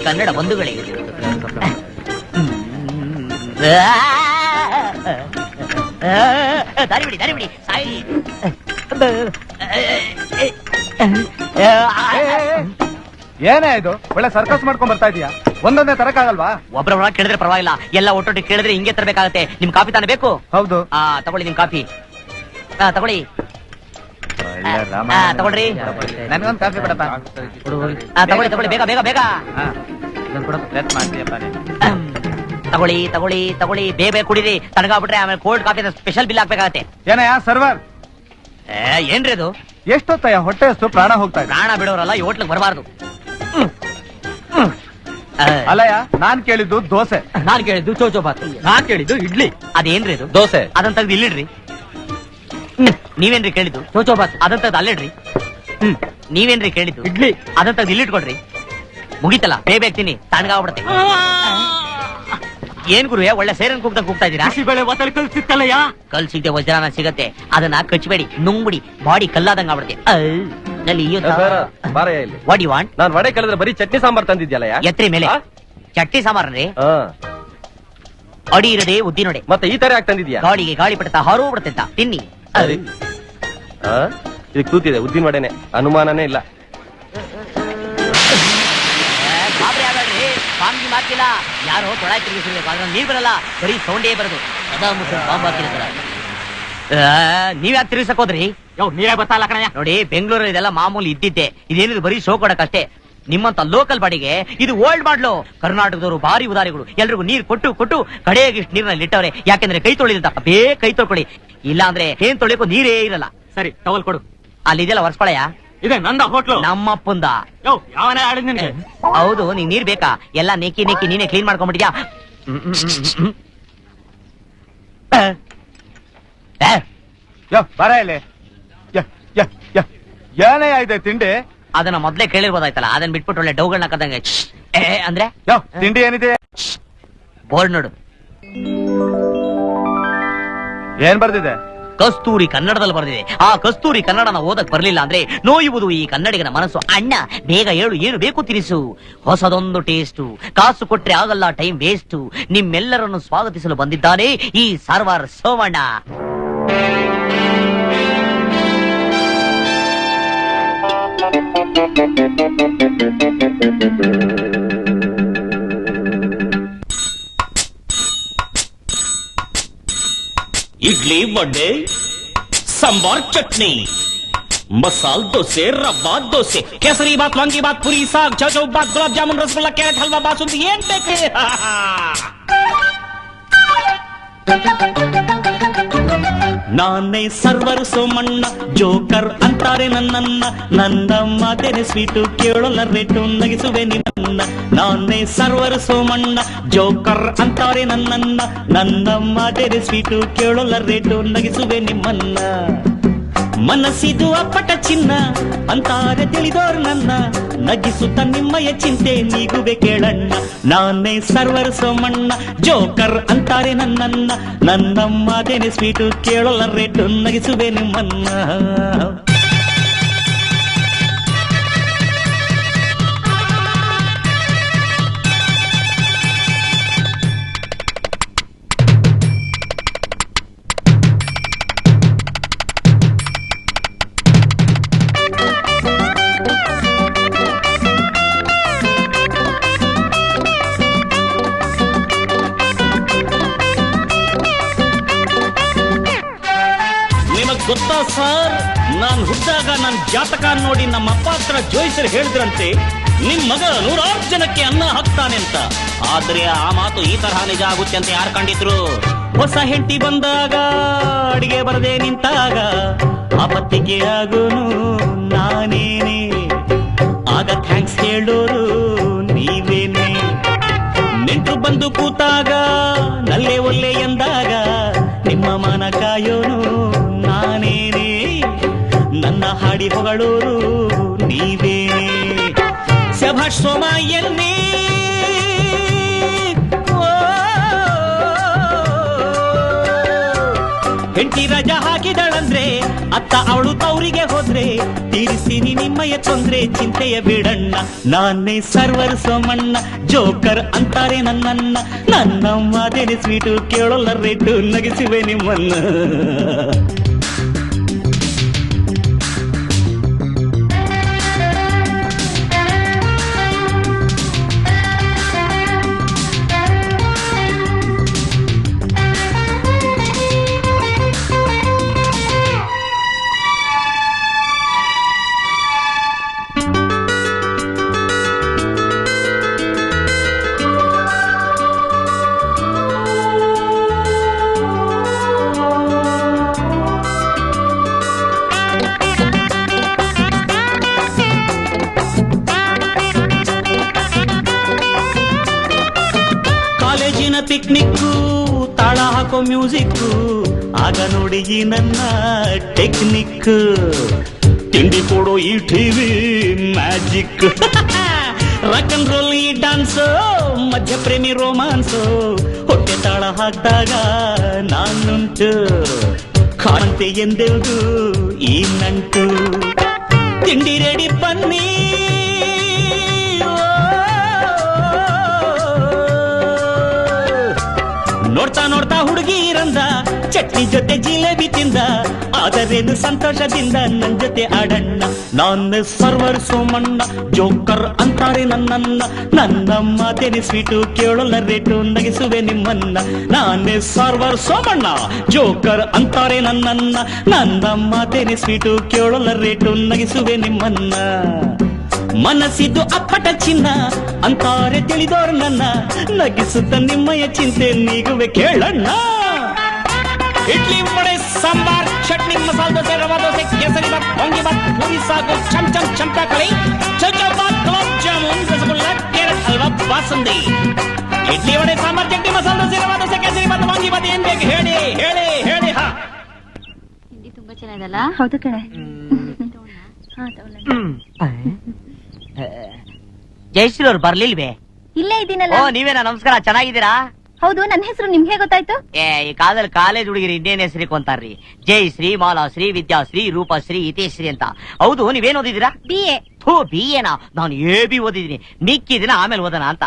ಕನ್ನಡ ಬಂಧುಗಳಿಗೆ ದಾರಿ ಬಿಡಿ ಸಾಯಿ. ಏನೇ ಇದು ಒಳ್ಳೆ ಸರ್ಕಸ್ ಮಾಡ್ಕೊಂಡ್ ಬರ್ತಾ ಇದೀಯಾ? ಒಂದೊಂದೇ ತರಕಾಗಲ್ವಾ? ಒಬ್ರೊಬ್ರ ಕೇಳಿದ್ರೆ ಪರವಾಗಿಲ್ಲ, ಎಲ್ಲ ಒಟ್ಟೊಟ್ಟಿಗೆ ಕೇಳಿದ್ರೆ ಹಿಂಗೆ ತರಬೇಕಾಗತ್ತೆ. ನಿಮ್ ಕಾಫಿ ತಾನೇ ಬೇಕು? ಹೌದು. ತಗೊಳ್ಳಿ ನಿಮ್ ಕಾಫಿ. ತಗೊಳ್ಳಿ. ತಗೊಳ್ರಿ. ನನ್ಗೊಂದು ಕಾಫಿ ಕೊಡಪ್ಪ. ತಗೊಳ್ಳಿ ಬೇಗ ಬೇಗ ಬೇಗ ತಗೊಳ್ಳಿ ಬೇಗ ಕುಡೀರಿ. ತಣ್ಣಗಾಗ್ಬಿಟ್ರೆ ಆಮೇಲೆ ಕೋಲ್ಡ್ ಕಾಫಿ ಸ್ಪೆಷಲ್ ಬಿಲ್ ಹಾಕ್ಬೇಕಾಗತ್ತೆ. ಏನಯ್ಯ ಸರ್ವರ್? ಏನ್ರಿ ಅದು? ಎಷ್ಟೊತ್ತಯ್ಯ ಹೊಟ್ಟೆ ಅಷ್ಟು ಪ್ರಾಣ ಹೋಗ್ತಾ ಇದೆ. ಪ್ರಾಣ ಬಿಡೋರಲ್ಲ ಈ ಹೋಟ್ಲಿಗೆ ಬರಬಾರ್ದು. ಅಲ್ಲಯ್ಯ ನಾನ್ ಕೇಳಿದ್ದು ದೋಸೆ. ನಾನ್ ಕೇಳಿದ್ದು ಚೌಚೌಬಾತ್. ನಾನ್ ಕೇಳಿದ್ದು ಇಡ್ಲಿ. ಅದೇನ್ರಿ ಅದು? ದೋಸೆ. ಅದನ್ನ ತೆಗ್ದು ಇಲ್ಲಿಡ್ರಿ. ನೀವೇನ್ರಿ ಕೇಳಿದ್ದು? ಚೌಚೌಬಾತ್. ಅದನ್ನ ತೆಗ್ದು ಅಲ್ಲಿಡ್ರಿ. ನೀವೇನ್ರಿ ಕೇಳಿದ್ದು? ಇಡ್ಲಿ. ಅದನ್ನ ತೆಗ್ದು ಇಲ್ಲಿಟ್ಕೊಡ್ರಿ. ಮುಗೀತಲ್ಲ, ಬೇಗ ತಿನ್ನಿ, ತಣ್ಣಗಾಗ್ಬಿಡುತ್ತೆ. ಏನ್ ಗುರು ಒಳ್ಳೆ ಸೇರನ್ ಕೂಗ್ತಾ ಇದ್ದೀರಾ? ಕಲ್ ಸಿಗ್ತಲ್ಲಯ್ಯ. ಕಲ್ ಸಿಗದೆ ವಜ್ರಾನ ಸಿಗತ್ತೆ, ಅದನ್ನ ಕಚ್ಬೇಡಿ, ನುಂಗ್ಬಿಡಿ, ಬಾಡಿ ಕಲ್ಲಾದಂಗ ಆಗ್ಬಿಡುತ್ತೆ. What you want? ನಾನ್ ವಡೆ ಕಲಿದ್ರೆ ಬರೀ ಚಟ್ನಿ ಸಾಂಬಾರ್ ತಂದಿದ್ಯಲ್ಲ. ಎತ್ರಿ ಮೇಲೆ ಚಟ್ನಿ ಸಾಂಬಾರ್ರಿ. ಅಡಿ ಇರದೆ ಉದ್ದಿನೊಡೆ. ಮತ್ತೆ ಈ ತರ ಯಾಕೆ ತಂದಿದ್ಯಾ? ಗಾಳಿಗೆ ಗಾಳಿ ಪಡ್ತಾ ಹಾರೋ ಬಿಡುತ್ತೆ ತಿನ್ನಿ. ಇದಕ್ ತೂತಿದೆ, ಉದ್ದಿನ ವಡೆನೆ, ಅನುಮಾನನೇ ಇಲ್ಲ. ಬಾಂಬಿ ಮಾತಿಲ್ಲ, ಯಾರೋ ಕೊಳಾಯಿ ತಿರುಗಿಸಿರ್ಬೇಕು, ಅದ್ರ ನೀರ್ ಬರಲ್ಲ, ಬರೀ ಸೌಂಡೇ ಬರೋದು. ಅದಾ ಮುಸ್ಲಿಂ ಬಾಂಬ್ ಹಾಕಿರ್ತಾರ. ನೀವ್ಯಾಕೆ ತಿರುಗಿಸಕ್ ಹೋದ್ರಿ? ನೀವೇ ಗೊತ್ತಲ್ಲ ಕಣಯ್ಯ. ನೋಡಿ, ಬೆಂಗಳೂರಲ್ಲಿ ಇದೆಲ್ಲ ಮಾಮೂಲಿ ಇದ್ದಿದ್ದೆ. ಇದೇನಿದು ಬರೀ ಶೋ ಕೊಡಕ್ಕಷ್ಟೇ. ನಿಮ್ಮಂತ ಲೋಕಲ್ ಬಾಡಿಗೆ ಇದು ಓಲ್ಡ್ ಮಾಡ್ಲು. ಕರ್ನಾಟಕದವರು ಭಾರಿ ಉದಾರಿಗಳು. ಎಲ್ರಿಗೂ ನೀರ್ ಕೊಟ್ಟು ಕಡೆಯಾಗಿ ಇಷ್ಟು ನೀರ್ನಲ್ಲಿ ಇಟ್ಟವ್ರೆ. ಯಾಕೆಂದ್ರೆ ಕೈ ತೊಳಿದ ಕೈ ತೊಳ್ಕೊಳ್ಳಿ, ಇಲ್ಲ ಅಂದ್ರೆ ಏನ್ ತೊಳಿಯಕ್ಕೂ ನೀರೇ ಇರಲ್ಲ. ಸರಿ, ಟವಲ್ ಕೊಡು. ಅಲ್ಲಿ ಇದೆಲ್ಲ ಒರ್ಸ್ಕೊಳಯ್ಯ. ಇದೆ ನಂದ ಹೋಟ್ಲು, ನಮ್ಮಪ್ಪಂದ. ಹೌದು, ನೀನ್ ನೀರ್ ಬೇಕಾ? ಎಲ್ಲ ನೆಕ್ಕಿ ನೀನೇ ಕ್ಲೀನ್ ಮಾಡ್ಕೊಂಡ್ಬಿಟ್ಟಿದ್ಯಾ? ಬರ ಇಲ್ಲಿ. ಏನಯ್ಯ ಇದೆ ತಿಂಡಿ? ಅದನ್ನ ಮೊದ್ಲೇ ಕೇಳಿರ್ಬೋದಾಯ್ತಲ್ಲ, ಅದನ್ನ ಬಿಟ್ಬಿಟ್ಟು ಒಳ್ಳೆ ಡೌಗಳನ್ನ ಕದಂಗೆ ಅಂದ್ರೆ. ತಿಂಡಿ ಏನಿದೆ? ಬೋರ್ಡ್ ನೋಡು. ಏನ್ ಬರ್ದಿದೆ? ಕಸ್ತೂರಿ ಕನ್ನಡದಲ್ಲಿ ಬರೆದಿದೆ. ಆ ಕಸ್ತೂರಿ ಕನ್ನಡನ ಓದಕ್ ಬರ್ಲಿಲ್ಲ ಅಂದ್ರೆ ನೋಯುವುದು ಈ ಕನ್ನಡಿಗನ ಮನಸ್ಸು. ಅಣ್ಣ ಬೇಗ ಹೇಳು, ಏನು ಬೇಕು ತಿನಿಸು. ಹೊಸದೊಂದು ಟೇಸ್ಟು, ಕಾಸು ಕೊಟ್ರೆ ಆಗಲ್ಲ ಟೈಮ್ ವೇಸ್ಟು. ನಿಮ್ಮೆಲ್ಲರನ್ನು ಸ್ವಾಗತಿಸಲು ಬಂದಿದ್ದಾನೆ ಈ ಸರ್ವರ್ ಸೋಮಣ್ಣ. ಇಡ್ಲಿ, ವಡೆ, ಸಾಂಬಾರ್, ಚಟ್ನಿ, ಮಸಾಲ್ ದೋಸೆ, ರವಾ ದೋಸೆ, ಕೇಸರಿ ಬಾತ್, ವಾಂಗಿ ಬಾತ್, ಪುರಿ, ಸಾಗ್, ಚೌಚೌ ಬಾತ್, ಗುಲಾಬ್ ಜಾಮೂನ್, ರಸಗುಲ್ಲ, ಕ್ಯಾರೆಟ್ ಹಲ್ವಾ, ಬಾಸುಂದಿ, ಏನ್ ಬೇಕ್ರಿ? ನಾನೇ ಸರ್ವರ್ ಸೋಮಣ್ಣ, ಜೋಕರ್ ಅಂತಾರೆ ನನ್ನ ಮಾತೇನೆ ಸ್ವೀಟು, ಕೇಳೋಲ್ಲ ರೇಟು, ನಗಿಸುವೆ ನಿನ್ನ. ನಾನೇ ಸರ್ವರ್ ಸೋಮಣ್ಣ, ಜೋಕರ್ ಅಂತಾರೆ ನನ್ನ ಮಾತೇನೆ ಸ್ವೀಟು, ಕೇಳೋಲ್ಲ ರೇಟು, ನಗಿಸುವೆ ನಿಮ್ಮನ್ನ. ಮನಸ್ಸಿದು ಅಪ್ಪಟ ಚಿನ್ನ ಅಂತಾರೆ ತಿಳಿದೋರು ನನ್ನ, ನಗಿಸುತ್ತ ನಿಮ್ಮಯ ಚಿಂತೆ ನೀಗುವೆ ಕೇಳಣ್ಣ. ನಾನೇ ಸರ್ವರ್ ಸೋಮಣ್ಣ, ಜೋಕರ್ ಅಂತಾರೆ ನನ್ನ ಮಾತೇನೆ ಸ್ವೀಟು, ಕೇಳೋಲ್ಲ ರೇಟು, ನಗಿಸುವೆ ನಿಮ್ಮನ್ನ. ಗೊತ್ತಾ ಸರ್, ನಾನ್ ಹುಟ್ಟಾಗ ನನ್ ಜಾತಕ ನೋಡಿ ನಮ್ಮ ಅಪ್ಪ ಹತ್ರ ಜೋಯಿಸರು ಹೇಳಿದ್ರಂತೆ, ನಿಮ್ ಮಗ 100 ಜನಕ್ಕೆ ಅನ್ನ ಹಾಕ್ತಾನೆ ಅಂತ. ಆದ್ರೆ ಆ ಮಾತು ಈ ತರಹ ನಿಜ ಆಗುತ್ತೆ ಅಂತ ಯಾರು ಕಂಡಿದ್ರು? ಹೊಸ ಹೆಂಡತಿ ಬಂದಾಗ, ಅಡಿಗೆ ಬರದೆ ನಿಂತಾಗ, ಆಪತ್ತಿಗೆ ಆಗೋನು ನಾನೇನೆ. ಆಗ ಥ್ಯಾಂಕ್ಸ್ ಹೇಳೋರು ನೀವೇನೆ. ನೆಂಟ್ರು ಬಂದು ಕೂತಾಗ, ನಲ್ಲೆ ಒಲ್ಲೆ ಎಂದಾಗ, ನಿಮ್ಮ ಮನ ಕಾಯೋನು ನಾನೇನೆ. ನನ್ನ ಹಾಡಿ ಹೊಗಳೋರು ನೀವೇನೆ. ಶಭಾಷ್ ಸೋಮ ಎನ್ನೇ. ಹೆಂಡತಿ ರಜಾ ಹಾಕಿದಳಂದ್ರೆ ಅತ್ತ ಅವಳು ತವರಿಗೆ ಹೋದ್ರೆ ತೀರಿಸ್ತೀನಿ ನಿಮ್ಮಯ ತೊಂದ್ರೆ ಚಿಂತೆಯ ಬಿಡಣ್ಣ. ನಾನೇ ಸರ್ವರ್ ಸೋಮಣ್ಣ ಜೋಕರ್ ಅಂತಾರೆ ನನ್ನನ್ನ. ನನ್ನ ಮಾದೇನೆ ಸ್ವೀಟು ಕೇಳೋಲ್ಲ ರೇಟು ನಗಿಸುವೆ ನಿಮ್ಮನ್ನ. ಕಾಲೇಜಿನ ಪಿಕ್ನಿಕ್ಕು ತಾಳ ಹಾಕೋ ಮ್ಯೂಸಿಕ್ಕು ಆಗ ನೋಡಿ ಈ ನನ್ನ ಟೆಕ್ನಿಕ್. ತಿಂಡಿ ಕೊಡೋ ಈ TV magic. Rock and roll ಈ ಡಾನ್ಸು ಮಧ್ಯ ಪ್ರೇಮಿ ರೋಮಾನ್ಸು. ಹೊಟ್ಟೆ ತಾಳ ಹಾಕಿದಾಗ ನಾನುಂಟು ಕಾಣಂತೆ ಎಂದೆವುದು ಈ ನಂಟು. ತಿಂಡಿ ರೆಡಿ ಬನ್ನಿ ನೋಡ್ತಾ ನೋಡ್ತಾ ಹುಡುಗಿರಂದ ಚಟ್ನಿ ಜೊತೆ ಜಿಲೇಬಿ ತಿಂದ. ಆದರೇನು ಸಂತೋಷದಿಂದ ನನ್ ಜೊತೆ ಆಡಣ್ಣ. ನಾನು ಸರ್ವರ್ ಸೋಮಣ್ಣ ಜೋಕರ್ ಅಂತಾರೆ ನನ್ನನ್ನ. ನನ್ನ ಮಾತೇನೆ ಸ್ವೀಟು ಕೇಳೋಲ್ಲ ರೇಟು ನಗಿಸುವೆ ನಿಮ್ಮನ್ನ. ನಾನೇ ಸರ್ವರ್ ಸೋಮಣ್ಣ ಜೋಕರ್ ಅಂತಾರೆ ನನ್ನನ್ನ. ನನ್ನ ಮಾತೇನೆ ಸ್ವೀಟು ಕೇಳೋಲ್ಲ ರೇಟು ನಗಿಸುವೆ ನಿಮ್ಮನ್ನ. ಮನಸ್ಸಿದ್ದು ಅಪ್ಪಟ ಚಿನ್ನ ಅಂತಾರೆ ತಿಳಿದೋರು ನನ್ನ. ನಗಿಸುತ್ತ ನಿಮ್ಮಯ ಚಿಂತೆ ನೀಗುವೆ ಕೇಳಣ್ಣ. ಇಡ್ಲಿ ವಡೆ ಸಾಂಬಾರ್ ಚಟ್ನಿ ಮಸಾಲ ದೋಸೆ ರವಾ ದೋಸೆ ಕೇಸರಿ ಬಾತ್ ಹೊಂಗಿ ಬಾತ್ ಪೂರಿ ಸಾಗು ಚಮ್ ಚಮ್ ಚಂಪಾಕಳಿ ಚೌಚೌಬಾತ್ ಗುಲಾಬ್ ಜಾಮೂನ್ ರಸಗುಲ್ಲ ಕೇರಟ್ ಹಲ್ವಾ ಬಾಸುಂದಿ. ಇಡ್ಲಿ ವಡೆ ಸಾಂಬಾರ್ ಚಟ್ನಿ ಮಸಾಲ ದೋಸೆ ರವಾ ದೋಸೆ ಕೇಸರಿ ಬಾತ್ ಹೊಂಗಿ ಬಾತ್ ಏನ್ ಬೇಕು ಹೇಳಿ ಹೇಳಿ ಹೇಳಿ. ಹಾ ತಿಂಡಿ ತುಂಬಾ ಚೆನ್ನಾಗಲ್ಲ. ಹೌದು ಕಣೆ. ಜಯಶ್ರೀ ಅವ್ರು ಬರ್ಲಿಲ್ವೇ? ಇಲ್ಲೇ ಇದ್ದೀನಲ್ಲ. ಓ ನೀವೇನಾ? ನಮಸ್ಕಾರ, ಚೆನ್ನಾಗಿದ್ದೀರಾ? ಹೌದು, ನನ್ನ ಹೆಸರು ನಿಮ್ಗೆ ಗೊತ್ತಾಯ್ತು? ಈ ಕಾಲದಲ್ಲಿ ಕಾಲೇಜ್ ಹುಡುಗಿರಿ ಇನ್ನೇನ್ ಹೆಸರಿ ಕೊಂತಾರ್ರಿ. ಜಯಶ್ರೀ, ಮಾಲಾಶ್ರೀ, ವಿದ್ಯಾಶ್ರೀ, ರೂಪಶ್ರೀ, ಹಿತೇಶ್ರೀ ಅಂತ. ಹೌದು, ನೀವೇನ್ ಓದಿದಿರಾ? BA. BA ನಾ? ನಾನು AB ಓದಿದೀನಿ. ಮಿಕ್ಕಿದಿನ ಆಮೇಲೆ ಓದೋಣ ಅಂತ.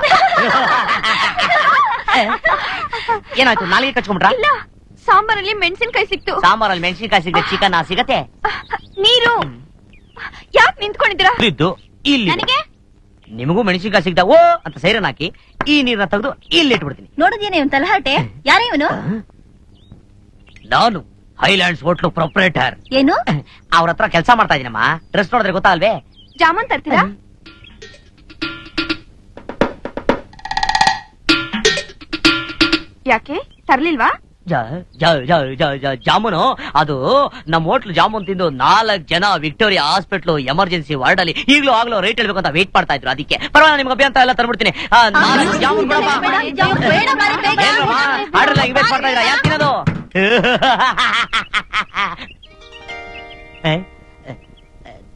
ಏನಾಯ್ತು, ನಾಲಿಗೆ ಕಚ್ಕೊಂಡ್ಬಿಟ್ರಾ? ಇಲ್ಲ, ಸಾಂಬಾರಲ್ಲಿ ಮೆಣಸಿನಕಾಯಿ ಸಿಕ್ತು. ಸಾಂಬಾರಲ್ಲಿ ಮೆಣಸಿನಕಾಯಿ ಸಿಗದೆ ಚಿಕನ್ ಸಿಗತ್ತೆ? ನೀರು ಯಾಕೆ ನಿಂತ್ಕೊಂಡಿದ್ದೀರಾ? ಇದ್ದು ಇಲ್ಲಿ ನನಗೆ ನಿಮಗೂ ಮೆಣಸಿನಕಾಯಿ ಸಿಗ್ತಾ ಓ ಅಂತ ಸೈರನ್ ಹಾಕಿ ಈ ನೀರನ್ನ ತೆಗೆದು ಇಲ್ಲಿ ಇಟ್ಬಿಡ್ತೀನಿ. ನೋಡಿದೇನೆ ಇವನ್ ತಲಹಾಟೆ. ಯಾರೇ ಇವನು? ನಾನು ಹೈಲ್ಯಾಂಡ್ಸ್ ಹೋಟ್ಲು ಪ್ರೊಪ್ರೇಟರ್. ಏನು? ಅವ್ರ ಹತ್ರ ಕೆಲಸ ಮಾಡ್ತಾ ಇದೀನಮ್ಮ. ಡ್ರೆಸ್ ನೋಡಿದ್ರೆ ಗೊತ್ತಾ ಅಲ್ವೇ? ಜಾಮೂನ್ ತರ್ತೀರಾ? ಯಾಕೆ ತರ್ಲಿಲ್ವಾ? ಜಾಮೂನು ಅದು ನಮ್ಮ ಹೋಟ್ಲು ಜಾಮೂನ್ ತಿಂದು 4 ಜನ ವಿಕ್ಟೋರಿಯಾ ಹಾಸ್ಪಿಟ್ಲು ಎಮರ್ಜೆನ್ಸಿ ವಾರ್ಡ್ ಅಲ್ಲಿ ಈಗ್ಲೂ ಆಗ್ಲೋ ರೇಟ್ ಹೇಳ್ಬೇಕು ಅಂತ ವೇಟ್ ಮಾಡ್ತಾ ಇದ್ರು. ಅದಕ್ಕೆ ಪರವಾಗಿಲ್ಲ, ನಿಮ್ಗೆ ಅಭ್ಯಂತರ ಎಲ್ಲ ತರ್ಬಿಡ್ತೀನಿ. 4 ಜಾಮೂನ್ ಆರ್ಡರ್ ಆಗಿ ವೇಟ್ ಮಾಡ್ತಾ ಇದ್ರ. ಯಾಕೆ ತಿನ್ನೋದು?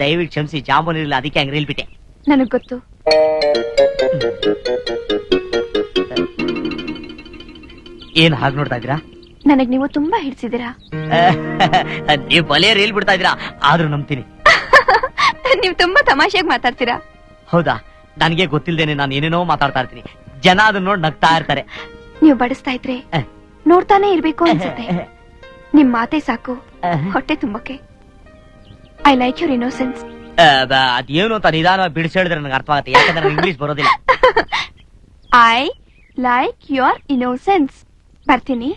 ದಯವಿಟ್ಟು ಕ್ಷಮಿಸಿ, ಜಾಮೂನ್ ಇರಲಿಲ್ಲ, ಅದಕ್ಕೆ ಹಂಗೆ ಹೇಳ್ಬಿಟ್ಟೆ. ನನಗ್ ಗೊತ್ತು. ಏನ್ ಹಾಗೆ ನೋಡ್ತಾ ಇದ್ದೀರಾ? ನನಗ್ ನೀವು ತುಂಬಾ ಹಿಡ್ಸಿದ್ದೀರಾ. ನೀವು ಬಲೆ ರೀಲ್ ಬಿಡ್ತಾ ಇದ್ದೀರಾ, ಆದ್ರೂ ನಂಬ್ತೀನಿ. ನೀವು ತುಂಬಾ ತಮಾಷೆಯಾಗಿ ಮಾತಾಡ್ತೀರಾ. ಹೌದಾ? ನನಗೆ ಗೊತ್ತಿಲ್ದೇನೆ ನಾನು ಏನೇನೋ ಮಾತಾಡ್ತಾ ಇರ್ತೀನಿ. ಜನ ಅದನ್ನ ನೋಡಿ ನಗ್ತಾ ಇರ್ತಾರೆ. ನೀವು ಬಡಿಸ್ತಾ ಇದ್ರೆ ನೋಡ್ತಾನೆ ಇರ್ಬೇಕು ಅನ್ಸುತ್ತೆ. ನಿಮ್ ಮಾತೆ ಸಾಕು ಹೊಟ್ಟೆ ತುಂಬಕ್ಕೆ. I like your innocence. ಅದೇನು ಅಂತ ನಿಧಾನವಾಗಿ ಬಿಡಿಸಿ ಹೇಳಿದ್ರೆ ನನಗೆ ಅರ್ಥ ಆಗುತ್ತೆ, ಯಾಕಂದ್ರೆ ನನಗೆ ಇಂಗ್ಲಿಷ್ ಬರೋದಿಲ್ಲ. I like your innocence. ಬರ್ತೀನಿ.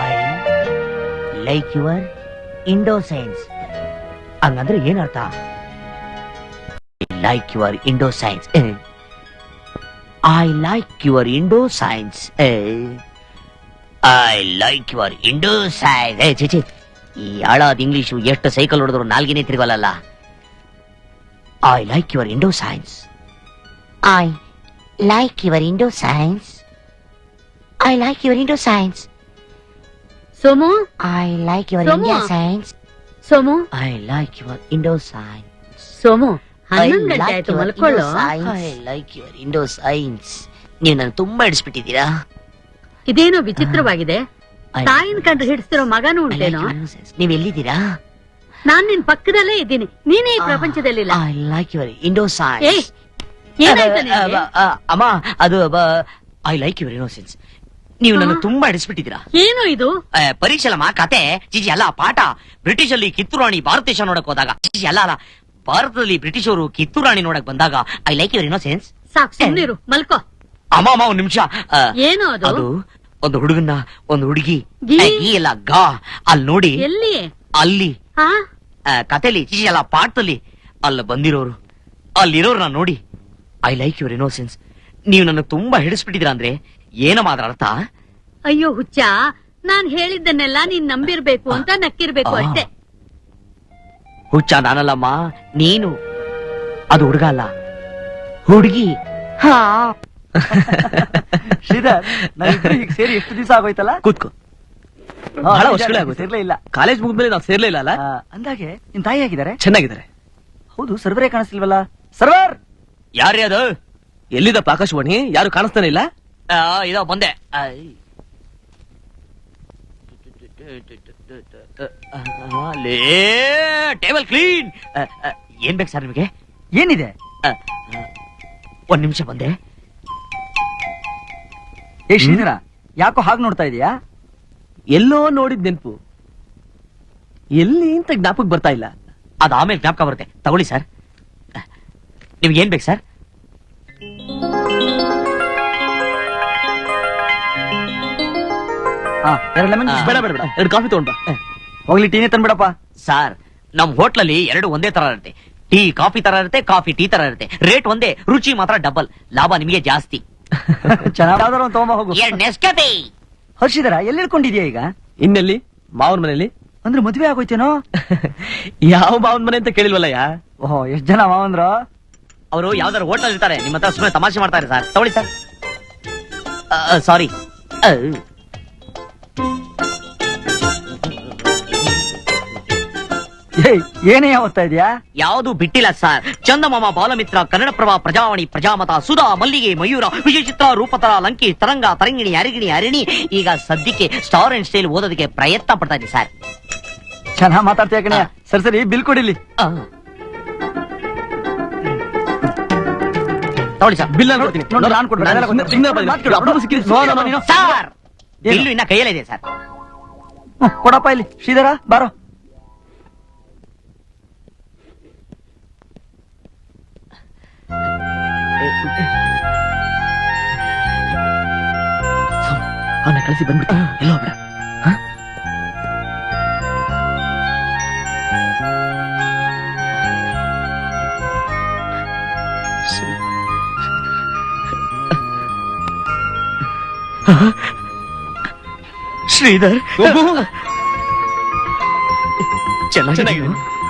ಐ ಲೈಕ್ ಯುವರ್ ಇಂಡೋಸೈನ್ಸ್ ಹಂಗಂದ್ರೆ ಏನರ್ಥ? Like your indo science. I like your indo science. I like your indo science. ಚಿಚಿ, ಈ ಹಾಳಾದ ಇಂಗ್ಲಿಷು ಎಷ್ಟು ಸೈಕಲ್ ಹೊಡೆದ್ರು ನಾಲ್ಗಿನೇ ತಿರುಗಲ್ಲ. I like your indo science. I like your indo science. I like your indo science. Somu, I like your Somu. India science. Somu, I like your indo science. Somu, 11 ಗಂಟೆ ಆಯ್ತು, ಮಲ್ಕೊಳ್ಳೋ. I like your indo science. ನೀವು ನಾನು ತುಂಬಾ ಹಿಡಿಸ್ಬಿಟ್ಟಿದ್ದೀರಾ. ಇದೇನೋ ವಿಚಿತ್ರವಾಗಿದೆ. ತಾಯಿನ ಕಂಡು ಹಿಡಿಸ್ತಿರೋ ಮಗನೂ ಉಂಟೇನೋ? ನೀವ್ ಎಲ್ಲಿದ್ದೀರಾ? ನಾನ್ ನಿನ್ ಪಕ್ಕದಲ್ಲೇ ಇದ್ದೀನಿ. ನೀನೇ ಈ ಪ್ರಪಂಚದಲ್ಲಿಲ್ಲ. I like your Indo science. ಏಯ್, ಏನಾಯ್ತು ನಿನ್ಗೆ? ಅಮ್ಮ ಅದು ಐ ಲೈಕ್ ಯುವರ್ ಇನ್ನೋಸೆನ್ಸ್. ನೀವು ನನ್ನ ತುಂಬಾ ಹಿಡಿಸ್ಬಿಟ್ಟಿದ್ದೀರಾ. ಏನು ಇದು? ಪರೀಕ್ಷೆ ಅಲ್ಲಮ್ಮ, ಕತೆ. ಚಿಜಿ ಅಲ್ಲ, ಪಾಠ. ಬ್ರಿಟಿಷ್ ಅಲ್ಲಿ ಕಿತ್ತೂರು ರಾಣಿ ಭಾರತ ದೇಶ ನೋಡಕ್ ಹೋದಾಗ, ಚಿಜಿ ಅಲ್ಲ, ಭಾರತದಲ್ಲಿ ಬ್ರಿಟಿಷರು ಕಿತ್ತೂರು ರಾಣಿ ನೋಡಕ್ ಬಂದಾಗ ಐ ಲೈಕ್ ಯುವರ್ ಇನ್ನೋಸೆನ್ಸ್. ಸಾಕು, ಸುಮ್ನಿರು, ಮಲ್ಕೋ. ಅಮ್ಮ ಒಂದ್ ನಿಮಿಷ. ಏನು ಅದು? ಅದು ಒಂದು ಹುಡುಗನ್ನ ಒಂದು ಹುಡುಗಿ ಗಿ? ಈ ಎಲ್ಲ ಗಾ ಅಲ್ಲಿ ನೋಡಿ. ಎಲ್ಲಿ? ಅಲ್ಲಿ ಹಾ? ಕತೆಲಿ, ಚಿಜಿ ಅಲ್ಲ, ಪಾಠದಲ್ಲಿ ಅಲ್ಲ ಬಂದಿರೋರು, ಅಲ್ಲಿರೋರ್ನ ನೋಡಿ ಐ ಲೈಕ್ ಯುವರ್ ಇನ್ನೋಸೆನ್ಸ್. ನೀವು ನನ್ನ ತುಂಬಾ ಹಿಡಿಸ್ಬಿಟ್ಟಿದ್ದೀರಾ ಅಂದ್ರೆ ಏನಮ್ಮ ಅದ್ರ ಅರ್ಥ? ಅಯ್ಯೋ ಹುಚ್ಚ, ನಾನ್ ಹೇಳಿದ್ದನ್ನೆಲ್ಲ ನೀನ್ ನಂಬಿರ್ಬೇಕು ಅಂತ ನಕ್ಕಿರ್ಬೇಕು ಅಷ್ಟೇ. ಹುಚ್ಚ ನಾನಲ್ಲಮ್ಮ, ನೀನು. ಅದು ಹುಡುಗ ಅಲ್ಲ, ಹುಡುಗಿ. ಹಾ. ಶ್ರೀಧರ್, ನಾವಿಬ್ರು ಈಗ ಸೇರಿ ಎಷ್ಟು ದಿವಸ ಆಗೋಯ್ತಲ್ಲ? ಕೂತ್ಕೋ. ಬಹಳ ವರ್ಷಗಳೇ ಆಗೋಯ್ತು. ಸೇರ್ಲೇ ಇಲ್ಲ. ಕಾಲೇಜ್ ಮುಗಿದ್ಮೇಲೆ ನಾವು ಸೇರ್ಲೇ ಇಲ್ಲ ಅಲ್ಲ? ಅಂದಾಗೆ ನಿನ್ ತಾಯಿ ಆಗಿದ್ದಾರೆ? ಚೆನ್ನಾಗಿದ್ದಾರೆ. ಹೌದು, ಸರ್ವರೇ ಕಾಣಿಸ್ತಿಲ್ವಲ್ಲ? ಸರ್ವರ್ ಯಾರೇ ಅದು? ಎಲ್ಲಿದಪ್ಪ ಆಕಾಶವಾಣಿ? ಯಾರು ಕಾಣಿಸ್ತಾನೆ ಇಲ್ಲ? ಇದೋ ಬಂದೆ. Table clean. ಏನ್ ಬೇಕು ಸರ್ ನಿಮಗೆ? ಏನಿದೆ? ಒಂದ್ ನಿಮಿಷ ಬಂದೆ. ಏ ಶ್ರೀಧರ, ಯಾಕೋ ಹಾಗೆ ನೋಡ್ತಾ ಇದೀಯಾ? ಎಲ್ಲೋ ನೋಡಿದ್ ನೆನ್ಪು, ಎಲ್ಲಿ ಅಂತ ಜ್ಞಾಪಕ ಬರ್ತಾ ಇಲ್ಲ. ಅದು ಆಮೇಲೆ ಜ್ಞಾಪಕ ಬರುತ್ತೆ, ತಗೊಳ್ಳಿ ಸರ್. ನಿಮ್ಗೆ ಏನ್ ಬೇಕು ಸರ್? ಎರಡು ಲೆಮನ್ ಜ್ಯೂಸ್. ಬೇಡ ಬೇಡ ಬೇಡ, 2 ಕಾಫಿ ತಗೊಂಡ್ ಬಾ. ಹೋಗ್ಲಿ, ಟೀನೇ ತಂದ್ಬಿಡಪ್ಪ. ಸರ್, ನಮ್ ಹೋಟ್ಲಲ್ಲಿ ಎರಡು ಒಂದೇ ತರ ಇರುತ್ತೆ. ಟೀ ಕಾಫಿ ತರ ಇರುತ್ತೆ, ಕಾಫಿ ಟೀ ತರ ಇರುತ್ತೆ. ರೇಟ್ ಒಂದೇ, ರುಚಿ ಮಾತ್ರ ಡಬಲ್. ಲಾಭ ನಿಮಗೆ ಜಾಸ್ತಿ. ಚೆನ್ನಾಗಾದ್ರೂ ಒಂದು ತಗೊಂಬ ಹೋಗು. ನೆಸ್ಕಫೆ. ಹರ್ಷಿಧರ, ಎಲ್ಲಿ ಇಟ್ಕೊಂಡಿದ್ಯಾ ಈಗ? ಇನ್ನೆಲ್ಲಿ? ಮಾವನ್ ಮನೇಲಿ. ಅಂದ್ರೆ ಮದ್ವೆ ಆಗೋಯ್ತೇನೋ? ಯಾವ ಮಾವನ್ ಮನೆ ಅಂತ ಕೇಳಿಲ್ವಲ್ಲಯ್ಯ? ಓಹೋ, ಎಷ್ಟ್ ಜನ ಮಾವಂದ್ರು? ಅವರು ಯಾವ್ದಾರು ಹೋಟೆಲ್ ಇರ್ತಾರೆ, ನಿಮ್ಮ ಹತ್ರ ಸುಮ್ಮನೆ ತಮಾಷೆ ಮಾಡ್ತಾರೆ ಸರ್. ತಗೊಳ್ಳಿ ಸರ್. ಸಾರಿ. ಏನೇ ಓದ್ತಾ ಇದೀಯಾ? ಯಾವುದು ಬಿಟ್ಟಿಲ್ಲ ಸರ್. ಚಂದಮಾಮ, ಬಾಲಮಿತ್ರ, ಕನ್ನಡಪ್ರಭ, ಪ್ರಜಾವಾಣಿ, ಪ್ರಜಾಮತ, ಸುಧಾ, ಮಲ್ಲಿಗೆ, ಮಯೂರ, ವಿಜಯಚಿತ್ರ, ರೂಪತರ, ಲಂಕಿ, ತರಂಗ, ತರಂಗಿಣಿ, ಅರಿಗಿಣಿ, ಅರಿಣಿ. ಈಗ ಸದ್ಯಕ್ಕೆ ಸ್ಟಾರ್ ಅಂಡ್ ಸ್ಟೈಲ್ ಓದೋದಕ್ಕೆ ಪ್ರಯತ್ನ ಪಡ್ತಾ ಇದ್ದೀನಿ ಸರ್. ಚೆನ್ನಾಗ್ ಮಾತಾಡ್ತೀಯ ಕಣೆ. ಸರಿ, ಬಿಲ್ ಕೊಡಿಲಿ. ತಗೊಳ್ಳಿ ಸರ್. ಬಿಲ್ ನಾನು ಕೊಡ್ತೀನಿ. ನೋಡು, ನಾನ್ ಕೊಡ್ಬೇಡ. ಅದೆಲ್ಲ ಗೊತ್ತಿಲ್ಲ. ಸುಮ್ನೆ ಬನ್ನಿ. ಮಾತ್ ಕೇಳು. ಅಪ್ಪ ಸಿಕ್ಕಿದ್ರೆ ನೋ, ನೋ, ನೀನು. ಸರ್, ಏನು? ಬಿಲ್ಲು ಇನ್ನ ಕೈಯಲ್ಲಿದೆ ಸರ್. ಕೊಡಪ್ಪ ಇಲ್ಲಿ. ಶ್ರೀಧರ, ಬಾರೋ. ಅವನ್ನ ಕಳಿಸಿ ಬಂದ್ಬಿಟ್ಟು ಎಲ್ಲೋ ಬೇಡ. ಶ್ರೀಧರ್, ಚೆನ್ನಾಗಿದ್ದೀನಿ. ಚೆನ್ನಾಗಿದ್ದೀನಿ.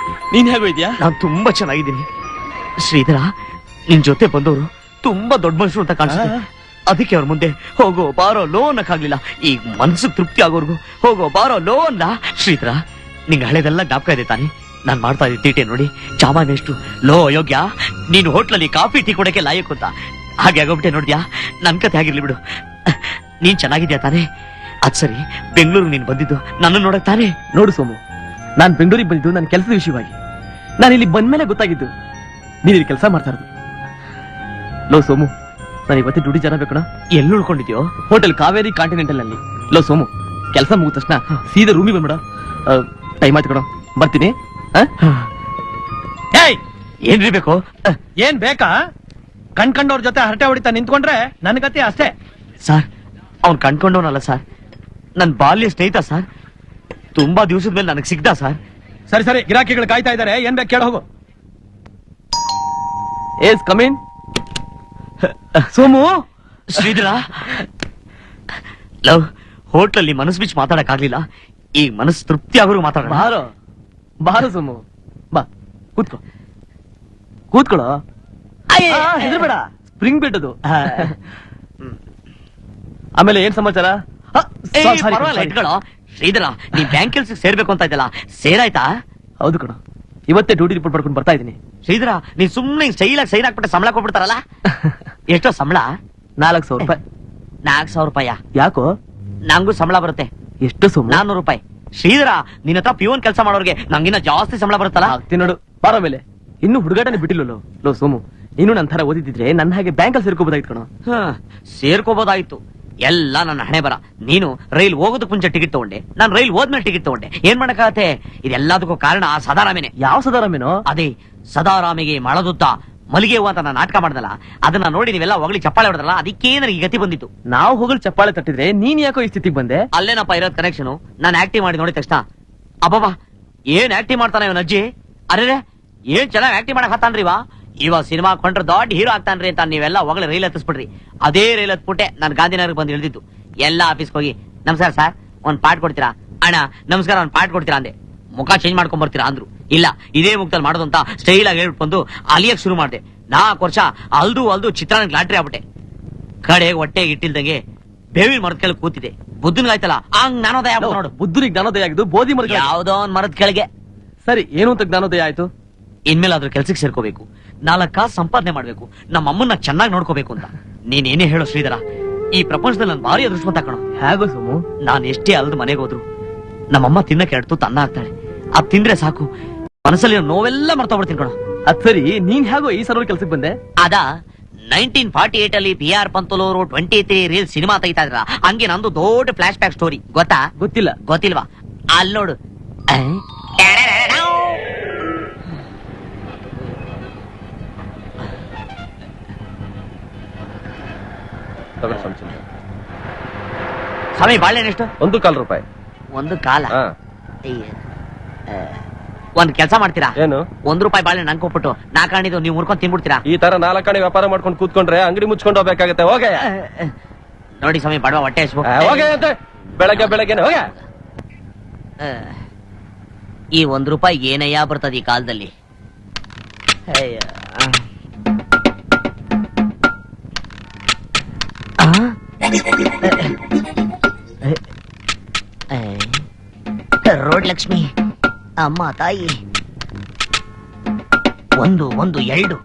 ನೀನ್ ಹೇಗೋಯ್ದ್ಯಾ? ನಾನು ತುಂಬಾ ಚೆನ್ನಾಗಿದ್ದೀನಿ. ಶ್ರೀಧರ, ನಿನ್ ಜೊತೆ ಬಂದವರು ತುಂಬಾ ದೊಡ್ಡ ಮನುಷ್ಯರು ಅಂತ ಕಾಣಿಸುತ್ತೆ. ಅದಕ್ಕೆ ಅವ್ರ ಮುಂದೆ ಹೋಗೋ ಬಾರೋ ಲೋ ಅನ್ನಕ್ಕಾಗ್ಲಿಲ್ಲ. ಈಗ ಮನ್ಸು ತೃಪ್ತಿ ಆಗೋರ್ಗು ಹೋಗೋ ಬಾರೋ ಲೋ ಅಲ್ಲ. ಶ್ರೀಧರ, ನಿಂಗೆ ಹಳೆದೆಲ್ಲ ಜ್ಞಾಪಕ ಇದೆ ತಾನೆ? ನಾನ್ ಮಾಡ್ತಾ ಇದ್ದ ತೀಟೆ ನೋಡಿ, ಚಾಮಾನ್ ಎಷ್ಟು ಲೋ ಅಯೋಗ್ಯ. ನೀನು ಹೋಟ್ಲಲ್ಲಿ ಕಾಫಿ ಟೀ ಕೊಡಕ್ಕೆ ಲಾಯಕ್ ಅಂತ ಹಾಗೆ ಆಗೋಗ್ಬಿಟ್ಟೆ. ನೋಡ್ದ್ಯಾ? ನನ್ ಕತೆ ಆಗಿರ್ಲಿ ಬಿಡು. ನೀನ್ ಚೆನ್ನಾಗಿದ್ಯಾ ತಾನೆ? ಅದ್ ಸರಿ, ಬೆಂಗಳೂರು ನೀನ್ ಬಂದಿದ್ದು ನನ್ನ ನೋಡಕ್ ತಾನೆ? ನೋಡು ಸೋಮು, ನಾನ್ ಬೆಂಗಳೂರಿಗೆ ಬಂದಿದ್ದು ನನ್ನ ಕೆಲಸದ ವಿಷಯವಾಗಿ. ನಾನು ಇಲ್ಲಿ ಬಂದ್ಮೇಲೆ ಗೊತ್ತಾಗಿದ್ದು ನೀನ್ ಇಲ್ಲಿ ಕೆಲಸ ಮಾಡ್ತಾ ಇರೋದು. ಲೋ ಸೋಮು, ನಾನು ಇವತ್ತೇ ಡ್ಯೂಟಿ ಜನ ಬೇಕಣ. ಎಲ್ಲಿ ಉಳ್ಕೊಂಡಿದ್ಯೋ? ಹೋಟೆಲ್ ಕಾವೇರಿ ಕಾಂಟಿನೆಂಟಲ್ ನಲ್ಲಿ. ಲೋ ಸೋಮು, ಕೆಲಸ ಮುಗಿದ ತಕ್ಷಣ ಸೀದಾ ರೂಮಿಗೆ ಬಂದ್ಬಿಡ. ಟೈಮ್ ಆಯ್ತು ಕಣ, ಬರ್ತೀನಿ. ಏನ್ರಿ ಬೇಕು? ಏನ್ ಬೇಕಾ? ಕಣ್ಕಂಡವ್ರ ಜೊತೆ ಹರಟೆ ಹೊಡಿತಾ ನಿಂತ್ಕೊಂಡ್ರೆ ನನ್ ಗತಿ ಅಷ್ಟೇ. ಸರ್, ಅವ್ನ್ ಕಣ್ಕೊಂಡವನಲ್ಲ ಸರ್, ನನ್ ಬಾಲ್ಯ ಸ್ನೇಹಿತ ಸರ್. ತುಂಬಾ ದಿವಸದ ಮೇಲೆ ನನಗೆ ಸಿಗ್ದ ಸರ್. ಸರಿ, ಗಿರಾಕಿಗಳು ಕಾಯ್ತಾ ಇದಾರೆ. ಏನ್ ಬೇಕು ಕೇಳ ಹೋಗು. ಏಸ್ ಕಮಿನ್. ಸೋಮು, ಶ್ರೀಧರ, ಲವ್ ಹೋಟ್ಲಲ್ಲಿ ಮನಸ್ಸು ಬಿಚ್ಚಿ ಮಾತಾಡಕ್ ಆಗ್ಲಿಲ್ಲ. ಈಗ ಮನಸ್ಸು ತೃಪ್ತಿ ಆಗೋರು ಮಾತಾಡೋಣ. ಬಾರೋ ಬಾರೋ ಸೋಮು, ಬಾ ಕೂತ್ಕೋ. ಕೂತ್ಕೊಳ್ಳೋ. ಹೆದರ್ಬೇಡ. ಸ್ಪ್ರಿಂಗ್ ಬಿಟ್ಟದು. ಆಮೇಲೆ ಏನ್ ಸಮಾಚಾರ? ಇಟ್ಕೊಳ್ಳೋ. ಶ್ರೀಧರ, ನೀನ್ ಬ್ಯಾಂಕ್ ಕೆಲ್ಸಕ್ಕೆ ಸೇರ್ಬೇಕು ಅಂತ ಇದ್ದಲ್ಲ, ಸೇರಾಯ್ತಾ? ಹೌದು ಕಣ, ಇವತ್ತೇ ಡ್ಯೂಟಿ ರಿಪೋರ್ಟ್ ಮಾಡ್ಕೊಂಡು ಬರ್ತಾ ಇದೀನಿ. ಶ್ರೀಧರ, ನೀನ್ ಸುಮ್ನೆ ಸ್ಟೈಲಾಗಿ ಸೈನ್ ಹಾಕ್ಬಿಟ್ಟು ಸಂಬಳ ಕೊಟ್ಬಿಡ್ತಾರಲ್ಲ? ಎಷ್ಟೋ ಸಂಬಳ? 4,000 ರೂಪಾಯಿ. 4,000 ರೂಪಾಯ? ಯಾಕೋ? ನಂಗೂ ಸಂಬಳ ಬರುತ್ತೆ. ಎಷ್ಟು ಸೋಮು? 400 ರೂಪಾಯಿ. ಶ್ರೀಧರ, ನಿನ್ನ ಹತ್ರ ಪಿಯೋನ್ ಕೆಲಸ ಮಾಡೋರ್ಗೆ ನಂಗಿನ್ನ ಜಾಸ್ತಿ ಸಂಬಳ ಬರುತ್ತಲ್ಲ. ಆಗ್ತೀನಿ ನೋಡು, ಬಾರ ಮೇಲೆ. ಇನ್ನು ಹುಡುಗಾಟನೆ ಬಿಟ್ಟಿಲ್ಲೋ. ಲೋ ಸೋಮು, ನೀನು ನನ್ನ ತರ ಓದಿದ್ರೆ ನನ್ನ ಹಾಗೆ ಬ್ಯಾಂಕಲ್ಲಿ ಸೇರ್ಕೋಬೋದಾಗಿತ್ತು ಕಣೋ. ಸೇರ್ಕೋಬೋದಾಯ್ತು. ಎಲ್ಲ ನನ್ನ ಹಣೆ ಬರ. ನೀನು ರೈಲ್ ಹೋಗೋದಕ್ಕೆ ಮುಂಚೆ ಟಿಕೆಟ್ ತಗೊಂಡೆ, ನಾನು ರೈಲ್ ಹೋದ್ಮೇಲೆ ಟಿಕೆಟ್ ತಗೊಂಡೆ. ಏನ್ ಮಾಡಕ್ಕಾಗತ್ತೆ? ಇದೆಲ್ಲದಕ್ಕೂ ಕಾರಣ ಆ ಸದಾರಾಮೇನೆ. ಯಾವ ಸದಾರಾಮೇನೋ? ಅದೇ ಸದಾರಾಮಿಗೆ ಮಳದುತ್ತ ಮಲ್ಲಿಗೆ ಹೂವ ಅಂತ ನಾನು ನಾಟಕ ಮಾಡ್ದಲ್ಲ, ಅದನ್ನ ನೋಡಿ ನೀವೆಲ್ಲ ಹೊಗಳಿ ಚಪ್ಪಾಳೆ ಹೊಡೆದಲ್ಲ, ಅದಕ್ಕೆ ನನಗೆ ಗತಿ ಬಂದಿತ್ತು. ನಾವು ಹೋಗಲು ಚಪ್ಪಾಳೆ ತಟ್ಟಿದ್ರೆ ನೀನ್ ಯಾಕೋ ಈ ಸ್ಥಿತಿಗೆ ಬಂದೆ? ಅಲ್ಲೇನಪ್ಪ ಇರೋದ್ ಕನೆಕ್ಷನ್. ನಾನು ಆಕ್ಟಿಂಗ್ ಮಾಡಿ ನೋಡಿದ ತಕ್ಷಣ ಅಬ್ಬಬ್ಬಾ ಏನ್ ಆಕ್ಟಿಂಗ್ ಮಾಡ್ತಾನೆ ಇವನ್ ಅಜ್ಜಿ, ಅರೆ ಏನ್ ಚೆನ್ನಾಗಿ ಆಕ್ಟಿಂಗ್ ಮಾಡಕ್ ಹತ್ತಾನ್ರಿವಾ, ಇವಾಗ ಸಿನಿಮಾ ಕೊಂಡ್ರೆ ದೊಡ್ಡ ಹೀರೋ ಆಗ್ತಾನ್ರಿ ಅಂತ ನೀವೆಲ್ಲ ಹೊಗಳಿ ರೈಲ್ ಹತ್ತಿಸ್ಬಿಡ್ರಿ. ಅದೇ ರೈಲ್ ಹತ್ಬಿಟ್ಟೆ ನಾನು ಗಾಂಧಿನಗರ್ಗೆ ಬಂದು ಇಳಿದಿದ್ದು. ಎಲ್ಲ ಆಫೀಸ್ಗೆ ಹೋಗಿ ನಮಸ್ಕಾರ ಸರ್ ಒಂದ್ ಪಾಠ ಕೊಡ್ತೀರಾ, ಅಣ್ಣ ನಮಸ್ಕಾರ ಒಂದ್ ಪಾಠ ಕೊಡ್ತೀರಾ ಅಂದೆ. ಮುಖ ಚೇಂಜ್ ಮಾಡ್ಕೊಂಡ್ ಬರ್ತೀರಾ ಅಂದ್ರು. ಇಲ್ಲ ಇದೇ ಮುಖದಲ್ಲಿ ಮಾಡೋದು ಅಂತ ಸ್ಟೈಲ್ ಆಗಿ ಹೇಳ್ಬಿಟ್ಟು ಅಲಿಯಕ್ ಶುರು ಮಾಡಿದೆ. 4 ವರ್ಷ ಅಲ್ದು ಚಿತ್ರಾನ್ನ ಲಾಟ್ರಿ ಆಗ್ಬಿಟ್ಟೆ. ಕಡೆಗೆ ಹೊಟ್ಟೆಗೆ ಇಟ್ಟಿಲ್ದಂಗೆ ಬೇವಿನ ಮರದ ಕೆಳಗೆ ಕೂತಿದೆ. ಬುದ್ಧನ್ಗಾಯ್ತಲ್ಲ ಹಂಗ್ ಜ್ಞಾನೋದಯ ಆಗ್ಬಿಟ್ಟು ನೋಡು. ಬುದ್ಧನಿಗೆ ಜ್ಞಾನೋದಯ ಆಗಿದ್ದು ಬೋಧಿ ಮರ. ಯಾವ್ದೋ ಒಂದ್ ಮರದ ಕೆಳಗೆ. ಸರಿ, ಏನು ಅಂತ ಜ್ಞಾನೋದಯ ಆಯ್ತು? ಇನ್ಮೇಲೆ ಅದ್ರ ಕೆಲ್ಸಕ್ಕೆ ಸೇರ್ಕೋಬೇಕು, 4 ಕಾಸು ಸಂಪಾದನೆ ಮಾಡ್ಬೇಕು, ನಮ್ಮ ಅಮ್ಮನ್ನ ಚೆನ್ನಾಗಿ ನೋಡ್ಕೋಬೇಕು ಅಂತ. ನೀನೇನೇ ಹೇಳೋ ಶ್ರೀಧರ, ಈ ಪ್ರಪಂಚದಲ್ಲಿ ನಾನು ಭಾರಿ ಅದೃಷ್ಟವಂತ ಕಣೋ. ಹೇಗೋ ಸೋಮು? ನಾನು ಎಷ್ಟೇ ಅಲ್ದು ಮನೆಗೆ ಹೋದ್ರು ನಮ್ಮಮ್ಮ ತಿನ್ನಕ್ಕೆ 2 ತುತ್ತು ಅನ್ನ ಹಾಕ್ತಾಳೆ. ಅದ್ ತಿಂದ್ರೆ ಸಾಕು, ಮನಸ್ಸಲ್ಲಿ ನೋವೆಲ್ಲ ಮರ್ತೋಗ್ಬಿಡ್ತೀನಿ ಕಣೋ. ಅದ್ ಸರಿ, ನೀನ್ ಹೇಗೋ ಈ ಸರ್ವರ್ ಕೆಲ್ಸಕ್ಕೆ ಬಂದೆ? ಅದ 1948 ಅಲ್ಲಿ PR ಪಂತಲೂರು 23 ರೀಲ್ ಸಿನಿಮಾ ತೆಗಿತಾ ಇದ್ರ, ಹಂಗೆ ನಂದು ದೊಡ್ಡ ಫ್ಲಾಶ್ ಬ್ಯಾಕ್ ಸ್ಟೋರಿ. ಗೊತ್ತಾ? ಗೊತ್ತಿಲ್ಲ. ಗೊತ್ತಿಲ್ವಾ? ಅಲ್ಲಿ ನೋಡು. ಸ್ವಾಮಿ ಬಾಳೆಹಣ್ಣು ಎಷ್ಟು? 1 ಕಾಲ್ ರೂಪಾಯಿ. 1 ಕಾಲ? ಒಂದ್ ಕೆಲಸ ಮಾಡ್ತೀರಾ? ಏನು? 1 ರೂಪಾಯಿ ಬಾಳೆಹಣ್ಣು ನಂಗೆ ಕೊಟ್ಬಿಟ್ಟು 4 ಹಣ್ಣಿದು ನೀವು ಮುರ್ಕೊಂಡು ತಿನ್ಬಿಡ್ತೀರಾ? ಈ ತರ 4 ಆಣೆ ವ್ಯಾಪಾರ ಮಾಡ್ಕೊಂಡು ಕೂತ್ಕೊಂಡ್ರೆ ಅಂಗಡಿ ಮುಚ್ಕೊಂಡು ಹೋಗ್ಬೇಕಾಗತ್ತೆ. ಹೋಗೆ ನೋಡಿ ಸ್ವಾಮಿ, ಬಡವ ಹೊಟ್ಟೆ ಹಸ್ವು. ಹೋಗೆ ಅಂತೆ ಬೆಳಗ್ಗೆ ಹೋಗೆ. ಈ 1 ರೂಪಾಯಿ ಏನಯ್ಯ ಬರ್ತದ ಈ ಕಾಲದಲ್ಲಿ? ರೋಡ್ ಲಕ್ಷ್ಮಿ, ಅಮ್ಮ ತಾಯಿ, 1 1 2.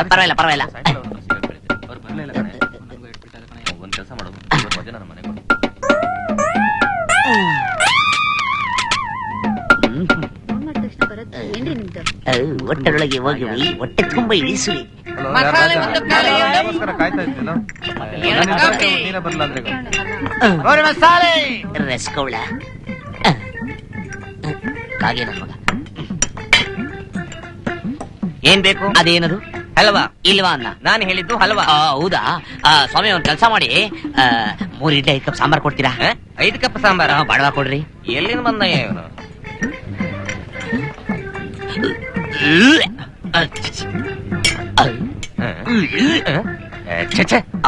ಪರವಾಗಿಲ್ಲ ಪರವಾಗಿಲ್ಲ. ಒಂದ್ ಕೆಲಸ ಮಾಡೋದು, ನನ್ನ ಮನೆಗೆ ಹೊಟ್ಟೆಯೊಳಗೆ ಹೋಗಿ ಹೊಟ್ಟೆ ತುಂಬಾ ಇಳಿಸುವಿ. ರಸಗೌಳ ಕಾಗೆ ನನ್ ಮಗ. ಏನ್ ಬೇಕು? ಅದೇನದು? ಹಲ್ವಾ ಇಲ್ವಾ ಅನ್ನ? ನಾನು ಹೇಳಿದ್ದು ಹಲ್ವಾ. ಹೌದಾ? ಸ್ವಾಮಿ ಒಂದ್ ಕೆಲಸ ಮಾಡಿ, 3 ಇಡ್ಲಿ 5 ಕಪ್ ಸಾಂಬಾರ್ ಕೊಡ್ತೀರಾ? 5 ಕಪ್ ಸಾಂಬಾರ್ ಬಡವಾ ಕೊಡ್ರಿ. ಎಲ್ಲಿಂದ ಬಂದ ಇವನು?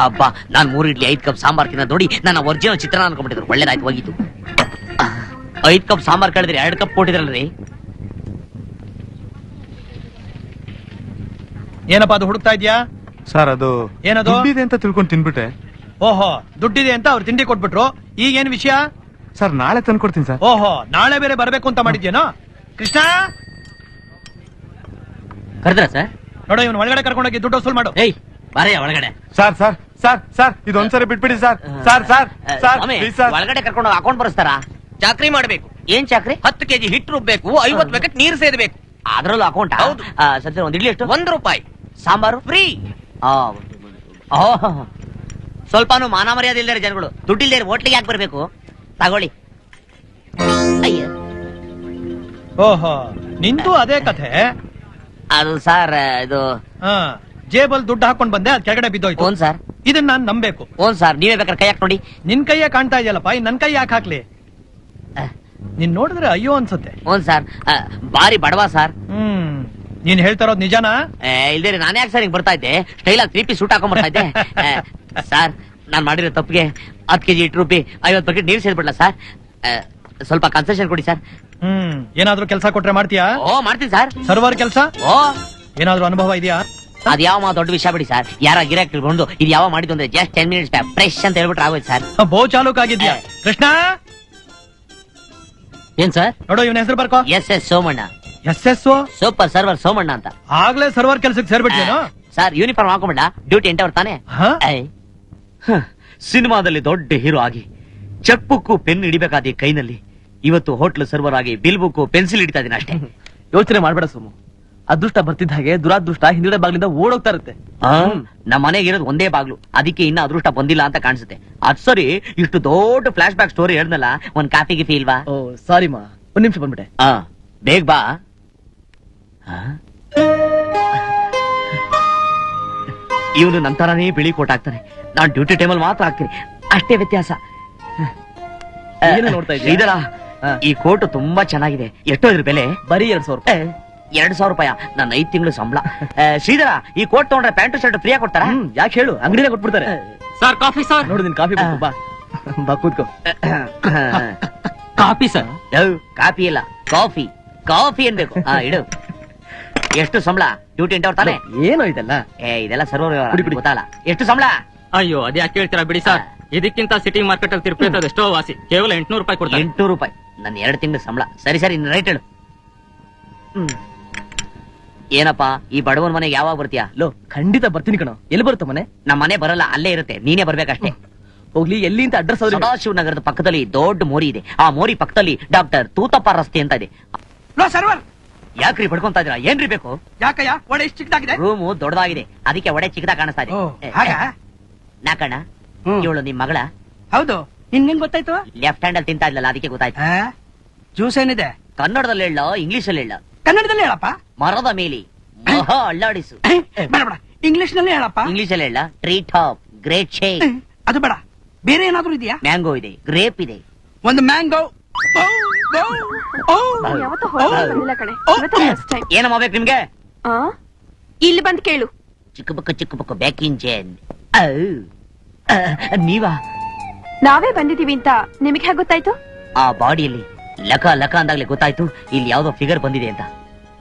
ಅಬ್ಬ, ನಾನ್ 3 ಇಡ್ಲಿ 5 ಕಪ್ ಸಾಂಬಾರ್ ತಿನ್ನ ನೋಡಿ ನನ್ನ ಒರಿಜಿನಲ್ ಚಿತ್ರಾನ್ನ ಅನ್ಕೊಂಡ್ಬಿಟ್ಟಿದ್ರು. ಒಳ್ಳೇದಾಯ್ತು ಹೋಗಿತ್ತು. 5 ಕಪ್ ಸಾಂಬಾರ್ ಕೇಳಿದ್ರೆ 2 ಕಪ್ ಕೊಟ್ಟಿದ್ರಲ್ರಿ. ಏನಪ್ಪಾ ಅದು ಹುಡುಕ್ತಾ ಇದ್ಯಾ? ಸರ್ ಅದು ಏನದು? ದುಡ್ಡಿದೆ ಅಂತ ತಿಳ್ಕೊಂಡು ತಿನ್ಬಿಟ್ಟೆ. ಓಹೋ, ದುಡ್ಡಿದೆ ಅಂತ ಅವ್ರು ತಿಂಡಿ ಕೊಟ್ಬಿಟ್ರು. ಈಗ ಏನ್ ವಿಷಯ? ಸರ್ ನಾಳೆ ತಂದ್ಕೊಡ್ತೀನಿ ಸರ್. ಓಹೋ, ನಾಳೆ ಬೇರೆ ಬರ್ಬೇಕು ಅಂತ ಮಾಡಿದ್ಯೇನೋ? ಕೃಷ್ಣ, ಕರೆದ್ರ ಸರ್? ನೋಡ ಇವನ್ ಒಳಗಡೆ ಕರ್ಕೊಂಡೋಗಿ ದುಡ್ಡು ವಸೂಲ್ ಮಾಡು. ಏಯ್ ಬಾರಯ್ಯ ಒಳಗಡೆ. ಸರ್ ಸರ್ ಸರ್ ಸರ್ ಇದೊಂದ್ಸರಿ ಬಿಟ್ಬಿಡಿ ಸರ್. ಸರ್ ಸರ್ ಸರ್ ಸ್ವಾಮಿ, ಪ್ಲೀಸ್ ಸರ್. ಒಳಗಡೆ ಕರ್ಕೊಂಡು ಅಕೌಂಟ್ ಬರೆಸ್ತಾರ? ಚಾಕ್ರಿ ಮಾಡ್ಬೇಕು. ಏನ್ ಚಾಕ್ರಿ? 10 ಕೆಜಿ ಹಿಟ್ಟು ರುಬ್ಬೇಕು, 50 ಬಕೆಟ್ ನೀರು ಸೇದಬೇಕು. ಅದ್ರಲ್ಲೂ ಅಕೌಂಟ್? ಹೌದು. ಸದ್ಯ ಒಂದ್ ಇಡ್ಲಿ ಎಷ್ಟು? 1 ರೂಪಾಯಿ ಸಾಂಬಾರು ಫ್ರೀ. ಸ್ವಲ್ಪನೂ ಮಾನ ಮರ್ಯಾದೆ ಇಲ್ದಾರೆ ಜನಗಳು. ದುಡ್ಡಿಲ್ದೇ ಹೋಟ್ಲಿಗೆ ಯಾಕೆ ಬರ್ಬೇಕು? ತಗೊಳ್ಳಿ. ಅಯ್ಯ, ಓಹೋ, ನಿಂದು ಅದೇ ಕಥೆ. ಅದು ಸರ್ ಇದು. ಜೇಬಲ್ ದುಡ್ಡು ಹಾಕೊಂಡ್ ಬಂದೆ, ಅದ್ ಕೆಳಗಡೆ ಬಿದ್ದೋಯ್ತು. Own sir. ಇದನ್ನ ನಾನ್ ನಂಬೇಕು. ಓನ್ ಸರ್, ನೀವೇ ಬೇಕಾದ್ರೆ ಕೈ ಹಾಕಿ ನೋಡಿ. ನಿನ್ ಕೈಯ ಕಾಣ್ತಾ ಇದೆಯಲ್ಲಪ್ಪ, ನನ್ ಕೈ ಯಾಕೆ ಹಾಕ್ಲಿ? ನೀನ್ ನೋಡಿದ್ರೆ ಅಯ್ಯೋ ಅನ್ಸುತ್ತೆ. ಓನ್ ಸರ್, ಬಾರಿ ಬಡವಾ ಸರ್. ನೀನ್ ಹೇಳ್ತಾ ಇರೋದ್ ನಿಜಾನಾ? ಇಲ್ದೇ ನಾನೇ ಯಾಕೆ ಸರ್ ಹಿಂಗ್ ಬರ್ತಾ ಇದ್ದೆ, ಸ್ಟೈಲ್ ಆಗಿ 3 ಪೀಸ್ ಸೂಟ್ ಹಾಕೊಂಡ್ ಬರ್ತಾ ಇದ್ದೆ. ಸರ್, ನಾನ್ ಮಾಡಿರೋ ತಪ್ಪಿಗೆ 10 ಕೆಜಿ ಹಿಟ್ಟು ರುಬ್ಬಿ 50 ಬಕೆಟ್ ನೀರು ಸೇರ್ಬಿಡ್ಲ ಸರ್? ಸ್ವಲ್ಪ ಕನ್ಸೆಷನ್ ಕೊಡಿ ಸರ್. ಏನಾದ್ರೂ ಕೆಲಸ ಕೊಟ್ರೆ ಮಾಡ್ತೀಯಾ? ಓ ಮಾಡ್ತೀನಿ ಸರ್. ಸರ್ವರ್ ಕೆಲಸ? ಓ, ಏನಾದ್ರೂ ಅನುಭವ ಇದೆಯಾ? ಅದ್ ಯಾವ ದೊಡ್ಡ ವಿಷಯ ಬಿಡಿ ಸರ್. ಯಾರ ಗಿರಾಕ್ ತಿಳ್ಕೊಂಡು ಇದು ಯಾವ ಮಾಡಿದ್ದು ಅಂದ್ರೆ ಜಸ್ಟ್ 10 ಮಿನಿಟ್ಸ್ ಫ್ರೆಶ್ ಅಂತ ಹೇಳ್ಬಿಟ್ರೆ ಆಗೋಯ್ತು ಸರ್. ಬಹು ಚಾಲೂಕ್ ಆಗಿದ್ಯಾ? ಕೃಷ್ಣ, ಏನ್ ಸರ್? ನೋಡು ಇವನ ಹೆಸರು ಬರ್ಕೋ. S S Somanna, SS super server Somanna ಅಂತ. ಆಗ್ಲೇ ಸರ್ವರ್ ಕೆಲ್ಸಕ್ಕೆ ಸೇರ್ಬಿಟ್ಲೇನು? ಸರ್ ಯೂನಿಫಾರ್ಮ್ ಹಾಕೊಂಬಿಡ, ಡ್ಯೂಟಿ 8 ಅವರ್ ತಾನೆ. ಹಾ? ಸಿನಿಮಾದಲ್ಲಿ ದೊಡ್ಡ ಹೀರೋ ಆಗಿ ಚೆಕ್ ಬುಕ್ ಪೆನ್ ಹಿಡಿಬೇಕಾದ ಕೈನಲ್ಲಿ ಇವತ್ತು ಹೋಟ್ಲ್ ಸರ್ವರ್ ಆಗಿ ಬಿಲ್ ಬುಕ್ ಪೆನ್ಸಿಲ್ ಹಿಡಿತಾ ಇದೀನಿ ಅಷ್ಟೇ. ಯೋಚನೆ ಮಾಡ್ಬೇಡ ಸೋಮು. ಅದೃಷ್ಟ ಬರ್ತಿದ್ದ ಹಾಗೆ ದುರಾದೃಷ್ಟ ಹಿಂದಿನ ಬಾಗ್ಲಿಂದ ಓಡೋಗ್ತಾ ಇರುತ್ತೆ. ನಮ್ಮ ಮನೆಗೆ ಇರೋದು ಒಂದೇ ಬಾಗ್ಲು, ಅದಕ್ಕೆ ಇನ್ನ ಅದೃಷ್ಟ ಬಂದಿಲ್ಲ ಅಂತ ಕಾಣಿಸುತ್ತೆ. ಅದ್ ಸರಿ, ಇಷ್ಟು ದೊಡ್ಡ ಫ್ಲಾಶ್ ಬ್ಯಾಕ್ ಸ್ಟೋರಿ ಹೇಳ್ದಲ್ಲ, ಒಂದ್ ಕಾಫಿ ಗಿಫಿ ಇಲ್ವಾ? ಓ ಸಾರಿ ಮಾ, ಒಂದ್ ನಿಮಿಷ ಬಂದ್ಬಿಟ್ಟೆ. ಬೇಗ ಬಾ. ಇವನು ನಂತರನೇ ಬಿಳಿ ಕೋಟ್ ಹಾಕ್ತಾನೆ, ನಾನ್ ಡ್ಯೂಟಿ ಟೈಮಲ್ಲಿ ಮಾತ್ರ ಹಾಕ್ತೀನಿ, ಅಷ್ಟೇ ವ್ಯತ್ಯಾಸ. ಏನು ನೋಡ್ತಾ ಇದ್ದೀಯ? ಇದರ ಈ ಕೋಟ್ ತುಂಬಾ ಚೆನ್ನಾಗಿದೆ. ಎಷ್ಟೋ ಇದ್ರ ಬೆಲೆ? ಬರೀ 2,000 ರೂಪಾಯಿ. 2,000 ರೂಪಾಯಿ. ನನ್ನ 5 ತಿಂಗಳು ಸಂಬಳ. ಶ್ರೀಧರ, ಈ ಕೋಟ್ ತಗೊಂಡ್ರೆ ಪ್ಯಾಂಟು ಶರ್ಟ್ ಫ್ರೀಯಾಗಿ ಕೊಡ್ತಾರಾ? ಯಾಕೆ ಹೇಳು, ಅಂಗಡಿನೇ ಕೊಟ್ಬಿಡ್ತಾರೆ. Sir coffee sir. ನೋಡು ನಿನ್ ಕಾಫಿ ಬಂತು, ಬಾ ಬಾ ಕೂತ್ಕೋ. Coffee sir. ಕಾಫಿ ಇಲ್ಲ, ಕಾಫಿ. ಕಾಫಿ ಅನ್ಬೇಕು. ಇಡು. ಎಷ್ಟು ಸಂಬಳ? ಡ್ಯೂಟಿ 8 ಅವರ್ ತಾನೆ? ಏನೋ ಇದೆಲ್ಲ? ಇದೆಲ್ಲ ಸರ್ವರ್ ಕುಡಿ, ಕುಡಿ. ಗೊತ್ತಲ್ಲ. ಎಷ್ಟು ಸಂಬಳ? ಅಯ್ಯೋ ಅದ್ಯಾಕೆ ಕೇಳ್ತೀರಾ ಬಿಡಿ ಸರ್. ಇದಕ್ಕಿಂತ ಸಿಟಿ ಮಾರ್ಕೆಟ್ ಅಲ್ಲಿ ತಿರುಪತಿ ಎಷ್ಟೋ ವಾಸಿ. ಕೇವಲ 800 ರೂಪಾಯಿ ಕೊಡ್ತಾರೆ. 800 ರೂಪಾಯಿ ನನ್ನ 2 ತಿಂಗಳು ಸಂಬಳ. ಸರಿ ಸರಿ, ರೈಟ್ ಹೇಳು. ಏನಪ್ಪಾ, ಈ ಬಡವನ ಮನೆಗೆ ಯಾವಾಗ ಬರ್ತೀಯಾ? ಲೋ ಖಂಡಿತ ಬರ್ತೀನಿ ಕಣೋ. ಎಲ್ಲಿ ಬರುತ್ತೆ ಮನೆ? ನಮ್ಮ ಮನೆ ಬರಲ್ಲ, ಅಲ್ಲೇ ಇರುತ್ತೆ, ನೀನೇ ಬರ್ಬೇಕಷ್ಟೇ. ಹೋಗ್ಲಿ, ಎಲ್ಲಿ ಅಂತ ಅಡ್ರೆಸ್? ಸದಾಶಿವ ನಗರದ ಪಕ್ಕದಲ್ಲಿ ದೊಡ್ಡ ಮೋರಿ ಇದೆ. ಆ ಮೋರಿ ಪಕ್ಕದಲ್ಲಿ ಡಾಕ್ಟರ್ ತೂತಪ್ಪ ರಸ್ತೆ ಅಂತ ಇದೆ. ಸರ್ವರ್ ಯಾಕ್ರಿ ಪಡ್ಕೊಂತಾ ಇದೀರಾ? ಏನ್ರಿ ಬೇಕು? ಯಾಕಯ್ಯ ಒಡೆ ಇಷ್ಟು ಚಿಕ್ಕದಾಗಿದೆ? ರೂಮು ದೊಡ್ಡದಾಗಿದೆ, ಅದಕ್ಕೆ ಒಡೆ ಚಿಕ್ಕದಾಗ ಕಾಣಿಸ್ತಾ ಇದೆ. ನಾಕಣ್ಣ, ಇವಳು ನಿಮ್ ಮಗಳ? ಹೌದು. ನಿನ್ಗೆ ಗೊತ್ತಾಯ್ತು? ಲೆಫ್ಟ್ ಹ್ಯಾಂಡ್ ಅಲ್ಲಿ ತಿಂತಾ ಇದ್ಲಲ್ಲ, ಅದಕ್ಕೆ ಗೊತ್ತಾಯ್ತು. ಜ್ಯೂಸ್ ಏನಿದೆ? ಕನ್ನಡದಲ್ಲಿ ಹೇಳ, ಇಂಗ್ಲಿಷ್ ಅಲ್ಲಿ ಹೇಳ? ಕನ್ನಡದಲ್ಲಿ ಹೇಳಪ್ಪ. ಮರದ ಮೇಲೆ ಮಹಾ ಅಳ್ಳಾಡಿಸು. ಬೇಡ ಬೇಡ, ಇಂಗ್ಲಿಷ್ ನಲ್ಲಿ ಹೇಳಪ್ಪ. ಇಂಗ್ಲಿಷ್ ಅಲ್ಲಿ ಹೇಳ? Tree top, great shake. ಅದು ಬೇಡ, ಬೇರೆ ಏನಾದ್ರೂ ಇದೆಯಾ? ಮ್ಯಾಂಗೋ ಇದೆ, ಗ್ರೇಪ್ ಇದೆ. ಒಂದು ಮ್ಯಾಂಗೋ. ಯಾವತ್ತೂ ಹೊರಗೆ ಬಂದಿಲ್ಲ ಕಣೆ, ಇವತ್ತೇ ಫಸ್ಟ್ ಟೈಮ್. ಏನಮ್ಮ ಬೇಕು ನಿಮ್ಗೆ? ಇಲ್ಲಿ ಬಂದ್ ಕೇಳು. ಚಿಕ್ಕ ಬುಕ್ಕು ಬ್ಯಾಕಿನ್ ಚೇನ್. ನೀವಾ? ನಾವೇ ಬಂದಿದೀವಿ ಅಂತ ನಿಮಗೆ ಹೇಗೆ ಗೊತ್ತಾಯ್ತು? ಆ ಬಾಡಿಯಲ್ಲಿ ಲಕ ಲಕ ಅಂದಾಗ್ಲೇ ಗೊತ್ತಾಯ್ತು ಇಲ್ಲಿ ಯಾವ್ದೋ ಫಿಗರ್ ಬಂದಿದೆ ಅಂತ.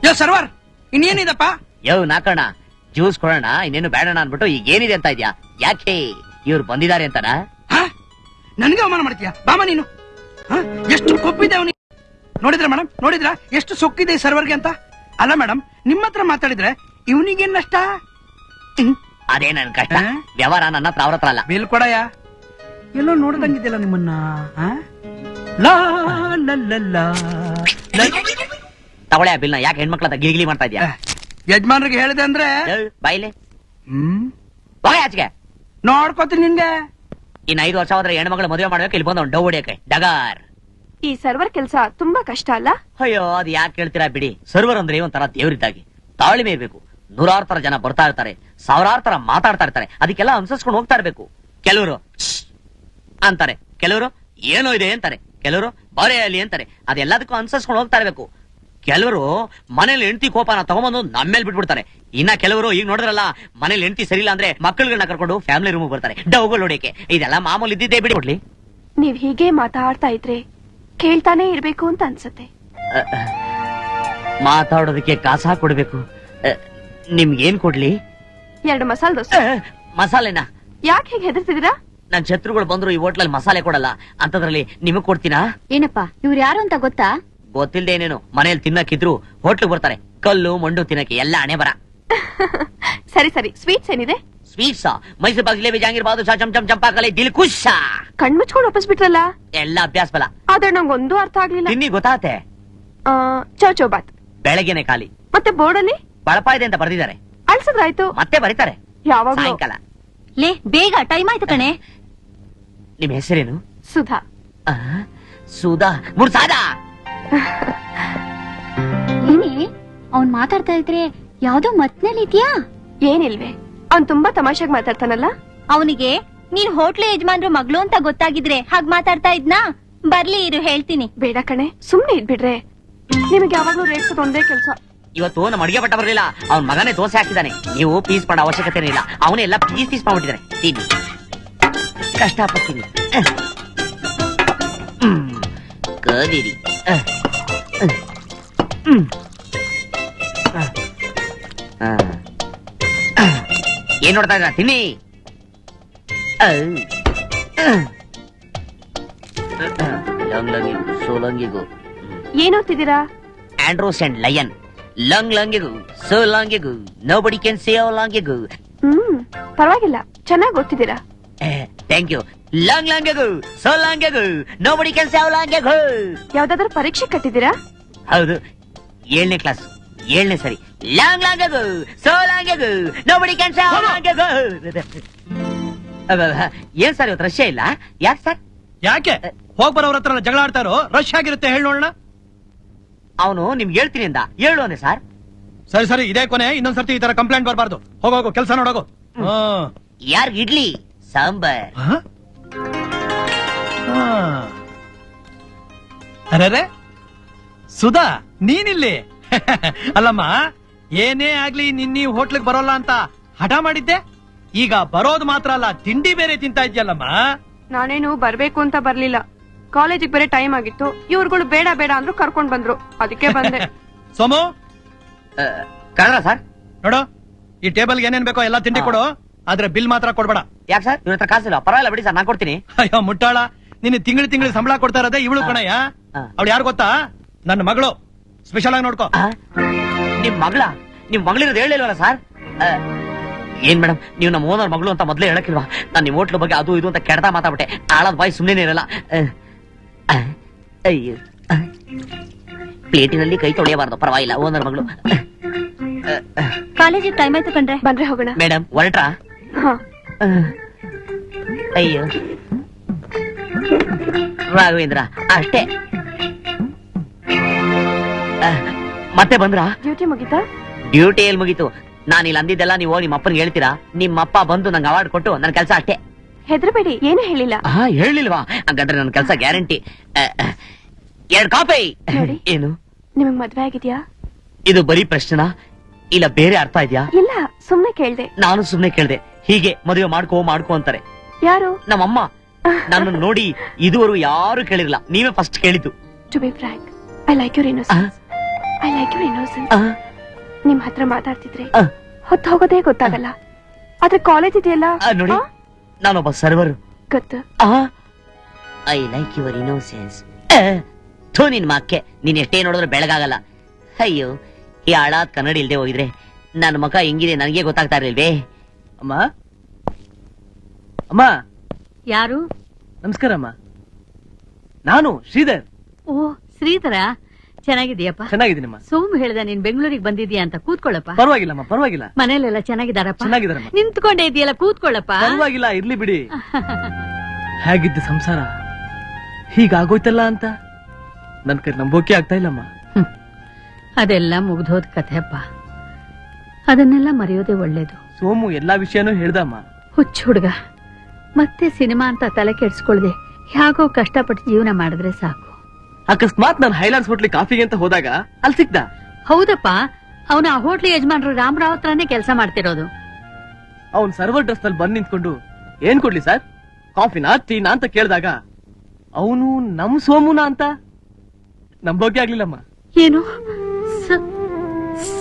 ಯೋ ಸರ್ವರ್, ಇನ್ನೇನಿದಪ್ಪ? ನಾಕಣ್ಣ, ಜ್ಯೂಸ್ ಕೊಡೋಣ, ಇನ್ನೇನು ಬೇಡಣ ಅನ್ಬಿಟ್ಟು ಈಗ ಏನಿದೆ ಅಂತ ಇದ್ಯಾ? ಯಾಕೆ ಇವ್ರು ಬಂದಿದ್ದಾರೆ ಅಂತನಾ? ನನ್ಗೆ ಅವಮಾನ ಮಾಡ್ತೀಯ? ಬಾಮ ನೀನು. ಎಷ್ಟು ಕೊಪ್ಪಿದೆ ಅವನಿಗೆ. ನೋಡಿದ್ರ ಮೇಡಮ್, ನೋಡಿದ್ರ ಎಷ್ಟು ಸೊಕ್ಕಿದೆ ಈ ಸರ್ವರ್ಗೆ ಅಂತ? ಅಲ್ಲ ಮೇಡಮ್, ನಿಮ್ಮ ಹತ್ರ ಮಾತಾಡಿದ್ರೆ ಇವನಿಗೇನ್ ನಷ್ಟ? ಅದೇ ನನ್ ಕಷ್ಟ. ವ್ಯವಹಾರ ನನ್ನ ಹತ್ರ, ಅವ್ರ ಹತ್ರ ಅಲ್ಲ. ಬಿಲ್ ಕೊಡಯ್ಯ. ಎಲ್ಲೋ ನೋಡ್ದಂಗಿದ್ದಿಲ್ಲ ನಿಮ್ಮನ್ನ. ಲಾ ಲಾ ಲಾ ಲಾ. ತಗೊಳ್ಳೆ ಆ ಬಿಲ್ನ. ಯಾಕೆ ಹೆಣ್ಮಕ್ಳ ಹತ್ರ ಗಿರಿಗಿಲಿ ಮಾಡ್ತಾ ಇದ್ಯಾ? ಯಜಮಾನ್ರಿಗೆ ಹೇಳಿದೆ ಅಂದ್ರೆ ಬಾಯಿಲೆ ಬಾಯ್ ಆಚೆಗೆ. ನೋಡ್ಕೋತೀನಿ ನಿನ್ಗೆ. ಇನ್ 5 ವರ್ಷ ಹೋದ್ರೆ ಹೆಣ್ಮಕ್ಳು ಮದುವೆ ಮಾಡ್ಬೇಕು, ಇಲ್ಲಿ ಬಂದು ಡೌ ಹೊಡಿಯಕ್ಕೆ ಡಗಾರ್. ಈ ಸರ್ವರ್ ಕೆಲಸ ತುಂಬಾ ಕಷ್ಟ ಅಲ್ಲ? ಅಯ್ಯೋ, ಅದು ಯಾಕೆ ಕೇಳ್ತೀರಾ ಬಿಡಿ. ಸರ್ವರ್ ಅಂದ್ರೆ ಒಂಥರ ದೇವ್ರಿದ್ದಾಗಿ, ತಾಳ್ಮೆ ಇರ್ಬೇಕು. 100,000 ತರ ಜನ ಬರ್ತಾ ಇರ್ತಾರೆ, 1,000 ತರ ಮಾತಾಡ್ತಾ ಇರ್ತಾರೆ, ಅದಕ್ಕೆಲ್ಲ ಅನ್ಸರ್ಸ್ಕೊಂಡು ಹೋಗ್ತಾ ಇರ್ಬೇಕು. ಕೆಲವರು ಅಂತಾರೆ, ಕೆಲವರು ಏನೋ ಇದೆ ಅಂತಾರೆ, ಕೆಲವರು ಬಾರೆ ಅಲ್ಲಿ ಅಂತಾರೆ. ಅದೆಲ್ಲದಕ್ಕೂ ಅನ್ಸರ್ಸ್ಕೊಂಡು ಹೋಗ್ತಾ ಇರ್ಬೇಕು. ಕೆಲವರು ಮನೇಲಿ ಹೆಂಡತಿ ಕೋಪನ ತಗೊಂಬಂದು ನಮ್ಮೇಲೆ ಬಿಟ್ಬಿಡ್ತಾರೆ. ಇನ್ನ ಕೆಲವರು ಈಗ ನೋಡಿದ್ರಲ್ಲ, ಮನೇಲಿ ಹೆಂಡತಿ ಸರಿಯಿಲ್ಲ ಅಂದ್ರೆ ಮಕ್ಕಳುಗಳನ್ನ ಕರ್ಕೊಂಡು ಫ್ಯಾಮಿಲಿ ರೂಮ್ ಬರ್ತಾರೆ ಡೌಗಳು ಹೊಡಿಯಕ್ಕೆ. ಇದೆಲ್ಲ ಮಾಮೂಲಿ ಇದ್ದಿದ್ದೇ ಬಿಡಿ. ಕೊಡ್ಲಿ, ನೀವ್ ಹೀಗೆ ಮಾತಾಡ್ತಾ ಇದ್ರೆ ಕೇಳ್ತಾನೆ ಇರ್ಬೇಕು ಅಂತ ಅನ್ಸುತ್ತೆ. ಮಾತಾಡೋದಕ್ಕೆ ಕಾಸಾ ಕೊಡ್ಬೇಕು. ನಿಮ್ಗೇನ್ ಕೊಡ್ಲಿ? 2 ಮಸಾಲೆ ದೋಸೆ. ಮಸಾಲೆನಾ? ಯಾಕೆ ಹೇಗೆ ಹೆದರ್ತಿದ್ದೀರಾ? ನನ್ ಶತ್ರುಗಳು ಬಂದ್ರು ಈ ಹೋಟ್ಲಲ್ಲಿ ಮಸಾಲೆ ಕೊಡಲ್ಲ ಅಂತದ್ರಲ್ಲಿ ನಿಮಗ್ ಕೊಡ್ತೀನಾ? ಏನಪ್ಪಾ ಇವ್ರು ಯಾರು ಅಂತ ಗೊತ್ತಾ? ಗೊತ್ತಿಲ್ದೆ ಏನೇನು, ಮನೇಲಿ ತಿನ್ನಕ್ಕಿದ್ರು ಹೋಟ್ಲಿಗೆ ಬರ್ತಾರೆ. ಕಲ್ಲು ಮಂಡು ತಿನ್ನಕ್ಕೆ ಎಲ್ಲ ಹಣೆ ಬರ. ಸರಿ ಸರಿ, ಸ್ವೀಟ್ಸ್ ಏನಿದೆ? ಸ್ವೀಟ್ಸಾ? ಮೈಸೂರು ಪಾಕ್, ಜಿಲೇಬಿ, ಜಾಂಗೀರ್, ಬಾದುಷಾ, ಚಮಚಮ್, ಚಂಪಾಕಲೆ, ದಿಲ್ ಖುಷ. ಕಣ್ಮುಚ್ಕೊಂಡು ವಾಪಸ್ ಬಿಟ್ರಲ್ಲ? ಎಲ್ಲ ಅಭ್ಯಾಸ ಬಲ. ಆದ್ರೆ ನಂಗೊಂದು ಅರ್ಥ ಆಗ್ಲಿಲ್ಲ. ತಿನ್ನಿ ಗೊತ್ತಾತೆ. ಚೌಚೌ ಬಾತ್ ಬೆಳಗ್ಗೆನೆ ಖಾಲಿ. ಮತ್ತೆ ಬೋರ್ಡಲ್ಲಿ ಬಳಪ ಇದೆ ಅಂತ ಬರ್ದಿದ್ದಾರೆ. ಅಳ್ಸದ್ರಾಯ್ತು. ಮತ್ತೆ ಬರೀತಾರೆ ಯಾವಾಗ? ಸಾಯಂಕಾಲ. ಲೇ ಬೇಗ ಟೈಮ್ ಆಯ್ತು ಕಣೆ. ನಿಮ್ ಹೆಸರೇನು? ಸುಧಾ. ಸುಧಾ ಮುರ್ಸಾದಾ. ಅವ್ನ್ ಮಾತಾಡ್ತಾ ಇದ್ರೆ ಯಾವ್ದೋ ಮತ್ನಲ್ಲಿ ಇದ್ಯಾ? ಏನಿಲ್ವೇ, ಅವ್ನ್ ತುಂಬಾ ತಮಾಷೆಗೆ ಮಾತಾಡ್ತಾನಲ್ಲ. ಅವನಿಗೆ ನೀನ್ ಹೋಟ್ಲು ಯಜಮಾನ್ರು ಮಗಳು ಅಂತ ಗೊತ್ತಾಗಿದ್ರೆ ಹಾಗ್ ಮಾತಾಡ್ತಾ ಇದ್ನಾ? ಬರ್ಲಿ ಇರು ಹೇಳ್ತೀನಿ. ಬೇಡ ಕಣೆ, ಸುಮ್ನೆ ಇದ್ಬಿಡ್ರೆ. ನಿಮಗೆ ಯಾವಾಗ್ಲೂ ರೇಟ್ಸ್ ಒಂದೇ ಕೆಲ್ಸ. ಇವತ್ತು ನಮ್ಮ ಅಡಿಗೆ ಭಟ್ಟ ಬರಲಿಲ್ಲ, ಅವ್ನ ಮಗನೇ ದೋಸೆ ಹಾಕಿದಾನೆ. ನೀವು ಪೀಸ್ ಮಾಡೋ ಅವಶ್ಯಕತೆ ಇಲ್ಲ, ಅವನೇ ಎಲ್ಲ ಪೀಸ್ ಮಾಡ್ಬಿಟ್ಟಿದ್ದಾನೆ. ತಿನ್ನಿ, ಕಷ್ಟಪಡ್ತೀನಿ. ಕಲೀರಿ. ಏನ್ ನೋಡ್ತಾ ಇದ್ರ? ತಿನ್ನಿ. ಲಂಗ್ಲಂಗಿಗೂ ಸೋಲಂಗಿಗೂ ಏನ್ ಓದ್ತಿದ್ದೀರಾ? Androcles and lion. Long long ago so long ago nobody can say how long ago. ಪರವಾಗಿಲ್ಲ, ಚೆನ್ನಾಗಿ ಓದ್ತಿದ್ದೀರಾ. Thank you. Long long ago so long ago nobody can say how long ago. ಯಾವ್ದಾದ್ರು ಪರೀಕ್ಷೆ ಕಟ್ಟಿದ್ದೀರಾ? ಹೌದು, 7ನೇ ಕ್ಲಾಸ್, 7ನೇ ಸರಿ. Long long ago so long ago nobody can say how long ago. ಏನ್ ಸರ್ ಇವತ್ತು ರಶ್ಯ ಇಲ್ಲ? ಯಾಕೆ ಸರ್? ಯಾಕೆ ಹೋಗ್ ಬರೋವ್ರ ಹತ್ರ ಜಗಳ ಆಡ್ತಾರೋ? ರಶ್ ಆಗಿರುತ್ತೆ, ಹೇಳಿ ನೋಡೋಣ. ಅವನು ನಿಮ್ಗೆ ಹೇಳ್ತೀನಿ ಅಂದ, ಹೇಳು ಅಂದೆ ಸರ್. ಸರಿ ಸರಿ, ಇದೇ ಕೊನೆ. ಇನ್ನೊಂದ್ಸರ್ತಿ ಈ ತರ ಕಂಪ್ಲೇಂಟ್ ಬರಬಾರ್ದು. ಹೋಗೋಗು, ಕೆಲಸ ನೋಡೋಗು. ಯಾರ್ ಇಡ್ಲಿ ಸಾಂಬಾರ್? ಅರೆ ಸುಧಾ, ನೀನಿಲ್ಲಿ? ಅಲ್ಲಮ್ಮ, ಏನೇ ಆಗ್ಲಿ ನಿನ್ನ ಹೋಟ್ಲಿಗೆ ಬರೋಲ್ಲ ಅಂತ ಹಠ ಮಾಡಿದ್ದೆ. ಈಗ ಬರೋದು ಮಾತ್ರ ಅಲ್ಲ, ತಿಂಡಿ ಬೇರೆ ತಿಂತಾ ಇದ್ಯಲ್ಲಮ್ಮ. ನಾನೇನು ಬರ್ಬೇಕು ಅಂತ ಬರ್ಲಿಲ್ಲ. ಕಾಲೇಜಿಗೆ ಬೇರೆ ಟೈಮ್ ಆಗಿತ್ತು. ಇವ್ರುಗಳು ಬೇಡ ಬೇಡ ಅಂದ್ರು, ಕರ್ಕೊಂಡ್ ಬಂದ್ರು, ಅದಕ್ಕೆ ಬಂದೆ. ಸೋಮು, ಕಳ್ರ ಸರ್? ನೋಡು, ಈ ಟೇಬಲ್ಗೆ ಏನೇನ್ ಬೇಕೋ ಎಲ್ಲ ತಿಂಡಿ ಕೊಡು, ಆದ್ರೆ ಬಿಲ್ ಮಾತ್ರ ಕೊಡ್ಬೇಡ. ಯಾಕೆ ಸರ್? ಇವ್ರ ಹತ್ರ ಕಾಸಿಲ್ಲ. ಪರವಾಗಿಲ್ಲ ಬಿಡಿ ಸರ್, ನಾನ್ ಕೊಡ್ತೀನಿ. ಅಯ್ಯೋ ಮುಟ್ಟಾಳ, ನಿನ್ನ ತಿಂಗಳು ಸಂಬಳ ಕೊಡ್ತಾ ಇರೋದೇ ಇವಳು ಕಣಯ್ಯ. ಅವಳು ಯಾರು ಗೊತ್ತಾ? ನನ್ನ ಮಗಳು. ಸ್ಪೆಷಲ್ ಆಗಿ ನೋಡ್ಕೋ. ನಿಮ್ ಮಗಳಿರೋದು ಹೇಳಿಲ್ವಲ್ಲ ಸರ್? ಏನ್ ಮೇಡಮ್, ನೀವು ನಮ್ಮ ಓನರ್ ಮಗಳು ಅಂತ ಮೊದ್ಲೇ ಹೇಳಕ್ಕಿಲ್ವಾ? ನಾನು ನಿಮ್ ಹೋಟ್ಲ ಬಗ್ಗೆ ಅದು ಇದು ಅಂತ ಕೆಡ್ತಾ ಮಾತಾಡ್ಬಿಟ್ಟೆ. ಆಳದ ಬಾಯಿ ಸುಮ್ಮನೆ ಇರಲ್ಲ. ಅಯ್ಯೋ, ಪ್ಲೇಟಿನಲ್ಲಿ ಕೈ ತೊಳೆಯಬಾರ್ದು. ಪರವಾಗಿಲ್ಲ, ಓನರ್ ಮಗಳು. ಕಾಲೇಜಿಗೆ ಟೈಮ್ ಆಯ್ತು ಕಣ್ರೆ, ಬಂದ್ರೆ ಹೋಗೋಣ. ಮೇಡಮ್ ಹೊರಟ್ರಾ? ಅಯ್ಯೋ ರಾಘವೇಂದ್ರ, ಅಷ್ಟೇ. ಮತ್ತೆ ಬಂದ್ರ? ಡ್ಯೂಟಿ ಮುಗಿತಾ? ಡ್ಯೂಟಿ ಎಲ್ಲಿ ಮುಗೀತು? ನಾನು ಇಲ್ಲಿ ಅಂದಿದ್ದೆಲ್ಲ ನೀವು ಹೋಗಿ ನಿಮ್ಮ ಅಪ್ಪನಿಗೆ ಹೇಳ್ತೀರಾ? ನಿಮ್ಮಪ್ಪ ಬಂದು ನಂಗೆ ಅವಾರ್ಡ್ ಕೊಟ್ಟು ನನ್ನ ಕೆಲಸ ಅಷ್ಟೇ. ಹೆದರಬೇಡಿ, ಏನು ಹೇಳಿಲ್ಲ. ಹೇಳಿಲ್ವಾ? ಹಾಗಾದ್ರೆ ನನ್ನ ಕೆಲಸ ಗ್ಯಾರಂಟಿ. 2 ಕಾಪಿ. ನೋಡಿ. ಏನು? ನಿಮಗ್ ಮದ್ವೆ ಆಗಿದ್ಯಾ? ಇದು ಬರೀ ಪ್ರಶ್ನೆನಾ, ಇಲ್ಲ ಬೇರೆ ಅರ್ಥ ಇದೆಯಾ? ಇಲ್ಲ, ಸುಮ್ನೆ ಕೇಳ್ದೆ. ನಾನು ಸುಮ್ನೆ ಕೇಳ್ದೆ. ಹೀಗೆ ಮದುವೆ ಮಾಡ್ಕೋ ಅಂತಾರೆ ಯಾರು? ನಮ್ಮಮ್ಮ. ನನ್ನ ನೋಡಿ ಇದುವರೆಗೂ ಯಾರು ಕೇಳಿರಲ್ಲ, ನೀವೇ ಫಸ್ಟ್ ಕೇಳಿದ್ದು. To be frank, I like your innocence. I like your innocence. ನಿಮ್ ಹತ್ರ ಮಾತಾಡ್ತಿದ್ರೆ ಹೊತ್ತು ಹೋಗೋದೇ ಗೊತ್ತಾಗಲ್ಲ. ಆದ್ರೆ ಕಾಲೇಜ್ ಇದೆಯಲ್ಲ, ನೋಡಿ, ನಾನೊಬ್ಬ ಸರ್ವರ್. ಗೊತ್ತು. I like your innocence. ನಿನ್ ಮಕ್ಕೆ, ನೀನ್ ಎಷ್ಟೇ ನೋಡಿದ್ರೆ ಬೆಳಗಾಗಲ್ಲ. ಅಯ್ಯೋ, ಈ ಹಾಳಾದ್ ಕನ್ನಡಿ ಇಲ್ದೆ ಹೋಗಿದ್ರೆ ನನ್ನ ಮುಖ ಹೆಂಗಿದೆ ನನಗೆ ಗೊತ್ತಾಗ್ತಾ ಇರ್ಲಿಲ್ವೇ? ಅಮ್ಮ, ಅಮ್ಮ. ಯಾರು? ನಮಸ್ಕಾರ ಅಮ್ಮ. ನಾನು ಶ್ರೀಧರ್. ಓ, ಶ್ರೀಧರ, ಚೆನ್ನಾಗಿದೀಯಪ್ಪ? ಚೆನ್ನಾಗಿದ್ದೀನಮ್ಮ. ಸೋಮು ಹೇಳ್ದ ನೀನ್ ಬೆಂಗಳೂರಿಗೆ ಬಂದಿದ್ಯಾ ಅಂತ. ಕೂತ್ಕೊಳ್ಳಪ್ಪ. ಪರವಾಗಿಲ್ಲಮ್ಮ, ಪರವಾಗಿಲ್ಲ. ಮನೇಲೆಲ್ಲ ಚೆನ್ನಾಗಿದಾರಪ್ಪ? ಚೆನ್ನಾಗಿದಾರಮ್ಮ. ನಿಂತ್ಕೊಂಡೇ ಇದೆಯಲ್ಲ, ಕೂತ್ಕೊಳ್ಳಪ್ಪ. ಪರವಾಗಿಲ್ಲ, ಇರ್ಲಿ ಬಿಡಿ. ಹೇಗಿದ್ದ ಸಂಸಾರ ಹೀಗಾಗೋಯ್ತಲ್ಲ ಅಂತ ನನ್ ಕೈ ನಂಬೋಕೆ ಆಗ್ತಾ ಇಲ್ಲಮ್ಮ. ಅದೆಲ್ಲ ಮುಗ್ದೋದ್ ಕಥೆಪ್ಪ. ಅದನ್ನೆಲ್ಲ ಮರೆಯೋದೇ ಒಳ್ಳೇದು. ಸೋಮು ಎಲ್ಲಾ ವಿಷಯನೂ ಹೇಳ್ದಮ್ಮ. ಹುಚ್ಚ ಹುಡುಗ, ಮತ್ತೆ ಸಿನಿಮಾ ಅಂತ ತಲೆ ಕೆಡ್ಸ್ಕೊಳ್ದೆ ಹೇಗೋ ಕಷ್ಟಪಟ್ಟು ಜೀವನ ಮಾಡಿದ್ರೆ ಸಾಕು. ಅಕಸ್ಮಾತ್ ನಾನು ಹೈಲಾಂಡ್ಸ್ ಹೋಟ್ಲಿ ಕಾಫಿಗೆ ಅಂತ ಹೋದಾಗ ಅಲ್ಲಿ ಸಿಕ್ದ. ಹೌದಪ್ಪ, ಅವನು ಆ ಹೋಟ್ಲಿ ಯಜಮಾನ್ರು ರಾಮರಾವ್ ಹತ್ರನೇ ಕೆಲಸ ಮಾಡ್ತಿರೋದು. ಅವ್ನ್ ಸರ್ವರ್ ಡ್ರೆಸ್ ನಲ್ಲಿ ಬಂದ್ ನಿಂತ್ಕೊಂಡು ಏನ್ ಕೊಡ್ಲಿ ಸರ್, ಕಾಫಿನಾ ಟೀನಾ ಅಂತ ಕೇಳಿದಾಗ ಅವನು ನಮ್ ಸೋಮುನ ಅಂತ ನಂಬೋಕೆ ಆಗ್ಲಿಲ್ಲಮ್ಮ. ಏನು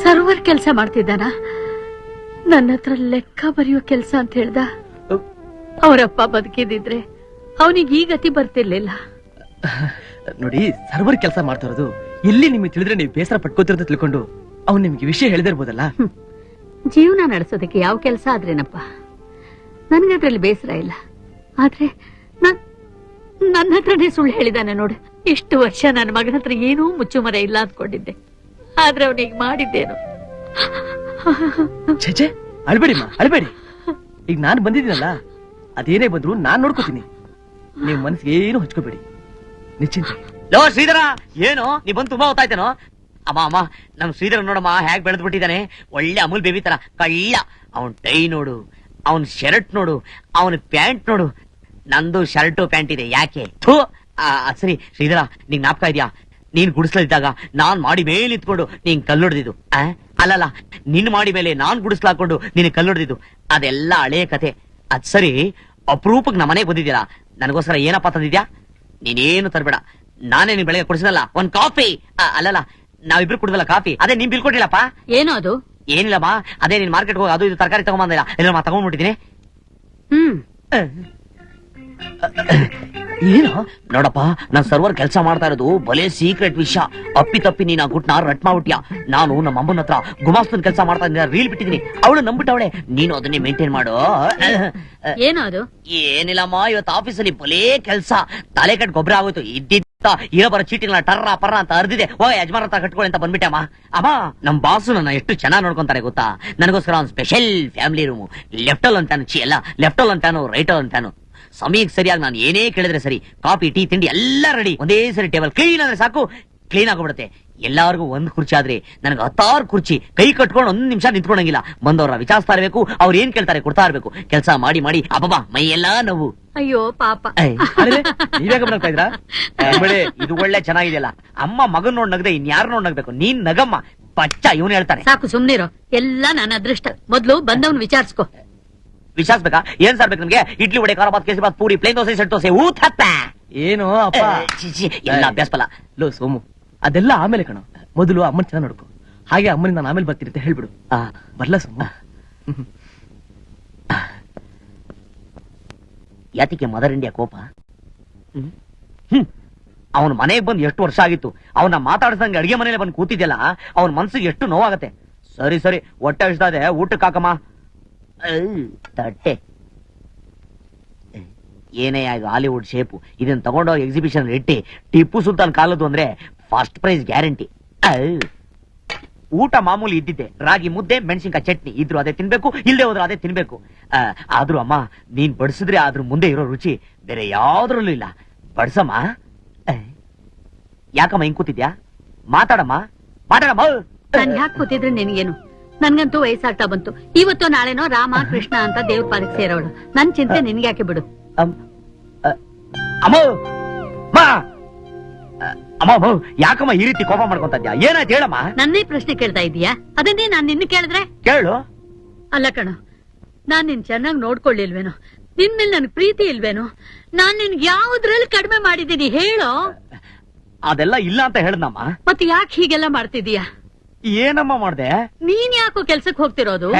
ಸರ್ವರ್ ಕೆಲಸ ಮಾಡ್ತಿದ್ದಾನ? ನನ್ನ ಹತ್ರ ಲೆಕ್ಕ ಬರೆಯೋ ಕೆಲಸ ಅಂತ ಹೇಳ್ದ. ಅವರಪ್ಪ ಬದುಕಿದಿದ್ರೆ ಅವನಿಗೆ ಈ ಗತಿ ಬರ್ತಿರ್ಲಿಲ್ಲ. ನೋಡಿ, ಸರ್ವರ್ ಕೆಲಸ ಮಾಡ್ತಾ ಇರೋದು ಇಲ್ಲಿ ನಿಮಗೆ ತಿಳಿದ್ರೆ ನೀವು ಬೇಸರ ಪಟ್ಕೋತಿರೋದು ತಿಳ್ಕೊಂಡು ಅವ್ನು ನಿಮ್ಗೆ ವಿಷಯ ಹೇಳಿದಿರ್ಬೋದಲ್ಲ. ಜೀವನ ನಡೆಸೋದಕ್ಕೆ ಯಾವ ಕೆಲಸ ಆದ್ರೇನಪ್ಪ, ನನ್ಗದ್ರಲ್ಲಿ ಬೇಸರ ಇಲ್ಲ. ಆದ್ರೆ ನನ್ನ ಹತ್ರನೇ ಸುಳ್ಳು ಹೇಳಿದಾನೆ ನೋಡು. ಇಷ್ಟು ವರ್ಷ ನನ್ನ ಮಗನ ಹತ್ರ ಏನೂ ಮುಚ್ಚುಮರೆ ಇಲ್ಲ ಅಂದ್ಕೊಂಡಿದ್ದೆ, ಆದ್ರೆ ಅವನಿಗೆ ಮಾಡಿದ್ದೇನು? ಛೇ, ಅಳ್ಬೇಡಿಮ್ಮ, ಅಳ್ಬೇಡಿ. ಈಗ ನಾನು ಬಂದಿದ್ದೀನಲ್ಲ, ಅದೇನೇ ಬಂದ್ರು ನಾನ್ ನೋಡ್ಕೋತೀನಿ. ನೀವು ಮನಸ್ಸಿಗೆ ಏನು ಹಚ್ಕೋಬೇಡಿ, ನಿಶ್ಚಿಂತೆ. ಲೋ ಶ್ರೀಧರ, ಏನು ನೀ ಬಂದು ತುಂಬಾ ಹೊತ್ತಾಯ್ತೇನೋ? ಅಮ್ಮ, ನಮ್ ಶ್ರೀಧರ ನೋಡಮ್ಮ ಹೇಗ್ ಬೆಳೆದ್ ಬಿಟ್ಟಿದ್ದಾನೆ. ಒಳ್ಳೆ ಅಮೂಲ್ ಬೇಬಿ ತರ ಕಳ್ಳ. ಅವನ್ ಟೈ ನೋಡು, ಅವನ್ ಶರ್ಟ್ ನೋಡು, ಅವನ್ ಪ್ಯಾಂಟ್ ನೋಡು. ನಂದು ಶರ್ಟು ಪ್ಯಾಂಟ್ ಇದೆ, ಯಾಕೆ? ಸರಿ ಶ್ರೀಧರ, ನಿಂಗ್ ಜ್ಞಾಪಕ ಇದೆಯಾ? ನೀನ್ ಗುಡಿಸ್ಲಿದ್ದಾಗ ನಾನ್ ಮಾಡಿ ಮೇಲೆ ನಿಂತ್ಕೊಂಡು ನೀನ್ ಕಲ್ಲೊಡ್ದಿದ್ದು? ಅಲ್ಲಲ್ಲ, ನಿನ್ ಮಾಡಿ ಮೇಲೆ ನಾನ್ ಗುಡಿಸ್ಲಾಕೊಂಡು ನೀನ್ ಕಲ್ಲೊಡ್ದಿದ್ದು. ಅದೆಲ್ಲ ಹಳೆಯ ಕತೆ. ಅದ್ ಸರಿ, ಅಪರೂಪಕ್ ನಮ್ಮನೆಗೆ ಬಂದಿದ್ದೀರಾ, ನನಗೋಸ್ಕರ ಏನಪ್ಪಾ ತಂದಿದ್ಯಾ? ನೀನೇನು ತರಬೇಡ, ನಾನೇ ನಿನ್ ಬೆಳಗ್ಗೆ ಕುಡಿಸಿನಲ್ಲ ಒಂದ್ ಕಾಫಿ. ಅಲ್ಲಲ್ಲ, ನಾವಿಬ್ರು ಕುಡ್ದಲ್ಲ ಕಾಫಿ, ಅದೇ ನಿಮ್ ಬಿಲ್ ಕೊಟ್ಟಿಲ್ಲಪ್ಪ. ಏನೋ ಅದು? ಏನಿಲ್ಲಮ್ಮ, ಅದೇ ನೀನ್ ಮಾರ್ಕೆಟ್ ಹೋಗಿ ಅದು ಇದು ತರಕಾರಿ ತಗೊಂಬಂದಿಲ್ಲ, ಎಲ್ಲ ತಗೊಂಡ್ಬಿಟ್ಟಿದ್ದೀನಿ. ಏನು ನೋಡಪ್ಪ ನಾನ್ ಸರ್ವರ್ ಕೆಲಸ ಮಾಡ್ತಾ ಇರೋದು ಬಲೆ ಸೀಕ್ರೆಟ್ ವಿಷಯ. ಅಪ್ಪಿ ತಪ್ಪಿ ನೀನ್ ಆ ಗುಟ್ನ ರಟ್ ಮಾಡ್ಬಿಟ್ಯಾ. ನಾನು ನಮ್ಮ ಅಮ್ಮನ ಹತ್ರ ಗುಮಾಸ್ತನ್ ಕೆಲಸ ಮಾಡ್ತಾ ಇದ್ದೀನಿ, ರೀಲ್ ಬಿಟ್ಟಿದೀನಿ. ಅವಳು ನಂಬಿಟ್ಟವಳೆ. ನೀನು ಅದನ್ನೇ ಮೇಂಟೈನ್ ಮಾಡು. ಏನೋ ಅದು? ಏನಿಲ್ಲಮ್ಮ, ಇವತ್ತು ಆಫೀಸಲ್ಲಿ ಬಲೇ ಕೆಲಸ. ತಲೆ ಕಟ್ ಗೊಬ್ಬರ ಆಗೋಯ್ತು. ಇದ್ದಿದ್ದ ಇರೋ ಬರೋ ಚೀಟಿಗಳ ಟರ್ರ ಪರ್ರ ಅಂತ ಅರ್ದಿದೆ. ಹೋಗ ಯಜಮಾನ ಹತ್ರ ಕಟ್ಕೊಳ್ಳಿ ಅಂತ ಬಂದ್ಬಿಟ್ಟಮ್ಮ. ಅಮ್ಮ ನಮ್ ಬಾಸು ನನ್ನ ಎಷ್ಟು ಚೆನ್ನಾಗಿ ನೋಡ್ಕೊಂತಾರೆ ಗೊತ್ತಾ. ನನಗೋಸ್ಕರ ಒಂದು ಸ್ಪೆಷಲ್ ಫ್ಯಾಮಿಲಿ ರೂಮು. ಲೆಫ್ಟ್ ಅಲ್ಲಿ ಅಂತಾನು ಎಲ್ಲ ಲೆಫ್ಟ್ ಅಲ್ಲಿ ಅಂತಾನು ರೈಟ್ ಅಲ್ಲಿ ಅಂತಾನು. ಸಮಯಕ್ಕೆ ಸರಿಯಾಗಿ ನಾನು ಏನೇ ಕೇಳಿದ್ರೆ ಸರಿ, ಕಾಫಿ ಟೀ ತಿಂಡಿ ಎಲ್ಲ ರೆಡಿ. ಒಂದೇ ಸರಿ ಟೇಬಲ್ ಕ್ಲೀನ್ ಅಂದ್ರೆ ಸಾಕು, ಕ್ಲೀನ್ ಆಗೋಗ್ಬಿಡುತ್ತೆ. ಎಲ್ಲಾರ್ಗು ಒಂದ್ ಕುರ್ಚಿ ಆದ್ರೆ ನನಗೆ 10 ಕುರ್ಚಿ. ಕೈ ಕಟ್ಕೊಂಡು 1 ನಿಮಿಷ ನಿಂತ್ಕೊಳಂಗಿಲ್ಲ. ಬಂದವ್ರ ವಿಚಾರಿಸ್ತಾ ಇರ್ಬೇಕು, ಅವ್ರು ಏನ್ ಕೇಳ್ತಾರೆ ಕೊಡ್ತಾ ಇರ್ಬೇಕು. ಕೆಲಸ ಮಾಡಿ ಮಾಡಿ ಅಬ್ಬಬ್ಬಾ ಮೈ ಎಲ್ಲಾ ನೋವು. ಅಯ್ಯೋ ಪಾಪ. ನೀವೇ ಗಮನ ಇದ್ರಾ? ಬಿಡಿ, ಇದು ಒಳ್ಳೆ ಚೆನ್ನಾಗಿದೆಯಲ್ಲ. ಅಮ್ಮ ಮಗನ್ ನೋಡ್ ನಗದೆ ಇನ್ಯಾರು ನೋಡ್ ನಗ್ಬೇಕು. ನೀನ್ ನಗಮ್ಮ ಪಚ್ಚ. ಇವನು ಹೇಳ್ತಾನೆ. ಸಾಕು ಸುಮ್ನಿರೋ. ಎಲ್ಲ ನನ್ನ ಅದೃಷ್ಟ. ಮೊದ್ಲು ಬಂದವನ್ ವಿಚಾರಿಸ್ಕೊ. ವಿಚಾರಿಸ್ಬೇಕಾ? ಏನ್ ಸಾರ್ಬೇಕು ನಮ್ಗೆ? ಇಡ್ಲಿ ವಡೆ ಖಾರ ಬಾತ್ ಕೇಸರಿ ಬಾತ್ ಪೂರಿ ಪ್ಲೇನ್ ದೋಸೆ ಸೆಟ್ ದೋಸೆ ಊಟ ಹತ್ತ. ಏನು ಅಪ್ಪ? ಎಲ್ಲ ಅಭ್ಯಾಸ ಫಲ. ಲೋ ಸೋಮು, ಅದೆಲ್ಲ ಆಮೇಲೆ ಕಣ. ಮೊದಲು ಅಮ್ಮನ್ ಚೆನ್ನಾಗಿ ನೋಡ್ಕೊ. ಹಾಗೆ ಅಮ್ಮನಿಗೆ ನಾನು ಆಮೇಲೆ ಬರ್ತಿರುತ್ತೆ ಹೇಳ್ಬಿಡು. ಬರ್ಲಾ ಸೋಮು? ಯಾತಿಗೆ ಮದರ್ ಇಂಡಿಯಾ ಕೋಪ? ಅವನ ಮನೆಗೆ ಬಂದು ಎಷ್ಟು ವರ್ಷ ಆಗಿತ್ತು. ಅವನ ಮಾತಾಡ್ಸಂಗೆ ಅಡಿಗೆ ಮನೇಲಿ ಬಂದು ಕೂತಿದ್ಯಲ್ಲ, ಅವನ ಮನ್ಸಿಗೆ ಎಷ್ಟು ನೋವಾಗತ್ತೆ. ಸರಿ ಸರಿ, ಹೊಟ್ಟೆ ಇಷ್ಟ ಇದೆ, ಊಟಕ್ಕೆ ಹಾಕಮ್ಮ. ತಟ್ಟೆ ಏನೇ ಇದು ಹಾಲಿವುಡ್ ಶೇಪು. ಇದನ್ನ ತಗೊಂಡೋಗಿ ಎಕ್ಸಿಬಿಷನ್ ಇಟ್ಟಿ ಟಿಪ್ಪು ಸುಲ್ತಾನ್ ಕಾಲದ್ದು ಅಂದ್ರೆ ಫಸ್ಟ್ ಪ್ರೈಸ್ ಗ್ಯಾರಂಟಿ. ಊಟ ಮಾಮೂಲಿ ಇದ್ದಿದ್ದೆ. ರಾಗಿ ಮುದ್ದೆ ಮೆಣಸಿನ್ಕಾಯಿ ಚಟ್ನಿ ಇದ್ರು ಅದೇ ತಿನ್ಬೇಕು, ಇಲ್ಲದೆ ಹೋದ್ರು ಅದೇ ತಿನ್ಬೇಕು. ಆದ್ರೂ ಅಮ್ಮ ನೀನ್ ಬಡಿಸಿದ್ರೆ ಅದ್ರ ಮುಂದೆ ಇರೋ ರುಚಿ ಬೇರೆ ಯಾವ್ದ್ರಲ್ಲೂ ಇಲ್ಲ. ಬಡ್ಸಮ್ಮ. ಯಾಕಮ್ಮ ಹಿಂಗ್ ಕೂತಿದ್ಯಾ? ಮಾತಾಡಮ್ಮ, ಮಾತಾಡಮ್ಮ. ನಾನ್ ಯಾಕೆ ಕೂತಿದ್ರೆ ನಿನ್ಗೇನು? ನನ್ಗಂತೂ ವಯಸ್ಸಾಗ್ತಾ ಬಂತು. ಇವತ್ತು ನಾಳೆನೋ ರಾಮ ಕೃಷ್ಣ ಅಂತ ದೇವ್ರ ಪಾದಕ್ಕೆ ಸೇರೋಳು. ನನ್ ಚಿಂತೆ ನಿನ್ಗೆ ಯಾಕೆ ಬಿಡು. ಅಮ್ಮ ಅಮ್ಮ, ಯಾಕಮ್ಮ ಈ ರೀತಿ ಕೋಪ ಮಾಡ್ಕೊಂತ ಇದ್ಯಾ? ಏನಾಯ್ತು ಹೇಳಮ್ಮ. ನನ್ನೇ ಪ್ರಶ್ನೆ ಕೇಳ್ತಾ ಇದೀಯಾ? ಅದನ್ನೇ ನಾನ್ ನಿನ್ನ ಕೇಳಿದ್ರೆ? ಕೇಳು. ಅಲ್ಲ ಕಣ, ನಾನ್ ನಿನ್ ಚೆನ್ನಾಗ್ ನೋಡ್ಕೊಳ್ಳಿಲ್ವೇನೋ? ನಿನ್ ಮೇಲೆ ನನ್ ಪ್ರೀತಿ ಇಲ್ವೇನೋ? ನಾನ್ ನಿನ್ಗೆ ಯಾವ್ದ್ರಲ್ಲಿ ಕಡಿಮೆ ಮಾಡಿದೀನಿ ಹೇಳೋ? ಅದೆಲ್ಲ ಇಲ್ಲ ಅಂತ ಹೇಳ್ದಮ್ಮ. ಮತ್ತೆ ಯಾಕೆ ಹೀಗೆಲ್ಲ ಮಾಡ್ತಿದೀಯಾ? ಏನಮ್ಮ ಮಾಡ್ದೆ? ನೀನ್ ಯಾಕೋ ಕೆಲ್ಸಕ್ ಹೋಗ್ತಿರೋದು?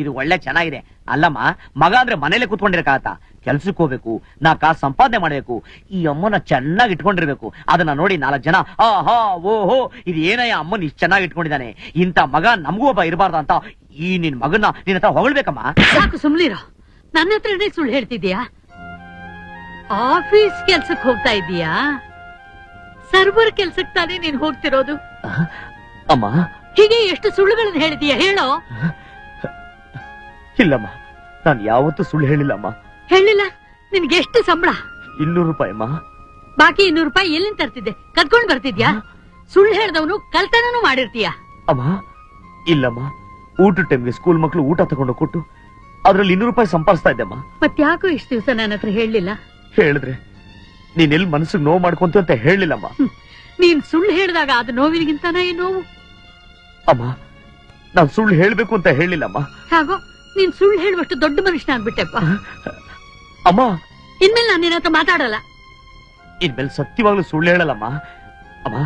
ಇದು ಒಳ್ಳೆ ಚೆನ್ನಾಗಿದೆ. ಅಲ್ಲಮ್ಮ, ಮಗ ಅಂದ್ರೆ ಮನೇಲೆ ಕುತ್ಕೊಂಡಿರಕಾಗತ್ತ? ಕೆಲ್ಸಕ್ಕೆ ಹೋಗ್ಬೇಕು, ನಾ ಕಾಸು ಸಂಪಾದನೆ ಮಾಡ್ಬೇಕು, ಈ ಅಮ್ಮನ ಚೆನ್ನಾಗಿ ಇಟ್ಕೊಂಡಿರ್ಬೇಕು. ಅದನ್ನ ನೋಡಿ 4 ಜನ ಆಹಾ ಓಹೋ ಇದು ಏನಯ್ಯ ಅಮ್ಮನ್ ಇಷ್ಟು ಚೆನ್ನಾಗಿ ಇಟ್ಕೊಂಡಿದ್ದಾನೆ, ಇಂತ ಮಗ ನಮಗೂ ಒಬ್ಬ ಇರಬಾರ್ದ ಅಂತ ಈ ನಿನ್ ಮಗನ್ನ ನಿನ್ನ ಹತ್ರ ಹೊಗಳ್ಬೇಕಮ್ಮ. ಸಾಕು ಸುಮ್ನಿರೋ. ನನ್ನ ಹತ್ರನೇ ಸುಳ್ಳು ಹೇಳ್ತಿದ್ಯಾ? ಆಫೀಸ್ ಕೆಲ್ಸಕ್ ಹೋಗ್ತಾ ಇದೀಯಾ? ಸರ್ವರ್ ಕೆಲ್ಸಕ್ ತಾನೇ ನೀನ್ ಹೋಗ್ತಿರೋದು? ಅಮ್ಮ, ಹೀಗೆ ಎಷ್ಟು ಸುಳ್ಳುಗಳನ್ನ ಹೇಳಿದೀಯ ಹೇಳೋ? ಇಲ್ಲಮ್ಮ, ನಾನು ಯಾವತ್ತೂ ಸುಳ್ಳು ಹೇಳಿಲ್ಲಮ್ಮ. ಹೇಳಿಲ್ಲ? ನಿನ್ಗೆ ಎಷ್ಟು ಸಂಬಳ? 200 ರೂಪಾಯಿ ಅಮ್ಮ. ಬಾಕಿ 200 ರೂಪಾಯಿ ಎಲ್ಲಿಂದ ತರ್ತಿದ್ದೆ? ಕದ್ಕೊಂಡ್ ಬರ್ತಿದ್ಯಾ? ಸುಳ್ಳು ಹೇಳ್ದವನು ಕಳ್ತನೂ ಮಾಡಿರ್ತೀಯ. ಅಮ್ಮ ಇಲ್ಲಮ್ಮ, ಊಟ ಟೈಮ್ಗೆ ಸ್ಕೂಲ್ ಮಕ್ಳು ಊಟ ತಗೊಂಡು ಕೊಟ್ಟು ಅದ್ರಲ್ಲಿ 200 ರೂಪಾಯಿ ಸಂಪಾದಿಸ್ತಾ ಇದ್ದಮ್ಮ. ಮತ್ತ್ಯಾಕೋ ಇಷ್ಟು ದಿವಸ ನನ್ನ ಹತ್ರ ಹೇಳಿಲ್ಲ? ಹೇಳಿದ್ರೆ ನೀನ್ ಎಲ್ಲಿ ಮನಸ್ಸಿಗೆ ನೋವು ಮಾಡ್ಕೊಂತ ಅಂತ ಹೇಳಿಲ್ಲಮ್ಮ. ನೀನ್ ಸುಳ್ಳು ಹೇಳಿದಾಗ ಅದು ನೋವಿನಿಗಿಂತಾನ ಈ ನೋವು. ಅಮ್ಮ, ನಾನ್ ಸುಳ್ಳು ಹೇಳ್ಬೇಕು ಅಂತ ಹೇಳಿಲ್ಲಮ್ಮ. ಹಾಗೋ ನೀನ್ ಸುಳ್ಳು ಹೇಳುವಷ್ಟು ದೊಡ್ಡ ಮನುಷ್ಯನಾಗ್ಬಿಟ್ಟೆಪ್ಪ. ಅಮ್ಮ, ಇನ್ಮೇಲೆ ನಾನು ನಿನ್ನ ಹತ್ರ ಮಾತಾಡಲ್ಲ. ಇನ್ಮೇಲೆ ಸತ್ಯವಾಗ್ಲೂ ಸುಳ್ಳು ಹೇಳಲ್ಲಮ್ಮ. ಅಮ್ಮ,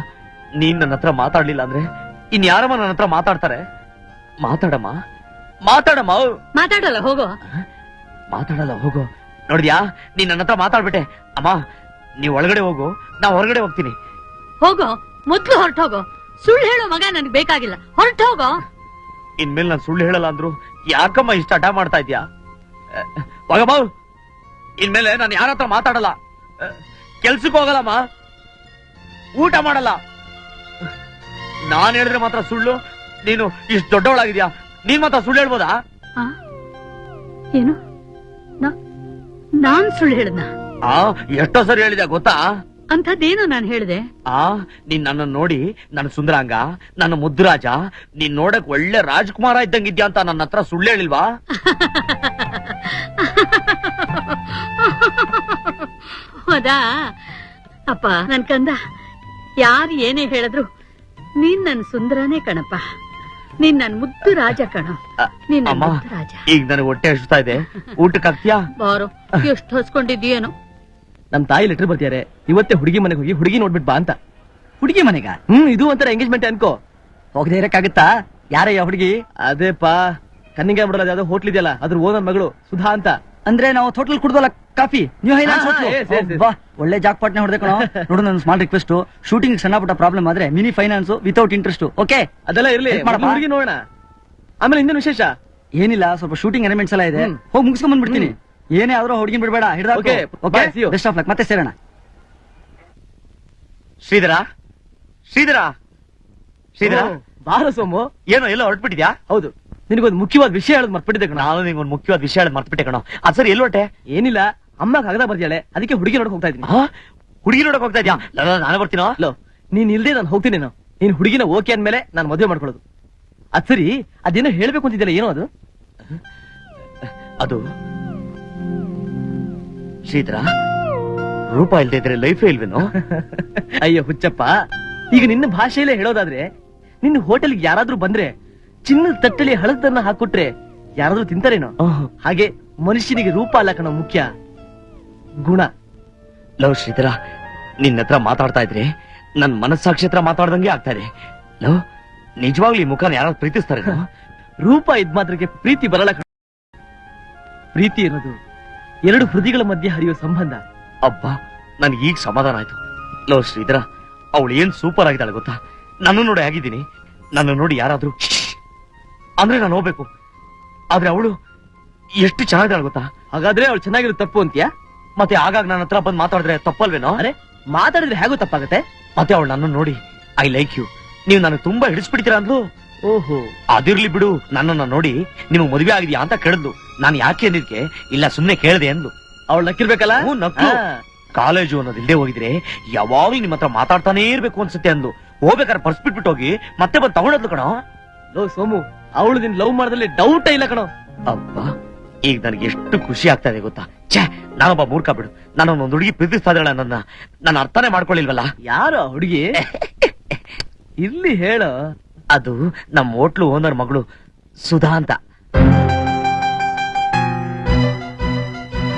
ನೀನ್ ನನ್ನ ಹತ್ರ ಮಾತಾಡ್ಲಿಲ್ಲ ಅಂದ್ರೆ ಇನ್ಯಾರಮ್ಮ ನನ್ನ ಹತ್ರ ಮಾತಾಡ್ತಾರೆ? ಮಾತಾಡಮ್ಮ, ಮಾತಾಡಮ್ಮ. ಮಾತಾಡಲ್ಲ ಹೋಗೋ. ಮಾತಾಡಲ್ಲ ಹೋಗೋ. ನೋಡಿದ್ಯಾ, ನೀನ್ ನನ್ನ ಹತ್ರ ಮಾತಾಡ್ಬಿಟ್ಟೆ. ಅಮ್ಮ, ನೀವ್ ಒಳಗಡೆ ಹೋಗು, ನಾ ಹೊರಗಡೆ ಹೋಗ್ತೀನಿ. ಹೋಗೋ, ಮೊದ್ಲು ಹೊರಟೋಗೋ. ಸುಳ್ಳು ಹೇಳೋ ಮಗ ನನ್ಗೆ ಬೇಕಾಗಿಲ್ಲ, ಹೊರಟೋಗೋ. ಇನ್ಮೇಲೆ ನಾನು ಸುಳ್ಳು ಹೇಳಲ್ಲ ಅಂದ್ರು ಯಾಕಮ್ಮ ಇಷ್ಟ ಹಠ ಮಾಡ್ತಾ ಇದ್ಯಾ? ಹೋಗಮ್ಮ, ಇನ್ಮೇಲೆ ನಾನು ಯಾರ ಹತ್ರ ಮಾತಾಡಲ್ಲ, ಕೆಲ್ಸಕ್ಕೆ ಹೋಗಲ್ಲಮ್ಮ, ಊಟ ಮಾಡಲ್ಲ. ನಾನ್ ಹೇಳಿದ್ರೆ ಮಾತ್ರ ಸುಳ್ಳು. ನೀನು ಇಷ್ಟು ದೊಡ್ಡವಳಾಗಿದ್ಯಾ, ನೀನ್ ಮಾತ್ರ ಸುಳ್ಳು ಹೇಳ್ಬೋದಾ? ಏನು? ನಾನ್ ಸುಳ್ಳು ಹೇಳ್ದ? ಎಷ್ಟೋ ಸರಿ ಹೇಳಿದ್ಯಾ ಗೊತ್ತಾ? ಅಂಥದ್ದೇನೋ ನಾನು ಹೇಳಿದೆ? ನೀನ್ ನನ್ನ ನೋಡಿ ನನ್ನ ಸುಂದರಾಂಗ, ನನ್ನ ಮುದ್ದುರಾಜ, ನೀನ್ ನೋಡಕ್ ಒಳ್ಳೆ ರಾಜ್ಕುಮಾರ ಇದ್ದಂಗಿದ್ಯಾ ಅಂತ ನನ್ನ ಹತ್ರ ಸುಳ್ಳು ಹೇಳಿಲ್ವಾ? ಹೌದಾ? ಅಪ್ಪ ನನ್ ಕಂದ, ಯಾರು ಏನೇ ಹೇಳಿದ್ರು ನೀನ್ ನನ್ ಸುಂದರನೇ ಕಣಪ್ಪ. ನೀನ್ ನನ್ ಮುದ್ದು ರಾಜ ಕಣ. ನೀನ್ ನನ್ ಮುದ್ದು ರಾಜ. ಈಗ ನನಗೆ ಹೊಟ್ಟೆ ಹಸಿತಾ ಇದೆ, ಊಟಕ್ಕೆ ಹಾಕ್ತೀಯಾ? ಬಾರೋ, ಎಷ್ಟು ಹಸ್ಕೊಂಡಿದ್ದೀಯೇನೋ. ನಮ್ ತಾಯಿ ಲೆಟರ್ ಬರ್ತಿದ್ದಾರೆ, ಇವತ್ತೇ ಹುಡುಗಿ ಮನೆಗೆ ಹೋಗಿ ಹುಡುಗಿ ನೋಡ್ಬಿಟ್ ಬಾ ಅಂತ. ಹುಡುಗಿ ಮನೆಗ? ಇದು ಒಂಥರ ಎಂಗೇಜ್ಮೆಂಟ್ ಅನ್ಕೋ. ಹೋಗದೆ ಇರಕ್ಕಾಗತ್ತಾ? ಯಾರಯ್ಯ ಹುಡುಗಿ? ಅದೇಪಾ, ಕನ್ನಿಂಗ ಬಿಡಲ್ಲ, ಯಾವ್ದೋ ಹೋಟ್ಲ್ ಇದೆಯಲ್ಲ ಅದ್ರ ಓನರ್ ಮಗಳು ಸುಧಾ ಅಂತ. ಅಂದ್ರೆ ನಾವು ಹೋಟೆಲ್ ಕುಡ್ದಲ್ಲ ಕಾಫಿ ನೀವು yes, yes. ಒಳ್ಳೆ ಜಾಕ್ ಪಾಟ್ನೆ ಹೊಡೆದ ಕಣ ನೋಡು ನನ್ನ ಸ್ಮಾಲ್ ರಿಕ್ವೆಸ್ಟ್ ಶೂಟಿಂಗ್ ಸಣ್ಣ ಪುಟ್ಟ ಪ್ರಾಬ್ಲಮ್ ಆದ್ರೆ mini finance without interest okay ಅದೆಲ್ಲ ಇರ್ಲಿ Help ಮಾಡಪ್ಪ. ಹುಡುಗಿ ನೋಡೋಣ. ಆಮೇಲೆ ಇನ್ನೇನು ವಿಶೇಷ? ಏನಿಲ್ಲ ಸ್ವಲ್ಪ ಶೂಟಿಂಗ್ ಅರೇಂಜ್ಮೆಂಟ್ಸ್ ಎಲ್ಲ ಇದೆ ಹೋಗಿ ಮುಗಿಸ್ಕೊಂಡ್ ಬಂದ್ಬಿಡ್ತೀನಿ ಏನೇ ಆದ್ರೂ ಹುಡುಗಿನ ಬಿಡಬೇಡ ಹಿಡ್ದ Okay, okay bye, see you. Best of luck ಮತ್ತೆ ಸೇರೋಣ ಶ್ರೀಧರ ಶ್ರೀಧರ ಶ್ರೀಧರ ಓ, ಬಾರ ಸೋಮು. ಏನೋ ಎಲ್ಲ ಹೊರಟ್ಬಿಟ್ಟಿದ್ಯಾ? ಹೌದು, ನಿನಗೊಂದು ಮುಖ್ಯವಾದ ವಿಷಯ ಹೇಳೋದು ಮರ್ತ್ಬಿಟ್ಟಿದ್ದೆ ಕಣ. ನಾನು ನಿಂಗೊಂದು ಮುಖ್ಯವಾದ ವಿಷಯ ಹೇಳಿ ಮರ್ತ್ಬಿಟ್ಟೆ ಕಣೋ. ಅದ್ ಸರಿ ಎಲ್ಲಿ ಹೊಟ್ಟೆ? ಏನಿಲ್ಲ, ಅಮ್ಮ ಕಾಗದ ಬರ್ದಿಯಾಳೆ, ಅದಕ್ಕೆ ಹುಡುಗಿ ನೋಡಕ್ ಹೋಗ್ತಾ ಇದ್ದೀನಿ. ಹುಡುಗಿ ನೋಡಕ್ ಹೋಗ್ತಾ ಇದ್ಯಾ? ನಾನು ಬರ್ತೀನೋ? ಲೋ, ನೀನ್ ಇಲ್ದೆ ನಾನು ಹೋಗ್ತೀನಿ. ನೀನ್ ಹುಡುಗಿನ ಓಕೆ ಅಂದ್ಮೇಲೆ ನಾನು ಮದುವೆ ಮಾಡ್ಕೊಳ್ಳೋದು. ಅದ್ ಸರಿ, ಅದೇನೋ ಹೇಳ್ಬೇಕು ಅಂತಿದ್ಯಲ್ಲ, ಏನೋ ಅದು? ಅದು ಶ್ರೀಧರ, ರೂಪ ಇಲ್ದೇ ಇದ್ರೆ ಲೈಫೇ ಇಲ್ವೇನೋ? ಅಯ್ಯೋ ಹುಚ್ಚಪ್ಪ, ಈಗ ನಿನ್ನ ಭಾಷೆಯಲ್ಲೇ ಹೇಳೋದಾದ್ರೆ, ನಿನ್ನ ಹೋಟೆಲ್ಗೆ ಯಾರಾದ್ರೂ ಬಂದ್ರೆ ಚಿನ್ನದ ತಟ್ಟೆಲಿ ಹಳದನ್ನ ಹಾಕೊಟ್ರೆ ಯಾರಾದ್ರೂ ತಿಂತಾರೇನೋ? ಹಾಗೆ ಮನುಷ್ಯನಿಗೆ ರೂಪ ಅಲ್ಲ ಕಣೋ ಮುಖ್ಯ, ಗುಣ. ಲವ್ ಶ್ರೀಧರ, ನಿನ್ನ ಹತ್ರ ಮಾತಾಡ್ತಾ ಇದ್ರೆ ನನ್ ಮನಸ್ಸಾಕ್ಷಿ ಹತ್ರ ಮಾತಾಡ್ದಂಗೆ ಆಗ್ತಾ ಇದೆ. ಲವ್, ನಿಜವಾಗ್ಲೂ ಈ ಮುಖನ ಯಾರು ಪ್ರೀತಿಸ್ತಾರೆ? ರೂಪ ಇದ್ ಮಾತ್ರಕ್ಕೆ ಪ್ರೀತಿ ಬರಲ್ಲ ಕಣೋ. ಪ್ರೀತಿ ಅನ್ನೋದು ಎರಡು ಹೃದಯಗಳ ಮಧ್ಯೆ ಹರಿಯೋ ಸಂಬಂಧ. ಅಬ್ಬಾ, ನನ್ಗೆ ಈಗ ಸಮಾಧಾನ ಆಯ್ತು. ಲವ್ ಶ್ರೀಧರ, ಅವಳು ಏನ್ ಸೂಪರ್ ಆಗಿದ್ದಾಳೆ ಗೊತ್ತಾ? ನಾನು ನೋಡಿ ಆಗಿದ್ದೀನಿ. ನನ್ನ ನೋಡಿ ಯಾರಾದ್ರೂ ಅಂದ್ರೆ ನಾನು ಹೋಗ್ಬೇಕು, ಆದ್ರೆ ಅವಳು ಎಷ್ಟು ಚೆನ್ನಾಗಿದ್ದಾಳೆ ಗೊತ್ತಾ? ಹಾಗಾದ್ರೆ ಅವಳು ಚೆನ್ನಾಗಿರೋ ತಪ್ಪು ಅಂತೀಯಾ? ಮತ್ತೆ ಆಗಾಗ ನನ್ನ ಹತ್ರ ಬಂದು ಮಾತಾಡಿದ್ರೆ ತಪ್ಪಲ್ವೇನೋ? ಅರೆ, ಮಾತಾಡಿದ್ರೆ ಹೇಗೋ ತಪ್ಪಾಗತ್ತೆ? ಮತ್ತೆ ಅವಳು ನನ್ನ ನೋಡಿ ಐ ಲೈಕ್ ಯು, ನೀವು ನನಗೆ ತುಂಬಾ ಹಿಡಿಸ್ಬಿಡ್ತೀರಾ ಅಂದ್ಲು. ಓಹೋ, ಅದಿರ್ಲಿ ಬಿಡು, ನನ್ನನ್ನ ನೋಡಿ ನಿಮಗೆ ಮದುವೆ ಆಗಿದ್ಯಾ ಅಂತ ಕೇಳಿದ್ಲು. ನಾನು ಯಾಕೆ ಅಂದಿದ್ಕೆ ಇಲ್ಲ ಸುಮ್ನೆ ಕೇಳಿದೆ ಅಂದ್ಲು. ಅವಳು ನಕ್ಕಿರ್ಬೇಕಲ್ಲ? ಹ್ಞೂ, ನಕ್ಕು. ಕಾಲೇಜು ಅನ್ನೋದು ಇಲ್ದೇ ಹೋಗಿದ್ರೆ ಯಾವಾಗ್ಲೂ ನಿಮ್ಮ ಹತ್ರ ಮಾತಾಡ್ತಾನೇ ಇರ್ಬೇಕು ಅನ್ಸುತ್ತೆ ಅಂದ್ಲು. ಹೋಗ್ಬೇಕಾದ್ರೆ ಪರ್ಸ್ ಬಿಟ್ಬಿಟ್ಟು ಹೋಗಿ ಮತ್ತೆ ಬಂದು ತಗೊಂಡದ್ಲು ಕಣೋ. ಲೋ ಸೋಮು, ಅವಳು ನಿನ್ ಲವ್ ಮಾಡೋದ್ರಲ್ಲಿ ಡೌಟ್ ಇಲ್ಲ ಕಣೋ. ಅಬ್ಬಾ, ಈಗ ನನಗೆ ಎಷ್ಟು ಖುಷಿ ಆಗ್ತಾ ಇದೆ ಗೊತ್ತಾ? ಛೇ, ನಾನೊಬ್ಬ ಮೂರ್ಖ ಬಿಡು. ನಾನೊಂದು ಹುಡುಗಿ ಪ್ರೀತಿಸ್ತಾ ಇದ್ದಾಳೆ, ನನ್ನ ಅರ್ಥನೇ ಮಾಡ್ಕೊಳ್ಳಿಲ್ವಲ್ಲ. ಯಾರು ಆ ಹುಡುಗಿ? ಇಲ್ಲಿ ಹೇಳೋ. ಅದು ನಮ್ಮ ಹೋಟ್ಲು ಓನರ್ ಮಗಳು ಸುಧಾ ಅಂತ.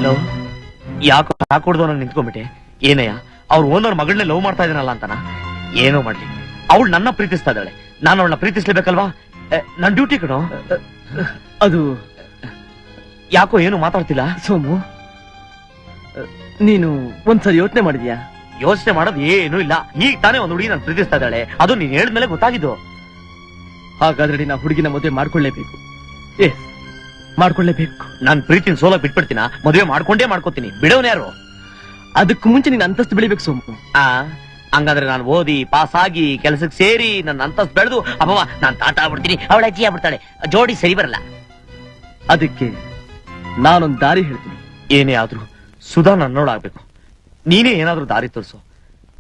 ಲವ್, ಯಾಕೋ ಹಾಕೊಡ್ದು ನಂಗೆ ನಿಂತ್ಕೊಂಡ್ಬಿಟ್ಟೆ. ಏನಯ್ಯ, ಅವ್ರ ಓನರ್ ಮಗಳನ್ನೇ ಲವ್ ಮಾಡ್ತಾ ಇದ್ದಾನಲ್ಲ ಅಂತನ? ಏನೋ ಮಾಡ್ಲಿ, ಅವಳು ನನ್ನ ಪ್ರೀತಿಸ್ತಾ ಇದ್ದಾಳೆ, ನಾನು ಅವಳನ್ನ ಪ್ರೀತಿಸ್ಲೇಬೇಕಲ್ವಾ? ನನ್ ಡ್ಯೂಟಿ ಕಣೋ. ಅದು ಯಾಕೋ ಏನು ಮಾತಾಡ್ತಿಲ್ಲ? ಸೋಮು, ನೀನು ಒಂದ್ಸರಿ ಯೋಚನೆ ಮಾಡಿದ್ಯಾ? ಯೋಚನೆ ಮಾಡೋದು ಏನೂ ಇಲ್ಲ. ಈಗ ತಾನೇ ಒಂದು ಹುಡುಗಿ ನಾನು ಪ್ರೀತಿಸ್ತಾ ಇದ್ದಾಳೆ, ಅದು ನೀನ್ ಹೇಳಿದ್ಮೇಲೆ ಗೊತ್ತಾಗಿದ್ದು. ಹಾಗಾದ್ರೆ ನೀನು ಆ ಹುಡುಗಿನ ಮದುವೆ ಮಾಡ್ಕೊಳ್ಳೇಬೇಕು. ಮಾಡ್ಕೊಳ್ಳೇಬೇಕು. ನಾನ್ ಪ್ರೀತಿನ ಸೋಲ ಬಿಟ್ಬಿಡ್ತೀನ? ಮದುವೆ ಮಾಡ್ಕೊಂಡೇ ಮಾಡ್ಕೋತೀನಿ, ಬಿಡೋನ್ ಯಾರು? ಅದಕ್ಕೂ ಮುಂಚೆ ನೀನ್ ಅಂತಸ್ತು ಬೆಳಿಬೇಕು ಸೋಮು. ಹಂಗಾದ್ರೆ ನಾನು ಓದಿ ಪಾಸ್ ಆಗಿ ಕೆಲಸಕ್ಕೆ ಸೇರಿ ನನ್ನ ಅಂತಸ್ತು ಬೆಳೆದು ಅಬ್ಬವ ನಾನ್ ತಾತ ಆಗ್ಬಿಡ್ತೀನಿ, ಅವಳ ಅಜ್ಜಿ ಆಗ್ಬಿಡ್ತಾಳೆ. ಜೋಡಿ ಸರಿ ಬರಲ್ಲ. ಅದಕ್ಕೆ ನಾನೊಂದ್ ದಾರಿ ಹೇಳ್ತೀನಿ. ಏನೇ ಆದ್ರೂ ಸುಧಾ ನನ್ನೋಳಾಗ್ಬೇಕು. ನೀನೇ ಏನಾದ್ರೂ ದಾರಿ ತೋರಿಸು.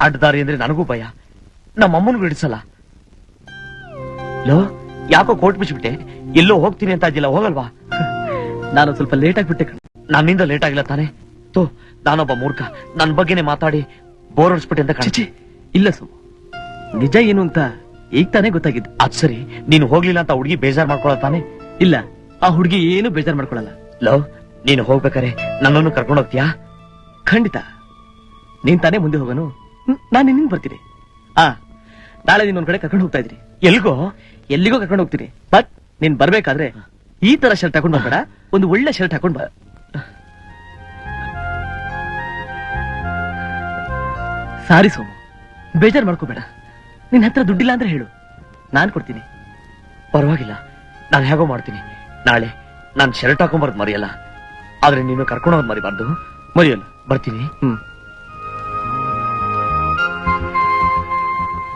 ಅಡ್ಡ ದಾರಿ ಅಂದ್ರೆ ನನಗೂ ಭಯ, ನಮ್ಮ ಅಮ್ಮನಿಗೂ ಹಿಡಿಸಲ್ಲ. ಲೋ, ಯಾಕೋ ಕೋಟ್ ಬಿಚ್ಬಿಟ್ಟೆ? ಎಲ್ಲೋ ಹೋಗ್ತೀನಿ ಅಂತ ಇದ್ದಿಲ್ಲ, ಹೋಗಲ್ವಾ? ನಾನು ಸ್ವಲ್ಪ ಲೇಟ್ ಆಗ್ಬಿಟ್ಟೆ ಕಣೋ. ನನ್ನಿಂದ ಲೇಟ್ ಆಗಿಲ್ಲ ತಾನೆ? ತೋ, ನಾನೊಬ್ಬ ಮೂರ್ಖ, ನನ್ ಬಗ್ಗೆನೆ ಮಾತಾಡಿ ಬೋರ್ ಹೊಡ್ಸ್ಬಿಟ್ಟೆ ಅಂತ ಛೀ, ಇಲ್ಲ ಸೋಮು, ನಿಜ ಏನು ಅಂತ ಈಗ ತಾನೇ ಗೊತ್ತಾಗಿದ್ದು. ಅದ್ ಸರಿ, ನೀನು ಹೋಗ್ಲಿಲ್ಲ ಅಂತ ಹುಡುಗಿ ಬೇಜಾರ್ ಮಾಡ್ಕೊಳ ತಾನೆ? ಇಲ್ಲ, ಆ ಹುಡುಗಿ ಏನು ಬೇಜಾರ್ ಮಾಡ್ಕೊಳಲ್ಲ. ಲವ್, ನೀನು ಹೋಗ್ಬೇಕಾರೆ ನನ್ನನ್ನು ಕರ್ಕೊಂಡು ಹೋಗ್ತೀಯಾ? ಖಂಡಿತ. ನೀನ್ ತಾನೇ ಮುಂದೆ ಹೋಗೋನು, ನಾನು ನಿನ್ನ ಬರ್ತೀನಿ. ನಾಳೆ ನೀನ್ ಒಂದ್ ಕಡೆ ಕರ್ಕೊಂಡು ಹೋಗ್ತಾ ಇದ್ರಿ. ಎಲ್ಗೋ? ಎಲ್ಲಿಗೋ ಕರ್ಕೊಂಡು ಹೋಗ್ತೀನಿ. ಬಟ್ ನೀನ್ ಬರ್ಬೇಕಾದ್ರೆ ಈ ತರ ಶರ್ಟ್ ಹಾಕೊಂಡ್ ಬರ್ಬೇಡ, ಒಂದು ಒಳ್ಳೆ ಶರ್ಟ್ ಹಾಕೊಂಡ್ ಬಾ. ಸಾರಿ ಸೋಮು, ಬೇಜಾರ್ ಮಾಡ್ಕೋಬೇಡ. ನಿನ್ ಹತ್ರ ದುಡ್ಡಿಲ್ಲ ಅಂದ್ರೆ ಹೇಳು, ನಾನ್ ಕೊಡ್ತೀನಿ. ಪರವಾಗಿಲ್ಲ, ನಾನು ಹೇಗೋ ಮಾಡ್ತೀನಿ. ನಾಳೆ ನಾನ್ ಶರ್ಟ್ ಹಾಕೊಂಬರ್ದು ಮರಿಯಲ್ಲ, ಆದ್ರೆ ನೀನು ಕರ್ಕೊಂಡು ಹೋದ್ ಮರಿಬಾರ್ದು. ಮರಿಯಲ್ಲ. ಬರ್ತೀನಿ.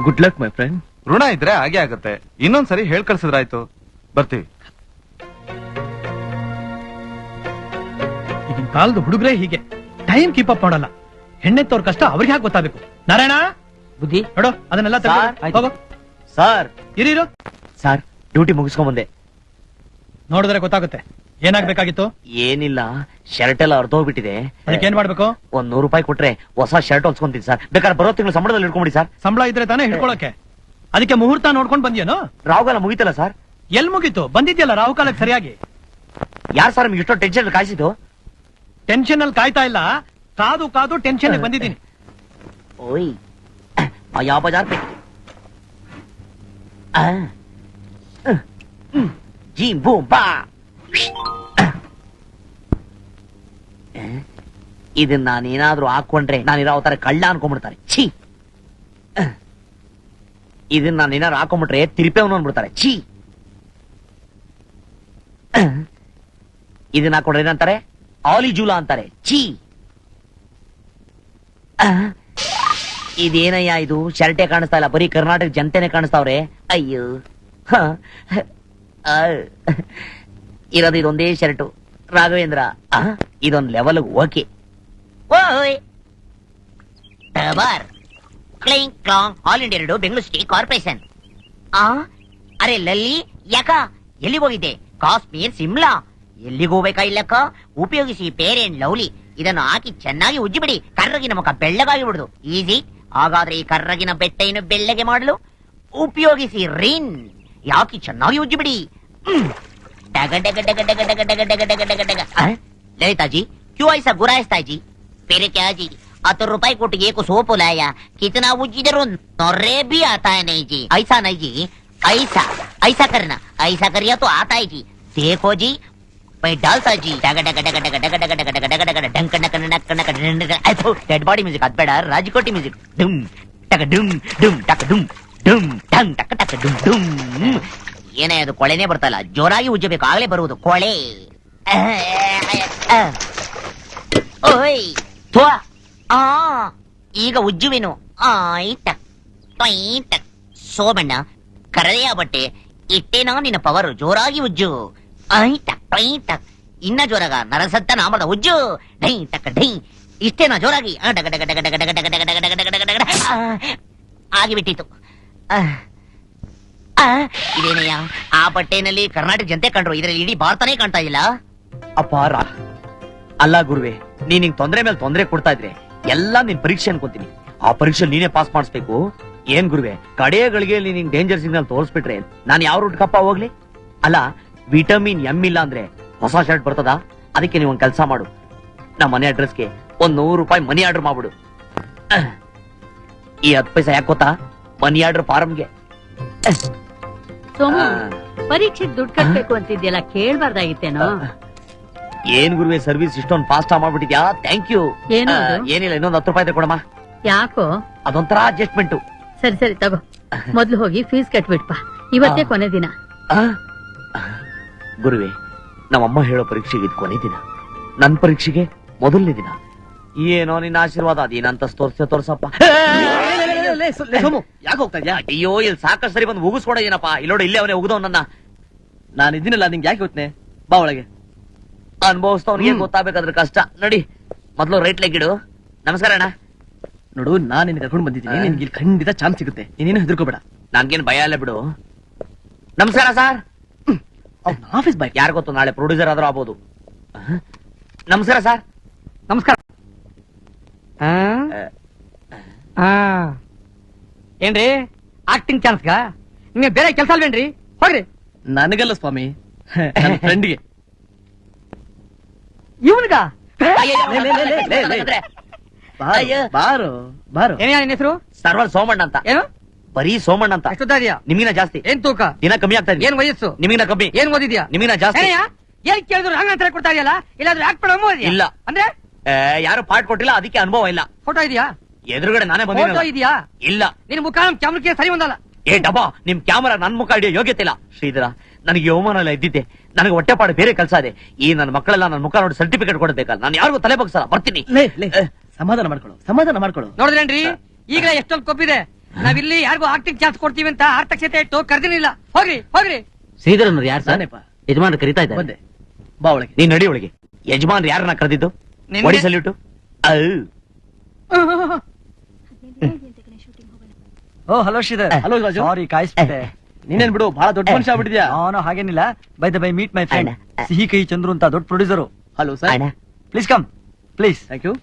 Good luck my friend. ಋಣ ಇದ್ರೆ ಹಾಗೆ ಆಗುತ್ತೆ. ಇನ್ನೊಂದ್ಸರಿ ಹೇಳ್ ಕಳ್ಸಿದ್ರಾಯ್ತು. ಬರ್ತೀವಿ. ಈಗಿನ ಕಾಲದ ಹುಡುಗರೇ ಹೀಗೆ, ಟೈಮ್ ಕೀಪ್ ಅಪ್ ಮಾಡಲ್ಲ. ಹೆಣ್ಣೆತ್ತವ್ರ ಕಷ್ಟ ಅವ್ರಿಗೆ ಯಾಕೆ ಗೊತ್ತಾಗಬೇಕು? ನಾರಾಯಣ, ಬುದ್ಧಿ ನೋಡು ಅದನ್ನೆಲ್ಲ ತೆಗ್ದು ಸಾರ್, ಆಯ್ತು. ಹೋಗು. ಸರ್, ಇರೀರು, ಸರ್, ಡ್ಯೂಟಿ ಮುಗಿಸ್ಕೊಂಡ್ ಬಂದೆ. ನೋಡಿದ್ರೆ ಗೊತ್ತಾಗುತ್ತೆ. ಏನಾಗ್ಬೇಕಾಗಿತ್ತು? ಏನಿಲ್ಲ, ಶರ್ಟ್ ಎಲ್ಲ ಅರ್ಧೋಗ್ಬಿಟ್ಟಿದೆ. ಅದಕ್ಕೆ ಏನ್ ಮಾಡ್ಬೇಕು? ಒಂದ್ $100 ಕೊಟ್ರೆ ಹೊಸ ಶರ್ಟ್ ಹೊಲ್ಸ್ಕೊಂತೀನಿ ಸರ್. ಬೇಕಾದ್ರೆ ಬರೋ ತಿಂಗಳು ಸಂಬಳದಲ್ಲಿ ಇಟ್ಕೊಂಬಿಡಿ ಸರ್. ಸಂಬಳ ಇದ್ರೆ ತಾನೇ ಹಿಡ್ಕೊಳಕ್ಕೆ. ಅದಕ್ಕೆ ಮುಹೂರ್ತ ನೋಡ್ಕೊಂಡ್ ಬಂದ್ಯೇನು? ರಾಹುಗಾಲ ಮುಗಿತಲ್ಲ ಸರ್? ಎಲ್ ಮುಗೀತು? ಬಂದಿದ್ಯಲ್ಲ ರಾಹುಕಾಲಕ್ಕೆ ಸರಿಯಾಗಿ. ಯಾರ್ ಸರ್ ನಿಮ್ಗೆ ಇಷ್ಟೋ ಟೆನ್ಷನ್ ಕಾಯಿಸಿದ್ದು? ಟೆನ್ಷನ್ ಅಲ್ಲಿ ಕಾಯ್ತಾ ಇಲ್ಲ, ಕಾದು ಕಾದು ಟೆನ್ಷನ್ ಬಂದಿದ್ದೀನಿ. ಓಯ್, ಯಾವ ಬಜಾರ್ ಪೇ ಜಿ ಬೂಮ್ ಬಾ. ಇದನ್ನ ನಾನೇನಾದ್ರೂ ಹಾಕೊಂಡ್ರೆ ನಾನಿರೋ ತರ ಕಳ್ಳ ಅನ್ಕೊಂಡ್ಬಿಡ್ತಾರೆ. ಛೀ, ಇದನ್ನ ನಾನೇನಾದ್ರು ಹಾಕೊಂಡ್ಬಿಟ್ರೆ ತಿರುಪೆವನು ಅನ್ಬಿಡ್ತಾರೆ. ಛೀ, ಇದನ್ನ ಹಾಕೊಂಡ್ರೆ ಏನಂತಾರೆ? ಆಲಿಜೂಲ ಅಂತಾರೆ. ಛೀ, ಇದೇನಯ್ಯ ಇದು? ಶರ್ಟೆ ಕಾಣಿಸ್ತಾ ಇಲ್ಲ, ಬರೀ ಕರ್ನಾಟಕ ಜನತೆನೆ ಕಾಣಿಸ್ತಾವ್ರೆ. ಅಯ್ಯೋ, ಇರೋದು ಇದೊಂದೇ ಶರ್ಟು ರಾಘವೇಂದ್ರ. ಇದೊಂದು level okay. All India radio Bengaluru city corporation. ಅರೆ ಲಲ್ಲಿ, ಯಾಕ ಎಲ್ಲಿ ಹೋಗಿದ್ದೆ? ಕಾಶ್ಮೀರ್, ಸಿಮ್ಲಾ ಎಲ್ಲಿಗೆ ಹೋಗ್ಬೇಕಾ? ಇಲ್ಲಕ್ಕ ಉಪಯೋಗಿಸಿ ಫೇರ್ ಅಂಡ್ ಲವ್ಲಿ. ಇದನ್ನು ಹಾಕಿ ಚೆನ್ನಾಗಿ ಉಜ್ಜಿ ಬಿಡಿ, ಕರ್ರಗಿನ ಮುಖ ಬೆಳ್ಳಗಾಗಿ ಬಿಡುದು. ಈಸಿ. ಹಾಗಾದ್ರೆ ಈ ಕರ್ರಗಿನ ಬೆಟ್ಟೆಯನ್ನು ಬೆಳ್ಳಗೆ ಮಾಡಲು ಉಪಯೋಗಿಸಿ ರಿನ್. ಯಾಕೆ ಚೆನ್ನಾಗಿ ಉಜ್ಜಿ ಬಿಡಿ. डग डग डग डग डग डग डग डग डग डग। ललिता जी क्यों ऐसा गुराइस्ता जी? फिर क्या जी, 100 रुपए को एक सोप लाया, कितना वो जिधर नौरे भी आता है नहीं जी। ऐसा नहीं जी, ऐसा ऐसा करना, ऐसा करिए तो आता है जी। देखो जी मैं डालता जी, डग डग डग डग डग डग डग डग डग डग डंक नक नक नक ऐसा डेड बॉडी म्यूजिक अद बेಡ ರಾಜಕೋಟಿ म्यूजिक डुम टक डुम डुम टक डुम डुम टंग टक टक डुम डुम। ಏನೇ ಅದು ಕೊಳೆನೇ ಬರ್ತಲ್ಲ, ಜೋರಾಗಿ ಉಜ್ಜಬೇಕು, ಆಗ್ಲೇ ಬರುವುದು ಕೊಳೆ. ಓಯ್ ಥ್ವಾ, ಈಗ ಉಜ್ಜುವೆನು. ಆಯ್ತ ಟೈಟ್ ಸೋಮಣ್ಣ, ಕರದೆಯ ಬಟ್ಟೆ ಇಟ್ಟೇನಾ ನಿನ್ನ ಪವರು? ಜೋರಾಗಿ ಉಜ್ಜು. ಆಯ್ತ ಟೈಟ್, ಇನ್ನ ಜೋರಾಗ ನರಸತ್ತ ನಾಮದ ಉಜ್ಜು. ಡೈ ಟಕ್ ಡೈ, ಇಷ್ಟೇನಾ ಜೋರಾಗಿ? ಡಗ ಡಗ ಡಗ ಡಗ ಡಗ ಡಗ ಡಗ ಡಗ ಡಗ ಡಗ ಡಗ ಡಗ ಆಗಿಬಿಟ್ಟಿತ್ತು. ಇದೇನಯ್ಯ, ಆ ಬಟ್ಟೆನಲ್ಲಿ ಕರ್ನಾಟಕ ಜನತೆ ಕಂಡ್ರು, ಇದರಲ್ಲಿ ಇಡೀ ಭಾರತನೇ ಕಾಣ್ತಾ ಇಲ್ಲ. ಅಪಾರ ಅಲ್ಲ ಗುರುವೆ, ನೀನ್ ಹಿಂಗ್ ತೊಂದ್ರೆ ಮೇಲೆ ತೊಂದ್ರೆ ಕೊಡ್ತಾ ಇದ್ರೆ ಎಲ್ಲಾ ನಿನ್ ಪರೀಕ್ಷೆ ಅನ್ಕೊಂತೀನಿ. ಆ ಪರೀಕ್ಷೆ ನೀನೇ ಪಾಸ್ ಮಾಡಿಸ್ಬೇಕು. ಏನ್ ಗುರುವೆ, ಕಡೆಗಳಿಗೆ ನೀನ್ ಡೇಂಜರ್ ಸಿಗ್ನಲ್ ತೋರಿಸ್ಬಿಟ್ರೆ ನಾನು ಯಾವ ರೂಟ್ ಕಪ್ಪ ಹೋಗ್ಲಿ? ಅಲ್ಲ, ವಿಟಮಿನ್ ಎಂ ಇಲ್ಲ ಅಂದ್ರೆ ಹೊಸ ಶರ್ಟ್ ಬರ್ತದ? ಅದಕ್ಕೆ ನೀವ್ ಒಂದ್ ಕೆಲ್ಸ ಮಾಡು, ನಮ್ಮ ಮನೆ ಅಡ್ರೆಸ್ಗೆ ಒಂದ್ 100 ರೂಪಾಯಿ ಮನಿ ಆರ್ಡರ್ ಮಾಡ್ಬಿಡು. ಈ 10 ಪೈಸೆ ಯಾಕೆ ಗೊತ್ತಾ? Money order ಫಾರಮ್ಗೆ. ಸೋಮು, ಪರೀಕ್ಷೆಗೆ ದುಡ್ಡು ಕಟ್ಬೇಕು ಅಂತಿದ್ಯಲ್ಲ, ಕೇಳ್ಬಾರ್ದಾಗಿತ್ತೇನೋ? ಏನ್ ಗುರುವೆ ಸರ್ವಿಸ್ ಇಷ್ಟೊಂದು ಫಾಸ್ಟ್ ಮಾಡ್ಬಿಟ್ಟಿದ್ಯಾ? Thank you. ಏನು ಅದು? ಏನಿಲ್ಲ, ಇನ್ನೊಂದು 10 ರೂಪಾಯಿ ಕೊಡಮ್ಮ. ಯಾಕೋ? ಅದೊಂಥರ ಅಡ್ಜಸ್ಟ್ಮೆಂಟ್. ಸರಿ ಸರಿ ತಗೋ, ಮೊದ್ಲು ಹೋಗಿ ಫೀಸ್ ಕಟ್ಬಿಡ್ಪ, ಇವತ್ತೇ ಕೊನೆ ದಿನ. ಗುರುವೆ, ನಮ್ಮಮ್ಮ ಹೇಳೋ ಪರೀಕ್ಷೆಗೆ ಇದು ಕೊನೆ ದಿನ, ನನ್ ಪರೀಕ್ಷೆಗೆ ಮೊದಲನೇ ದಿನ. ಏನೋ ನಿನ್ನ ಆಶೀರ್ವಾದ, ಅದೇನಂತ ತೋರ್ಸಪ್ಪ. ಸೋಮು, ಯಾಕೆ ಹೋಗ್ತಾ ಇದ್ಯಾ? ಅಯ್ಯೋ, ಇಲ್ಲಿ ಸಾಕಷ್ಟು ಸರಿ ಬಂದು ಉಗಿಸ್ಕೊಡ ಏನಪ್ಪ. ಇಲ್ಲೋಡ ಇಲ್ಲೇ ಅವನೇ ಉಗ್ದವನನ್ನ. ನಾನು ಇದ್ದೀನಲ್ಲ, ನಿಂಗೆ ಯಾಕೆ ಗೊತ್ತನೆ? ಬಾ ಒಳಗೆ. ಅನುಭವಿಸ್ತವನಿಗೆ ಗೊತ್ತಾಗಬೇಕಾದ್ರೆ ಕಷ್ಟ. ನೋಡಿ, ಮೊದ್ಲು ರೈಟ್ ಲೆಗ್ ಇಡು. ನಮಸ್ಕಾರ ಅಣ್ಣ. ನೋಡು, ನಾನು ನಿನ್ನ ಕರ್ಕೊಂಡು ಬಂದಿದ್ದೀನಿ, ನಿನ್ಗೆ ಇಲ್ಲಿ ಖಂಡಿತ ಚಾನ್ಸ್ ಸಿಗುತ್ತೆ, ನೀನೇನು ಹೆದರ್ಕೋಬೇಡ. ನನ್ಗೇನ್ ಭಯ ಅಲ್ಲ ಬಿಡು. ನಮಸ್ಕಾರ ಸರ್. ಆಫೀಸ್ ಬಾಯ್, ಯಾರು ಗೊತ್ತು, ನಾಳೆ ಪ್ರೊಡ್ಯೂಸರ್ ಆದ್ರೂ ಆಗ್ಬೋದು. ನಮಸ್ಕಾರ ಸರ್. ನಮಸ್ಕಾರ. ಏನ್ರಿ ಆಕ್ಟಿಂಗ್ ಚಾನ್ಸ್ಗ? ನಿಮ್ಗೆ ಬೇರೆ ಕೆಲಸ ಅಲ್ವೇನ್ರಿ? ಹೋಗ್ರಿ. ನನಗಲ್ಲ ಸ್ವಾಮಿ, ನನ್ನ ಫ್ರೆಂಡ್ಗೆ. ಇವನ್ಗ ಬಾರೋ ಬಾರೋ. ಏನ ನಿನ್ನ ಹೆಸರು? ಸರ್ವರ್ ಸೋಮಣ್ಣ ಅಂತ. ಏನು? ಬರೀ ಸೋಮಣ್ಣ ಅಂತ. ಎಷ್ಟೊತ್ತಾದ್ಯಾ? ನಿಮಗಿನ ಜಾಸ್ತಿ. ಏನ್ ತೂಕ? ದಿನ ಕಮ್ಮಿ ಆಗ್ತಾ ಇದೆ. ಏನ್ ವಯಸ್ಸು? ನಿಮಗಿನ ಕಮ್ಮಿ. ಏನ್ ಓದಿದ್ಯಾ? ನಿಮಗಿನ ಜಾಸ್ತಿ. ಏನಯ್ಯ? ಏನ್ ಕೇಳಿದ್ರು ಹಂಗ ಅಂತ ಕೊಡ್ತಾ ಇದೆಯಲ್ಲ, ಇಲ್ಲಾದ್ರೂ ಆಕ್ಟ್ ಮಾಡೋ ಇಲ್ಲ. ಅಂದ್ರೆ ಯಾರು ಪಾಠ ಕೊಟ್ಟಿಲ್ಲ, ಅದಕ್ಕೆ ಅನುಭವ ಇಲ್ಲ. ಫೋಟೋ ಇದೆಯಾ? ಎದುರುಗಡೆ ನಾನೇ ಫೋಟೋ ಬಂದಿದ್ದೀನಿ. ಇದೆಯಾ? ಇಲ್ಲ. ನಿನ್ ಮುಖ ಕ್ಯಾಮ್ರಕ್ಕೆ ಸರಿ ಒಂದಲ್ಲ. ಏ ಡಬ್ಬಾ, ನಿಮ್ ಕ್ಯಾಮರಾ ನನ್ ಮುಖ ಹಿಡಿಯೋ ಯೋಗ್ಯತೆ ಇಲ್ಲ. ಶ್ರೀಧರ, ನನಗೆ ಅವಮಾನ ಎಲ್ಲ ಇದ್ದಿದ್ದೆ. ನನಗೆ ಹೊಟ್ಟೆಪಾಡು ಬೇರೆ ಕೆಲಸ ಇದೆ. ಈ ನನ್ನ ಮಕ್ಕಳೆಲ್ಲ ನನ್ನ ಮುಖ ನೋಡಿ ಸರ್ಟಿಫಿಕೇಟ್ ಕೊಡಬೇಕಲ್ಲ. ನಾನು ಯಾರಿಗೂ ತಲೆ ಬಗ್ಸಲ್ಲ. ಬರ್ತೀನಿ. ಸಮಾಧಾನ ಮಾಡ್ಕೊಳ್ಳು, ಸಮಾಧಾನ ಮಾಡ್ಕೊಳ್ಳು. ನೋಡಿದ್ರೇನ್ರಿ, ಈಗಲೇ ಎಷ್ಟೊಂದು ಕೊಬ್ಬಿದೆ. ನಾವಿಲ್ಲಿ ಯಾರಿಗೂ ಆಕ್ಟಿಂಗ್ ಚಾನ್ಸ್ ಕೊಡ್ತೀವಿ ಅಂತ ಆರ್ಥಕ್ಷತೆ ಇಟ್ಟು ಕರ್ದಿನಿಲ್ಲ. ಹೋಗ್ರಿ ಹೋಗ್ರಿ. ಶ್ರೀಧರ್ ಅನ್ನೋರು ಯಾರು? ನಾನೇಪ್ಪ. ಯಜಮಾನ್ರು ಕರೀತಾ ಇದ್ದಾರೆ. ಬಂದೆ, ಬಾ ಒಳಗೆ. ನೀನ್ ನಡಿ ಒಳಗೆ. ಯಜಮಾನ್ ಯಾರನ್ನ ಕರೆದಿದ್ದು? ನಿನ್ನೆ. ಒಡಿ salute. Oh hello Shridhar. Hello Raju. Sorry ಕಾಯಿಸ್ಬಿಟ್ಟೆ. ನೀನೇನ್ ಬಿಡು, ಬಹಳ ದೊಡ್ಡ ಮನುಷ್ಯ ಆಗ್ಬಿಟ್ಟಿದ್ಯಾ. ನಾನು ಹಾಗೇನಿಲ್ಲ. By the by meet my friend ಅಣ್ಣ. ಸಿಹಿ ಕೈ ಚಂದ್ರು ಅಂತ ದೊಡ್ಡ ಪ್ರೊಡ್ಯೂಸರು. Hello sir. ಅಣ್ಣ. Please come please. Thank you.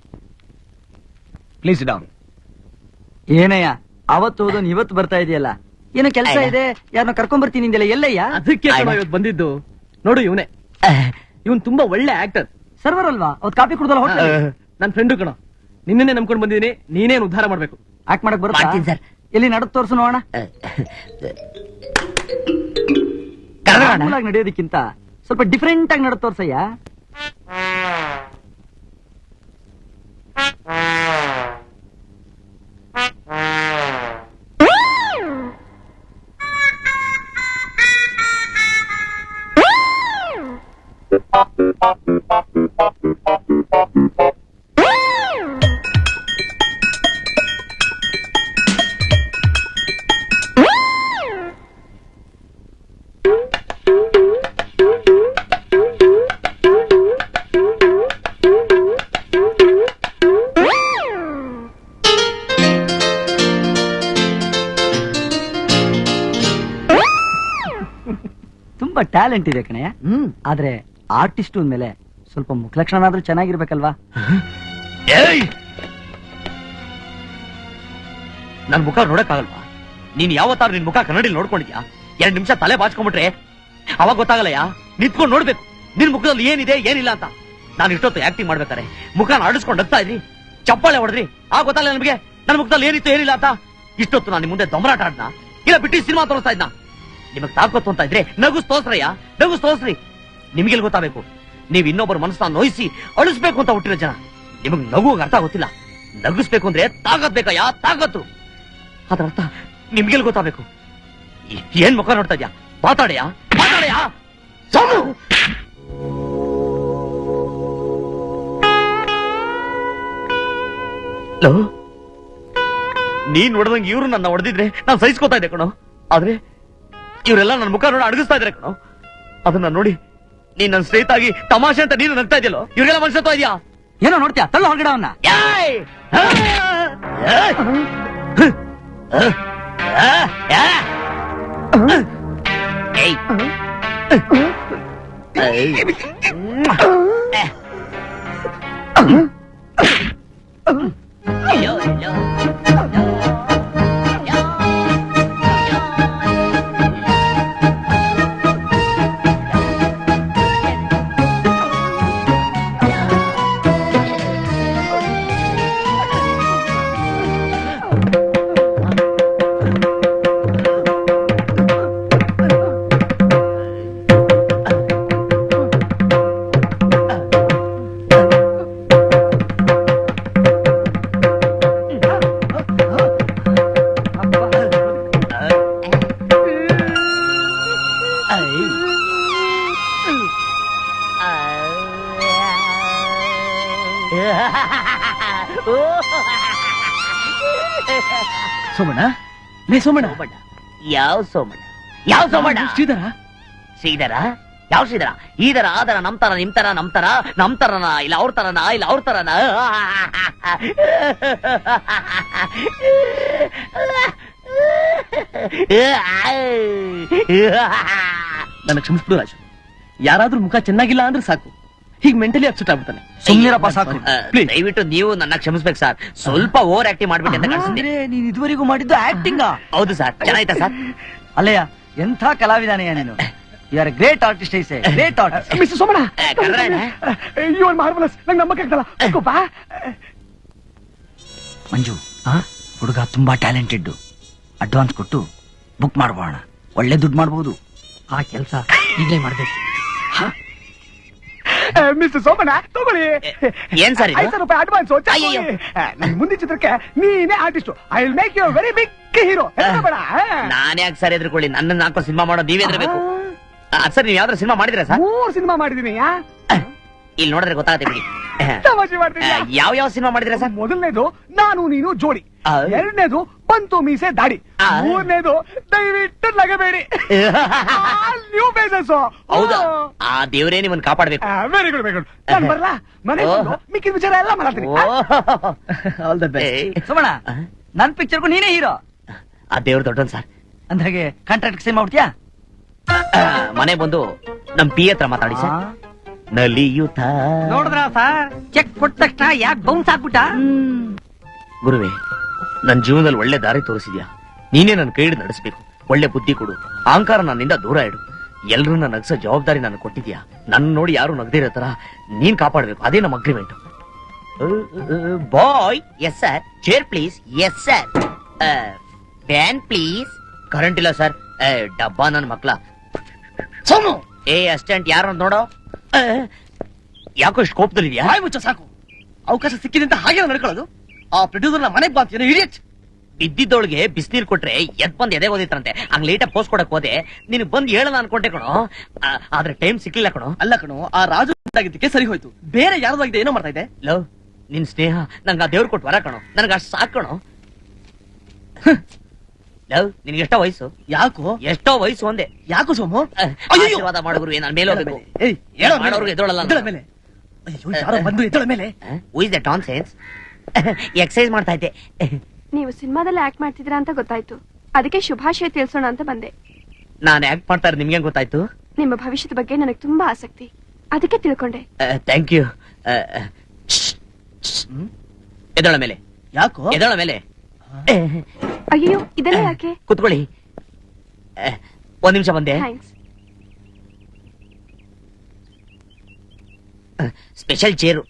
Please down. ಏನಯ್ಯ ಅವತ್ತು ಹೋದನ್ ಇವತ್ತು ಬರ್ತಾ ಇದೆಯಲ್ಲ, ಏನೋ ಕೆಲಸ ಅಣ್ಣ. ಇದೆ, ಯಾರನ್ನ ಕರ್ಕೊಂಡ್ ಬರ್ತೀನಿ ಅಂದೆಲ್ಲ, ಎಲ್ಲಯ್ಯ? ಅದಕ್ಕೆ ಕಣೋ ಇವತ್ತು ಬಂದಿದ್ದು. ನೋಡು, ಇವನೇ. ಇವನ್ ತುಂಬಾ ಒಳ್ಳೆ ಆಕ್ಟರ್. ಸರ್ವರ್ ಅಲ್ವಾ? ಅವತ್ ಕಾಫಿ ಕುಡ್ದಲ್ಲ ಹೋಟ್ಲ್. ನನ್ ಫ್ರೆಂಡು ಕಣೋ. ನಿನ್ನೆ ನಂಬ್ಕೊಂಡ್ ಬಂದಿದ್ದೀನಿ, ನೀನೇನ್ ಉದ್ಧಾರ ಮಾಡ್ಬೇಕು. ಆಕ್ಟ್ ಮಾಡಕ್ ಬರುತ್ತಾ? ಮಾಡ್ತೀನಿ ಸರ್. ಎಲ್ಲಿ ನಡದ್ ತೋರ್ಸು ನೋಡೋಣ. ಮಾಮೂಲಾಗಿ ನಡೆಯೋದಕ್ಕಿಂತ ಸ್ವಲ್ಪ ಡಿಫ್ರೆಂಟ್ ಆಗಿ ನಡದ್ ತೋರ್ಸಯ್ಯ. ತುಂಬಾ ಟ್ಯಾಲೆಂಟ್ ಇದೆ ಕಣಯ್ಯ. ಆದ್ರೆ ಆರ್ಟಿಸ್ಟ್ ಮೇಲೆ ಸ್ವಲ್ಪ ಮುಖಲಕ್ಷಣ ಆದ್ರೂ ಚೆನ್ನಾಗಿರ್ಬೇಕಲ್ವಾ? ನನ್ ಮುಖ ನೋಡಕ್ಕಾಗಲ್ವಾ? ನೀನ್ ಯಾವತ್ತಾರು ನಿನ್ ಮುಖ ಕನ್ನಡಿಲಿ ನೋಡ್ಕೊಂಡಿದ್ಯಾ? 2 ನಿಮಿಷ ತಲೆ ಬಾಚ್ಕೊಂಡ್ಬಿಟ್ರೆ ಅವಾಗ ಗೊತ್ತಾಗಲ್ಲಯ್ಯ. ನಿಂತ್ಕೊಂಡು ನೋಡ್ಬೇಕು ನಿನ್ ಮುಖದಲ್ಲಿ ಏನಿದೆ ಏನಿಲ್ಲ ಅಂತ. ನಾನು ಇಷ್ಟೊತ್ತು ಆಕ್ಟಿಂಗ್ ಮಾಡ್ಬೇಕಾರೆ ಮುಖನ ಆಡಿಸ್ಕೊಂಡು ಹೋಗ್ತಾ ಇದ್ರಿ, ಚಪ್ಪಾಳೆ ಹೊಡೆದ್ರಿ, ಆ ಗೊತ್ತಾಗಲ್ಲ ನಿಮ್ಗೆ ನನ್ ಮುಖದಲ್ಲಿ ಏನಿತ್ತು ಏನಿಲ್ಲ ಅಂತ. ಇಷ್ಟೊತ್ತು ನಾನು ನಿಮ್ ಮುಂದೆ ದೊಂಬರಾಟ ಆಡ್ನ ಇಲ್ಲ ಬಿಟ್ಟು ಸಿನಿಮಾ ತೋರಿಸ್ತಾ ಇದ್ನ? ನಿಮಗ್ ತಾಕತ್ತು ಅಂತ ಇದ್ರೆ ನಗುಸ್ ತೋರ್ಸ್ರಯ್ಯ, ನಗುಸ್ ತೋರ್ಸ್ರಿ. ನಿಮ್ಗೆಲ್ ಗೊತ್ತಾಗಬೇಕು? ನೀವ್ ಇನ್ನೊಬ್ಬರ ಮನಸ್ಸನ್ನ ನೋಯಿಸಿ ಅಳಿಸ್ಬೇಕು ಅಂತ ಹುಟ್ಟಿರೋ ಜನ. ನಿಮಗ್ ನಗು ಅರ್ಥ ಗೊತ್ತಿಲ್ಲ. ನಗಿಸ್ಬೇಕು ಅಂದ್ರೆ ತಾಕತ್ ಬೇಕಯ್ಯ, ತಾಕತ್ತು. ಅದರ ಅರ್ಥ ನಿಮ್ಗೆಲ್ ಗೊತ್ತಾಗಬೇಕು? ಏನ್ ಮುಖ ನೋಡ್ತಾ ಇದ್ಯಾ? ಮಾತಾಡ್ಯಾ, ಮಾತಾಡ್ಯಾ? ಸೋಮು! ಲೋ, ನೀನ್ ನೋಡ್ದಂಗೆ ಇವ್ರು ನನ್ನ ಹೊಡೆದಿದ್ರೆ ನಾನು ಸಹಿಸ್ಕೋತಾ ಇದ್ದೆ ಕಣೋ. ಆದ್ರೆ ಇವರೆಲ್ಲ ನನ್ನ ಮುಖ ನೋಡಿ ಅಡಗಿಸ್ತಾ ಇದ್ರೆ ಕಣೋ. ಅದನ್ನ ನೋಡಿ ನೀನ್ ನನ್ನ ಸ್ನೇಹಿತ ಆಗಿ ತಮಾಷೆ ಅಂತ ನೀನು ನಗ್ತಾ ಇದೆಯಲ್ಲೋ. ಇವ್ರಿಗೆಲ್ಲ ಮನ್ಸತ್ತಾ ಇದೆಯಾ? ಏನೋ ನೋಡ್ತೀಯಾ? ತಳ್ಳು ಹೊರಗಡೆ ಅವನ್ನ. ಏಯ್! ಏಯ್! ಅಯ್ಯೋ, ಅಯ್ಯೋ. ಸೋಮಣ್ಣ, ಲೇ ಸೋಮಣ್ಣ. ಯಾವ ಸೋಮಣ್ಣ? ಯಾವ ಸೋಮಣ್ಣ? ಶ್ರೀಧರ. ಶ್ರೀಧರ? ಯಾವ ಶ್ರೀಧರ? ಈದರ ಆದರ ನಮ್ತರ ನಿಮ್ತರ ನಮ್ತರ ನಮ್ತರನ ಇಲ್ಲ ಅವ್ರ ತರನ ಇಲ್ಲ ಅವ್ರ ತರನ? ನನ್ನ ಕ್ಷಮಿಸ್ಬಿಡು ರಾಜು. ಯಾರಾದ್ರೂ ಮುಖ ಚೆನ್ನಾಗಿಲ್ಲ ಅಂದ್ರೆ ಸಾಕು, ಹೀಗ್ ಮೆಂಟಲಿ ಅಪ್ಸೆಟ್ ಆಗ್ಬಿಡ್ತಾನೆ. ಸುಮ್ನಿರಪ್ಪ ಸಾಕು. Please. ದಯವಿಟ್ಟು ನೀವು ನನ್ನ ಕ್ಷಮಿಸ್ಬೇಕು ಸರ್. ಸ್ವಲ್ಪ ಓವರ್ ಆಕ್ಟಿಂಗ್ ಮಾಡ್ಬಿಟ್ಟೆ ಅಂತ ಕಾಣಿಸ್ತಿದೆ. ಅಂದ್ರೆ ನೀನ್ ಇದುವರೆಗೂ ಮಾಡಿದ್ದು ಆಕ್ಟಿಂಗ್? ಹೌದು ಸರ್. ಚೆನ್ನಾಯ್ತಾ ಸರ್? ಅಲ್ಲಯ್ಯ, ಎಂಥ ಕಲಾವಿದಾನೆಯ ನೀನು. You are great artist. ಐಸೆ ಗ್ರೇಟ್ ಆರ್ಟಿಸ್ಟ್. ಮಿಸ್ಟರ್ ಸೋಮಣ್ಣ, ಕರ್ರಣ್ಣ? You are marvellous. ನಂಗೆ ನಂಬಕ್ಕಾಗ್ತಲ್ಲ. ಅಸ್ಕೋಪಾ. ಮಂಜು, ಹುಡುಗ ತುಂಬಾ ಟ್ಯಾಲೆಂಟೆಡ್. ಅಡ್ವಾನ್ಸ್ ಕೊಟ್ಟು ಬುಕ್ ಮಾಡ್ಬೋಣ, ಒಳ್ಳೆ ದುಡ್ಡು ಮಾಡ್ಬೋದು. ಆ ಕೆಲಸ ಈಗಲೇ ಮಾಡ್ಬೇಕು. ಮಿಸ್ಟರ್ ಸೋಮಣ್ಣ, ತಗೊಳ್ಳಿ. ಏನ್ ಸರ್ ಇದು? 5,000 ರೂಪಾಯಿ ಅಡ್ವಾನ್ಸ್. ಅಯ್ಯೋ. ನನ್ ಮುಂದಿನ ಚಿತ್ರಕ್ಕೆ ನೀನೇ artist. I will make you very big hero. ಬೇಡ. ನಾನೇ ಯಾಕೆ ಸರ್ ಎದ್ರುಕೊಳ್ಳಿ? ನನ್ನ ನಾಲ್ಕು ಸಿನಿಮಾ ಮಾಡೋ ನೀವೇ ಎದ್ರಬೇಕು. ಸರ್ ನೀವು ಯಾವ್ದಾರು ಸಿನಿಮಾ ಮಾಡಿದ್ರಾ ಸರ್? 3 ಸಿನಿಮಾ ಮಾಡಿದೀನಿ. ಇಲ್ಲಿ ನೋಡಿದ್ರೆ ಗೊತ್ತಾಗುತ್ತೆ ಬಿಡಿ. ತಮಾಷೆ ಮಾಡ್ತೀನಿ. ಯಾವ ಸಿನಿಮಾ ಮಾಡಿದ್ರಾ ಸರ್? ಮೊದಲನೇದು ನಾನು ನೀನು ಜೋಡಿ, ಎರಡನೇದು ಬಂತು ಮೀಸೆ ದಾಡಿ, ಮೂರನೇದು ದಯವಿಟ್ಟು ನಗಬೇಡಿ. New basis. ಹೌದಾ? ಆ ದೇವರೇ ನಿಮ್ಮನ್ನ ಕಾಪಾಡ್ಬೇಕು. Very good, very good. ನಾನು ಬರ್ಲಾ? ಮನೆ ಮಿಕ್ಕಿದ ವಿಚಾರ ಎಲ್ಲ ಮಾಡ್ತೀನಿ. All the best. ಸುಮಣ, ನನ್ ಪಿಕ್ಚರ್ಗೂ ನೀನೇ ಹೀರೋ. ಆ ದೇವ್ರ ದೊಡ್ಡನ್ ಸರ್. ಅಂದ್ಹಾಗೆ ಕಾಂಟ್ರಾಕ್ಟ್ ಸೈನ್ ಮಾಡ್ತೀಯಾ? ಮನೆ ಬಂದು ನಮ್ ಪಿ ಹತ್ರ ಮಾತಾಡಿ ಸರ್. ನಲಿಯುತ್ತ ನೋಡಿದ್ರ ಸರ್, ಚೆಕ್ ಕೊಟ್ಟ ತಕ್ಷಣ ಯಾಕೆ ಬೌನ್ಸ್ ಆಗ್ಬಿಟ್ಟ? ಗುರುವೆ, ನನ್ ಜೀವನದಲ್ಲಿ ಒಳ್ಳೆ ದಾರಿ ತೋರಿಸಿದ್ಯಾ. ನೀನೇ ನನ್ನ ಕೈ ಹಿಡಿದು ನಡೆಸಬೇಕು. ಒಳ್ಳೆ ಬುದ್ಧಿ ಕೊಡು. ಅಹಂಕಾರ ನನ್ನಿಂದ ದೂರ ಇಡು. ಎಲ್ರನ್ನ ನಗ್ಸೋ ಜವಾಬ್ದಾರಿ ನಾನು ಕೊಟ್ಟಿದ್ಯಾ. ನನ್ನ ನೋಡಿ ಯಾರು ನಗದಿರೋ ತರ ನೀನ್ ಕಾಪಾಡ್ಬೇಕು. ಅದೇ ನಮ್ಮ agreement. Bye. Yes sir. Chair please. Yes sir. Fan please. Current ಇಲ್ಲ ಸರ್. ಡಬ್ಬಾ ನನ್ ಮಕ್ಳ. ಸೋಮು, ಅಸಿಸ್ಟೆಂಟ್ ಯಾರು ಅಂತ ನೋಡೋ. ಯಾಕೋ ಇಷ್ಟು ಕೋಪದಲ್ಲಿದ್ಯಾ? ಬಾಯ್ ಮುಚ್ಚ ಸಾಕು. ಅವಕಾಶ ಸಿಕ್ಕಿದೆ ಅಂತ ಹಾಗೆ ನಡ್ಕೊಳ್ಳೋದು. ಆ ಪ್ರೊಡ್ಯೂಸರ್ ನ ಮನೆಗೆ ಬಾಂತೀನೋ ಇಡಿಯಟ್. ಬಿದ್ದಿದ್ದೊಳಗೆ ಬಿಸಿನೀರ್ ಕೊಟ್ರೆ ಎದ್ ಬಂದ್ ಎದೆ ಓದಿತ್ತಂತೆ ಹಂಗ್ ಲೇಟ ಪೋಸ್ಟ್ ಕೊಡಕ್ ಹೋದೆ ನೀನು ಬಂದ್ ಹೇಳಲ್ಲ ಅನ್ಕೊಂಡೆ ಕಣೋ ಆದ್ರೆ ಟೈಮ್ ಸಿಕ್ಲಿಲ್ಲ ಕಣೋ. ಅಲ್ಲ ಕಣೋ, ಆ ರಾಜು ಆಗಿದ್ದಕ್ಕೆ ಸರಿ ಹೋಯ್ತು. ಬೇರೆ ಯಾರ್ದಾಗಿದೆ ಏನೋ ಮಾಡ್ತಾ ಇದ್ದೆ. ಲವ್ ನಿನ್ ಸ್ನೇಹ ನಂಗ ದೇವ್ರ ಕೊಟ್ಟು ವರ ಕಣೋ, ನನ್ಗ ಅಷ್ಟ್ ಸಾಕ್ ಕಣೋ. ಲವ್ ನಿನ್ಗೆ ಎಷ್ಟೋ ವಯಸ್ಸು? ಯಾಕೋ ಎಷ್ಟೋ ವಯಸ್ಸು ಒಂದೇ. ಯಾಕೋ ಸೋಮು? ಆಶೀರ್ವಾದ ಮಾಡುವರು ನಾನು ಮೇಲೆ ಹೋಗ್ಬೇಕು. ಏಯ್, ಹೇಳೋ ಮೇಲೆ. ಮಾಡೋರ್ಗೆ ಎದ್ದೊಳಲ್ಲ ನಾನು. ಎದ್ದೇಳ ಮೇಲೆ. ಅಯ್ಯೋ, ಯಾರೋ ಬಂದು ಎದ್ದೇಳ ಮೇಲೆ. Who is that nonsense? Exercise ಮಾಡ್ತಾ ಇದ್ದೆ. ನೀವು ಸಿನಿಮಾದಲ್ಲಿ ಆಕ್ಟ್ ಮಾಡ್ತಿದ್ದೀರಾ ಅಂತ ಗೊತ್ತಾಯ್ತು, ಅದಕ್ಕೆ ಶುಭಾಶಯ ತಿಳಿಸೋಣ ಅಂತ ಬಂದೆ. ನಾನು ಆಕ್ಟ್ ಮಾಡ್ತಾ ಇರೋದು ನಿಮ್ಗೆ ಗೊತ್ತಾಯ್ತು? ನಿಮ್ಮ ಭವಿಷ್ಯದ ಬಗ್ಗೆ ನನಗೆ ತುಂಬಾ ಆಸಕ್ತಿ, ಅದಕ್ಕೆ ತಿಳ್ಕೊಂಡೆ. Thank you. ಎದಳ ಮೇಲೆ, ಯಾಕೋ? ಎದಳ ಮೇಲೆ. ಅಯ್ಯೋ, ಇದೆಲ್ಲ ಯಾಕೆ? ಕುತ್ಕೊಳ್ಳಿ. ಒಂದ್ ನಿಮಿಷ ಬಂದೆ. ಥ್ಯಾಂಕ್ಸ್. Special chair.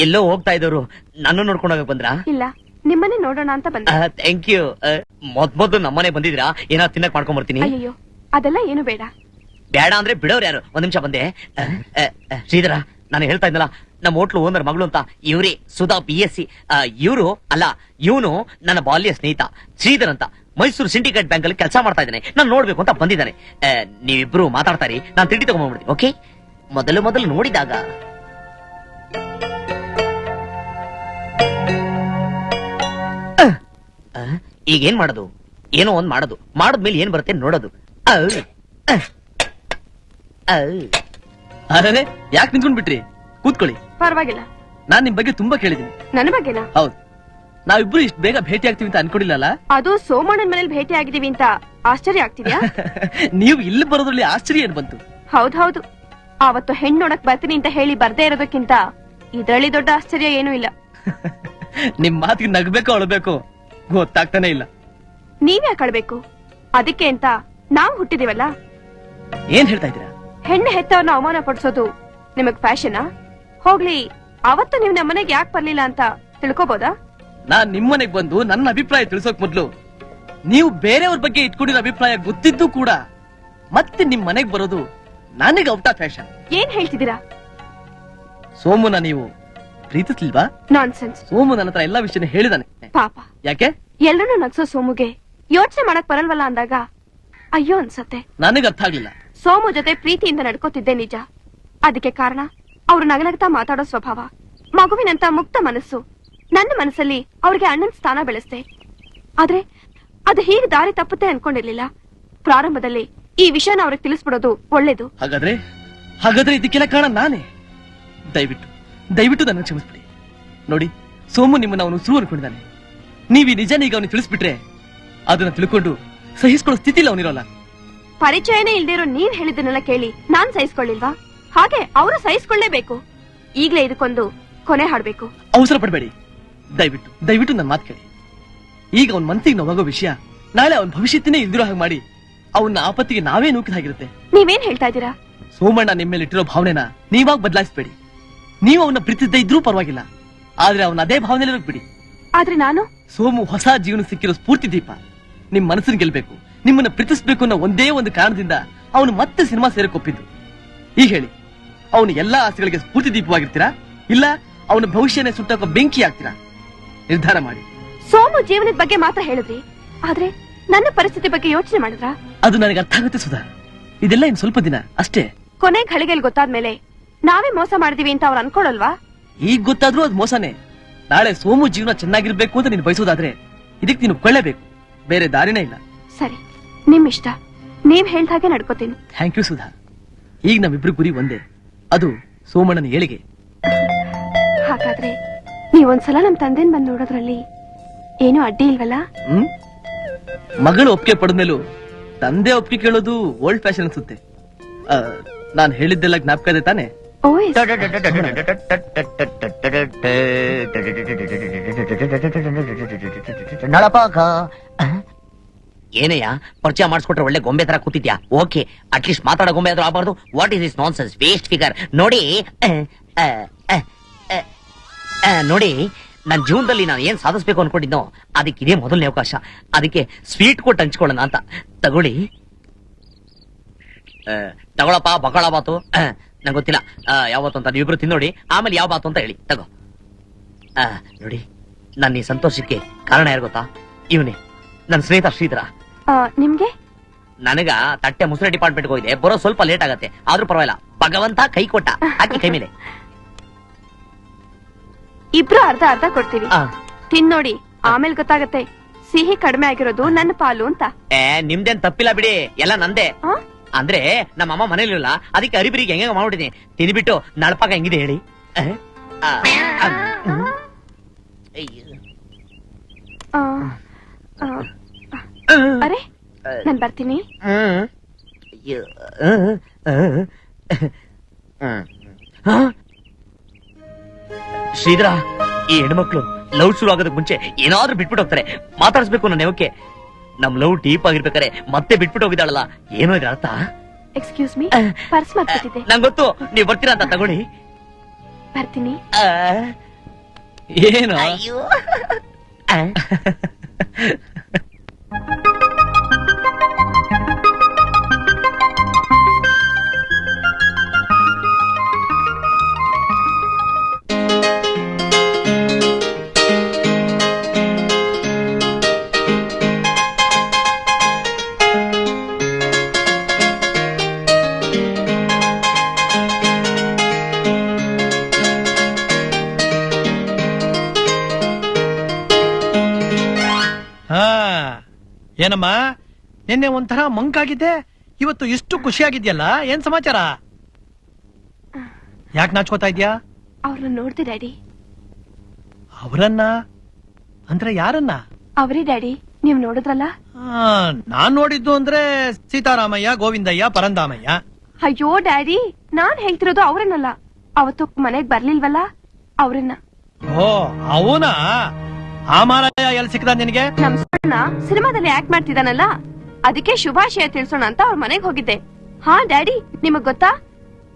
ಎಲ್ಲೋ ಹೋಗ್ತಾ ಇದ್ದವರು ನನ್ನ ನೋಡ್ಕೊಂಡು ಹೋಗಕ್ ಬಂದ್ರಾ? ಇಲ್ಲ, ನಿಮ್ಮನ್ನೇ ನೋಡೋಣ ಅಂತ ಬಂದೆ. Thank you. ಮೊದ್ಲು ನಮ್ಮನೆ ಬಂದಿದ್ರಾ? ಏನಾದ್ರು ತಿನ್ನಕ್ ಮಾಡ್ಕೊಂಡ್ ಬರ್ತೀನಿ. ಅಯ್ಯೋ, ಅದೆಲ್ಲ ಏನು ಬೇಡ. ಬೇಡ ಅಂದ್ರೆ ಬಿಡೋರು ಯಾರು? ಒಂದ್ ನಿಮಿಷ ಬಂದೆ. ಶ್ರೀಧರ, ನಾನು ಹೇಳ್ತಾ ಇದ್ದಲ್ಲ ನಮ್ಮ ಹೋಟ್ಲು ಓನರ್ ಮಗಳು ಅಂತ, ಇವ್ರಿ ಸುಧಾ BSc. ಇವ್ರು ಅಲ್ಲ, ಇವನು ನನ್ನ ಬಾಲ್ಯ ಸ್ನೇಹಿತ ಶ್ರೀಧರ್ ಅಂತ, ಮೈಸೂರು ಸಿಂಡಿಕೇಟ್ ಬ್ಯಾಂಕ್ ಅಲ್ಲಿ ಕೆಲಸ ಮಾಡ್ತಾ ಇದ್ದಾನೆ. ನಾನು ನೋಡ್ಬೇಕು ಅಂತ ಬಂದಿದ್ದಾನೆ. ನೀವಿಬ್ರು ಮಾತಾಡ್ತಾರಿ, ನಾನು ತಿಂಡಿ ತಗೊಂಡ್ಬಿಡ್ತೀನಿ. ಓಕೆ? ಮೊದಲು ನೋಡಿದಾಗ ಈಗ ಏನ್ ಮಾಡೋದು? ಏನೋ ಒಂದ್ ಮಾಡೋದು. ಮಾಡದ್ಮೇಲೆ ಏನ್ ಬರುತ್ತೆ ನೋಡೋದು. ಅರೆ, ಯಾಕೆ ನಿಂತ್ಕೊಂಡ್ ಬಿಟ್ರಿ? ಕೂತ್ಕೊಳ್ಳಿ. ಪರವಾಗಿಲ್ಲ. ನಾನ್ ನಿಮ್ ಬಗ್ಗೆ ತುಂಬಾ ಕೇಳಿದೀನಿ. ನನ್ನ ಬಗ್ಗೆನಾ? ಹೌದು, ನಾವಿಬ್ರು ಇಷ್ಟು ಬೇಗ ಭೇಟಿ ಆಗ್ತೀವಿ ಅಂತ ಅನ್ಕೊಂಡಿಲ್ಲಲ್ಲ. ಅದು ಸೋಮಣ್ಣನ ಮನೇಲಿ ಭೇಟಿ ಆಗಿದೀವಿ ಅಂತ ಆಶ್ಚರ್ಯ ಆಗ್ತಿದ್ಯಾ? ನೀವು ಇಲ್ಲಿ ಬರೋದ್ರಲ್ಲಿ ಆಶ್ಚರ್ಯ ಏನ್ ಬಂತು? ಹೌದು, ಆವತ್ತು ಹೆಣ್ಣು ನೋಡಕ್ ಬರ್ತೀನಿ ಅಂತ ಹೇಳಿ ಬರ್ದೇ ಇರೋದಕ್ಕಿಂತ ಇದ್ರಲ್ಲಿ ದೊಡ್ಡ ಆಶ್ಚರ್ಯ ಏನೂ ಇಲ್ಲ. ನಿಮ್ ಮಾತಿಗೆ ನಗ್ಬೇಕು ಅಳ್ಬೇಕು ಗೊತ್ತಾಗ್ತಾನೆ ಇಲ್ಲ. ನೀವ್ಯಾಕೆ ಅಳ್ಬೇಕು? ಅದಕ್ಕೆ ಅಂತ ನಾವು ಹುಟ್ಟಿದೀವಲ್ಲ. ಏನ್ ಹೇಳ್ತಾ ಇದ್ದೀರಾ? ಹೆಣ್ಣು ಹೆತ್ತವ್ರನ್ನ ಅವಮಾನ ಪಡಿಸೋದು ನಿಮಗ್ ಫ್ಯಾಷನಾ? ಹೋಗ್ಲಿ, ಅವತ್ತು ನೀವು ನಮ್ಮನೆಗೆ ಯಾಕೆ ಬರ್ಲಿಲ್ಲ ಅಂತ ತಿಳ್ಕೊಬೋದಾ? ನಾನ್ ನಿಮ್ಮನೆಗ್ ಬಂದು ನನ್ನ ಅಭಿಪ್ರಾಯ ತಿಳಿಸೋಕ್ ಮೊದ್ಲು ನೀವು ಬೇರೆಯವ್ರ ಬಗ್ಗೆ ಇಟ್ಕೊಂಡಿರೋ ಅಭಿಪ್ರಾಯ ಗೊತ್ತಿದ್ದು ಕೂಡ ಮತ್ತೆ ನಿಮ್ ಮನೆಗ್ ಬರೋದು ನನಗೆ ಔಟ್ ಆಫ್ ಫ್ಯಾಷನ್. ಏನ್ ಹೇಳ್ತಿದ್ದೀರಾ? ಸೋಮುನ ನೀವು ಪ್ರೀತಿಸ್ಲಿಲ್ವಾ? ನಾನ್ಸೆನ್ಸ್. ಸೋಮು ನನ್ನ ಹತ್ರ ಎಲ್ಲಾ ವಿಷಯನ ಹೇಳಿದಾನೆ. ಪಾಪ, ಯಾಕೆ? ಎಲ್ರನ್ನೂ ನಗ್ಸೋ ಸೋಮುಗೆ ಯೋಚನೆ ಮಾಡಕ್ ಬರಲ್ವಲ್ಲ ಅಂದಾಗ ಅಯ್ಯೋ ಅನ್ಸತ್ತೆ. ನನಗೆ ಅರ್ಥ ಆಗ್ಲಿಲ್ಲ. ಸೋಮು ಜೊತೆ ಪ್ರೀತಿಯಿಂದ ನಡ್ಕೋತಿದ್ದೆ ನಿಜ. ಅದಕ್ಕೆ ಕಾರಣ ಅವ್ರು ನಗನಗ್ತಾ ಮಾತಾಡೋ ಸ್ವಭಾವ, ಮಗುವಿನಂತ ಮುಕ್ತ ಮನಸ್ಸು. ನನ್ನ ಮನಸ್ಸಲ್ಲಿ ಅವ್ರಿಗೆ ಅಣ್ಣನ ಸ್ಥಾನ ಬೆಳೆಸ್ದೆ. ಆದ್ರೆ ಅದು ಹೀಗೆ ದಾರಿ ತಪ್ಪುತ್ತೆ ಅನ್ಕೊಂಡಿರ್ಲಿಲ್ಲ. ಪ್ರಾರಂಭದಲ್ಲಿ ಈ ವಿಷಯನ ಅವ್ರಿಗೆ ತಿಳಿಸ್ಬಿಡೋದು ಒಳ್ಳೇದು. ಹಾಗಾದ್ರೆ ಇದಕ್ಕೆಲ್ಲ ಕಾರಣ ನಾನೇ. ದಯವಿಟ್ಟು ನನ್ನ ಕ್ಷಮಿಸ್ಬಿಡಿ. ನೋಡಿ, ಸೋಮು ನಿಮ್ಮನ್ನ ಅವನು ಸುರು ಅನ್ಕೊಂಡಿದ್ದಾನೆ. ನೀವ್ ಈ ನಿಜನ ಈಗ ಅವನಿಗೆ ತಿಳಿಸ್ಬಿಟ್ರೆ ಅದನ್ನ ತಿಳ್ಕೊಂಡು ಸಹಿಸ್ಕೊಳ್ಳೋ ಸ್ಥಿತಿಲಿ ಅವನಿರೋಲ್ಲ. ಪರಿಚಯನೇ ಇಲ್ದಿರೋ ನೀವ್ ಹೇಳಿದ್ದನ್ನೆಲ್ಲ ಕೇಳಿ ನಾನ್ ಸಹಿಸ್ಕೊಳ್ಳಿಲ್ವಾ? ಹಾಗೆ ಅವರು ಸಹಿಸ್ಕೊಳ್ಳೇಬೇಕು. ಈಗ್ಲೇ ಇದಕ್ಕೊಂದು ಕೊನೆ ಹಾಡ್ಬೇಕು. ಅವಸರ ಪಡಬೇಡಿ. ದಯವಿಟ್ಟು ನನ್ನ ಮಾತು ಕೇಳಿ. ಈಗ ಅವನ್ ಮನ್ಸಿಗೆ ನೋವಾಗೋ ವಿಷಯ ನಾಳೆ ಅವನ್ ಭವಿಷ್ಯತ್ತನೇ ಇಲ್ದಿರೋ ಹಾಗೆ ಮಾಡಿ ಅವನ್ನ ಆಪತ್ತಿಗೆ ನಾವೇ ನೂಕಿದ ಹಾಗಿರುತ್ತೆ. ನೀವೇನ್ ಹೇಳ್ತಾ ಇದ್ದೀರಾ? ಸೋಮಣ್ಣ ನಿಮ್ಮ ಮೇಲೆ ಇಟ್ಟಿರೋ ಭಾವನೆನ ನೀವಾಗ ಬದಲಾಯಿಸ್ಬೇಡಿ. ನೀವು ಅವನ್ನ ಪ್ರೀತಿಸದೇ ಇದ್ರೂ ಪರವಾಗಿಲ್ಲ, ಆದ್ರೆ ಅವನ ಅದೇ ಭಾವನೆ ಬಿಡಿ. ಆದ್ರೆ ನಾನು ಸೋಮು ಹೊಸ ಜೀವನ ಸಿಕ್ಕಿರೋ ಸ್ಫೂರ್ತಿ ದೀಪ. ನಿಮ್ ಮನಸ್ಸನ್ನು ಗೆಲ್ಬೇಕು, ನಿಮ್ಮನ್ನ ಪ್ರೀತಿಸ್ಬೇಕು ಅನ್ನೋ ಒಂದೇ ಒಂದು ಕಾರಣದಿಂದ ಅವನು ಮತ್ತೆ ಸಿನಿಮಾ ಸೇರಕೊಪ್ಪಿದ್ದು. ಈಗ ಹೇಳಿ, ಅವನು ಎಲ್ಲಾ ಆಸೆಗಳಿಗೆ ಸ್ಫೂರ್ತಿ ದೀಪವಾಗಿರ್ತೀರಾ, ಇಲ್ಲ ಅವನ ಭವಿಷ್ಯನೇ ಸುಟ್ಟೋಕ ಬೆಂಕಿ ಆಗ್ತೀರಾ? ನಿರ್ಧಾರ ಮಾಡಿ. ಸೋಮು ಜೀವನದ ಬಗ್ಗೆ ಮಾತ್ರ ಹೇಳಿದ್ರಿ, ಆದ್ರೆ ನನ್ನ ಪರಿಸ್ಥಿತಿ ಬಗ್ಗೆ ಯೋಚನೆ ಮಾಡಿದ್ರಾ? ಅದು ನನಗೆ ಅರ್ಥ ಆಗುತ್ತೆ ಸುಧಾ. ಇದೆಲ್ಲ ಇನ್ ಸ್ವಲ್ಪ ದಿನ ಅಷ್ಟೇ. ಕೊನೆ ಘಳಿಗೆಲ್ ಗೊತ್ತಾದ್ಮೇಲೆ ನಾವೇ ಮೋಸ ಮಾಡಿದೀವಿ ಅಂತ ಅವ್ರು ಅನ್ಕೊಳಲ್ವಾ? ಈಗ ಗೊತ್ತಾದ್ರೂ ಅದು ಮೋಸನೇ. ನಾಳೆ ಸೋಮು ಜೀವನ ಚೆನ್ನಾಗಿರ್ಬೇಕು ಅಂತ ನೀನು ಬಯಸೋದಾದ್ರೆ ಇದಕ್ಕೆ ನೀನು ಕೊಳ್ಳೇಬೇಕು, ಬೇರೆ ದಾರಿನೇ ಇಲ್ಲ. ಸರಿ, ನಿಮ್ ಇಷ್ಟ. ನೀವ್ ಹೇಳ್ದ ಹಾಗೆ ನಡ್ಕೋತೀನಿ. Thank you Sudha. ಈಗ ನಮ್ಮಿಬ್ರು ಗುರಿ ಒಂದೇ, ಅದು ಸೋಮಣ್ಣನ ಏಳಿಗೆ. ಹಾಗಾದ್ರೆ ನೀವೊಂದ್ಸಲ ನಮ್ ತಂದೆನ್ ಬಂದ್ ನೋಡೋದ್ರಲ್ಲಿ ಏನು ಅಡ್ಡಿ ಇಲ್ವಲ್ಲ? ಮಗಳು ಒಪ್ಪಿಗೆ ಪಡೆದ್ಮೇಲೂ ತಂದೆ ಒಪ್ಪಿಗೆ ಕೇಳೋದು ಓಲ್ಡ್ ಫ್ಯಾಷನ್ ಅನ್ಸುತ್ತೆ. ನಾನ್ ಹೇಳಿದ್ದೆಲ್ಲ ಜ್ಞಾಪಕ ಇದೆ ತಾನೆ? ಓ, ಏನಯ್ಯ, ಪರಿಚಯ ಮಾಡಿಸ್ಕೊಟ್ರೆ ಒಳ್ಳೆ ಗೊಂಬೆ ತರ ಕೂತಿದ್ಯಾ? ಓಕೆ, ಅಟ್ಲೀಸ್ಟ್ ಮಾತಾಡೋ ಗೊಂಬೆ ಆದ್ರೂ ಆಗಬಾರ್ದು. What is this nonsense, waste figure? ನೋಡಿ ನೋಡಿ, ನನ್ನ ಜೀವನದಲ್ಲಿ ನಾನು ಏನ್ ಸಾಧಿಸ್ಬೇಕು ಅನ್ಕೊಂಡಿದ್ನೋ ಅದಕ್ಕೆ ಇದೇ ಮೊದಲನೇ ಅವಕಾಶ. ಅದಕ್ಕೆ ಸ್ವೀಟ್ ಕೊಟ್ಟು ಹಂಚ್ಕೊಳ್ಳೋಣ ಅಂತ. ತಗೊಳ್ಳಿ. ತಗೊಳಪ್ಪ, ಬಕಳ ಬಾತು. ನಂಗೆ ಗೊತ್ತಿಲ್ಲ ಯಾವತ್ತು ಅಂತ ನೀವಿಬ್ರು ತಿನ್ನೋಡಿ, ಆಮೇಲೆ ಯಾವ ಬಾತು ಅಂತ ಹೇಳಿ ತಗೋ. ನೋಡಿ, ನನ್ನ ಈ ಸಂತೋಷಕ್ಕೆ ಕಾರಣ ಯಾರು ಗೊತ್ತಾ? ಇವನೇ ನನ್ನ ಸ್ನೇಹಿತ ಶ್ರೀಧರ. ನಿಮ್ಗೆ? ನನಗ ತಟ್ಟೆ ಮುಸ್ರೆ ಡಿಪಾರ್ಟ್ಮೆಂಟ್ ಹೋಗಿದೆ, ಬರೋ ಸ್ವಲ್ಪ ಲೇಟ್ ಆಗತ್ತೆ, ಆದ್ರೂ ಪರವಾಗಿಲ್ಲ, ಭಗವಂತ ಕೈ ಕೊಟ್ಟ. ಹಾಕಿ ಕೈ ಮೇಲೆ. ಇಬ್ರು ಅರ್ಧ ಅರ್ಧ ಕೊಡ್ತೀವಿ, ತಿನ್ನೋಡಿ, ಆಮೇಲೆ ಗೊತ್ತಾಗತ್ತೆ ಸಿಹಿ ಕಡಿಮೆ ಆಗಿರೋದು ನನ್ನ ಪಾಲು ಅಂತ. ನಿಮ್ದೇನ್ ತಪ್ಪಿಲ್ಲ ಬಿಡಿ, ಎಲ್ಲ ನಂದೇ. ಆ? ಅಂದ್ರೆ ನಮ್ಮ ಅಮ್ಮ ಮನೇಲಿಲ್ಲ, ಅದಕ್ಕೆ ಅರಿಬಿರಿಗೆ ಹೆಂಗ ಮಾಡ್ಬಿಟ್ಟಿನಿ. ತಿನ್ಬಿಟ್ಟು ನಳಪಾಕ ಹೆಂಗಿದೆ ಹೇಳಿ. ಆ, ಆ, ಅರೆ ನಾನ್ ಬರ್ತೀನಿ. ಶ್ರೀಧರ, ಈ ಹೆಣ್ಮಕ್ಳು ಲವ್ ಶುರು ಆಗೋದಕ್ಕೆ ಮುಂಚೆ ಏನಾದ್ರೂ ಬಿಟ್ಬಿಟ್ಟು ಹೋಗ್ತಾರೆ. ಮಾತಾಡಿಸ್ಬೇಕು ನನ್ನ ನೆವಕ್ಕೆ. ನಮ್ ಲವ್ ಡೀಪ್ ಆಗಿರ್ಬೇಕಾರೆ ಮತ್ತೆ ಬಿಟ್ಬಿಟ್ಟು ಹೋಗಿದ್ದಾಳಲ್ಲ, ಏನೋ ಇದ್ರ ಅರ್ಥ? ಎಕ್ಸ್ಕ್ಯೂಸ್ ಮೀ, ಪರ್ಸ್ ಮಾಡ್ತಿದ್ದೆ. ನಂಗೆ ಗೊತ್ತು ನೀವ್ ಬರ್ತೀರಾ ಅಂತ, ತಗೊಳ್ಳಿ. ಬರ್ತೀನಿ. ಏನು ಅಯ್ಯೋ. ಹಾ, ಏನಮ್ಮ ನಿನ್ನೆ ಒಂಥರ ಮಂಕಾಗಿದ್ದೆ, ಇವತ್ತು ಇಷ್ಟು ಖುಷಿಯಾಗಿದ್ಯಲ್ಲ, ಏನ್ ಸಮಾಚಾರ? ಯಾಕೆ ನಾಚ್ಕೋತಾ ಇದ್ಯಾ? ಅವ್ರನ್ನ ನೋಡ್ದೆ ಡ್ಯಾಡಿ. ಅವರನ್ನ ಅಂದ್ರೆ ಯಾರನ್ನ? ಅವರೇ ಡ್ಯಾಡಿ, ನೀವ್ ನೋಡಿದ್ರಲ್ಲ. ನಾನ್ ನೋಡಿದ್ದು ಅಂದ್ರೆ ಸೀತಾರಾಮಯ್ಯ, ಗೋವಿಂದಯ್ಯ, ಪರಂದಾಮಯ್ಯ. ಅಯ್ಯೋ ಡ್ಯಾಡಿ, ನಾನ್ ಹೇಳ್ತಿರೋದು ಅವ್ರನ್ನಲ್ಲ. ಅವತ್ತು ಮನೆಗ್ ಬರ್ಲಿಲ್ವಲ್ಲ ಅವ್ರನ್ನ. ಓ ಅವನಾ? ಆ ಮಾರಾಯ ಎಲ್ಲಿ ಸಿಕ್ಕದ ನಿನಗೆ? ನಮ್ ಸಣ್ಣ ಸಿನಿಮಾದಲ್ಲಿ ಆಕ್ಟ್ ಮಾಡ್ತಿದ್ದಾನಲ್ಲ, ಅದಕ್ಕೆ ಶುಭಾಶಯ ತಿಳಿಸೋಣ ಅಂತ ಅವ್ರ ಮನೆಗ್ ಹೋಗಿದ್ದೆ. ಹಾ ಡ್ಯಾಡಿ, ನಿಮಗ್ ಗೊತ್ತಾ,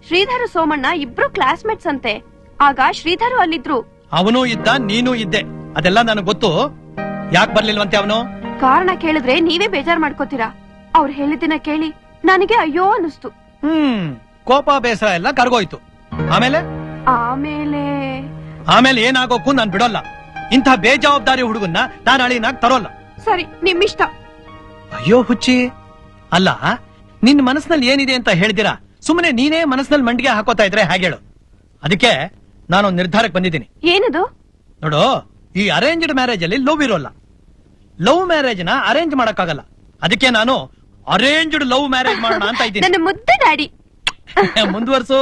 ಶ್ರೀಧರ ಸೋಮಣ್ಣ ಇಬ್ರು ಕ್ಲಾಸ್ಮೇಟ್ಸ್ ಅಂತೆ. ಆಗ ಶ್ರೀಧರು ಅಲ್ಲಿದ್ರು. ಅವನು ಇದ್ದ, ನೀನು ಇದ್ದೆ, ಅದೆಲ್ಲ ನನಗ್ ಗೊತ್ತು. ಯಾಕೆ ಬರ್ಲಿಲ್ವಂತೆ ಅವನು? ಕಾರಣ ಕೇಳಿದ್ರೆ ನೀವೇ ಬೇಜಾರ್ ಮಾಡ್ಕೋತೀರಾ. ಅವ್ರು ಹೇಳಿದ್ದನ್ನ ಕೇಳಿ ನನಗೆ ಅಯ್ಯೋ ಅನಿಸ್ತು. ಕೋಪ ಬೇಸರ ಎಲ್ಲ ಕರ್ಗೋಯ್ತು. ಆಮೇಲೆ ಆಮೇಲೆ ಏನಾಗೋಕ್ಕೂ ನಾನ್ ಬಿಡೋಲ್ಲ. ಇಂಥ ಬೇಜವಾಬ್ದಾರಿ ಹುಡುಗನ್ನ ನಾನು ಅಳಿನಾಗ್ ತರೋಲ್ಲ. ಸರಿ, ನಿಮ್ಮಿಷ್ಟ. ಅಯ್ಯೋ ಹುಚ್ಚಿ, ಅಲ್ಲ ನಿನ್ ಮನಸ್ಸಿನಲ್ಲಿ ಏನಿದೆ ಅಂತ ಹೇಳ್ದಿರಾ ಸುಮ್ಮನೆ ನೀನೇ ಮನಸ್ಸಿನಲ್ಲಿ ಮಂಡಿಗೆ ಹಾಕೋತಾ ಇದ್ರೆ ಹೇಗೇಳು? ಅದಕ್ಕೆ ನಾನೊಂದು ನಿರ್ಧಾರಕ್ಕೆ ಬಂದಿದ್ದೀನಿ. ಏನದು? ನೋಡು, ಈ ಅರೇಂಜ್ಡ್ ಮ್ಯಾರೇಜ್ ಅಲ್ಲಿ ಲವ್ ಇರೋಲ್ಲ. ಲವ್ ಮ್ಯಾರೇಜ್ ನ ಅರೇಂಜ್ ಮಾಡಕ್ಕಾಗಲ್ಲ. ಅದಕ್ಕೆ ನಾನು ಅರೇಂಜ್ಡ್ ಲವ್ ಮ್ಯಾರೇಜ್ ಮಾಡೋಣ ಅಂತ ಇದ್ದೀನಿ. ನನ್ನ ಮುದ್ದೆ ಡ್ಯಾಡಿ. ಮುಂದುವರ್ಸು.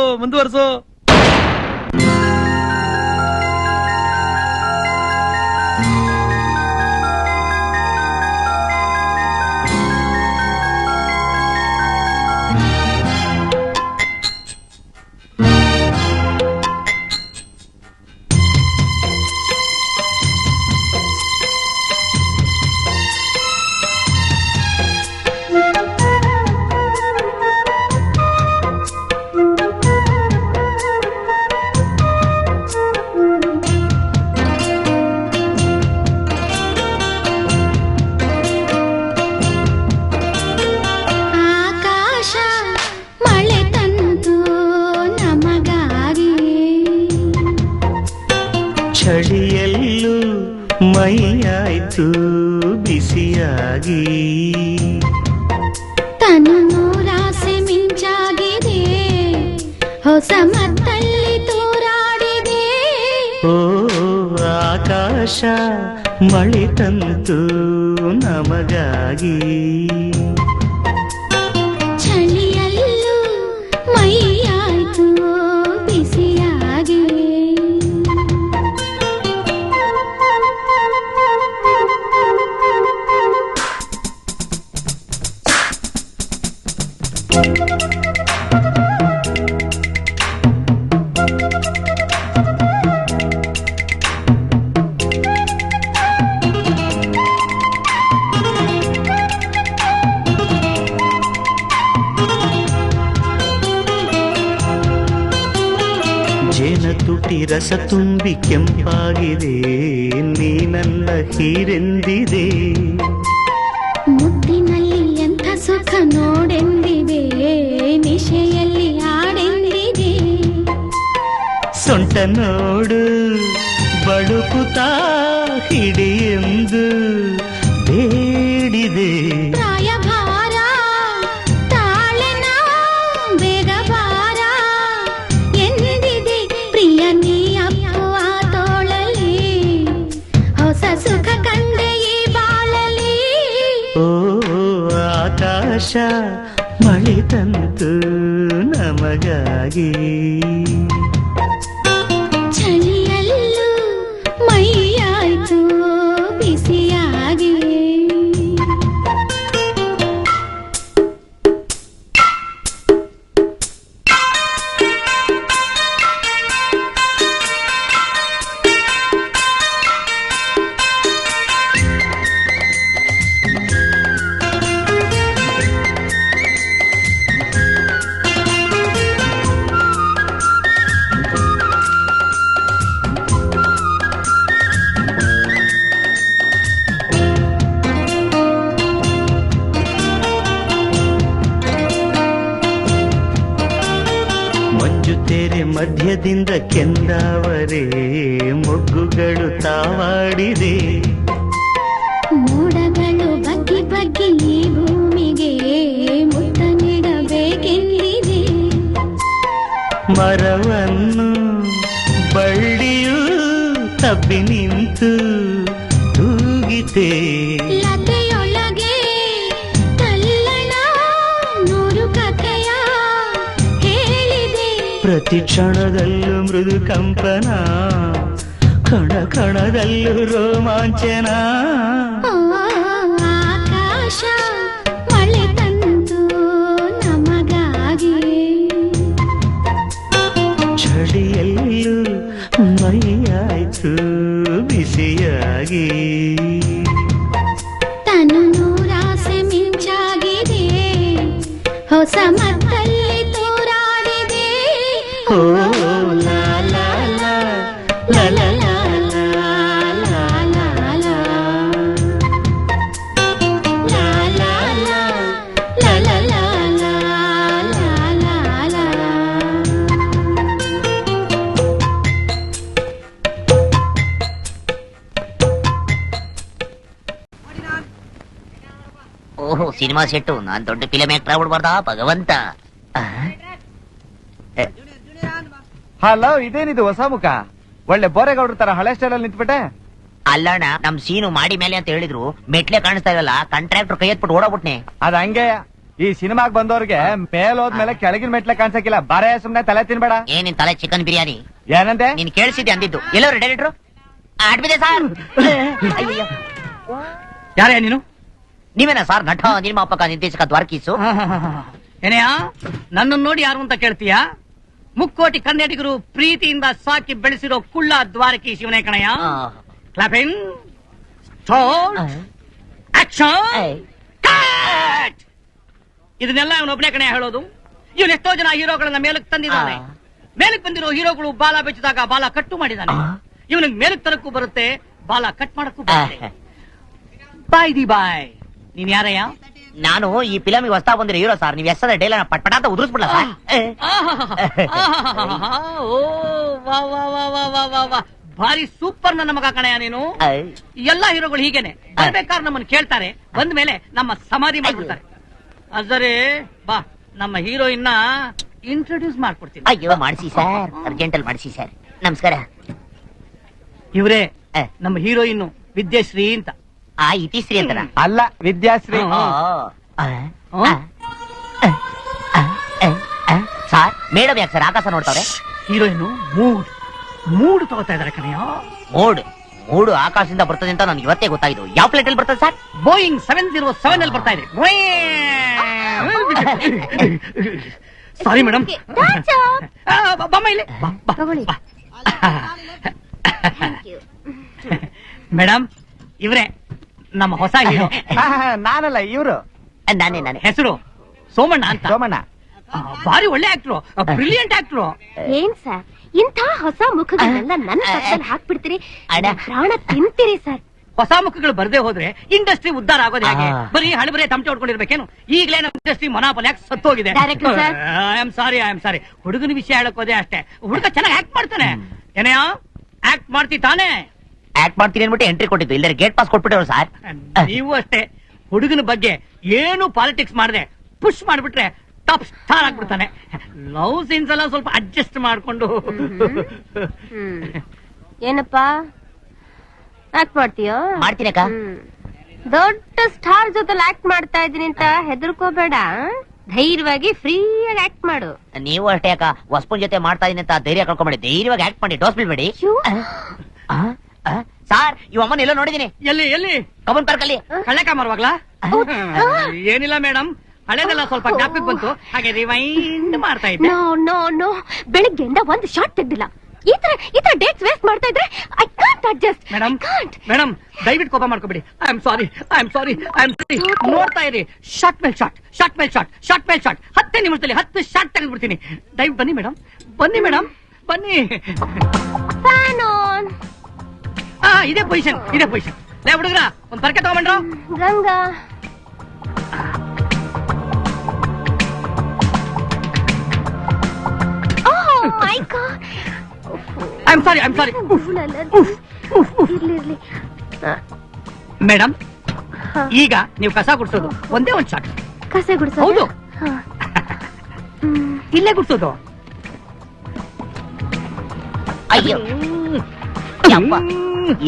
ಚಳಿಯಲ್ಲೂ ಮೈಯಾಯ್ತು ಬಿಸಿಯಾಗಿ, ತನು ನೂರಾಸೆ ಮಿಂಚಾಗಿದೆ, ಹೊಸ ಮತ್ತಲ್ಲಿ ತೋರಾಡಿದೆ. ಓ ಆಕಾಶ ಮಳೆ ತಂತು ನಮಗಾಗಿ, ಚಳಿಯಲ್ಲೂ ಮೈಯಾಯ್ತು ಬಿಸಿಯಾಗಿ. ಜೇನ ತುಟಿ ರಸ ತುಂಬಿ ಕೆಂಪಾಗಿದೆ, ನೀ ನನ್ನ ಹೀರೆಂದಿದೆ. ಮುತ್ತಿನಲ್ಲಿ ಎಂಥ ಸುಖ ನೋಡೆಂದಿದೆ, ನಿಶೆಯಲ್ಲಿ ಆಡೆಂದಿದೆ. ಸೊಂಟ ನೋಡು ಬಳುಕುತ್ತಾ ಹಿಡಿಯೆಂದು ಬೇಡಿದೆ. ಪ್ರಾಯಭಾರ ತಾಳೆನ ಬೇಗ ಬಾರ ಎಂದಿದೆ ಪ್ರಿಯ ನೀ ಅಪ್ಪುವ ತೋಳಲಿ ಹೊಸ ಸುಖ ಕಂಡೆ ಈ ಬಾಳಲಿ. ಓ ಆಕಾಶ ಮಳೆ ತಂತು ನಮಗಾಗಿ, ಚಳಿಯಲ್ಲೂ ಮೈಯಾಯ್ತು ಬಿಸಿಯಾಗಿ. ಮಂಜು ತೆರೆ ಮಧ್ಯದಿಂದ ಕೆಂದಾವರೆ ಮೊಗ್ಗುಗಳು ತಾವಾಡಿದೆ. ಮೋಡಗಳು ಬಗ್ಗಿ ಬಗ್ಗಿ ಈ ಭೂಮಿಗೆ ಮುತ್ತ ನೀಡಬೇಕೆಂದಿದೆ. ಮರವನ್ನು ಬಳ್ಳಿಯು ತಬ್ಬಿ ನಿಂತು ತೂಗಿತೆ. ಲತೆಯೊಳಗೆ ತಲ್ಲಣ ನೂರು ಕಥೆಯ ಹೇಳಿದೆ. ಪ್ರತಿ ಕ್ಷಣದಲ್ಲೂ ಮೃದು ಕಂಪನ, ಕಣ ಕಣದಲ್ಲೂ ರೋಮಾಂಚನ. ಓ, ಆಕಾಶ ಮಳೆ ತಂತು ನಮಗಾಗಿ. ಚಳಿಯಲ್ಲೂ ಮೈಯಾಯ್ತು ಬಿಸಿಯಾಗಿ. ತನು ನೂರಾಸೆ ಮಿಂಚಾಗಿದೆ, ಹೊಸ ಮತ್ತಲ್ಲಿ ತೂರಾಡಿದೆ. ಓ ಲಾ ಲಾ ಲಾ ಲಾ ಲಾ ಲಾ ಲಾ ಲಾ ಲಾ ಲಾ. ಲಾ ಲಾ ಲಾ ಲಾ ಲಾ ಲಾ ಲಾ ಲಾ ಲಾ ಲಾ. ಓಹೋ ಸಿನಿಮಾ ಸೆಟ್ಟು, ನಾನ್ ದೊಡ್ಡ ಫಿಲಂ ಆಕ್ಟರ್ ಆಗ್ಬಿಡ್ಬಾರ್ದಾ ಭಗವಂತ. ಹಲೋ, ಇದೇನಿದು ಹೊಸ ಮುಖ? ಒಳ್ಳೆ ಬೋರೆಗೌಡ್ರ ತರ ಹಳೆ ಸ್ಟೈಲ್ ಅಲ್ಲಿ ನಿಂತ್ಬಿಟ್ಟೆ. ಅಲ್ಲಣ್ಣ, ನಮ್ ಸೀನು ಮಾಡಿ ಮೇಲೆ ಅಂತ ಹೇಳಿದ್ರು, ಮೆಟ್ಲೆ ಕಾಣಿಸ್ತಾ ಇರಲ್ಲ, ಕಾಂಟ್ರಾಕ್ಟರ್ ಕೈ ಎತ್ಬಿಟ್ಟು ಓಡಾಬಿಟ್ನೆ. ಅದ ಹಂಗೆ, ಈ ಸಿನಿಮಾಗ್ ಬಂದವ್ರಿಗೆ ಮೇಲ್ ಹೋದ್ಮೇಲೆ ಕೆಳಗಿನ ಮೆಟ್ಲೆ ಕಾಣ್ಸಕ್ಕಿಲ್ಲ. ಬಾರೇ ಸುಮ್ನೆ ತಲೆ ತಿನ್ಬೇಡ. ಏನಿನ್ ತಲೆ ಚಿಕನ್ ಬಿರಿಯಾನಿ ಏನಂದೆ? ನೀನ್ ಕೇಳಿಸಿದ್ದೆ ಅಂದಿದ್ದು. ಎಲ್ಲವ್ರು ಡೈರೆಕ್ಟ್ರು? ಆಡ್ಬಿದೆ ಸರ್. ಅಯ್ಯಯ್ಯೋ. ಯಾರೇ ನೀನು? ನೀವೇನಾ ಸರ್ ನಟ, ನಿರ್ಮಾಪಕ, ನಿರ್ದೇಶಕ ದ್ವಾರಕೀಸು? ಏನೆಯ ನನ್ನನ್ನು ನೋಡಿ ಯಾರು ಅಂತ ಕೇಳ್ತೀಯಾ? ಮುಕ್ಕೋಟಿ ಕನ್ನಡಿಗರು ಪ್ರೀತಿಯಿಂದ ಸಾಕಿ ಬೆಳೆಸಿರೋ ಕುಳ್ಳ ದ್ವಾರಕಿ ಶಿವನೇ ಕಣಯ್ಯ. Clapping, start, action, cut. ಇದನ್ನೆಲ್ಲ ಇವನೊಬ್ಬನೇ ಕಣಯ್ಯ ಹೇಳೋದು. ಇವನ್ ಎಷ್ಟೋ ಜನ ಹೀರೋಗಳನ್ನ ಮೇಲಕ್ಕೆ ತಂದಿದ್ದಾನೆ. ಮೇಲಕ್ಕೆ ಬಂದಿರೋ ಹೀರೋಗಳು ಬಾಲ ಬೆಚ್ಚಿದಾಗ ಬಾಲ ಕಟ್ಟು ಮಾಡಿದ್ದಾನೆ. ಇವನಿಗೆ ಮೇಲಕ್ಕೆ ತರಕ್ಕೂ ಬರುತ್ತೆ, ಬಾಲ ಕಟ್ ಮಾಡಕ್ಕೂ ಬರುತ್ತೆ. ಬಾಯ್ ದಿ ಬಾಯ್. ನೀನ್ ಯಾರಯ್ಯ? ನಾನು ಈ ಫಿಲಮಿಗೆ ಹೊಸ್ತಾ ಬಂದಿರೋ ಹೀರೋ ಸರ್. ನೀವು ಎಷ್ಟದ ಡೈಲಾಗ್ ಪಟ್ಪಟ ಅಂತ ಉದುರಿಸ್ಬಿಡ್ಲ ಸರ್? ಓ ವಾ ವಾ ವಾ ವಾ ವಾ ವಾ ವಾ, ಭಾರಿ ಸೂಪರ್ ನನ್ನ ಮಗ ಕಣಯ್ಯ ನೀನು. ಎಲ್ಲಾ ಹೀರೋಗಳು ಹೀಗೇನೆ, ಬರ್ಬೇಕಾದ್ರೆ ನಮ್ಮನ್ನು ಕೇಳ್ತಾರೆ, ಬಂದ ಮೇಲೆ ನಮ್ಮ ಸಮಾಧಿ ಮಾಡ್ಬಿಡ್ತಾರೆ. ಅದರೆ ಬಾ, ನಮ್ಮ ಹೀರೋಯಿನ್ ನ ಇಂಟ್ರೊಡ್ಯೂಸ್ ಮಾಡ್ಕೊಡ್ತೀನಿ. ಅಯ್ಯೋ ಮಾಡಿಸಿ ಸರ್, ಅರ್ಜೆಂಟ್ ಅಲ್ಲಿ ಮಾಡಿಸಿ ಸರ್. ನಮಸ್ಕಾರ. ಇವರೇ ನಮ್ಮ ಹೀರೋಯಿನ್ ವಿದ್ಯಾಶ್ರೀ ಅಂತ. ಆ ಇತಿಶ್ರೀ ಅಂತನ? ಅಲ್ಲ, ವಿದ್ಯಾಶ್ರೀ. ಸರ್ ಮೇಡಮ್ ಯಾಕೆ ಸರ್ ಆಕಾಶ ನೋಡ್ತಾವ್ರೆ? ಹೀರೋಯಿನ್ ಮೂಡ್ ತಗೋತಾ ಇದಾರೆ ಕಣಯ್ಯ. ಮೂಡು ಆಕಾಶದಿಂದ ಬರ್ತದೆ ಅಂತ ನನಗೆ ಇವತ್ತೇ ಗೊತ್ತಾಯ್ತು. ಯಾವ ಪ್ಲೇಟ್ ಅಲ್ಲಿ ಬರ್ತದೆ ಸರ್? ಬೋಯಿಂಗ್ 707 ಅಲ್ಲಿ ಬರ್ತಾ ಇದೆ. Sorry madam. ಬಮ್ಮ ಇಲ್ಲಿ. ಮೇಡಮ್, ಇವ್ರೆ ನಮ್ಮ ಹೊಸ ಹೀರೋ. ನಾನಲ್ಲ, ಇವ್ರು. ನಾನೇ. ಹೆಸರು ಸೋಮಣ್ಣ ಅಂತ. ಸೋಮಣ್ಣ ಭಾರಿ ಒಳ್ಳೆ ಆಕ್ಟ್ರು, ಬ್ರಿಲಿಯಂಟ್ ಆಕ್ಟ್ರು. ಏನ್ ಸರ್, ಇಂಥ ಹೊಸ ಮುಖಗಳನ್ನೆಲ್ಲ ನನ್ನ ಪಕ್ಕದಲ್ಲಿ ಹಾಕ್ಬಿಡ್ತೀರಿ? ಅಣ್ಣ. ಪ್ರಾಣ ತಿಂತೀರಿ ಸರ್. ಹೊಸ ಮುಖಗಳು ಬರ್ದೇ ಹೋದ್ರೆ ಇಂಡಸ್ಟ್ರಿ ಉದ್ಧಾರ ಆಗೋದು ಹೇಗೆ? ಬರೀ ಹಣಬರೇ ತಮಟೆ ಹೊಡ್ಕೊಂಡಿರ್ಬೇಕೇನು? ಈಗಲೇ ನಮ್ಮ ಇಂಡಸ್ಟ್ರಿ ಮೊನಾಪೊಲಿಯಾಗಿ ಸತ್ತೋಗಿದೆ. Director sir. I am sorry ಹುಡುಗನ ವಿಷಯ ಹೇಳಕ್ ಹೋದೆ ಅಷ್ಟೇ. ಹುಡುಗ ಚೆನ್ನಾಗಿ ಆಕ್ಟ್ ಮಾಡ್ತಾನೆ. ಏನೆಯಾ ಆಕ್ಟ್ ಮಾಡ್ತಿ ತಾನೇ? ಆಕ್ಟ್ ಮಾಡ್ತೀನಿ ಅನ್ಬಿಟ್ಟು ಎಂಟ್ರಿ ಕೊಟ್ಟಿದ್ದು, ಇಲ್ಲದ್ರೆ ಗೇಟ್ ಪಾಸ್ ಕೊಟ್ಬಿಟ್ಟವ್ರು ಸರ್. ನೀವು ಅಷ್ಟೇ, ಹುಡುಗನ ಬಗ್ಗೆ ಏನು ಪಾಲಿಟಿಕ್ಸ್ ಮಾಡದೆ ಪುಷ್ ಮಾಡ್ಬಿಟ್ರೆ ಟಾಪ್ ಸ್ಟಾರ್ ಆಗ್ಬಿಡ್ತಾನೆ. ಲವ್ ಸೀನ್ಸ್ ಎಲ್ಲ ಸ್ವಲ್ಪ ಅಡ್ಜಸ್ಟ್ ಮಾಡ್ಕೊಂಡು. ಏನಪ್ಪಾ ಆಕ್ಟ್ ಮಾಡ್ತೀಯ? ಮಾಡ್ತೀನಕ್ಕ. ದೊಡ್ಡ ಸ್ಟಾರ್ ಜೊತೆ ಆಕ್ಟ್ ಮಾಡ್ತಾ ಇದೀನಿ ಅಂತ ಹೆದರ್ಕೋಬೇಡ. ಧೈರ್ಯವಾಗಿ ಫ್ರೀಯಾಗಿ ಆಕ್ಟ್ ಮಾಡು. ನೀವು ಅಷ್ಟೇ ಅಕ್ಕ, ಹೊಸಪನ್ ಜೊತೆ ಮಾಡ್ತಾ ಇದೀನಿ ಅಂತ ಧೈರ್ಯ ಕಳ್ಕೊಂಬೇಡಿ, ಧೈರ್ಯವಾಗಿ ಆಕ್ಟ್ ಮಾಡಿ, ಡೋಸ್ ಬೀಳ್ಬೇಡಿ. ಸಾರ್, ಇವ್ ಅಮ್ಮನ ಎಲ್ಲೋ ನೋಡಿದೀನಿ. ಎಲ್ಲಿ ಕಮನ್ ಪಾರ್ಕ್ ಅಲ್ಲಿ. ಕಳ್ಳೆಕ ಮಾರುವಾಗ್ಲಾ? ಏನಿಲ್ಲ ಮೇಡಮ್, ಹಳೇದೆಲ್ಲ ಸ್ವಲ್ಪ ಜ್ಞಾಪಕ ಬಂತು, ಹಾಗೆ ರಿವೈಂಡ್ ಮಾಡ್ತಾ ಇದ್ದೆ. ನೋ ಬೆಳಿಗ್ಗೆಯಿಂದ ಒಂದು ಶಾರ್ಟ್ ತೆಗ್ದಿಲ್ಲ. ಈ ತರ ಡೇಟ್ಸ್ ವೇಸ್ಟ್ ಮಾಡ್ತಾ ಇದ್ರೆ ಐ ಕಾಂಟ್ ಅಡ್ಜಸ್ಟ್. ಮೇಡಮ್ ದಯವಿಟ್ಟು ಕೋಪ ಮಾಡ್ಕೋಬೇಡಿ. ಐ ಆಮ್ ಸಾರಿ. ನೋಡ್ತಾ ಇರಿ, ಶಾರ್ಟ್ ಮೇಲ್ ಶಾರ್ಟ್ 10 ನಿಮಿಷದಲ್ಲಿ 10 ಶಾರ್ಟ್ ತೆಗೆದ್ಬಿಡ್ತೀನಿ. ದಯವಿಟ್ಟು ಬನ್ನಿ ಮೇಡಮ್. Fan on. ಇದೇ ಪೊಸಿಷನ್. ಲೇ ಹುಡುಗ್ರ, ಒಂದ್ ಪರ್ಕೆ ತಗೊಂಡ್ರು. ಗಂಗಾ ಮೈ ಗಾಡ್. ಐ ಆಮ್ ಸಾರಿ. ಇರ್ಲಿ ಮೇಡಮ್, ಈಗ ನೀವು ಕಸ ಗುಡ್ಸೋದು ಒಂದೇ ಒಂದ್ ಶಾಟ್. ಕಸೆ ಗುಡ್ಸೋದು? ಹೌದು. ಇಲ್ಲೇ ಗುಡ್ಸೋದು. ಅಯ್ಯೋ ಯಪ್ಪ,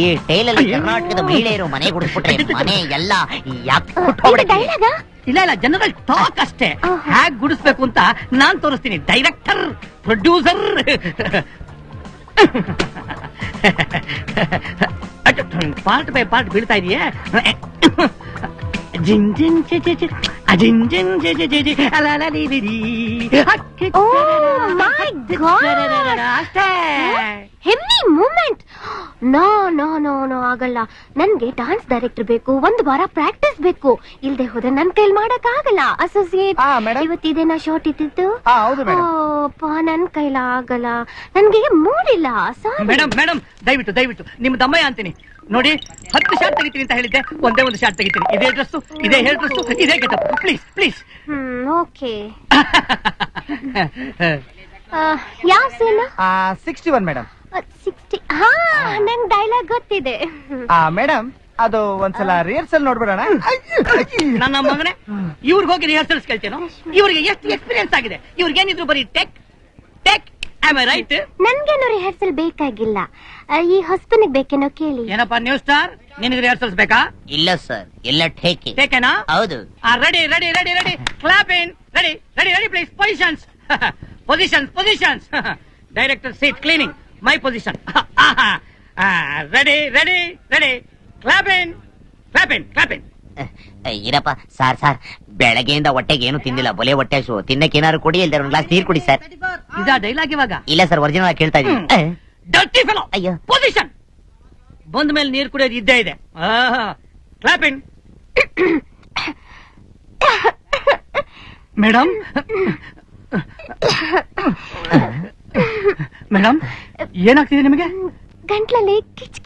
ಈ ಟೈಲಲ್ಲಿ ಕರ್ನಾಟಕದ ಮಹಿಳೆಯರು ಮನೆ ಗುಡಿಸ್ಬಿಟ್ರೆ ಮನೆ ಎಲ್ಲ ಡೈಲಾಗ? ಇಲ್ಲ, ಜನರಲ್ ಟಾಕ್ ಅಷ್ಟೇ. ಹ್ಯಾಗ್ ಗುಡಿಸ್ಬೇಕು ಅಂತ ನಾನ್ ತೋರಿಸ್ತೀನಿ. Director, producer. Part by part ಬೀಳ್ತಾ ಇದೆಯೇ? ಹೆಮ್ಮಿ ಮೂಮೆಂಟ್. ನೋ ಆಗಲ್ಲ. ನನ್ಗೆ ಡಾನ್ಸ್ ಡೈರೆಕ್ಟರ್ ಬೇಕು, 1 ವಾರ ಪ್ರಾಕ್ಟೀಸ್ ಬೇಕು. ಇಲ್ದೆ ಹೋದ್ರೆ ನನ್ ಕೈಲಿ ಮಾಡಕ್ ಆಗಲ್ಲ. ಅಸೋಸಿಯೇಟ್, ಇವತ್ತಿದೇನಾ ಶಾರ್ಟ್ ಇದ್ದಿದ್ದು? ನನ್ ಕೈಲ ಆಗಲ್ಲ, ನನ್ಗೆ ಮೂಡಿಲ್ಲ. ಮೇಡಮ್ ದಯವಿಟ್ಟು ನಿಮ್ ದಮ್ಮಯ್ಯ ಅಂತೀನಿ ನೋಡಿ. 10 ಶಾರ್ಟ್ ತೆಗಿತೀನಿ ಅಂತ ಹೇಳಿದ್ದೆ, ಒಂದೇ ಒಂದು ಶಾರ್ಟ್ ತೆಗಿತೀನಿ. ಇದೇ ಡ್ರೆಸ್, ಇದೇ ಹೇರ್ ಡ್ರೆಸ್, ಇದೇ ಗೆಟಪ್. ಪ್ಲೀಸ್. ಓಕೆ. ಯಾವ ಸೀನ್? 61 ಮೇಡಮ್. 60. ನಂಗ್ ಡೈಲಾಗ್ ಗೊತ್ತಿದೆ. ಮೇಡಮ್, ಅದು ಒಂದ್ಸಲ ರಿಹರ್ಸಲ್ ನೋಡ್ಬಿಡೋಣ. ನನ್ನ ಮಗನೇ, ಇವ್ರಿಗೆ ಹೋಗಿ ರಿಹರ್ಸಲ್ಸ್ ಕೇಳ್ತೇನೋ? ಇವ್ರಿಗೆ ಎಷ್ಟು ಎಕ್ಸ್ಪೀರಿಯನ್ಸ್ ಆಗಿದೆ? ಇವ್ರಿಗೇನಿದ್ರು ಬರೀ ಟೆಕ್. Am I right? ನನ್ಗೇನು ರಿಹರ್ಸಲ್ ಬೇಕಾಗಿಲ್ಲ. ಈ ಹೊಸಪನಿಗೆ ಬೇಕೇನೋ ಕೇಳಿ. ಏನಪ್ಪಾ ನ್ಯೂ ಸ್ಟಾರ್, ನಿನಗೆ ರಿಹರ್ಸಲ್ಸ್ ಬೇಕಾ? ಇಲ್ಲ ಸರ್, ಎಲ್ಲ ಟೇಕೆನಾ? ಹೌದು. Ready. Clap in. Ready please. Positions. Director seat cleaning. My position. Ready. Clap in. ಇರಪ್ಪ ಸಾರ್, ಬೆಳಗ್ಗೆಯಿಂದ ಹೊಟ್ಟೆಗೆ ಏನು ತಿಂದಿಲ್ಲ, ಬೊಲೆ ಹೊಟ್ಟೆ ಹಸು. ತಿನ್ನಕ್ಕೆ ಏನಾದ್ರು ಕೊಡಿ, ಇಲ್ದೇ ಒಂದು ಗ್ಲಾಸ್ ನೀರು ಕೊಡಿ ಸರ್. ಇದಾ ಡೈಲಾಗ್ ಇವಾಗ? ಇಲ್ಲ ಸರ್, ಒರಿಜಿನಲ್ ಕೇಳ್ತಾ ಇದೀನಿ. Dirty fellow. ಅಯ್ಯೋ. ಪೊಸಿಷನ್. ಬಂದ ಮೇಲೆ ನೀರು ಕುಡಿಯೋದು ಇದ್ದೇ ಇದೆ. ಕ್ಲಾಪ್ ಇನ್. ಮೇಡಮ್ ಏನಾಗ್ತಿದೆ ನಿಮಗೆ? ಗಂಟ್ಲಲ್ಲಿ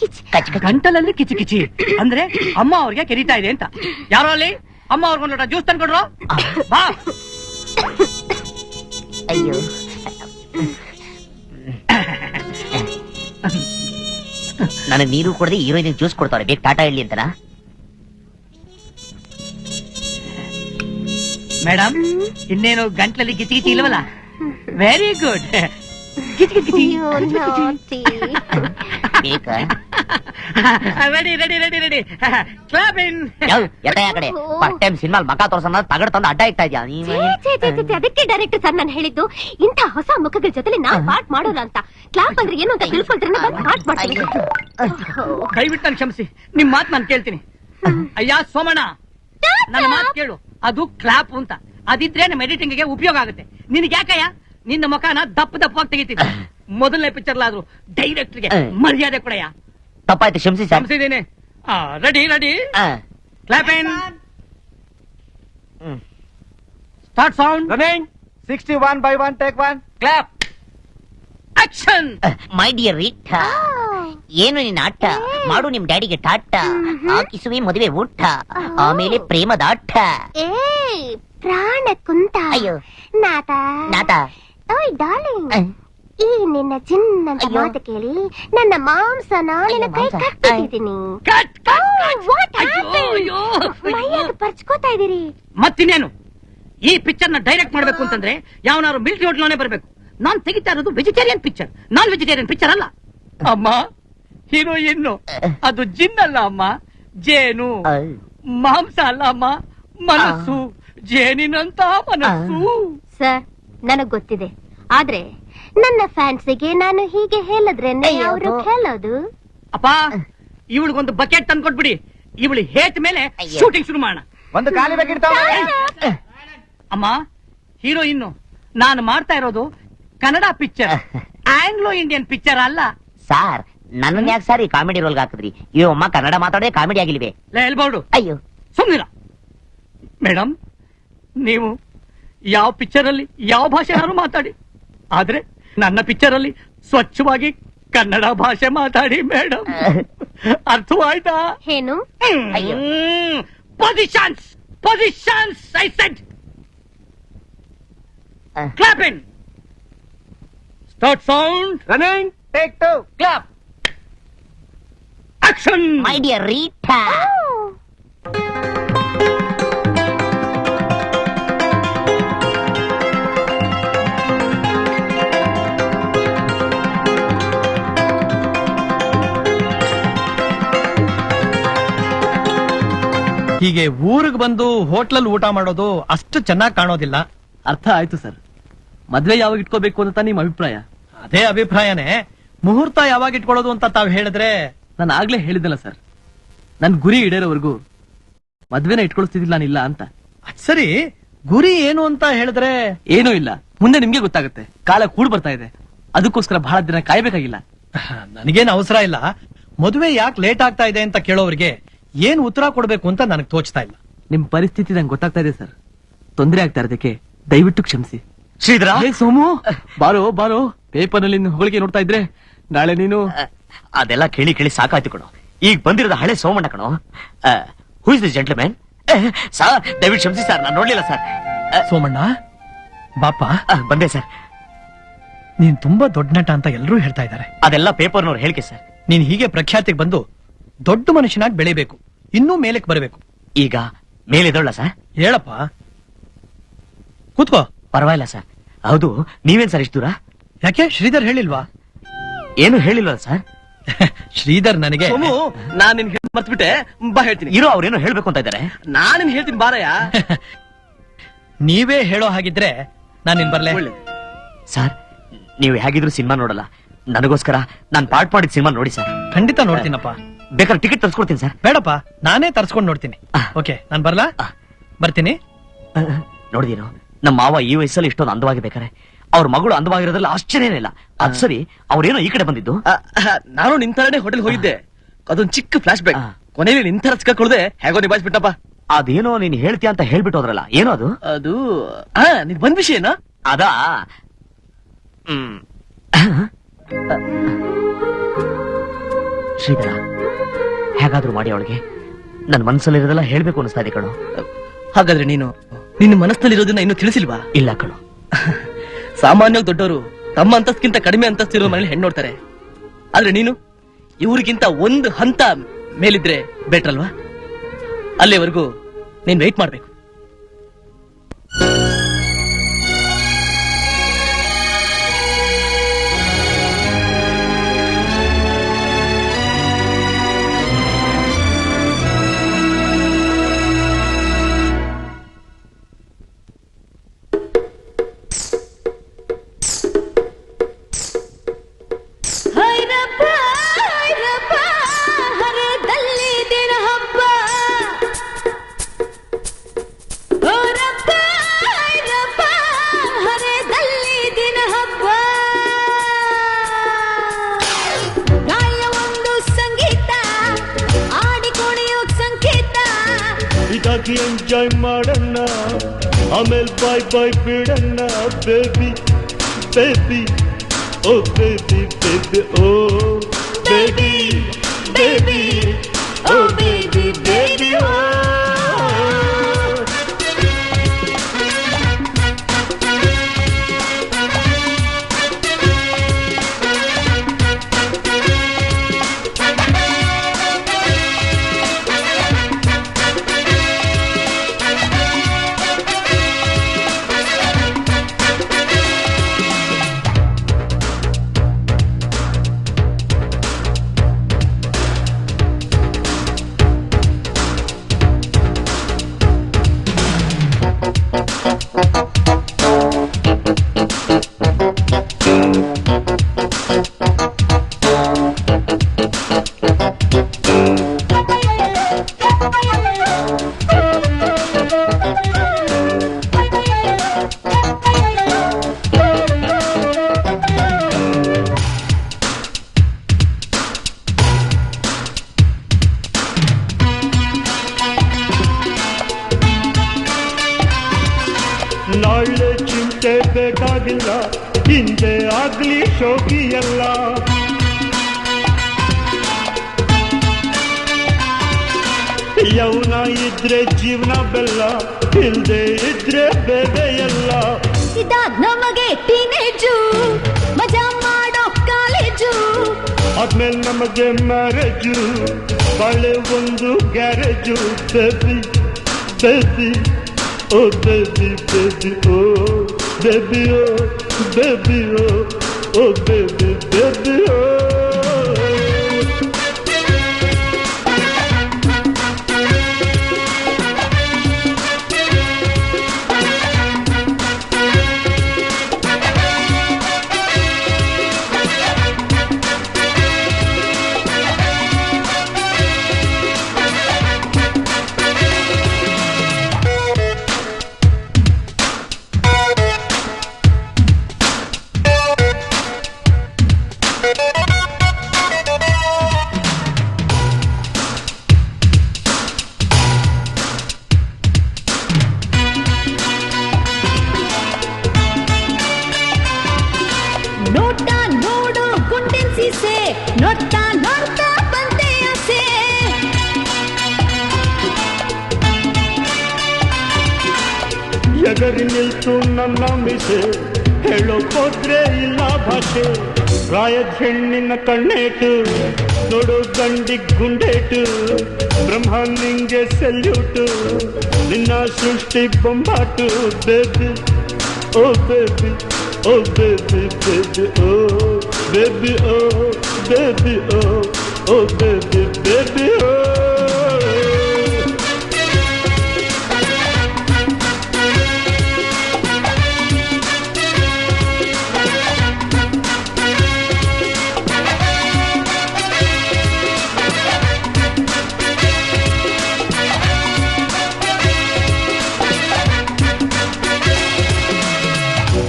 ಕಿಚ್. ಗಂಟಲಲ್ಲಿ ಕಿಚಿ ಅಂದ್ರೆ ಅಮ್ಮ ಅವ್ರಿಗೆ ಕೆರಿತಾ ಇದೆ ಅಂತ. ಯಾರೋ ಅಲ್ಲಿ ಅಮ್ಮ ಅವ್ರಿಗೊಂದು ಲೋಟ ಜ್ಯೂಸ್ ತಂದ್ಕೊಡ್ರು. ಬಾ. ಅಯ್ಯೋ. ನನಗೆ ನೀರು ಕೊಡದೆ ಹೀರೋಯಿನ್ ಜ್ಯೂಸ್ ಕೊಡ್ತಾವ್ರೆ, ಬೇಕು ಟಾಟಾ ಹೇಳಿ ಅಂತನಾ? ಮೇಡಮ್, ಇನ್ನೇನು ಗಂಟ್ಲಲ್ಲಿ ಕಿಚಿ ಇಲ್ವಲ್ಲ? Very good. ಕಿಚಿ ಬೇಕಾ? ರೆಡಿ. Clap in. ಕಡೆ ಫಸ್ಟ್ ಟೈಮ್ ಸಿನಿಮಾಲ್ ಮಕ ತೋರ್ಸೋಣ ತಗಡ್ ತಂದು ಅಡ್ಡ ಇಕ್ತಾ ಇದ್ಯಾ? ಅದಕ್ಕೆ ಡೈರೆಕ್ಟರ್ ಸರ್ ನಾನು ಹೇಳಿದ್ದು, ಇಂಥ ಹೊಸ ಮುಖಗಳ ಜೊತೆ ನಾನ್ ಪಾರ್ಟ್ ಮಾಡೋಲ್ಲ ಅಂತ. ಕ್ಲಾಪ್ ಅಂದ್ರೆ ಏನು ಅಂತ ತಿಳ್ಕೊಳ್ತಾರೆ, ಪಾರ್ಟ್ ಮಾಡ್ತೀನಿ. ದಯವಿಟ್ಟು ನಾನು ಕ್ಷಮಿಸಿ, ನಿಮ್ ಮಾತು ನಾನು ಕೇಳ್ತೀನಿ. ಅಯ್ಯ ಸೋಮಣ್ಣ, ನನ್ನ ಮಾತು ಕೇಳು. ಅದು ಕ್ಲಾಪ್ ಅಂತ, ಅದಿದ್ರೆ ನಮ್ಮ ಎಡಿಟಿಂಗ್ ಗೆ ಉಪಯೋಗ ಆಗುತ್ತೆ. ನಿನ್ಗೆ ಯಾಕಯ್ಯ ನಿನ್ನ ಮುಖನ ದಪ್ಪವಾಗಿ ತೆಗಿತೀನಿ? ಮೊದಲನೇ ಪಿಕ್ಚರ್ ಆದ್ರೂ ಡೈರೆಕ್ಟರ್ಗೆ ಮರ್ಯಾದೆ ಕೊಡಯ್ಯ. ತಪ್ಪಾಯ್ತು, ಕ್ಷಮಿಸಿ ಸರ್. ಕ್ಷಮಿಸಿದ್ದೀನಿ. Ready. Clap in. Start sound. 61 by 1 take 1. Clap. Action. My dear Rita, ಏನು ನಿನ್ನ ಆಟ ಮಾಡು ನಿಮ್ ಡ್ಯಾಡಿಗೆ ಟಾಟ ಹಾಕಿಸುವೆ ಮದುವೆ ಊಟ ಆಮೇಲೆ ಪ್ರೇಮದ ಆಟ ಏ ಪ್ರಾಣ ಕುಂತ ಅಯ್ಯೋ ನಾತ ನಾತ ಓಯ್ ಡಾರ್ಲಿಂಗ್ ಈ ನಿನ್ನ ಚಿನ್ನಂತ ಮಾತು ಕೇಳಿ ನನ್ನ ಮಾಂಸನ ನಿನ್ನ ಕೈ ಕಟ್ಟಿದ್ದೀನಿ ಮೈಯಾಗ ಪರ್ಚ್ಕೋತಾ ಇದೀರಿ. ಮತ್ತಿನ್ನೇನು ಈ ಪಿಕ್ಚರ್ ನ ಡೈರೆಕ್ಟ್ ಮಾಡ್ಬೇಕು ಅಂತಂದ್ರೆ ಯಾವನಾರು ಮಿಲಿಟರಿ ಹೋಟ್ಲನೇ ಬರ್ಬೇಕು. ನಾನ್ ತೆಗಿತಾ ಇರೋದು vegetarian picture, non vegetarian picture ಅಲ್ಲ. ಅಮ್ಮ ಹೀರೋಯಿನ್ ಅದು ಜಿನ್ ಅಲ್ಲ ಅಮ್ಮ, ಜೇನು. ಮಾಂಸ ಅಲ್ಲ ಅಮ್ಮ, ಮನಸ್ಸು. ಜೇನಿನಂತ ಮನಸ್ಸು. ಸರ್ ನನಗ್ ಗೊತ್ತಿದೆ, ಆದ್ರೆ ನನ್ನ ಫ್ಯಾನ್ಸಿಗೆ ನಾನು ಹೀಗೆ ಹೇಳಿದ್ರೇನೆ ಅವರು ಹೇಳೋದು. ಅಪ್ಪ ಇವಳಿಗೊಂದು ಬಕೆಟ್ ತಂದ್ಕೊಟ್ಬಿಡಿ, ಇವಳು ಹೇಟ್ ಮೇಲೆ ಶೂಟಿಂಗ್ ಶುರು ಮಾಡೋಣ. ಒಂದು ಖಾಲಿ ಬೇಕಿರ್ತಾವ. ಅಮ್ಮ ಹೀರೋಯಿನ್ ನಾನು ಮಾಡ್ತಾ ಇರೋದು Kannada picture, Anglo Indian picture ಅಲ್ಲ. ಸಾರ್ ನನ್ನ ಯಾಕೆ ಸಾರಿ ಕಾಮಿಡಿ ರೋಲ್ಗೆ ಹಾಕಿದ್ರಿ? ಇವ್ ಅಮ್ಮ ಕನ್ನಡ ಮಾತಾಡೋದೇ ಕಾಮಿಡಿ ಆಗಿಲ್ವೇ? ಹೇಳ್ಬೋದು. ಅಯ್ಯೋ ಸುಮ್ನಿರ ಮೇಡಮ್, ನೀವು ಯಾವ ಪಿಕ್ಚರ್ ಅಲ್ಲಿ ಯಾವ ಭಾಷೆನಾರು ಮಾತಾಡಿ, ಆದ್ರೆ ನನ್ನ ಪಿಕ್ಚರ್ ಅಲ್ಲಿ ಸ್ವಚ್ಛವಾಗಿ ಕನ್ನಡ ಭಾಷೆ ಮಾತಾಡಿ ಮೇಡಮ್. ಅರ್ಥವಾಯ್ತಾ? ಏನು positions positions I said. Clap in, start sound, running, take 2, clap, action. My dear Rita, ಹೀಗೆ ಊರಿಗೆ ಬಂದು ಹೋಟ್ಲಲ್ಲಿ ಊಟ ಮಾಡೋದು ಅಷ್ಟು ಚೆನ್ನಾಗಿ ಕಾಣೋದಿಲ್ಲ. ಅರ್ಥ ಆಯ್ತು ಸರ್. ಮದ್ವೆ ಯಾವಾಗ ಇಟ್ಕೋಬೇಕು ಅಂತ ನಿಮ್ ಅಭಿಪ್ರಾಯ? ಅದೇ ಅಭಿಪ್ರಾಯನೇ. ಮುಹೂರ್ತ ಯಾವಾಗ ಇಟ್ಕೊಳ್ಳೋದು ಅಂತ ತಾವ್ ಹೇಳಿದ್ರೆ. ನಾನು ಆಗ್ಲೇ ಹೇಳಿದ್ದಲ್ಲ ಸರ್, ನನ್ ಗುರಿ ಇಡೇರೋವರೆಗೂ ಮದ್ವೆನ ಇಟ್ಕೊಳ್ತಿದ್ದಿಲ್ಲ ನಾನಿಲ್ಲ ಅಂತ. ಅದ್ ಸರಿ, ಗುರಿ ಏನು ಅಂತ ಹೇಳಿದ್ರೆ? ಏನೂ ಇಲ್ಲ, ಮುಂದೆ ನಿಮ್ಗೆ ಗೊತ್ತಾಗುತ್ತೆ. ಕಾಲ ಕೂಡ್ ಬರ್ತಾ ಇದೆ, ಅದಕ್ಕೋಸ್ಕರ ಬಹಳ ದಿನ ಕಾಯ್ಬೇಕಾಗಿಲ್ಲ. ನನಗೇನು ಅವಸರ ಇಲ್ಲ. ಮದುವೆ ಯಾಕೆ ಲೇಟ್ ಆಗ್ತಾ ಇದೆ ಅಂತ ಕೇಳೋರಿಗೆ ಏನ್ ಉತ್ತರ ಕೊಡ್ಬೇಕು ಅಂತ ನನಗೆ ತೋಚ್ತಾ ಇಲ್ಲ. ನಿಮ್ ಪರಿಸ್ಥಿತಿ ನಂಗೆ ಗೊತ್ತಾಗ್ತಾ ಇದೆ ಸರ್. ತೊಂದರೆ ಆಗ್ತಾ ಇರೋದಕ್ಕೆ ದಯವಿಟ್ಟು ಕ್ಷಮಿಸಿ. ಶ್ರೀಧರ, ಹೇ ಸೋಮು, ಬಾರೋ ಬಾರೋ. ಪೇಪರ್ ನಲ್ಲಿ ಹೋಳಿಗೆ ನೋಡ್ತಾ ಇದ್ರೆ ನಾಳೆ ನೀನು. ಅದೆಲ್ಲ ಕೇಳಿ ಕೇಳಿ ಸಾಕಾಯ್ತು ಕಣೋ. ಈಗ ಬಂದಿರೋದು ಹಳೆ ಸೋಮಣ್ಣ ಕಣೋ. Who is this gentleman? Sir ದಯವಿಟ್ಟು ಕ್ಷಮಿಸಿ ಸರ್, ನಾನು ನೋಡ್ಲಿಲ್ಲ ಸರ್. ಸೋಮಣ್ಣ ಬಾಪ. ಬಂದೆ ಸರ್. ನೀನ್ ತುಂಬಾ ದೊಡ್ಡ ನಟ ಅಂತ ಎಲ್ಲರೂ ಹೇಳ್ತಾ ಇದ್ದಾರೆ. ಅದೆಲ್ಲ ಪೇಪರ್ನವ್ರು ಹೇಳಿಕೆ ಸರ್. ನೀನ್ ಹೀಗೆ ಪ್ರಖ್ಯಾತಿಗೆ ಬಂದು ದೊಡ್ಡ ಮನುಷ್ಯನಾಗಿ ಬೆಳಿಬೇಕು, ಇನ್ನೂ ಮೇಲಕ್ಕೆ ಬರಬೇಕು. ಈಗ ಮೇಲಿದೋಳ ಸರ್? ಹೇಳಪ್ಪ, ಕೂತ್ಕೋ. ಪರವಾಗಿಲ್ಲ ಸರ್. ಹೌದು, ನೀವೇನ್ ಸರ್ ಇಷ್ಟು ದೂರ? ಯಾಕೆ ಶ್ರೀಧರ್ ಹೇಳಿಲ್ವಾ? ಏನು ಹೇಳಿಲ್ವ ಸರ್? ಶ್ರೀಧರ್ ನನಗೆ. ಸೋಮು, ನಾನ್ ನಿನ್ ಮರ್ತ್ಬಿಟ್ಟೆ, ಬಾ ಹೇಳ್ತೀನಿ. ಇರೋ ಅವ್ರೇನೋ ಹೇಳ್ಬೇಕು ಅಂತ ಇದ್ದಾರೆ. ನಾನಿನ್ ಹೇಳ್ತೀನಿ ಬಾರಯ್ಯ. ನೀವೇ ಹೇಳೋ ಹಾಗಿದ್ರೆ ನಾನು ನಿನ್ ಬರ್ಲೆ. ಸರ್ ನೀವು ಹೇಗಿದ್ರು ಸಿನಿಮಾ ನೋಡಲ್ಲ, ನನಗೋಸ್ಕರ ನಾನ್ ಪಾರ್ಟ್ ಮಾಡಿದ ಸಿನಿಮಾ ನೋಡಿ ಸರ್. ಖಂಡಿತ ನೋಡ್ತೀನಪ್ಪ. ಬೇಕಾದ್ರೆ ಟಿಕೆಟ್ ತರ್ಸ್ಕೊಡ್ತೀನಿ ಸರ್. ಬೇಡಪ್ಪ, ನಾನೇ ತರ್ಸ್ಕೊಂಡು ನೋಡ್ತೀನಿ. ಓಕೆ, ನಾನ್ ಬರ್ಲಾ? ಬರ್ತೀನಿ. ನೋಡಿದೇನು, ನಮ್ಮ ಮಾವ ಈ ವಯಸ್ಸಲ್ಲಿ ಇಷ್ಟೊಂದು ಅಂದವಾಗಿ ಬೇಕಾರೆ ಅವ್ರ ಮಗಳು ಅಂದವಾಗಿರೋದ್ರಲ್ಲಿ ಆಶ್ಚರ್ಯನೇ ಇಲ್ಲ. ಅದ್ ಸರಿ, ಅವ್ರೇನೋ ಈ ಕಡೆ ಬಂದಿದ್ದು. ನಾನು ನಿಂತರನೇ ಹೋಟೆಲ್ ಹೋಗಿದ್ದೆ. ಅದೊಂದ್ ಚಿಕ್ಕ ಫ್ಲಾಶ್ ಬ್ಯಾಕ್. ಕೊನೆಯಲ್ಲಿ ನಿಂತರ ಸಿಕ್ಕಾಕೊಳ್ಳದೆ ಹೇಗೋ ನಿಭಾಯಿಸ್ಬಿಟ್ಟಪ್ಪ. ಅದೇನೋ ನೀನ್ ಹೇಳ್ತೀಯ ಅಂತ ಹೇಳ್ಬಿಟ್ಟು ಹೋದ್ರಲ್ಲ, ಏನೋ ಅದು? ಅದು ನಿನ್ ಬಂದ್ ವಿಷಯನಾ? ಅದಾ? ಶ್ರೀಧರ, ಹೇಗಾದ್ರೂ ಮಾಡಿ ಅವಳಿಗೆ ನನ್ ಮನ್ಸಲ್ಲಿರೋದೆಲ್ಲ ಹೇಳ್ಬೇಕು ಅನಿಸ್ತಾ ಇದೆ ಕಣೋ. ಹಾಗಾದ್ರೆ ನೀನು ನಿನ್ನ ಮನಸ್ಸಿನಲ್ಲಿರೋದನ್ನ ಇನ್ನೂ ತಿಳಿಸಿಲ್ವಾ? ಇಲ್ಲ ಕಣೋ. ಸಾಮಾನ್ಯವಾಗಿ ದೊಡ್ಡವರು ತಮ್ಮ ಅಂತಸ್ತಿಗಿಂತ ಕಡಿಮೆ ಅಂತಸ್ತಿರೋ ಮನೇಲಿ ಹೆಣ್ಣು ನೋಡ್ತಾರೆ. ಆದ್ರೆ ನೀನು ಇವ್ರಿಗಿಂತ ಒಂದು ಹಂತ ಮೇಲಿದ್ರೆ ಬೆಟರ್ ಅಲ್ವಾ? ಅಲ್ಲಿವರೆಗೂ ನೀನ್ ವೆಯ್ಟ್ ಮಾಡ್ಬೇಕು. ಎಂಜಾಯ್ ಮಾಡಣ್ಣ, ಆಮೇಲೆ ಬಾಯ್ ಬಾಯ್ ಬಿಡಣ್ಣ. Baby baby oh baby baby oh baby, baby, oh baby, baby, oh. ನಾಳೆ ಚಿಂತೆ ಬೇಕಾಗಿಲ್ಲ, ಹಿಂದೆ ಆಗ್ಲಿ ಶೋಕಿಯಲ್ಲ. ಯೌನ ಇದ್ರೆ ಜೀವನ ಬೆಲ್ಲ, ಇಲ್ದೆ ಇದ್ರೆ ಬೇಬೆಯಲ್ಲ. ಇದಾದ್ ನಮಗೆ ಟೀನೇಜು, ಮಜಾ ಮಾಡೋ ಕಾಲೇಜು. ಆದ್ಮೇಲೆ ನಮಗೆ ಮ್ಯಾರೇಜು, ಬಾಳೆ ಒಂದು garage. Baby baby oh baby, baby, oh baby, oh baby, oh baby, baby, oh. ನೋಡ್ತಾ ನೋಡು ಗುಂಡಿನ ಸೀಸೆ, ನೋಡ್ತಾ ನೋಡ್ತಾ ಬಂದೆ ಆಸೆ. ಎಗರಿ ನಿಲ್ತು ನನ್ನ ಮಿಸೆ, ಹೇಳೋಕೋದ್ರೆ ಇಲ್ಲ ಭಾಷೆ. ಪ್ರಾಯದ ಹೆಣ್ಣಿನ ಕಣ್ಣೇಟು, ನೋಡು ಗಂಡಿಗ್ ಗುಂಡೇಟು. ಬ್ರಹ್ಮ ನಿಂಗೆ ಸೆಲ್ಯೂಟು, ನಿನ್ನ ಸೃಷ್ಟಿ ಬೊಂಬಾಟು. Baby oh baby, oh baby, baby, oh baby, oh baby, oh baby, baby, oh.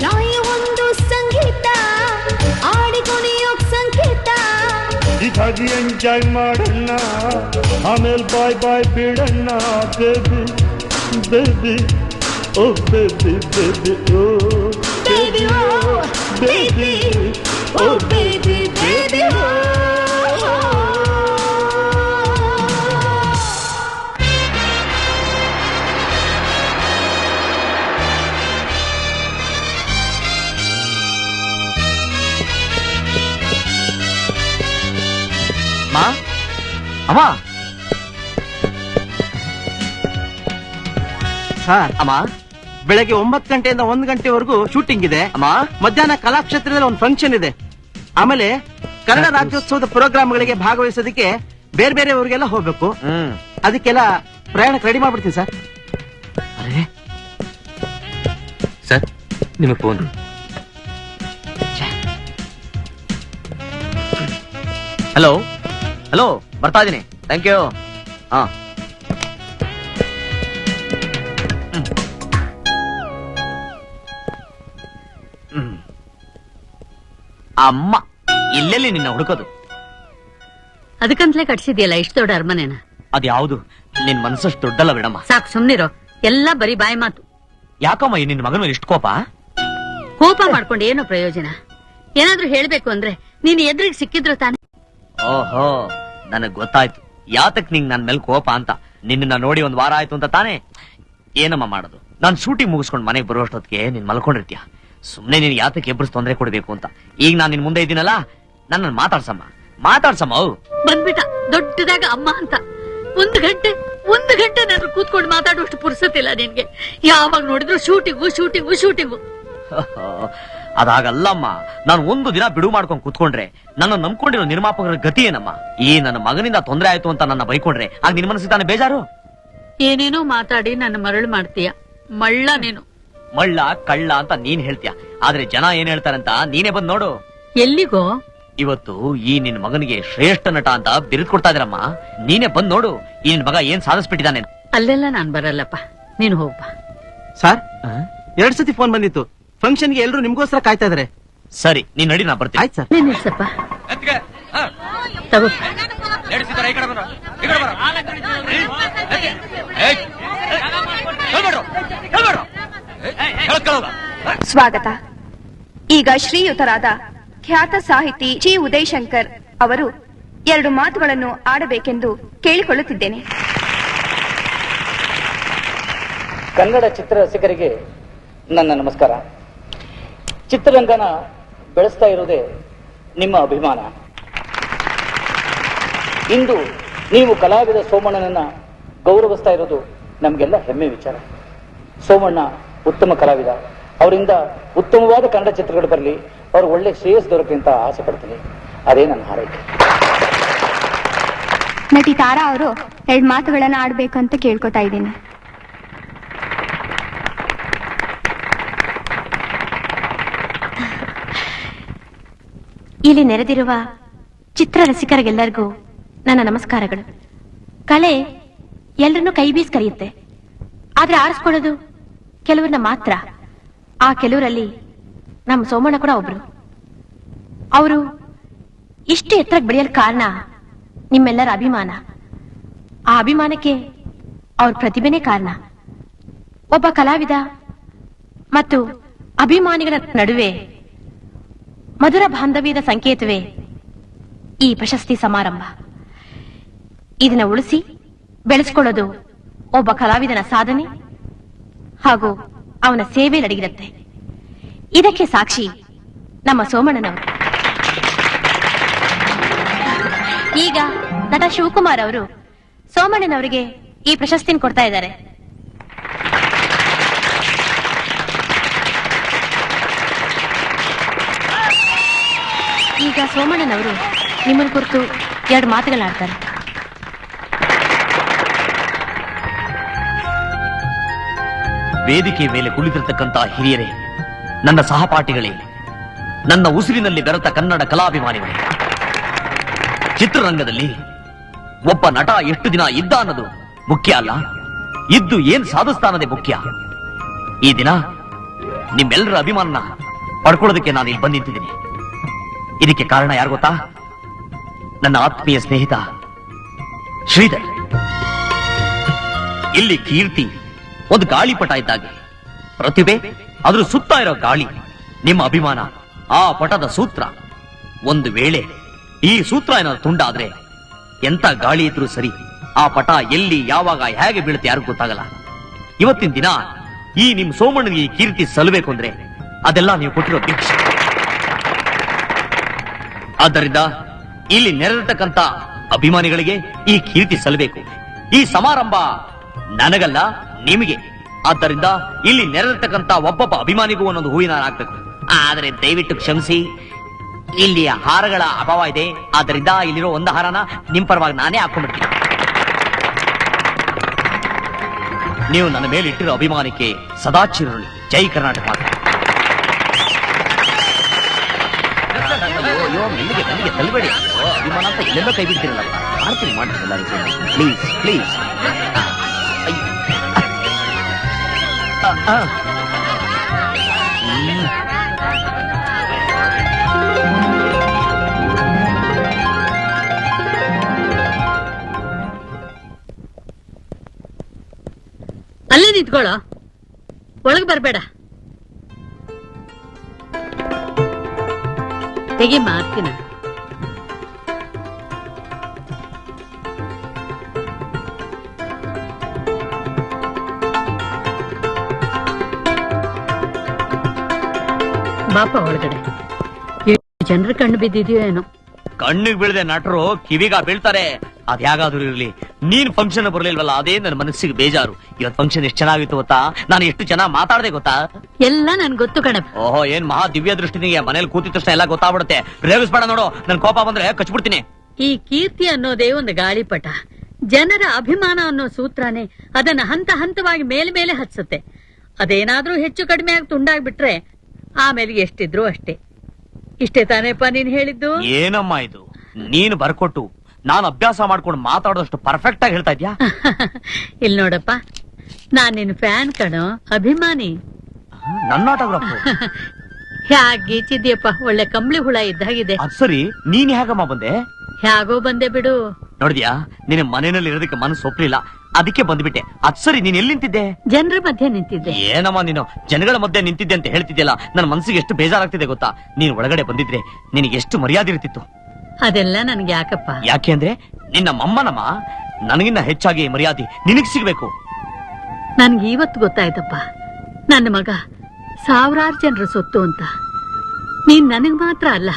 ರಾಯ ಒಂದು ಸಂಗೀತ, ಆಡಿ ಕುಣಿಯೋಕ್ ಸಂಕೇತ. ಹೀಗಾಗಿ ಎಂಜಾಯ್ ಮಾಡಣ್ಣ, ಆಮೇಲೆ ಬಾಯ್ ಬಾಯ್ ಬಿಡಣ್ಣ. Baby baby oh baby baby oh Baby, oh, baby, oh baby, baby, oh. ಮಾ ಅಮ್ಮ ಸರ್, ಅಮ್ಮ ಬೆಳಗ್ಗೆ 9 ಗಂಟೆಯಿಂದ 1 ಗಂಟೆವರೆಗೂ ಶೂಟಿಂಗ್ ಇದೆ. ಅಮ್ಮ ಮಧ್ಯಾಹ್ನ ಕಲಾಕ್ಷೇತ್ರದಲ್ಲಿ ಒಂದು ಫಂಕ್ಷನ್ ಇದೆ. ಆಮೇಲೆ ಕನ್ನಡ ರಾಜ್ಯೋತ್ಸವದ ಪ್ರೋಗ್ರಾಮ್ಗಳಿಗೆ ಭಾಗವಹಿಸೋದಕ್ಕೆ ಬೇರೆ ಬೇರೆ ಊರಿಗೆಲ್ಲ ಹೋಗ್ಬೇಕು. ಅದಕ್ಕೆಲ್ಲ ಪ್ರಯಾಣಕ್ಕೆ ರೆಡಿ ಮಾಡ್ಬಿಡ್ತೀನಿ ಸರ್. ಸರ್ ನಿಮಗೆ ಫೋನ್. ಹಲೋ ಹಲೋ, ಬರ್ತಾ ಇದೀನಿ. Thank you. ಹಾ ಅಮ್ಮ ಎಲ್ಲೆಲ್ಲಿ ನಿನ್ನ ಹುಡುಕೋದು? ಅದಕ್ಕಂತಲೇ ಕಟ್ಸಿದ್ಯಲ್ಲ ಇಷ್ಟು ದೊಡ್ಡ ಅರಮನೆನ. ಅದ್ಯಾವುದು ನಿನ್ ಮನಸ್ಸಷ್ಟು ದೊಡ್ಡಲ್ಲ ಬಿಡಮ್ಮ. ಸಾಕು ಸುಮ್ನಿರೋ, ಎಲ್ಲ ಬರೀ ಬಾಯಿ ಮಾತು. ಯಾಕಮ್ಮ ನಿನ್ನ ಮಗನ ಮೇಲೆ ಇಷ್ಟು ಕೋಪ? ಕೋಪ ಮಾಡ್ಕೊಂಡು ಏನೋ ಪ್ರಯೋಜನ? ಏನಾದ್ರೂ ಹೇಳ್ಬೇಕು ಅಂದ್ರೆ ನೀನ್ ಎದುರಿಗೆ ಸಿಕ್ಕಿದ್ರು ತಾನೆ. ಓಹೋ ನನಗ್ ಗೊತ್ತಾಯ್ತು ಯಾತಕ್ ನಿಂಗ್ ನನ್ ಮೇಲೆ ಕೋಪ ಅಂತ. ನಿನ್ನ ನೋಡಿ ಒಂದ್ ವಾರ ಆಯ್ತು ಅಂತ ತಾನೇ. ಏನಮ್ಮ ಮಾಡೋದು, ನಾನ್ ಶೂಟಿಂಗ್ ಮುಗಿಸ್ಕೊಂಡ್ ಮನೆಗೆ ಬರುವಷ್ಟೊತ್ತಿಗೆ ನೀನ್ ಮಲ್ಕೊಂಡಿರ್ತೀಯ. ಸುಮ್ನೆ ನೀನ್ ಯಾತಕ್ಕೆ ಎಬ್ಬರು ತೊಂದರೆ ಕೊಡ್ಬೇಕು ಅಂತ. ಈಗ ನಾನ್ ನಿನ್ ಮುಂದೆ ಇದ್ದೀನಲ್ಲ, ನನ್ನ ಮಾತಾಡ್ಸಮ್ಮ. ಬಂದ್ಬಿಟ್ಟ ದೊಡ್ಡದಾಗ ಅಮ್ಮ ಅಂತ. ಒಂದು ಗಂಟೆ ನಾನು ಕೂತ್ಕೊಂಡು ಮಾತಾಡುವಷ್ಟು ಪುರ್ಸತ್ತಿಲ್ಲ ನಿನ್ಗೆ. ಯಾವಾಗ ನೋಡಿದ್ರು ಶೂಟಿಂಗು. ಅದಾಗಲ್ಲಮ್ಮ, ನಾನು ಒಂದು ದಿನ ಬಿಡು ಮಾಡ್ಕೊಂಡ್ ಕೂತ್ಕೊಂಡ್ರೆ ನನ್ನ ನಂಬ್ಕೊಂಡಿರೋ ನಿರ್ಮಾಪಕರ ಗತಿ ಏನಮ್ಮ? ಈ ನನ್ನ ಮಗನಿಂದ ತೊಂದರೆ ಆಯ್ತು ಅಂತ ನನ್ನ ಬೈಕೊಂಡ್ರೆ ಆಗ ನಿನ್ ಮನಸ್ಸಿಗೆ ತಾನೇ ಬೇಜಾರು. ಏನೇನೋ ಮಾತಾಡಿ ನನ್ನ ಮರಳು ಮಾಡ್ತೀಯ. ಮಳ್ಳ ನೀನು. ಮಳ್ಳ ಕಳ್ಳ ಅಂತ ನೀನ್ ಹೇಳ್ತೀಯ, ಆದ್ರೆ ಜನ ಏನ್ ಹೇಳ್ತಾರಂತ ನೀನೇ ಬಂದ್ ನೋಡು. ಎಲ್ಲಿಗೋ? ಇವತ್ತು ಈ ನಿನ್ ಮಗನಿಗೆ ಶ್ರೇಷ್ಠ ನಟ ಅಂತ ಬಿರುದು ಕೊಡ್ತಾ ಇದ್ರಮ್ಮ. ನೀನೇ ಬಂದ್ ನೋಡು ಈ ನಿನ್ ಮಗ ಏನ್ ಸಾಧಿಸ್ಬಿಟ್ಟಿದ್ದಾನೆ. ಅಲ್ಲೆಲ್ಲ ನಾನ್ ಬರಲ್ಲಪ್ಪ, ನೀನು ಹೋಗ್ಬ. ಸರ್ 2 ಸತಿ ಫೋನ್ ಬಂದಿತ್ತು. ಫಂಕ್ಷನ್ಗೆ ಎಲ್ರು ನಿಮ್ಗೋಸ್ಕರ ಕಾಯ್ತಾ ಇದಾರೆ. ಸರಿ ನೀನ್ ನಡಿ, ನಾ ಬರ್ತೀನಿ. ಆಯ್ತು ಸರ್. ನೀನ್ ನಿಲ್ಸಪ್ಪ. ತಗೋ. ಸ್ವಾಗತ. ಈಗ ಶ್ರೀಯುತರಾದ ಖ್ಯಾತ ಸಾಹಿತಿ ಜಿ ಉದಯಶಂಕರ್ ಅವರು 2 ಮಾತುಗಳನ್ನು ಆಡಬೇಕೆಂದು ಕೇಳಿಕೊಳ್ಳುತ್ತಿದ್ದೇನೆ. ಕನ್ನಡ ಚಿತ್ರ ರಸಿಕರಿಗೆ ನನ್ನ ನಮಸ್ಕಾರ. ಚಿತ್ರರಂಗನ ಬೆಳೆಸ್ತಾ ಇರುವುದೇ ನಿಮ್ಮ ಅಭಿಮಾನ. ಇಂದು ನೀವು ಕಲಾವಿದ ಸೋಮಣ್ಣನನ್ನ ಗೌರವಿಸ್ತಾ ಇರೋದು ನಮಗೆಲ್ಲ ಹೆಮ್ಮೆ ವಿಚಾರ. ಸೋಮಣ್ಣ ಉತ್ತಮ ಕಲಾವಿದ, ಅವರಿಂದ ಉತ್ತಮವಾದ ಕನ್ನಡ ಚಿತ್ರಗಳು ಬರಲಿ, ಅವ್ರು ಒಳ್ಳೆ ಶ್ರೇಯಸ್ ದೊರಕಲಿ ಅಂತ ಆಸೆ ಪಡ್ತೀನಿ. ಅದೇ ನನ್ನ ಹಾರೈಕೆ. ನಟಿ ತಾರಾ ಅವರು 2 ಮಾತುಗಳನ್ನ ಆಡ್ಬೇಕಂತ ಕೇಳ್ಕೊತಾ ಇದ್ದೀನಿ. ಇಲ್ಲಿ ನೆರೆದಿರುವ ಚಿತ್ರ ರಸಿಕರಿಗೆಲ್ಲರಿಗೂ ನನ್ನ ನಮಸ್ಕಾರಗಳು. ಕಲೆ ಎಲ್ಲರನ್ನೂ ಕೈ ಬೀಸ್ ಕರೆಯುತ್ತೆ, ಆದ್ರೆ ಆರಿಸ್ಕೊಳ್ಳೋದು ಕೆಲವ್ರನ್ನ ಮಾತ್ರ. ಆ ಕೆಲವರಲ್ಲಿ ನಮ್ಮ ಸೋಮಣ್ಣ ಕೂಡ ಒಬ್ರು. ಅವರು ಇಷ್ಟು ಎತ್ತರಕ್ಕೆ ಬೆಳೆಯಲು ಕಾರಣ ನಿಮ್ಮೆಲ್ಲರ ಅಭಿಮಾನ. ಆ ಅಭಿಮಾನಕ್ಕೆ ಅವ್ರ ಪ್ರತಿಭೆನೇ ಕಾರಣ. ಒಬ್ಬ ಕಲಾವಿದ ಮತ್ತು ಅಭಿಮಾನಿಗಳ ನಡುವೆ ಮಧುರ ಬಾಂಧವ್ಯದ ಸಂಕೇತವೇ ಈ ಪ್ರಶಸ್ತಿ ಸಮಾರಂಭ. ಇದನ್ನ ಉಳಿಸಿ ಬೆಳೆಸ್ಕೊಳ್ಳೋದು ಒಬ್ಬ ಕಲಾವಿದನ ಸಾಧನೆ ಹಾಗೂ ಅವನ ಸೇವೆ ಅಡಗಿರುತ್ತೆ. ಇದಕ್ಕೆ ಸಾಕ್ಷಿ ನಮ್ಮ ಸೋಮಣ್ಣನವರು. ಈಗ ನಟ ಶಿವಕುಮಾರ್ ಅವರು ಸೋಮಣ್ಣನವರಿಗೆ ಈ ಪ್ರಶಸ್ತಿನ ಕೊಡ್ತಾ ಇದ್ದಾರೆ. ಈಗ ಸೋಮಣ್ಣನವರು ನಿಮ್ಮನ್ನು ಕುರಿತು 2 ಮಾತುಗಳಾಡ್ತಾರೆ. ವೇದಿಕೆ ಮೇಲೆ ಕುಳಿತಿರ್ತಕ್ಕಂತ ಹಿರಿಯರೇ, ನನ್ನ ಸಹಪಾಠಿಗಳೇ, ನನ್ನ ಉಸಿರಿನಲ್ಲಿ ಬೆರೆತ ಕನ್ನಡ ಕಲಾಭಿಮಾನಿಗಳೇ, ಚಿತ್ರರಂಗದಲ್ಲಿ ಒಬ್ಬ ನಟ ಎಷ್ಟು ದಿನ ಇದ್ದ ಅನ್ನೋದು ಮುಖ್ಯ ಅಲ್ಲ, ಇದ್ದು ಏನ್ ಸಾಧಿಸ್ತಾ ಅನ್ನೋದೇ ಮುಖ್ಯ. ಈ ದಿನ ನಿಮ್ಮೆಲ್ಲರ ಅಭಿಮಾನ ಪಡ್ಕೊಳ್ಳೋದಕ್ಕೆ ನಾನು ಇಲ್ಲಿ ಬಂದು ನಿಂತಿದ್ದೀನಿ. ಇದಕ್ಕೆ ಕಾರಣ ಯಾರು ಗೊತ್ತಾ? ನನ್ನ ಆತ್ಮೀಯ ಸ್ನೇಹಿತ ಶ್ರೀಧರ್. ಇಲ್ಲಿ ಕೀರ್ತಿ ಒಂದು ಗಾಳಿಪಟ ಇದ್ದಾಗೆ, ಪ್ರತಿಭೆ ಅದ್ರ ಸುತ್ತ ಇರೋ ಗಾಳಿ. ನಿಮ್ಮ ಅಭಿಮಾನ ಆ ಪಟದ ಸೂತ್ರ. ಒಂದು ವೇಳೆ ಈ ಸೂತ್ರ ಏನಾದ್ರು ತುಂಡಾದ್ರೆ ಎಂತ ಗಾಳಿ ಇದ್ರೂ ಸರಿ, ಆ ಪಟ ಎಲ್ಲಿ ಯಾವಾಗ ಹೇಗೆ ಬೀಳುತ್ತೆ ಯಾರಿಗೂ ಗೊತ್ತಾಗಲ್ಲ. ಇವತ್ತಿನ ದಿನ ಈ ನಿಮ್ ಸೋಮಣ್ಣನಿಗೆ ಈ ಕೀರ್ತಿ ಸಲ್ಲಬೇಕು ಅಂದ್ರೆ ಅದೆಲ್ಲ ನೀವು ಕೊಟ್ಟಿರೋ ಭಿಕ್ಷೆ. ಆದ್ದರಿಂದ ಇಲ್ಲಿ ನೆರೆದಿರ್ತಕ್ಕಂಥ ಅಭಿಮಾನಿಗಳಿಗೆ ಈ ಕೀರ್ತಿ ಸಲ್ಲಬೇಕು. ಈ ಸಮಾರಂಭ ನನಗಲ್ಲ, ನಿಮಗೆ. ಆದ್ದರಿಂದ ಇಲ್ಲಿ ನೆರೆದಿರ್ತಕ್ಕಂಥ ಒಬ್ಬೊಬ್ಬ ಅಭಿಮಾನಿಗೂ ಒಂದೊಂದು ಹೂವಿನ ಹಾರ ಹಾಕ್ಬೇಕು. ಆದ್ರೆ ದಯವಿಟ್ಟು ಕ್ಷಮಿಸಿ, ಇಲ್ಲಿ ಹಾರಗಳ ಅಭಾವ ಇದೆ. ಆದ್ದರಿಂದ ಇಲ್ಲಿರೋ ಒಂದು ಹಾರನ ನಿಮ್ ಪರವಾಗಿ ನಾನೇ ಹಾಕೊಂಡ್ಬಿಡ್ತೀನಿ. ನೀವು ನನ್ನ ಮೇಲೆ ಇಟ್ಟಿರೋ ಅಭಿಮಾನಕ್ಕೆ ಸದಾ ಚಿರಳಿ. ಜೈ ಕರ್ನಾಟಕ. ಅಯ್ಯೋ ಮೆಲ್ಲಿಗೆ ತಲಬೇಡಿ. ಅಭಿಮಾನ ಅಂತ ಇಲ್ಲೆಲ್ಲ ಕೈ ಬಿಡ್ತೀರಲ್ಲ. ಮಾಡ್ತೀನಿ ಮಾಡ್ತೀನಿ, ಪ್ಲೀಸ್ ಪ್ಲೀಸ್. ಅಲ್ಲೇ ನಿಂತ್ಕೊಳ್ಳೋ, ಒಳಗ್ ಬರ್ಬೇಡ. ತೆಗಿ ಮಾಡ್ತೀನಿ. ಬಾಪ ಒಳಗಡೆ ಜನರ ಕಣ್ಣು ಬಿದ್ದಿದ್ಯೋ ಏನೋ. ಕಣ್ಣಿಗೆ ಬೀಳದೆ ನಟರು ಕಿವಿಗ ಬೀಳ್ತಾರೆ. ಅದ್ ಯಾಗಾದ್ರೂ ಇರ್ಲಿ, ನೀನ್ ಫಂಕ್ಷನ್ ಬರ್ಲಿಲ್ವಲ್ಲ, ಅದೇ ನನ್ನ ಮನಸ್ಸಿಗೆ ಬೇಜಾರು. ಇವತ್ ಫಂಕ್ಷನ್ ಎಷ್ಟು ಚೆನ್ನಾಗಿತ್ತು ಗೊತ್ತಾ? ನಾನು ಎಷ್ಟು ಚೆನ್ನಾಗಿ ಮಾತಾಡ್ದೆ ಗೊತ್ತಾ? ಎಲ್ಲ ನನ್ ಗೊತ್ತು ಕಣಪ್ಪ. ಓಹೋ, ಏನ್ ಮಹಾ ದಿವ್ಯ ದೃಷ್ಟಿ ನಿಂಗೆ. ಮನೇಲಿ ಕೂತಿದ ತಕ್ಷಣ ಎಲ್ಲ ಗೊತ್ತಾಗ್ಬಿಡುತ್ತೆ. ರೇಗಿಸ್ಬೇಡ ನೋಡು, ನನ್ ಕೋಪ ಬಂದ್ರೆ ಕಚ್ಬಿಡ್ತೀನಿ. ಈ ಕೀರ್ತಿ ಅನ್ನೋದೇ ಒಂದು ಗಾಳಿಪಟ. ಜನರ ಅಭಿಮಾನ ಅನ್ನೋ ಸೂತ್ರನೇ ಅದನ್ನ ಹಂತ ಹಂತವಾಗಿ ಮೇಲೆ ಹತ್ಸುತ್ತೆ. ಅದೇನಾದ್ರೂ ಹೆಚ್ಚು ಕಡಿಮೆ ಆಗಿ ತುಂಡಾಗ್ಬಿಟ್ರೆ ಆಮೇಲೆ ಎಷ್ಟಿದ್ರು ಅಷ್ಟೇ. ಇಷ್ಟೇ ತಾನೇಪ್ಪ ನೀನ್ ಹೇಳಿದ್ದು? ಏನಮ್ಮ ಇದು, ನೀನು ಬರ್ಕೊಟ್ಟು ನಾನು ಅಭ್ಯಾಸ ಮಾಡ್ಕೊಂಡು ಮಾತಾಡೋದಷ್ಟು ಪರ್ಫೆಕ್ಟ್ ಆಗಿ ಹೇಳ್ತಾ ಇದ್ಯಾ? ಇಲ್ ನೋಡಪ್ಪ, ನಾನ್ ನಿನ್ ಫ್ಯಾನ್ ಕಣೋ, ಅಭಿಮಾನಿ. ನನ್ನ ಆಟೋಗ್ರಾಫ್ ಹ್ಯಾಗೀಚಿದ್ಯಪ್ಪ, ಒಳ್ಳೆ ಕಂಬಳಿ ಹುಳ ಇದ್ದಾಗಿದೆ. ಅದ್ ಸರಿ, ನೀನ್ ಹೇಗಮ್ಮ ಬಂದೆ? ಹ್ಯಾಗೋ ಬಂದೆ ಬಿಡು. ನೋಡಿದ್ಯಾ, ನಿನ್ನ ಮನೆಯಲ್ಲಿ ಇರೋದಕ್ಕೆ ಮನಸ್ಸು ಒಪ್ಲಿಲ್ಲ, ಅದಕ್ಕೆ ಬಂದ್ಬಿಟ್ಟೆ. ಅದ್ ಸರಿ, ನೀನ್ ಎಲ್ಲಿ ನಿಂತಿದ್ದೆ? ಜನರ ಮಧ್ಯೆ ನಿಂತಿದ್ದೆ. ಏನಮ್ಮ ನೀನು ಜನಗಳ ಮಧ್ಯೆ ನಿಂತಿದ್ದೆ ಅಂತ ಹೇಳ್ತಿದ್ಯಲ್ಲ, ನನ್ನ ಮನಸ್ಸಿಗೆ ಎಷ್ಟು ಬೇಜಾರಾಗ್ತಿದೆ ಗೊತ್ತಾ? ನೀನ್ ಒಳಗಡೆ ಬಂದಿದ್ರೆ ನಿನಗೆ ಎಷ್ಟು ಮರ್ಯಾದೆ ಇರ್ತಿತ್ತು. ಅದೆಲ್ಲ ನನ್ಗೆ ಯಾಕಪ್ಪ? ಯಾಕೆ ಅಂದ್ರೆ ನಿನ್ನ ಮಮ್ಮನಮ್ಮ. ನನಗಿನ್ನ ಹೆಚ್ಚಾಗಿ ಮರ್ಯಾದೆ ನಿನಗ್ ಸಿಗ್ಬೇಕು. ನನ್ಗೆ ಇವತ್ತು ಗೊತ್ತಾಯ್ತಪ್ಪ, ನನ್ನ ಮಗ ಸಾವಿರಾರು ಜನರ ಸೊತ್ತು ಅಂತ. ನೀನ್ ನನಗ್ ಮಾತ್ರ ಅಲ್ಲ,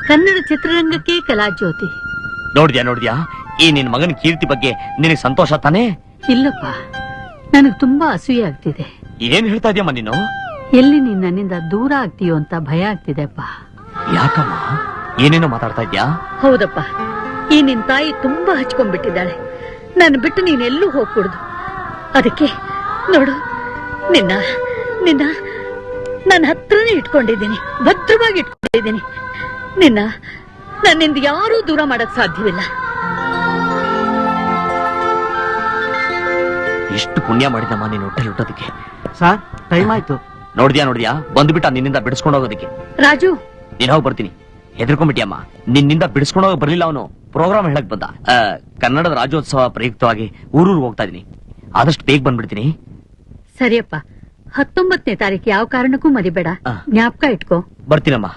ಕನ್ನಡ ಚಿತ್ರರಂಗಕ್ಕೆ ಕಲಾಜ್ಯೋತಿ. ನೋಡ್ದ್ಯಾ, ಈ ನಿನ್ ಮಗನ ಕೀರ್ತಿ ಬಗ್ಗೆ ನಿನಗೆ ಸಂತೋಷ ತಾನೇ? ಇಲ್ಲಪ್ಪ, ನನಗ್ ತುಂಬಾ ಅಸೂಯೆ ಆಗ್ತಿದೆ. ಏನ್ ಹೇಳ್ತಾ ಇದ್ಯಮ್ಮ ನೀನು? ಎಲ್ಲಿ ನೀನ್ ನನ್ನಿಂದ ದೂರ ಆಗ್ತೀಯೋ ಅಂತ ಭಯ ಆಗ್ತಿದೆಪ್ಪ. ಯಾಕಮ್ಮ, ಏನೇನೋ ಮಾತಾಡ್ತಾ ಇದ್ಯಾ? ಹೌದಪ್ಪ, ಈ ನಿನ್ ತಾಯಿ ತುಂಬಾ ಹಚ್ಕೊಂಡ್ಬಿಟ್ಟಿದ್ದಾಳೆ. ನನ್ನ ಬಿಟ್ಟು ನೀನೆಲ್ಲೂ ಹೋಗ್ಕೂಡ್ದು. ಅದಕ್ಕೆ ನೋಡು, ನಿನ್ನ ನಿನ್ನ ನನ್ನ ಹತ್ರನೇ ಇಟ್ಕೊಂಡಿದ್ದೀನಿ, ಭದ್ರವಾಗಿ ಇಟ್ಕೊಂಡಿದ್ದೀನಿ. ನನ್ನಿಂದ ಯಾರೂ ದೂರ ಮಾಡಕ್ ಸಾಧ್ಯವಿಲ್ಲ. ಎಷ್ಟು ಪುಣ್ಯ ಮಾಡಿದಮ್ಮ ನೀನು ಹೊಟ್ಟೆಲಿ ಹುಟ್ಟೋದಕ್ಕೆ. ಸರ್, ಟೈಮ್ ಆಯ್ತು. ನೋಡ್ದ್ಯಾ ಬಿಡ್ಬಿಟ್ಟ ನಿನ್ನಿಂದ ಬಿಡಿಸ್ಕೊಂಡು ಹೋಗೋದಕ್ಕೆ. ರಾಜು, ನೀನ್ ಹೋಗಿ ಬರ್ತೀನಿ. ಹೆದರ್ಕೊಂಡ್ಬಿಟ್ಟಿಯಮ್ಮ, ನಿನ್ನಿಂದ ಬಿಡಿಸ್ಕೊಂಡು ಹೋಗಿ ಬರ್ಲಿಲ್ಲ ಅವನು. ಪ್ರೋಗ್ರಾಮ್ ಹೇಳಕ್ ಬಂದ. ಕನ್ನಡದ ರಾಜ್ಯೋತ್ಸವ ಪ್ರಯುಕ್ತವಾಗಿ ಊರೂರು ಹೋಗ್ತಾ ಇದೀನಿ. ಆದಷ್ಟು ಬೇಗ ಬಂದ್ಬಿಡ್ತೀನಿ. ಸರಿಯಪ್ಪ, 19ನೇ ತಾರೀಕು ಯಾವ ಕಾರಣಕ್ಕೂ ಮರಿಬೇಡ, ಜ್ಞಾಪಕ ಇಟ್ಕೋ. ಬರ್ತೀನಮ್ಮ,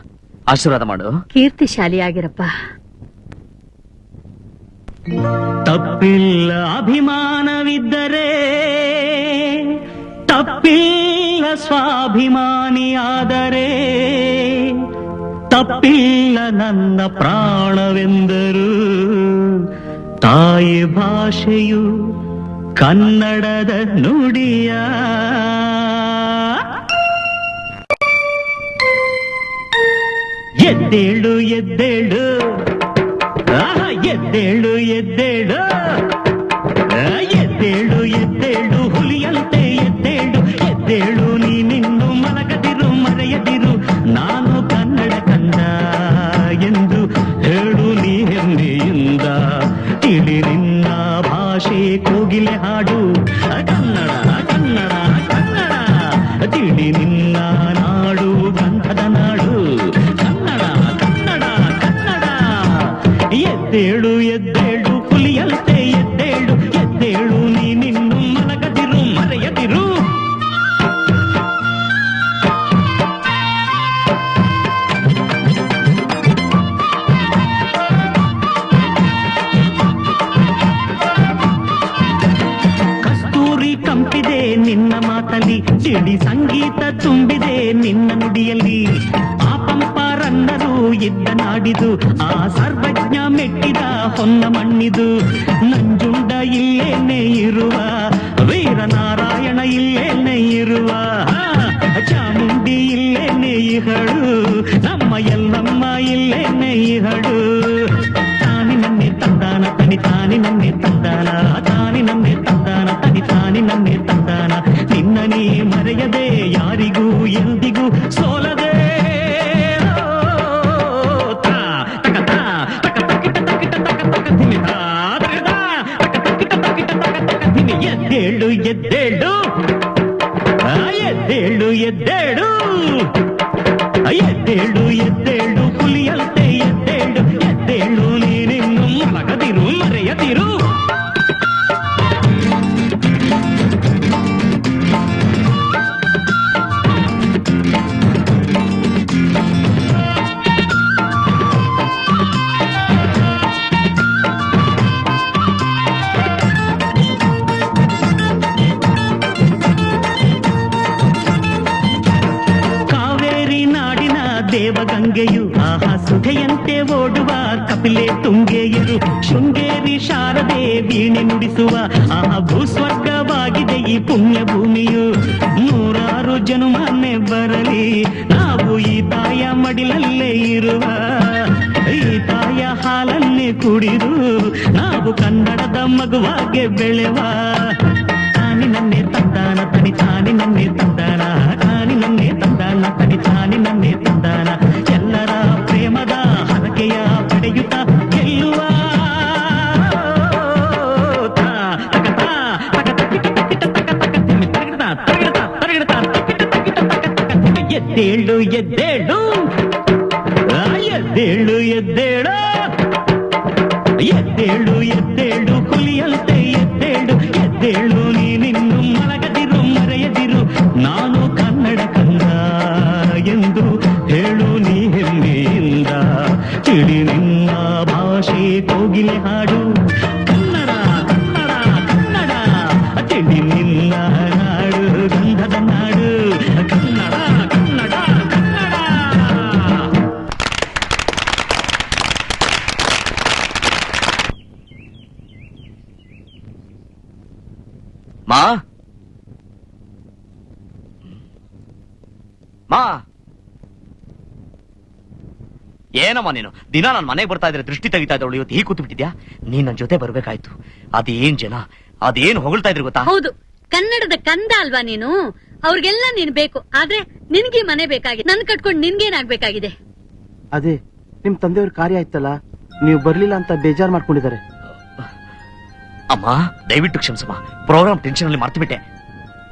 ಆಶೀರ್ವಾದ ಮಾಡು. ಕೀರ್ತಿಶಾಲಿಯಾಗಿರಪ್ಪ. ತಪ್ಪಿಲ್ಲ ಅಭಿಮಾನವಿದ್ದರೆ, ತಪ್ಪಿಲ್ಲ ಸ್ವಾಭಿಮಾನಿಯಾದರೆ, ತಪ್ಪಿಲ್ಲ ನನ್ನ ಪ್ರಾಣವೆಂದರು. ತಾಯಿ ಭಾಷೆಯು ಕನ್ನಡದ ನುಡಿಯ. ಎದ್ದೇಳು ಎದ್ದೇಳು, ಎದ್ದೇಳು ಎದ್ದೇಳು, ಎದ್ದೇಳು ಎದ್ದೇಳು, ಹುಲಿಯಂತೆ ಎದ್ದೇಳು. ಎದ್ದೇಳು, ನೀನಿನ್ನು ಮಲಗದಿರು, ಮರೆಯದಿರು. ನಾನು ಕನ್ನಡ ಕಂದ ಎಂದು ಹೇಳು ನೀ ಹೆಮ್ಮೆಯಿಂದ. ತಿಳಿ ನಿನ್ನ ಭಾಷೆ ಕೋಗಿಲೆ ಹಾಡು. ಕನ್ನಡ ಕನ್ನಡ ಕನ್ನಡ, ತಿಳಿ ನಿನ್ನ ನಾಡು ಗ್ರಂಥದ ನಾಡು. ಕನ್ನಡ ಕನ್ನಡ ಕನ್ನಡ. ಎದ್ದೇಳು ಎದ್ದೇಳು, ಹುಲಿಯಂತೆ ಎದ್ದೇಳು. ಎದ್ದೇಳು, ನೀನಿನ್ನು ಮಲಗದಿರು, ಮರೆಯದಿರು. ಕಸ್ತೂರಿ ಕಂಪಿದೆ ನಿನ್ನ ಮಾತಲ್ಲಿ, ಸಿಡಿ ಸಂಗೀತ ತುಂಬಿದೆ ನಿನ್ನ ನುಡಿಯಲ್ಲಿ. ಆ ಪಂಪರನ್ನರು ಇದ್ದ ನಾಡಿದು, ಆ ಸರ್ವಜ್ಞ ಮೆಟ್ಟಿದ ಹೊನ್ನ ಮಣ್ಣಿದು. ನಂಜುಂಡ ಇಲ್ಲೇನೆ ಇರುವ, ವೀರನಾರಾಯಣ ಇಲ್ಲೇನೆ ಇರುವ, ಚಾಮುಂಡಿ ಇಲ್ಲೇನೆ ಇಹಳು, ನಮ್ಮ ಎಲ್ಲಮ್ಮ ಇಲ್ಲೇನೆ ಇಹಳು. ತಾನಿ ನನ್ನೆ ತಂದಾನ ತನಿ, ತಾನಿ ನನ್ನೆ ತಂದಾನ, ತಾನಿ ನನ್ನೆ ತಂದಾನ ತನಿ, ತಾನಿ ನನ್ನೆ ತಂದಾನ. ನಿನ್ನ ನೀ ಮರೆಯದೆ, ಯಾರಿಗೂ ಎಂದಿಗೂ ಸೋಲದೆ. ಎದ್ದೇಳು ಎದ್ದೇಳು, ಎದ್ದೇಳು ಎದ್ದೇಳು, ಎದ್ದೇಳು ಎದ್ದೇಳು, ಹುಲಿಯಂತೆ ಎದ್ದೇಳು. ಎದ್ದೇಳು, ನೀನಿನ್ನು ಮಲಗದಿರು, ಮರೆಯದಿರು. ಕಾವೇರಿ ನಾಡಿನ ಗಂಗೆಯು ಆಹಾ ಸುಧೆಯಂತೆ ಓಡುವ ಕಪಿಲೆ ತುಂಗೆಯರು ಶೃಂಗೇರಿ ಶಾರದೆ ವೀಣೆ ನುಡಿಸುವ ಆಹಾ ಭೂಸ್ವರ್ಗವಾಗಿದೆ ಈ ಪುಣ್ಯ ಭೂಮಿಯು. 100 ಜನುಮನೆ ಬರಲಿ ನಾವು ಈ ತಾಯ ಮಡಿಲಲ್ಲೇ ಇರುವ, ಈ ತಾಯ ಹಾಲನ್ನೇ ಕುಡಿದು ನಾವು ಕನ್ನಡದ ಮಗುವಾಗೆ ಬೆಳೆವ. ತಾನಿ ನನ್ನೇ ತಂದಾನ ತನಿ ತಾನಿ ನನ್ನೇ ತಂದಾನ, ತಾನಿ ನನ್ನೇ ತಂದಾನ ತನಿ ತಾನಿ ನನ್ನೇ ತಂದಾನ. ಎಲ್ಲರ ಪ್ರೇಮದ ಹರಕೆಯ ಪಡೆಯುತ್ತ ಗೆಲ್ಲುವ. ಎದ್ದೇಳು ಎದ್ದೇಳು ಎದ್ದೇಳು ಎದ್ದೇಳು ಎದ್ದೇಳು ಎದ್ದೇಳು ಹುಲಿಯಂತೆ ಎದ್ದೇಳು ಎದ್ದೇಳು. ನೀನಿನ್ನು ಮಲಗದಿರು ಮರೆಯದಿರು, ನಾನು ಕನ್ನಡ ಕಂದ ಎಂದು ಹೇಳು ನೀ ಹೆಮ್ಮೆಯಿಂದ. ತಿಳಿ ನಿನ್ನ ಭಾಷೆ ಕೋಗಿಲೆ ಹಾಡು ಕನ್ನಡ ಕನ್ನಡ ಕನ್ನಡ. ತಿಳಿ ನಿನ್ನ ನಾಡು ಗಂಧದ ನಾಡು ಕನ್ನಡ ಕನ್ನಡ ಕನ್ನಡ. ಮಾ ಮಾ ಏನಮ್ಮ ನೀನು ದಿನ ನನ್ನ ಮನೆಗೆ ಬರ್ತಾ ಇದ್ರೆ ದೃಷ್ಟಿ ತೆಗಿತಾ ಇದ್ದವಳು ಇವತ್ತು ಹೀಗೆ ಕೂತು ಬಿಟ್ಟಿದ್ಯಾ? ನೀನ್ ನನ್ನ ಜೊತೆ ಬರ್ಬೇಕಾಯ್ತು. ಅದೇನ್ ಜನ, ಅದೇನ್ ಹೊಗಳ್ತಾ ಇದ್ರು ಗೊತ್ತಾ? ಹೌದು, ಕನ್ನಡದ ಕಂದ ಅಲ್ವಾ ನೀನು? ಅವ್ರಿಗೆಲ್ಲ ನೀನ್ ಬೇಕು, ಆದ್ರೆ ನಿನ್ಗೆ ಮನೆ ಬೇಕಾಗಿದೆ. ನನ್ ಕಟ್ಕೊಂಡು ನಿನ್ಗೇನಾಗ್ಬೇಕಾಗಿದೆ? ಅದೇ ನಿಮ್ ತಂದೆಯವ್ರ ಕಾರ್ಯ ಆಯ್ತಲ್ಲ, ನೀವು ಬರ್ಲಿಲ್ಲ ಅಂತ ಬೇಜಾರ್ ಮಾಡ್ಕೊಂಡಿದ್ದಾರೆ. ಅಮ್ಮ ದಯವಿಟ್ಟು ಕ್ಷಮಿಸಮ್ಮ, ಪ್ರೋಗ್ರಾಮ್ ಟೆನ್ಷನ್ ಅಲ್ಲಿ ಮರ್ತು ಬಿಟ್ಟೆ.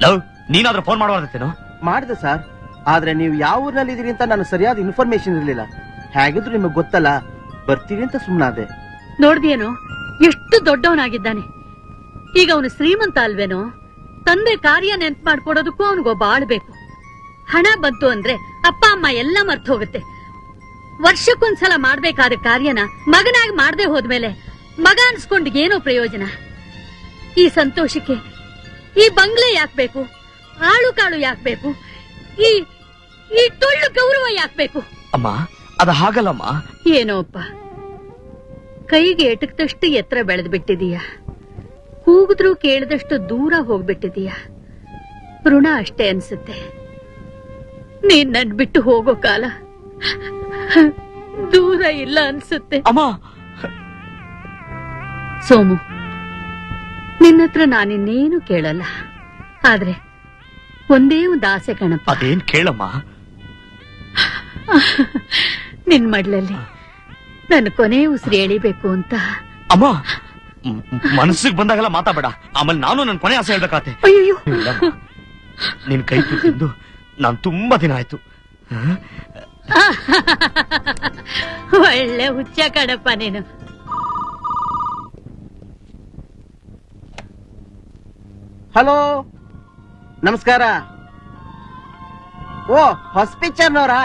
ಲವ್, ನೀನಾದ್ರೂ ಫೋನ್ ಮಾಡುವಾಗತ್ತೇನೋ? ಮಾಡಿದೆ ಸರ್, ಆದ್ರೆ ನೀವು ಯಾವ ಊರ್ನಲ್ಲಿ ಇದೀರಿ ಅಂತ ನಾನು ಸರಿಯಾದ ಇನ್ಫಾರ್ಮೇಶನ್ ಇರ್ಲಿಲ್ಲ. ಹೇಗಿದ್ರು ನಿಮಗ್ ಗೊತ್ತಲ್ಲ, ಬರ್ತೀವಿ ಅಂತ ಸುಮ್ಮನಾದೆ. ನೋಡ್ದೇನೋ ಎಷ್ಟು ದೊಡ್ಡವನಾಗಿದ್ದಾನೆ. ಈಗ ಅವನು ಶ್ರೀಮಂತ ಅಲ್ವೇನೋ? ತಂದೆ ಕಾರ್ಯ ನೆನ್ಪು ಮಾಡ್ಕೊಡೋದಕ್ಕೂ ಅವನಿಗೊಬ್ಬ ಆಳ್ಬೇಕು. ಹಣ ಬಂತು ಅಂದ್ರೆ ಅಪ್ಪ ಅಮ್ಮ ಎಲ್ಲ ಮರ್ತು ಹೋಗುತ್ತೆ. ವರ್ಷಕ್ಕೊಂದ್ಸಲ ಮಾಡ್ಬೇಕಾದ ಕಾರ್ಯನ ಮಗನಾಗಿ ಮಾಡದೆ ಹೋದ್ಮೇಲೆ ಮಗ ಅನ್ಸ್ಕೊಂಡು ಏನೋ ಪ್ರಯೋಜನ? ಈ ಸಂತೋಷಕ್ಕೆ ಈ ಬಂಗ್ಲೆ ಯಾಕ್ಬೇಕು? ಆಳು ಕಾಳು ಯಾಕ್ಬೇಕು? ಈ ಈ ಟೊಳ್ಳು ಗೌರವ ಯಾಕ್ಬೇಕು? ಅಮ್ಮ ಅದ ಹಾಗಲ್ಲಮ್ಮ. ಏನೋಪ್ಪ, ಕೈಗೆ ಎಟಕ್ದಷ್ಟು ಎತ್ತರ ಬೆಳೆದು ಬಿಟ್ಟಿದೀಯ, ಕೂಗಿದ್ರೂ ಕೇಳಿದಷ್ಟು ದೂರ ಹೋಗ್ಬಿಟ್ಟಿದೀಯ. ಋಣ ಅಷ್ಟೇ ಅನ್ಸುತ್ತೆ. ನೀನ್ ನನ್ ಬಿಟ್ಟು ಹೋಗೋ ಕಾಲ ದೂರ ಇಲ್ಲ ಅನ್ಸುತ್ತೆ. ಅಮ್ಮ ಸೋಮು, ನಿನ್ನತ್ರ ನಾನಿನ್ನೇನು ಕೇಳಲ್ಲ, ಆದ್ರೆ ಒಂದೇ ಒಂದು ಆಸೆ ಕಣಪ್ಪ. ಅದೇನ್ ಕೇಳಮ್ಮ? ನಿನ್ ಮಡ್ಲಲ್ಲಿ ನನ್ನ ಕೊನೆ ಉಸಿರು ಎಳಿಬೇಕು ಅಂತ. ಅಮ್ಮ ಮನಸ್ಸಿಗೆ ಬಂದಾಗೆಲ್ಲ ಮಾತಾಬೇಡ, ಆಮೇಲೆ ನಾನು ನನ್ನ ಕೊನೆ ಆಸೆ ಹೇಳ್ಬೇಕಾತೆ. ಅಯ್ಯೋ, ನಿನ್ ಕೈ ತಿಂದು ನಾನ್ ತುಂಬಾ ದಿನ ಆಯ್ತು. ಒಳ್ಳೆ ಹುಚ್ಚ ಕಣಪ್ಪ ನೀನು. ಹಲೋ, ನಮಸ್ಕಾರ. ಓ, ಹೊಸ ಪಿಕ್ಚರ್ನವರಾ?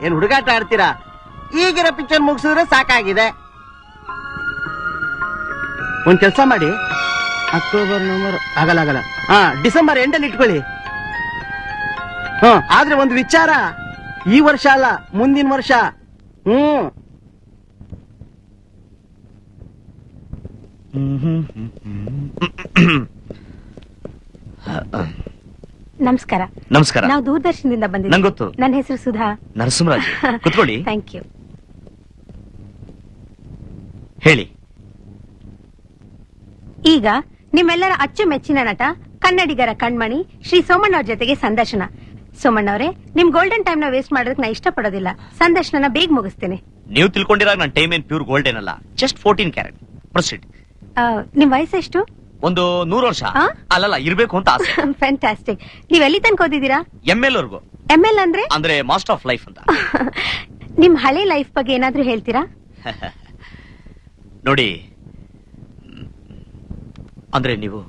ಏನ್ ಹುಡುಗಾಟ ಆಡ್ತೀರಾ? ಈಗಿರೋ ಪಿಕ್ಚರ್ ಮುಗಿಸಿದ್ರೆ ಸಾಕಾಗಿದೆ. ಒಂದ್ ಕೆಲಸ ಮಾಡಿ, ಅಕ್ಟೋಬರ್ ನವಂಬರ್ ಆಗಲ್ಲ, ಡಿಸೆಂಬರ್ ಎಂಡಲ್ಲಿ ಇಟ್ಕೊಳ್ಳಿ. ಆದ್ರೆ ಒಂದು ವಿಚಾರ, ಈ ವರ್ಷ ಅಲ್ಲ, ಮುಂದಿನ ವರ್ಷ. ನಮಸ್ಕಾರ. ನಮಸ್ಕಾರ. ನಾವು ದೂರದರ್ಶನದಿಂದ ಬಂದಿದ್ದೀವಿ. ನಂಗೆ ಗೊತ್ತು. ನನ್ನ ಹೆಸರು ಸುಧಾ. ನರಸಿಂಹರಾಜ್, ಕುತ್ಕೊಳ್ಳಿ. Thank you. ಹೇಳಿ. ಈಗ ನಿಮ್ಮೆಲ್ಲರ ಅಚ್ಚುಮೆಚ್ಚಿನ ನಟ, ಕನ್ನಡಿಗರ ಕಣ್ಮಣಿ ಶ್ರೀ ಸೋಮಣ್ಣ ಅವ್ರ ಜೊತೆಗೆ ಸಂದರ್ಶನ. ಸೋಮಣ್ಣ ಅವರೇ, ನಿಮ್ ಗೋಲ್ಡನ್ ಟೈಮ್ ನ ವೇಸ್ಟ್ ಮಾಡೋದಕ್ಕೆ ನಾ ಇಷ್ಟಪಡೋದಿಲ್ಲ. ಸಂದರ್ಶನ ಬೇಗ ಮುಗಿಸ್ತೇನೆ. ನೀವು ತಿಳ್ಕೊಂಡಿರಾಗ ನನ್ನ ಟೈಮ್ ಏನ್ ಪ್ಯೂರ್ ಗೋಲ್ಡ್ ಏನಲ್ಲ, ಜಸ್ಟ್ 14 ಕ್ಯಾರೆಟ್. ಪ್ರೊಸೀಡ್. ನಿಮ್ ವಯಸ್ಸೆಷ್ಟು? ಒಂದು 100 ವರ್ಷ. ಅಲ್ಲಲ್ಲ, ಇರ್ಬೇಕು ಅಂತ ಆಸೆ. ಫ್ಯಾಂಟಾಸ್ಟಿಕ್. ನೀವ್ ಎಲ್ಲಿ ತನಕ ಓದಿದೀರಾ? ML ವರ್ಗು. ML ಅಂದ್ರೆ ಮಾಸ್ಟರ್ ಆಫ್ ಲೈಫ್ ಅಂತ. ನಿಮ್ ಹಳೆ ಲೈಫ್ ಬಗ್ಗೆ ಏನಾದ್ರೂ ಹೇಳ್ತೀರಾ? ನೋಡಿ, ಅಂದ್ರೆ ನೀವು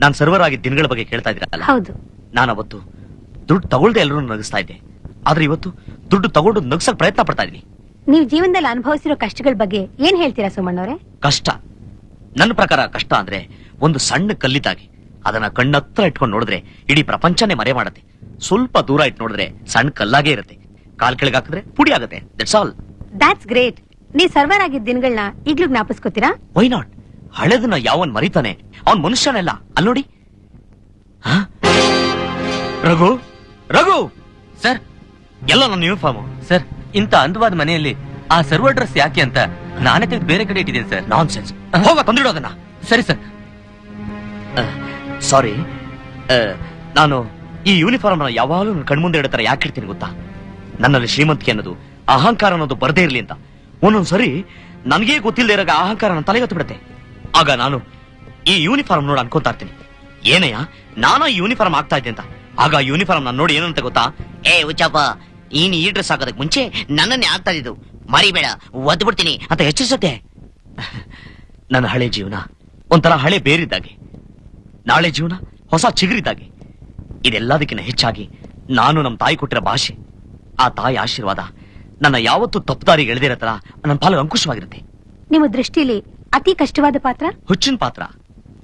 ನಾನ್ ಸರ್ವರ್ ಆಗಿದ್ದ ದಿನಗಳ ಬಗ್ಗೆ ಕೇಳ್ತಾ ಇದ್ದೀರಲ್ಲ. ಹೌದು. ನಾನು ಅವತ್ತು ದುಡ್ಡು ತಗೊಳ್ದೆ ಎಲ್ಲರೂ ನಗಿಸ್ತಾ ಇದ್ದೆ, ಆದ್ರೆ ಇವತ್ತು ದುಡ್ಡು ತಗೊಂಡು ನಗ್ಸಕ್ ಪ್ರಯತ್ನ ಪಡ್ತಾ ಇದೀನಿ. ನೀವು ಜೀವನದಲ್ಲಿ ಅನುಭವಿಸಿರೋ ಕಷ್ಟಗಳ ಬಗ್ಗೆ ಏನ್ ಹೇಳ್ತೀರಾ ಸೋಮಣ್ಣವ್ರೆ? ಕಷ್ಟ, ನನ್ನ ಪ್ರಕಾರ ಕಷ್ಟ ಅಂದ್ರೆ ಒಂದು ಸಣ್ಣ ಕಲ್ಲಿದ್ದಾಗೆ. ಅದನ್ನ ಕಣ್ಣತ್ರ ಇಟ್ಕೊಂಡು ನೋಡಿದ್ರೆ ಇಡೀ ಪ್ರಪಂಚನೇ ಮರೆ ಮಾಡತ್ತೆ. ಸ್ವಲ್ಪ ದೂರ ಇಟ್ಟು ನೋಡಿದ್ರೆ ಸಣ್ಣ ಕಲ್ಲಾಗೆ ಇರುತ್ತೆ. ಕಾಲ್ ಕೆಳಗೆ ಹಾಕಿದ್ರೆ ಪುಡಿ ಆಗುತ್ತೆ. That's all. That's great. ನೀ ಸರ್ವರ್ ಆಗಿದ್ದ ದಿನಗಳನ್ನ ಈಗ್ಲೂ ಜ್ಞಾಪಿಸ್ಕೋತೀರಾ? Why not? ಹಳೆದನ್ನ ಯಾವನ್ ಮರಿತಾನೆ? ಅವನ್ ಮನುಷ್ಯನೆಲ್ಲ. ಅಲ್ಲಿ ನೋಡಿ. ಹ? ರಘು, ರಘು ಸರ್, ಎಲ್ಲ ನನ್ನ ಯೂನಿಫಾರ್ಮ್. ಸರ್, ಇಂತ ಅಂದವಾದ ಮನೆಯಲ್ಲಿ ಆ ಸರ್ವರ್ ಡ್ರೆಸ್ ಯಾಕೆ ಅಂತ ನಾನೇ ತೆಗೆದು ಬೇರೆ ಕಡೆ ಇಟ್ಟಿದ್ದೇನೆ ಸರ್. ನಾನ್ ಸೆನ್ಸ್. ಹೋಗ ತಂದಿಡೋದನ್ನ. ಸರಿ ಸರ್. ಸಾರಿ, ನಾನು ಈ ಯೂನಿಫಾರ್ಮ್ ಯಾವಾಗಲೂ ನನ್ನ ಕಣ್ಮುಂದೆ ಇಡತರ ಯಾಕೆ ಇಡ್ತೀನಿ ಗೊತ್ತಾ? ನನ್ನಲ್ಲಿ ಶ್ರೀಮಂತಿಕೆ ಅನ್ನೋದು, ಅಹಂಕಾರ ಅನ್ನೋದು ಬರ್ದೇ ಇರ್ಲಿ ಅಂತ. ಒಂದೊಂದ್ಸರಿ ನನಗೇ ಗೊತ್ತಿಲ್ಲದೆ ಇರಾಗ ಅಹಂಕಾರ ನನ್ನ ತಲೆಗತ್ತು ಬಿಡುತ್ತೆ. ಆಗ ನಾನು ಈ ಯೂನಿಫಾರ್ಮ್ ನೋಡಿ ಅನ್ಕೊಂತಾ ಇರ್ತೀನಿ, ಏನಯ್ಯ ನಾನು ಈ ಯೂನಿಫಾರ್ಮ್ ಆಗ್ತಾ ಇದ್ದೆ ಅಂತ. ಆಗ ಯೂನಿಫಾರ್ಮ್ ನಾನು ನೋಡಿ ಏನಂತ ಗೊತ್ತಾ? ಏ ಹುಚ್ಚಪ್ಪ, ನೀನ್ ಈ ಡ್ರೆಸ್ ಹಾಕೋದಕ್ಕೆ ಮುಂಚೆ ನನ್ನನ್ನೇ ಆಗ್ತಾ ಇದ್ದು, ಮರಿಬೇಡ, ಒದ್ದು ಬಿಡ್ತೀನಿ ಅಂತ ಎಚ್ಚರಿಸುತ್ತೆ. ನನ್ನ ಹಳೆ ಜೀವನ ಒಂಥರ ಹಳೆ ಬೇರಿದ್ದಾಗೆ, ನಾಳೆ ಜೀವನ ಹೊಸ ಚಿಗುರಿದ್ದಾಗೆ. ಇದೆಲ್ಲದಕ್ಕಿಂತ ಹೆಚ್ಚಾಗಿ ನಾನು ನಮ್ಮ ತಾಯಿ ಕೊಟ್ಟಿರೋ ಭಾಷೆ, ಆ ತಾಯಿ ಆಶೀರ್ವಾದ ನನ್ನ ಯಾವತ್ತೂ ತಪ್ಪುದಾರಿಗೆ ಎಳೆದಿರತ್ತಲ್ಲ, ನನ್ನ ಪಾಲು ಅಂಕುಶವಾಗಿರುತ್ತೆ. ನಿಮ್ಮ ದೃಷ್ಟಿಲಿ ಅತಿ ಕಷ್ಟವಾದ ಪಾತ್ರ? ಹುಚ್ಚಿನ ಪಾತ್ರ.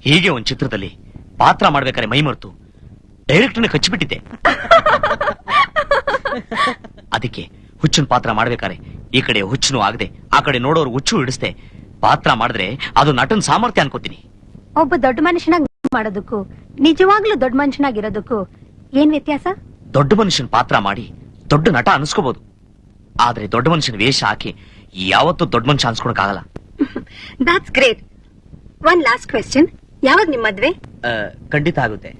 ಹೀಗೆ ಒಂದ್ ಚಿತ್ರದಲ್ಲಿ ಪಾತ್ರ ಮಾಡ್ಬೇಕಾದ್ರೆ ಮೈ ಮರೆತು ಡೈರೆಕ್ಟರ್ನ ಕಚ್ಚಿಬಿಟ್ಟಿದ್ದೆ. ಅದಕ್ಕೆ ಹುಚ್ಚಿನ ಪಾತ್ರ ಮಾಡ್ಬೇಕಾರೆ ಈ ಕಡೆ ಹುಚ್ಚನು ಆಗದೆ ಆ ಕಡೆ ನೋಡೋರು ಹುಚ್ಚು ಹಿಡಿಸ್ದೆ ಪಾತ್ರ ಮಾಡಿದ್ರೆ ಅದು ನಟನ ಸಾಮರ್ಥ್ಯ ಅನ್ಕೋತೀನಿ. ಒಬ್ಬ ದೊಡ್ಡ ಮನುಷ್ಯನಾಗಿ ಮಾಡೋದಕ್ಕೂ ನಿಜವಾಗ್ಲೂ ದೊಡ್ಡ ಮನುಷ್ಯನಾಗಿರೋದಕ್ಕೂ ಏನ್ ವ್ಯತ್ಯಾಸ? ದೊಡ್ಡ ಮನುಷ್ಯನ ಪಾತ್ರ ಮಾಡಿ ದೊಡ್ಡ ನಟ ಅನ್ಸ್ಕೋಬಹುದು, ಆದ್ರೆ ದೊಡ್ಡ ಮನುಷ್ಯನ ವೇಷ ಹಾಕಿ ಯಾವತ್ತೂ ದೊಡ್ಡ ಮನುಷ್ಯ ಅನ್ಸ್ಕೊಳಕ್ಕಾಗಲ್ಲ. That's great. One last question, ಯಾವಾಗ ನಿಮ್ ಮದ್ವೆ? ಖಂಡಿತ ಆಗುತ್ತೆ,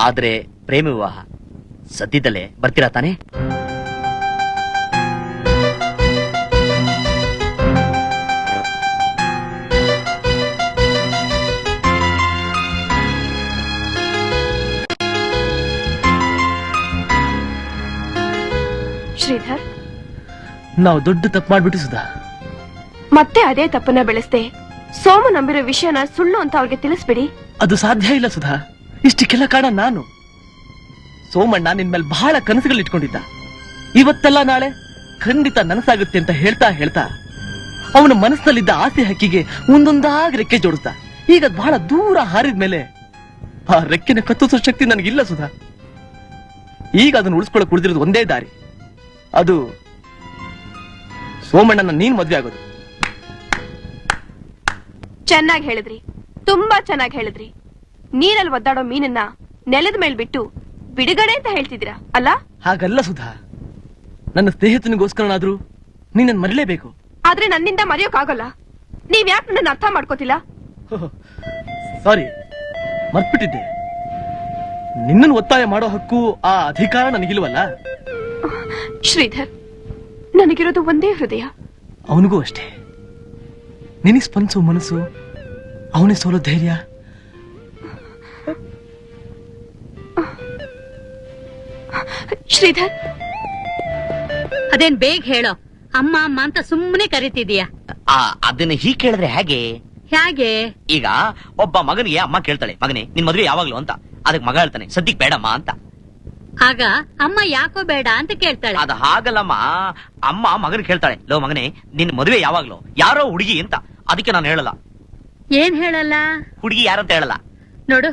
ಆದ್ರೆ ಪ್ರೇಮ ವಿವಾಹ ಸದ್ಯದಲ್ಲೇ. ಬರ್ತೀರಾ ತಾನೇ? ಶ್ರೀಧರ್, ನಾವು ದೊಡ್ಡ ತಪ್ಪು ಮಾಡ್ಬಿಟ್ಟು ಸುಧಾ. ಮತ್ತೆ ಅದೇ ತಪ್ಪನ್ನ ಬೆಳೆಸ್ದೆ ಸೋಮು ನಂಬಿರೋ ವಿಷಯನ ಸುಳ್ಳು ಅಂತ ಅವ್ರಿಗೆ ತಿಳಿಸ್ಬಿಡಿ. ಅದು ಸಾಧ್ಯ ಇಲ್ಲ ಸುಧಾ. ಇಷ್ಟಕ್ಕೆಲ್ಲ ಕಾರಣ ನಾನು. ಸೋಮಣ್ಣ ನಿನ್ ಮೇಲೆ ಬಹಳ ಕನಸುಗಳು ಇಟ್ಕೊಂಡಿದ್ದ. ಇವತ್ತೆಲ್ಲ ನಾಳೆ ಖಂಡಿತ ನನಸಾಗುತ್ತೆ ಅಂತ ಹೇಳ್ತಾ ಹೇಳ್ತಾ ಅವನ ಮನಸ್ಸಲ್ಲಿದ್ದ ಆಸೆ ಹಕ್ಕಿಗೆ ಒಂದೊಂದಾಗಿ ರೆಕ್ಕೆ ಜೋಡಿಸ್ದ. ಈಗ ಅದ್ ಬಹಳ ದೂರ ಹಾರಿದ ಮೇಲೆ ಆ ರೆಕ್ಕೆನ ಕತ್ತರಿಸೋ ಶಕ್ತಿ ನನಗಿಲ್ಲ ಸುಧಾ. ಈಗ ಅದನ್ನ ಉಳಿಸ್ಕೊಳಕ್ ಉಳಿದಿರೋದು ಒಂದೇ ದಾರಿ, ಅದು ಸೋಮಣ್ಣನ ನೀನ್ ಮದ್ವೆ ಆಗೋದು. ಚೆನ್ನಾಗಿ ಹೇಳಿದ್ರಿ, ತುಂಬಾ ಚೆನ್ನಾಗಿ ಹೇಳಿದ್ರಿ. ನೀರಲ್ಲಿ ಒದ್ದಾಡೋ ಮೀನನ್ನ ನೆಲದ ಮೇಲೆ ಬಿಟ್ಟು ಬಿಡುಗಡೆ ಅಂತ ಹೇಳ್ತಿದ್ದೀರಾ ಅಲ್ಲ? ಹಾಗಲ್ಲ ಸುಧಾ, ನನ್ನ ಸ್ನೇಹಿತನಿಗೋಸ್ಕರನಾದ್ರೂ ನೀನನ್ ಮರಿಲೇಬೇಕು. ಆದ್ರೆ ನನ್ನಿಂದ ಮರೆಯೋಕ್ಕಾಗಲ್ಲ. ನೀವ್ ಯಾಕೆ ನನ್ನ ಅರ್ಥ ಮಾಡ್ಕೋತಿಲ್ಲ? ಸಾರಿ, ಮರ್ತ್ಬಿಟ್ಟಿದ್ದೆ. ನಿನ್ನನ್ನು ಒತ್ತಾಯ ಮಾಡೋ ಹಕ್ಕು, ಆ ಅಧಿಕಾರ ನನಗಿಲ್ವಲ್ಲ. ಶ್ರೀಧರ್, ನನಗಿರೋದು ಒಂದೇ ಹೃದಯ. ಅವನಿಗೂ ಅಷ್ಟೇ. ನಿನಗೆ ಸ್ಪಂದಿಸೋ ಮನಸ್ಸು, ಅವನೇ ಸೋಲೋ ಧೈರ್ಯ. ಶ್ರೀಧರ್, ಅದೇನ್ ಬೇಗ ಹೇಳೋ. ಅಮ್ಮ ಅಮ್ಮ ಅಂತ ಸುಮ್ಮನೆ ಕರಿತಿದೀಯ. ಅದನ್ನ ಹೀಗೆ ಕೇಳಿದ್ರೆ ಹೇಗೆ? ಹೇಗೆ? ಈಗ ಒಬ್ಬ ಮಗನಿಗೆ ಅಮ್ಮ ಕೇಳ್ತಾಳೆ, ಮಗನೇ ನಿನ್ ಮದ್ವೆ ಯಾವಾಗ್ಲೂ ಅಂತ. ಅದಕ್ಕೆ ಮಗ ಹೇಳ್ತಾನೆ, ಸದ್ಯಕ್ ಬೇಡಮ್ಮ ಅಂತ. ಆಗ ಅಮ್ಮ ಯಾಕೋ ಬೇಡ ಅಂತ ಕೇಳ್ತಾಳೆ. ಅದು ಹಾಗಲ್ಲಮ್ಮ. ಅಮ್ಮ ಮಗನ್ ಕೇಳ್ತಾಳೆ, ಲೋ ಮಗನೇ ನಿನ್ ಮದುವೆ ಯಾವಾಗ್ಲೂ, ಯಾರೋ ಹುಡುಗಿ ಅಂತ. ಅದಕ್ಕೆ ನಾನು ಹೇಳಲ್ಲ. ಏನ್ ಹೇಳಲ್ಲ? ಹುಡುಗಿ ಯಾರಂತ ಹೇಳಲ್ಲ. ನೋಡು,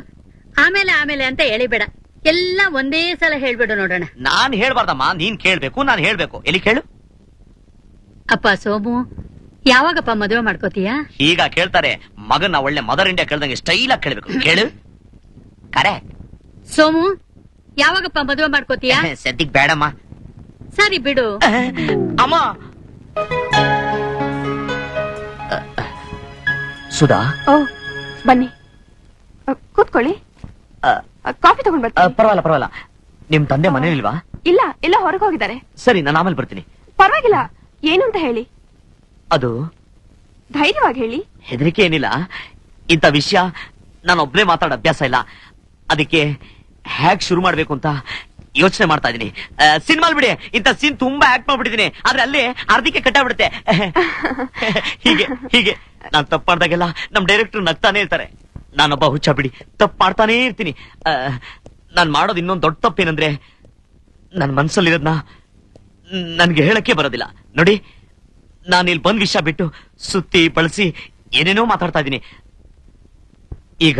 ಆಮೇಲೆ ಆಮೇಲೆ ಅಂತ ಎಳಿಬೇಡ, ಎಲ್ಲ ಒಂದೇ ಸಲ ಹೇಳ್ಬಿಡು ನೋಡೋಣ. ನಾನ್ ಹೇಳ್ಬಾರ್ದಮ್ಮ, ನೀನ್ ಕೇಳ್ಬೇಕು, ನಾನ್ ಹೇಳ್ಬೇಕು. ಎಲ್ಲಿ ಕೇಳು? ಅಪ್ಪ ಸೋಮು, ಯಾವಾಗಪ್ಪ ಮದುವೆ ಮಾಡ್ಕೋತೀಯ? ಈಗ ಕೇಳ್ತಾರೆ, ಮಗನ ಒಳ್ಳೆ ಮದರ್ ಇಂಡಿಯಾ ಕೇಳ್ದಂಗೆ ಸ್ಟೈಲ್ ಆಗಿ ಕೇಳ್ಬೇಕು. ಕೇಳು. ಕರೆ ಸೋಮು, ಯಾವಾಗಪ್ಪ ಮದುವೆ ಮಾಡ್ಕೋತೀಯ? ಸದ್ಯಕ್ ಬೇಡಮ್ಮ. ಸರಿ ಬಿಡು. ಅಮ್ಮ. ಸುಧಾ, ಓ ಬನ್ನಿ, ಕೂತ್ಕೊಳ್ಳಿ. ಕಾಫಿ ತಗೊಂಡ್ ಬರ್ತೀನಿ. ಪರವಾಗಿಲ್ಲ ಪರವಾಗಿಲ್ಲ. ನಿಮ್ ತಂದೆ ಮನೇಲಿಲ್ವಾ? ಇಲ್ಲ, ಎಲ್ಲ ಹೊರಗೆ ಹೋಗಿದ್ದಾರೆ. ಸರಿ, ನಾನು ಆಮೇಲೆ ಬರ್ತೀನಿ. ಪರವಾಗಿಲ್ಲ, ಏನು ಅಂತ ಹೇಳಿ. ಅದು ಧೈರ್ಯವಾಗಿ ಹೇಳಿ. ಹೆದರಿಕೆ ಏನಿಲ್ಲ. ಇಂಥ ವಿಷಯ ನಾನು ಒಬ್ನೇ ಮಾತಾಡೋ ಅಭ್ಯಾಸ ಇಲ್ಲ. ಅದಕ್ಕೆ ಹ್ಯಾಕ್ ಶುರು ಮಾಡ್ಬೇಕು ಅಂತ ಯೋಚನೆ ಮಾಡ್ತಾ ಇದೀನಿ. ಸಿನಿಮಾಲ್ ಬಿಡಿ, ಇಂಥ ಸೀನ್ ತುಂಬಾ ಆಕ್ಟ್ ಮಾಡ್ಬಿಟ್ಟಿದೀನಿ, ಆದ್ರೆ ಅಲ್ಲೇ ಅರ್ಧಕ್ಕೆ ಕಟ್ಟಾಗ್ಬಿಡುತ್ತೆ. ಹೀಗೆ ಹೀಗೆ ನಾನ್ ತಪ್ಪು ಮಾಡ್ದಾಗೆಲ್ಲ ನಮ್ ಡೈರೆಕ್ಟರ್ ನಗ್ತಾನೆ ಇರ್ತಾರೆ. ನಾನೊಬ್ಬ ಹುಚ್ಚ ಬಿಡಿ, ತಪ್ಪು ಮಾಡ್ತಾನೇ ಇರ್ತೀನಿ. ನಾನ್ ಮಾಡೋದು ಇನ್ನೊಂದು ದೊಡ್ಡ ತಪ್ಪೇನಂದ್ರೆ, ನನ್ ಮನ್ಸಲ್ಲಿರೋದ್ನ ನನ್ಗೆ ಹೇಳಕ್ಕೆ ಬರೋದಿಲ್ಲ. ನೋಡಿ, ನಾನು ಇಲ್ಲಿ ಬಂದ್ ವಿಷಯ ಬಿಟ್ಟು ಸುತ್ತಿ ಬಳಸಿ ಏನೇನೋ ಮಾತಾಡ್ತಾ ಇದ್ದೀನಿ. ಈಗ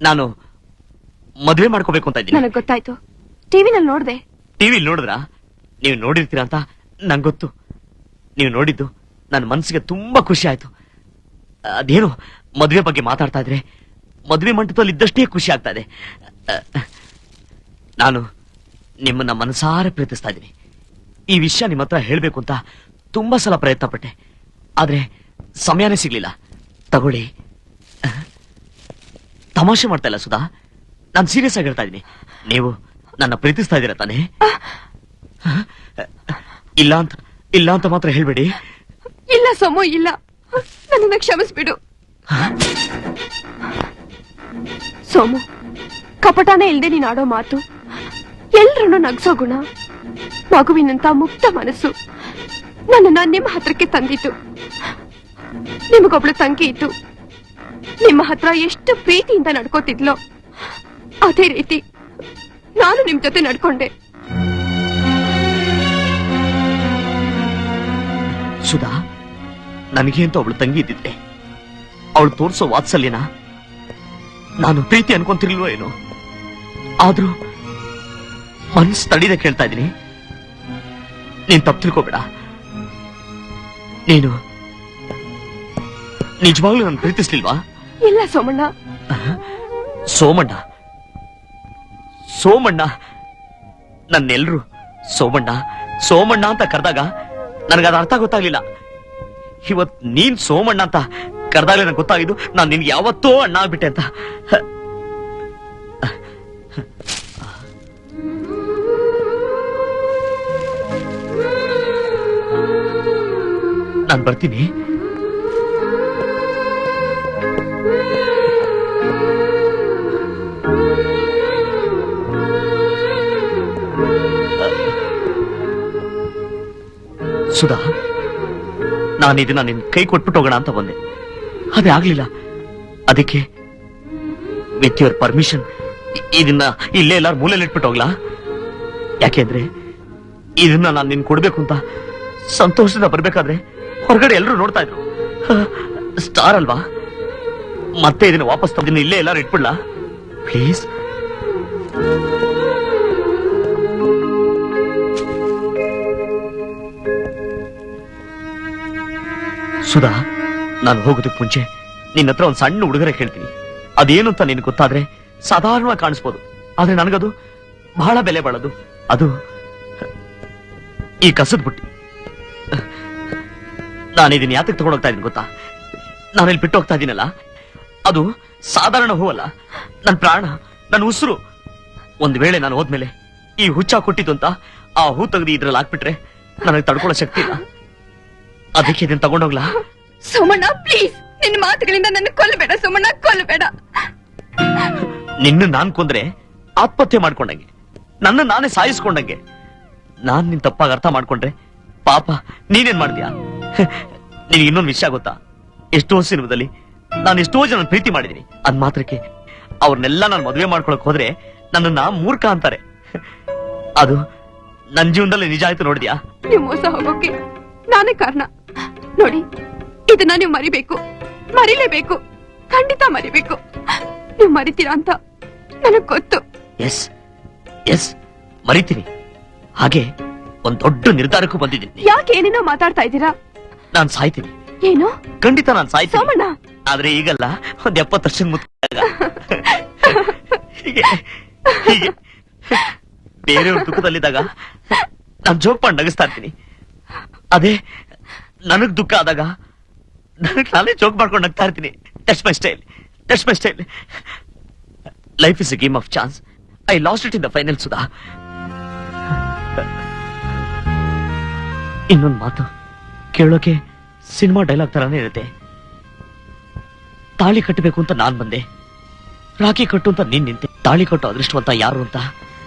ನಾನು ಮದ್ವೆ ಮಾಡ್ಕೋಬೇಕು ಅಂತ ಇದ್ದೀನಿ. ನನಗ್ ಗೊತ್ತಾಯ್ತು. ಟಿವಿನಲ್ಲಿ ನೋಡ್ದೆ. ಟಿವಿ ನೋಡಿದ್ರಾ? ನೀವು ನೋಡಿರ್ತೀರಾ ಅಂತ ನಂಗೆ ಗೊತ್ತು. ನೀವು ನೋಡಿದ್ದು ನನ್ನ ಮನಸ್ಸಿಗೆ ತುಂಬಾ ಖುಷಿ ಆಯ್ತು. ಅದೇನು ಮದ್ವೆ ಬಗ್ಗೆ ಮಾತಾಡ್ತಾ ಇದ್ರೆ ಮದ್ವೆ ಮಂಟಪದಲ್ಲಿ ಇದ್ದಷ್ಟೇ ಖುಷಿ ಆಗ್ತಾ ಇದೆ. ನಾನು ನಿಮ್ಮನ್ನ ಮನಸಾರೆ ಪ್ರೀತಿಸ್ತಾ ಇದ್ದೀನಿ. ಈ ವಿಷಯ ನಿಮ್ಮ ಹತ್ರ ಹೇಳ್ಬೇಕು ಅಂತ ತುಂಬಾ ಸಲ ಪ್ರಯತ್ನ ಪಟ್ಟೆ, ಆದ್ರೆ ಸಮಯನೇ ಸಿಗ್ಲಿಲ್ಲ. ತಗೊಳ್ಳಿ. ತಮಾಷೆ ಮಾಡ್ತಾ ಇಲ್ಲ ಸುಧಾ, ನಾನು ಸೀರಿಯಸ್ ಆಗಿ ಹೇಳ್ತಾ ಇದ್ದೀನಿ. ನೀವು ನನ್ನ ಪ್ರೀತಿಸ್ತಾ ಇದ್ದೀರಾ ತಾನೇ? ಇಲ್ಲ ಅಂತ ಮಾತ್ರ ಹೇಳ್ಬೇಡಿ. ಇಲ್ಲ ಸೋಮು, ಇಲ್ಲ. ನನ್ನನ್ನ ಕ್ಷಮಿಸ್ಬಿಡು. ಸೋಮು, ಕಪಟನೇ ಇಲ್ದೆ ನೀನ್ ಆಡೋ ಮಾತು, ಎಲ್ರನ್ನೂ ನಗ್ಸೋ ಗುಣ, ಮಗುವಿನಂತ ಮುಕ್ತ ಮನಸ್ಸು ನನ್ನನ್ನ ನಿಮ್ಮ ಹತ್ರಕ್ಕೆ ತಂದಿತ್ತು. ನಿಮಗೊಬ್ಳು ತಂಗಿ ಇತ್ತು. ನಿಮ್ಮ ಹತ್ರ ಎಷ್ಟು ಪ್ರೀತಿಯಿಂದ ನಡ್ಕೋತಿದ್ಲೋ ಅದೇ ರೀತಿ ನಾನು ನಿಮ್ ಜೊತೆ ನಡ್ಕೊಂಡೆ. ಸುಧಾ, ನನಗೆ ಅಂತ ಒಬ್ಳು ತಂಗಿ ಇದ್ದಿದ್ದೆ. ಅವಳು ತೋರ್ಸೋ ವಾತ್ಸಲ್ಯನ ನಾನು ಪ್ರೀತಿ ಅನ್ಕೊಂತಿರ್ಲಿಲ್ವೋ ಏನೋ. ಆದ್ರೂ ಮನ್ಸು ತಡಿದೆ ಕೇಳ್ತಾ ಇದ್ದೀನಿ, ನೀನ್ ತಪ್ಪು ತಿಳ್ಕೋಬೇಡ. ನೀನು ನಿಜವಾಗ್ಲೂ ನಾನು ಪ್ರೀತಿಸ್ಲಿಲ್ವಾ? ಇಲ್ಲ ಸೋಮಣ್ಣ. ಸೋಮಣ್ಣ ನನ್ನೆಲ್ರು ಸೋಮಣ್ಣ ಅಂತ ಕರೆದಾಗ ನನಗದ ಅರ್ಥ ಗೊತ್ತಾಗ್ಲಿಲ್ಲ. ಇವತ್ ನೀನ್ ಸೋಮಣ್ಣ ಅಂತ ಕರೆದಾಗಲೇ ನನಗೆ ಗೊತ್ತಾಗಿದ್ದು ನಾನು ನಿನ್ಗೆ ಯಾವತ್ತೋ ಅಣ್ಣ ಆಗ್ಬಿಟ್ಟೆ ಅಂತ. ನಾನು ಬರ್ತೀನಿ. ಸುಧಾ, ನಾನು ಇದನ್ನ ನಿನ್ ಕೈ ಕೊಟ್ಬಿಟ್ಟು ಹೋಗೋಣ ಅಂತ ಬಂದೆ. ಅದೇ ಆಗ್ಲಿಲ್ಲ. ಅದಕ್ಕೆ ವಿತ್ ಯುವರ್ ಪರ್ಮಿಷನ್ ಇದನ್ನ ಇಲ್ಲೇ ಎಲ್ಲಾರು ಮೂಲೆಯಲ್ಲಿ ಇಟ್ಬಿಟ್ಟು ಹೋಗ್ಲಾ? ಯಾಕೆಂದ್ರೆ ಇದನ್ನ ನಾನು ನಿನ್ ಕೊಡ್ಬೇಕು ಅಂತ ಸಂತೋಷದಿಂದ ಬರ್ಬೇಕಾದ್ರೆ ಹೊರಗಡೆ ಎಲ್ಲರೂ ನೋಡ್ತಾ ಇದ್ರು. ಸ್ಟಾರ್ ಅಲ್ವಾ? ಮತ್ತೆ ಇದನ್ನ ವಾಪಸ್ ತಂದಿನ ಇಲ್ಲೇ ಎಲ್ಲಾರು ಇಟ್ಬಿಡ್ಲಾ ಪ್ಲೀಸ್? ಸುಧಾ, ನಾನು ಹೋಗೋದಕ್ಕೆ ಮುಂಚೆ ನಿನ್ನ ಹತ್ರ ಒಂದು ಸಣ್ಣ ಉಡುಗೊರೆ ಕೇಳ್ತೀನಿ. ಅದೇನು ಅಂತ ನಿನ್ ಗೊತ್ತಾದ್ರೆ ಸಾಧಾರಣವಾಗಿ ಕಾಣಿಸ್ಬೋದು, ಆದ್ರೆ ನನಗದು ಬಹಳ ಬೆಲೆ ಬಾಳದು. ಅದು ಈ ಕಸದ ಬುಟ್ಟಿ. ನಾನು ಇದನ್ನ ಯಾತಕ್ಕೆ ತಗೊಂಡೋಗ್ತಾ ಇದೀನಿ ಗೊತ್ತಾ? ನಾನು ಇಲ್ಲಿ ಬಿಟ್ಟು ಹೋಗ್ತಾ ಇದೀನಲ್ಲ, ಅದು ಸಾಧಾರಣ ಹೂವಲ್ಲ, ನನ್ನ ಪ್ರಾಣ, ನನ್ನ ಉಸಿರು. ಒಂದ್ ವೇಳೆ ನಾನು ಹೋದ್ಮೇಲೆ ಈ ಹುಚ್ಚ ಕೊಟ್ಟಿದ್ದು ಅಂತ ಆ ಹೂ ತೆಗೆದು ಇದ್ರಲ್ಲಿ ಹಾಕ್ಬಿಟ್ರೆ ನನಗೆ ತಡ್ಕೊಳ್ಳೋ ಶಕ್ತಿ ಇಲ್ಲ. ಅದಕ್ಕೆ ಇದನ್ನ ತಗೊಂಡೋಗ್ಲಾ? ಸೋಮಣ್ಣ ಪ್ಲೀಸ್, ನಿನ್ನ ಮಾತುಗಳಿಂದ ನನ್ನ ಕೊಲ್ಲಬೇಡ ಸೋಮಣ್ಣ, ಕೊಲ್ಲಬೇಡ. ನಿನ್ನ ನಾನ್ ಕೊಂದ್ರೆ ಆತ್ಮಹತ್ಯೆ ಮಾಡ್ಕೊಂಡಂಗೆ, ನನ್ನ ನಾನೇ ಸಾಯಿಸ್ಕೊಂಡಂಗೆ. ನಾನ್ ನಿನ್ ತಪ್ಪಾಗಿ ಅರ್ಥ ಮಾಡ್ಕೊಂಡ್ರೆ ಪಾಪ ನೀನೇನ್ ಮಾಡ್ತೀಯಾ? ನಿನಗೆ ಇನ್ನೊಂದು ವಿಷಯ ಗೊತ್ತಾ? ಎಷ್ಟೋ ಸಿನಿಮಾದಲ್ಲಿ ನಾನು ಎಷ್ಟೋ ಜನ ಪ್ರೀತಿ ಮಾಡಿದೀನಿ. ಅದ್ ಮಾತ್ರಕ್ಕೆ ಅವ್ರನ್ನೆಲ್ಲ ನಾನು ಮದುವೆ ಮಾಡ್ಕೊಳಕ್ ಹೋದ್ರೆ ನನ್ನನ್ನ ಮೂರ್ಖ ಅಂತಾರೆ. ಅದು ನನ್ ಜೀವನದಲ್ಲಿ ನಿಜ ಆಯ್ತು ನೋಡಿದ್ಯಾ? ನೀವು ಮೋಸ ಹೋಗೋಕೆ ನಾನೇ ಕಾರಣ. ನೋಡಿ, ಇದನ್ನ ನೀವು ಮರಿಬೇಕು, ಮರಿಲೇಬೇಕು, ಖಂಡಿತ ಮರಿಬೇಕು. ನೀವು ಮರಿತೀರಾ ಅಂತ ನನಗ್ ಗೊತ್ತು. ಎಸ್ ಎಸ್, ಮರಿತೀನಿ. ಹಾಗೆ ಒಂದ್ ದೊಡ್ಡ ನಿರ್ಧಾರಕ್ಕೂ ಬಂದಿದ್ದೀನಿ. ಯಾಕೆ ಏನೇನೋ ಮಾತಾಡ್ತಾ ಇದ್ದೀರಾ? ನಾನ್ ಸಾಯ್ತೀನಿ. ಏನು? ಖಂಡಿತ ನಾನ್ ಸಾಯ್ತೀನಿ. ಸೋಮಣ್ಣ, ಆದ್ರೆ ಈಗಲ್ಲ, ಒಂದ್ 70 ವರ್ಷ ಮುತ್ತಾಗ ಹೀಗೆ ಹೀಗೆ ಬೇರೆಯವ್ರ ದುಃಖದಲ್ಲಿದ್ದಾಗ ನಾನ್ ಜೋಕ್ ಮಾಡಿ ನಗಿಸ್ತಾ ಇರ್ತೀನಿ. ಅದೇ ನನಗ್ ದುಃಖ ಆದಾಗ ನನಗ್ ನಾನೇ ಜೋಕ್ ಮಾಡ್ಕೊಂಡು ನಗ್ತಾ ಇರ್ತೀನಿ. That's my style, that's my style. Life is A game of chance. I lost it in the final. Sudha, ಇನ್ನೊಂದು ಮಾತು ಕೇಳೋಕೆ ಸಿನಿಮಾ ಡೈಲಾಗ್ ತರಾನೇ ಇರುತ್ತೆ. ತಾಳಿ ಕಟ್ಟಬೇಕು ಅಂತ ನಾನ್ ಬಂದೆ, ರಾಖಿ ಕಟ್ಟು ಅಂತ ನೀನ್ ನಿಂತೆ. ತಾಳಿ ಕಟ್ಟು ಅದೃಷ್ಟವಂತ ಯಾರು ಅಂತ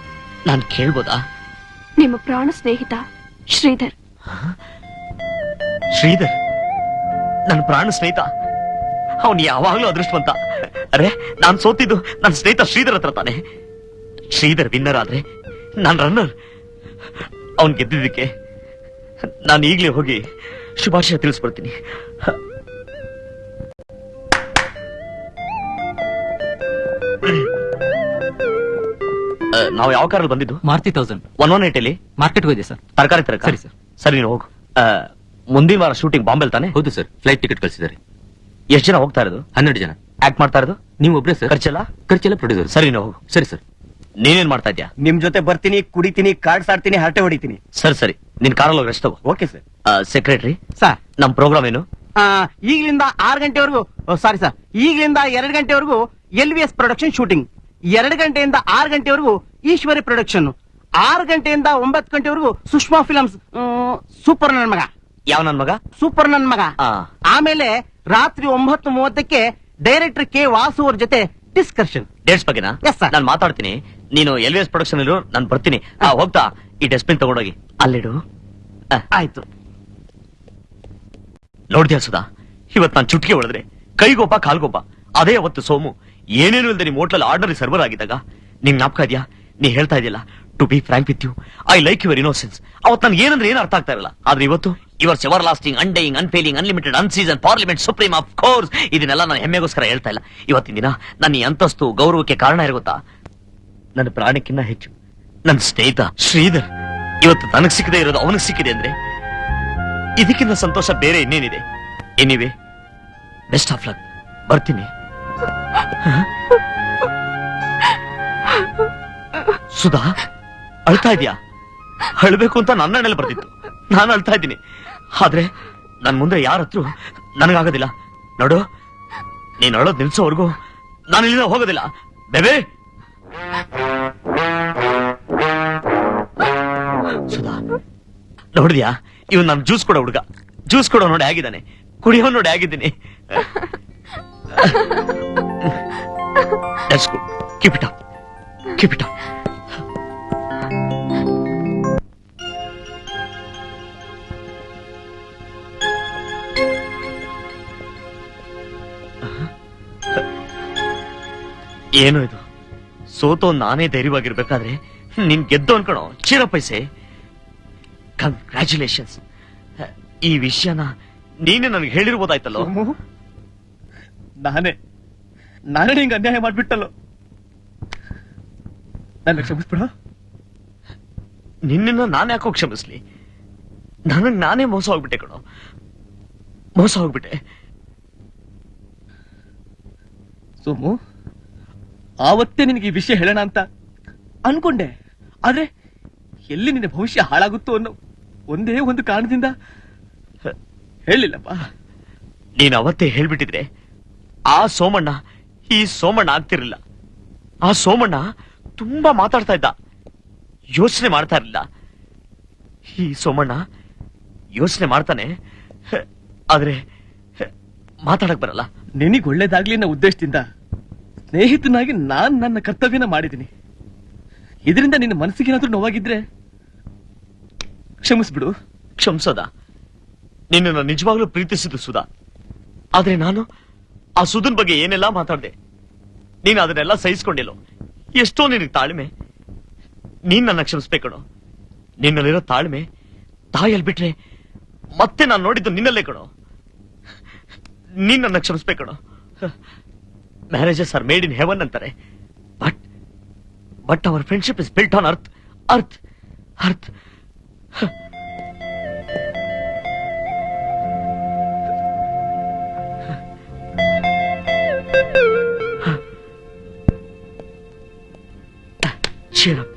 ನಾನ್ ಕೇಳ್ಬೋದಾ? ನಿಮ್ಮ ಪ್ರಾಣ ಸ್ನೇಹಿತ ಶ್ರೀಧರ್. ಶ್ರೀಧರ್ ನನ್ನ ಪ್ರಾಣ ಸ್ನೇಹಿತ? ಅವನು ಯಾವಾಗ್ಲೂ ಅದೃಷ್ಟವಂತ. ಅರೆ, ನಾನ್ ಸೋತಿದ್ದು ನನ್ನ ಸ್ನೇಹಿತ ಶ್ರೀಧರ್ ಹತ್ರ ತಾನೆ. ಶ್ರೀಧರ್ ವಿನ್ನರ್ ಆದ್ರೆ ನಾನ್ ರನ್ನರ್. ಅವನ್ ಗೆದ್ದಿದ್ದಕ್ಕೆ ನಾನು ಈಗ್ಲೇ ಹೋಗಿ ಶುಭಾಶಯ ತಿಳಿಸ್ಬಿಡ್ತೀನಿ. ನಾವು ಯಾವ ಕಾರಲ್ಲಿ ಬಂದಿದ್ದು? ಮಾರುತಿ 1000 118 ಅಲ್ಲಿ ಮಾರ್ಕೆಟ್ ಹೋಗಿದೆ ಸರ್. ತರಕಾರಿ ತರ. ಸರಿ, ಸರ್. ಸರಿ, ನೀನು ಹೋಗು. ಮುಂದಿನ ವಾರ ಶೂಟಿಂಗ್ ಬಾಂಬೆಲ್ ತಾನೆ? ಹೌದು ಸರ್, ಫ್ಲೈಟ್ ಟಿಕೆಟ್ ಕಳಿಸಿದ್ದಾರೆ. ಎಷ್ಟು ಜನ ಹೋಗ್ತಾ ಇರೋದು? 12 ಜನ. ಆಕ್ಟ್ ಮಾಡ್ತಾ ಇರೋದು ನೀವು ಒಬ್ರೇ ಸರ್? ಖರ್ಚೆಲ್ಲ? ಖರ್ಚೆಲ್ಲ ಪ್ರೊಡ್ಯೂಸರ್. ಸರಿ, ನೀನು ಹೋಗು. ಸರಿ ಸರ್. ನೀನೇನ್ ಮಾಡ್ತಾ ಇದ್ಯಾ? ನಿಮ್ ಜೊತೆ ಬರ್ತೀನಿ, ಕುಡಿತೀನಿ, ಕಾರ್ಡ್ಸ್ ಆಡ್ತೀನಿ, ಹರಟೆ ಹೊಡಿತೀನಿ. ಸರಿ, ನಿನ್ ಕಾರಲ್ಲಿ ಹೋಗಿ ರೆಸ್ಟ್ ತಗೋ. Okay sir. ಸೆಕ್ರೆಟರಿ ಸರ್, ನಮ್ ಪ್ರೋಗ್ರಾಮ್ ಏನು? ಈಗಲಿಂದ 6 ಗಂಟೆವರೆಗೂ ಸಾರಿ ಸರ್, ಈಗಲಿಂದ 2 ಗಂಟೆವರೆಗೂ LVS ಪ್ರೊಡಕ್ಷನ್ ಶೂಟಿಂಗ್, 2 ಗಂಟೆಯಿಂದ 6 ಗಂಟೆವರೆಗೂ ಈಶ್ವರಿ ಪ್ರೊಡಕ್ಷನ್, 6 ಗಂಟೆಯಿಂದ 9 ಗಂಟೆವರೆಗೂ ಸುಷ್ಮಾ ಫಿಲಮ್ಸ್ ಸೂಪರ್ ನನ್ ಮಗ. ಯಾವ ನನ್ ಮಗ? ಸೂಪರ್ ನನ್ ಮಗ. ಆ. ಆಮೇಲೆ ರಾತ್ರಿ 9:30ಕ್ಕೆ ಡೈರೆಕ್ಟರ್ ಕೆ ವಾಸು ಅವ್ರ ಜೊತೆ ಡಿಸ್ಕಷನ್. ಡೇಟ್ಸ್ ಬಗ್ಗೆನಾ? Yes, sir. ನಾನು ಮಾತಾಡ್ತೀನಿ, ನೀನು LVS ಪ್ರೊಡಕ್ಷನ್ ಇರು, ನಾನು ಬರ್ತೀನಿ. ಹೋಗ್ತಾ ಈ ಡಸ್ಟ್ಬಿನ್ ತಗೊಂಡೋಗಿ ಅಲ್ಲಿಡು. ಆಯ್ತು. ನೋಡ್ದ್ಯಾ ಸುಧಾ, ಇವತ್ ನಾನು ಚುಟ್ಕಿ ಹೊಡೆದ್ರೆ ಕೈಗೊಬ್ಬ ಕಾಲ್ಗೊಬ್ಬ. ಅದೇ ಅವತ್ತು ಸೋಮು ಏನೇನು ಇಲ್ದೆ ನಿಮ್ ಹೋಟ್ಲಲ್ಲಿ ಆರ್ಡರ್ ಸರ್ವರ್ ಆಗಿದ್ದಾಗ ನಿಂಗ್ ಜ್ಞಾಪಕ ಇದೆಯಾ? ನೀ ಹೇಳ್ತಾ ಇದೆಯಲ್ಲ, to be frank with you, I like your innocence. ಅವತ್ ನನ್ಗೆ ಏನಂದ್ರೆ ಏನು ಅರ್ಥ ಆಗ್ತಾ ಇರಲ್ಲ. ಆದ್ರೆ ಇವತ್ತು yours everlasting, undying, unfailing, unlimited, unceasing, parliament, supreme, of course. ಇದನ್ನೆಲ್ಲ ನಾನು ಹೆಮ್ಮೆಗೋಸ್ಕರ ಹೇಳ್ತಾ ಇಲ್ಲ. ಇವತ್ತಿನ ದಿನ ನನ್ನ ಈ ಅಂತಸ್ತು ಗೌರವಕ್ಕೆ ಕಾರಣ ಇರುತ್ತಾ? ನನ್ನ ಪ್ರಾಣಕ್ಕಿಂತ ಹೆಚ್ಚು ನನ್ನ ಸ್ನೇಹಿತ ಶ್ರೀಧರ್ ಇವತ್ತು ನನಗ್ ಸಿಕ್ಕದೆ ಇರೋದು ಅವನಿಗೆ ಸಿಕ್ಕಿದೆ ಅಂದ್ರೆ ಇದಕ್ಕಿಂತ ಸಂತೋಷ ಬೇರೆ ಇನ್ನೇನಿದೆ? Anyway, best of luck. ಬರ್ತೀನಿ. ಸುಧಾ, ಅಳ್ತಾ ಇದ್ಯಾ? ಅಳ್ಬೇಕು ಅಂತ ನನ್ನ ಹಣೆಯಲ್ಲಿ ಬರ್ತಿತ್ತು, ನಾನು ಅಳ್ತಾ ಇದ್ದೀನಿ. ಆದ್ರೆ ನನ್ ಮುಂದೆ ಯಾರ ಹತ್ರ ನನಗಾಗೋದಿಲ್ಲ. ನೋಡು, ನೀನ್ ಅಳೋದ್ ನಿಲ್ಸೋವರೆಗೂ ನಾನು ಇಲ್ಲಿಂದ ಹೋಗೋದಿಲ್ಲ. ಬೇಬೇ, ಸುಧಾ ನೋಡಿದ್ಯಾ? ಇವ್ ನನ್ ಜ್ಯೂಸ್ ಕೊಡೋ ಹುಡುಗ, ಜ್ಯೂಸ್ ಕೊಡೋ ನೋಡಿ ಆಗಿದ್ದಾನೆ, ಕುಡಿಯೋ ನೋಡಿ ಆಗಿದ್ದೀನಿ. That's good. Keep it up. Keep it up. ಏನು ಇದು? ಸೋತೋ ನಾನೇ ಧೈರ್ಯವಾಗಿರ್ಬೇಕಾದ್ರೆ ನೀನ್ ಗೆದ್ದು ಅನ್ಕೊಳೋ. ಚಿರಪೈಸೆ, ಕಂಗ್ರ್ಯಾಚುಲೇಷನ್ಸ್. ಈ ವಿಷಯನ ನೀನೇ ನನಗೆ ಹೇಳಿರ್ಬೋದಾಯ್ತಲ್ಲೋ. ನಾನೇ ನಿಂಗೆ ಅನ್ಯಾಯ ಮಾಡ್ಬಿಟ್ಟಲ್ಲೋ. ನನ್ನ ಕ್ಷಮಿಸ್ಬಿಡ. ನಿನ್ನ ನಾನು ಯಾಕೋ ಕ್ಷಮಿಸ್ಲಿ? ನನಗ್ ನಾನೇ ಮೋಸ ಹೋಗ್ಬಿಟ್ಟೆ ಕಣೋ, ಮೋಸ ಹೋಗ್ಬಿಟ್ಟೆ. ಸೋಮು, ಆವತ್ತೇ ನಿನಗೆ ಈ ವಿಷಯ ಹೇಳೋಣ ಅಂತ ಅನ್ಕೊಂಡೆ. ಆದ್ರೆ ಎಲ್ಲಿ ನಿನ್ನ ಭವಿಷ್ಯ ಹಾಳಾಗುತ್ತೋ ಅನ್ನೋ ಒಂದೇ ಒಂದು ಕಾರಣದಿಂದ ಹೇಳಿಲ್ಲಪ್ಪ. ನೀನ್ ಅವತ್ತೇ ಹೇಳ್ಬಿಟ್ಟಿದ್ರೆ ಆ ಸೋಮಣ್ಣ ಈ ಸೋಮಣ್ಣ ಆಗ್ತಿರ್ಲಿಲ್ಲ. ಆ ಸೋಮಣ್ಣ ತುಂಬಾ ಮಾತಾಡ್ತಾ ಇದ್ದ, ಯೋಚನೆ ಮಾಡ್ತಾ ಇರ್ಲಿಲ್ಲ. ಈ ಸೋಮಣ್ಣ ಯೋಚನೆ ಮಾಡ್ತಾನೆ, ಆದ್ರೆ ಮಾತಾಡಕ್ ಬರಲ್ಲ. ನಿನಗೆ ಒಳ್ಳೇದಾಗ್ಲಿ ಅನ್ನೋ ಉದ್ದೇಶದಿಂದ ಸ್ನೇಹಿತನಾಗಿ ನಾನ್ ನನ್ನ ಕರ್ತವ್ಯನ ಮಾಡಿದ್ದೀನಿ. ಇದರಿಂದ ನಿನ್ನ ಮನಸ್ಸಿಗೇನಾದ್ರೂ ನೋವಾಗಿದ್ರೆ ಕ್ಷಮಿಸ್ಬಿಡು. ಕ್ಷಮಿಸೋದ? ನಿನ್ನ ನಿಜವಾಗ್ಲೂ ಪ್ರೀತಿಸಿದ್ದು ಸುಧಾ. ಆದ್ರೆ ನಾನು ಆ ಸುಧನ್ ಬಗ್ಗೆ ಏನೆಲ್ಲ ಮಾತಾಡ್ದೆ, ನೀನ್ ಅದನ್ನೆಲ್ಲ ಸಹಿಸ್ಕೊಂಡಿಲ್ಲೋ. ಎಷ್ಟೋ ನಿನಗೆ ತಾಳ್ಮೆ. ನೀನ್ ನನ್ನ ಕ್ಷಮಿಸ್ಬೇಕಣೋ. ನಿನ್ನಲ್ಲಿರೋ ತಾಳ್ಮೆ ತಾಯಲ್ಲಿ ಬಿಟ್ರೆ ಮತ್ತೆ ನಾನು ನೋಡಿದ್ದು ನಿನ್ನಲ್ಲೇ ಕಣೋ. ನೀನ್ ನನ್ನ ಕ್ಷಮಿಸ್ಬೇಕಣೋ. Marriages are made in heaven ಅಂತಾರೆ, but our friendship is built on earth. Cheer up.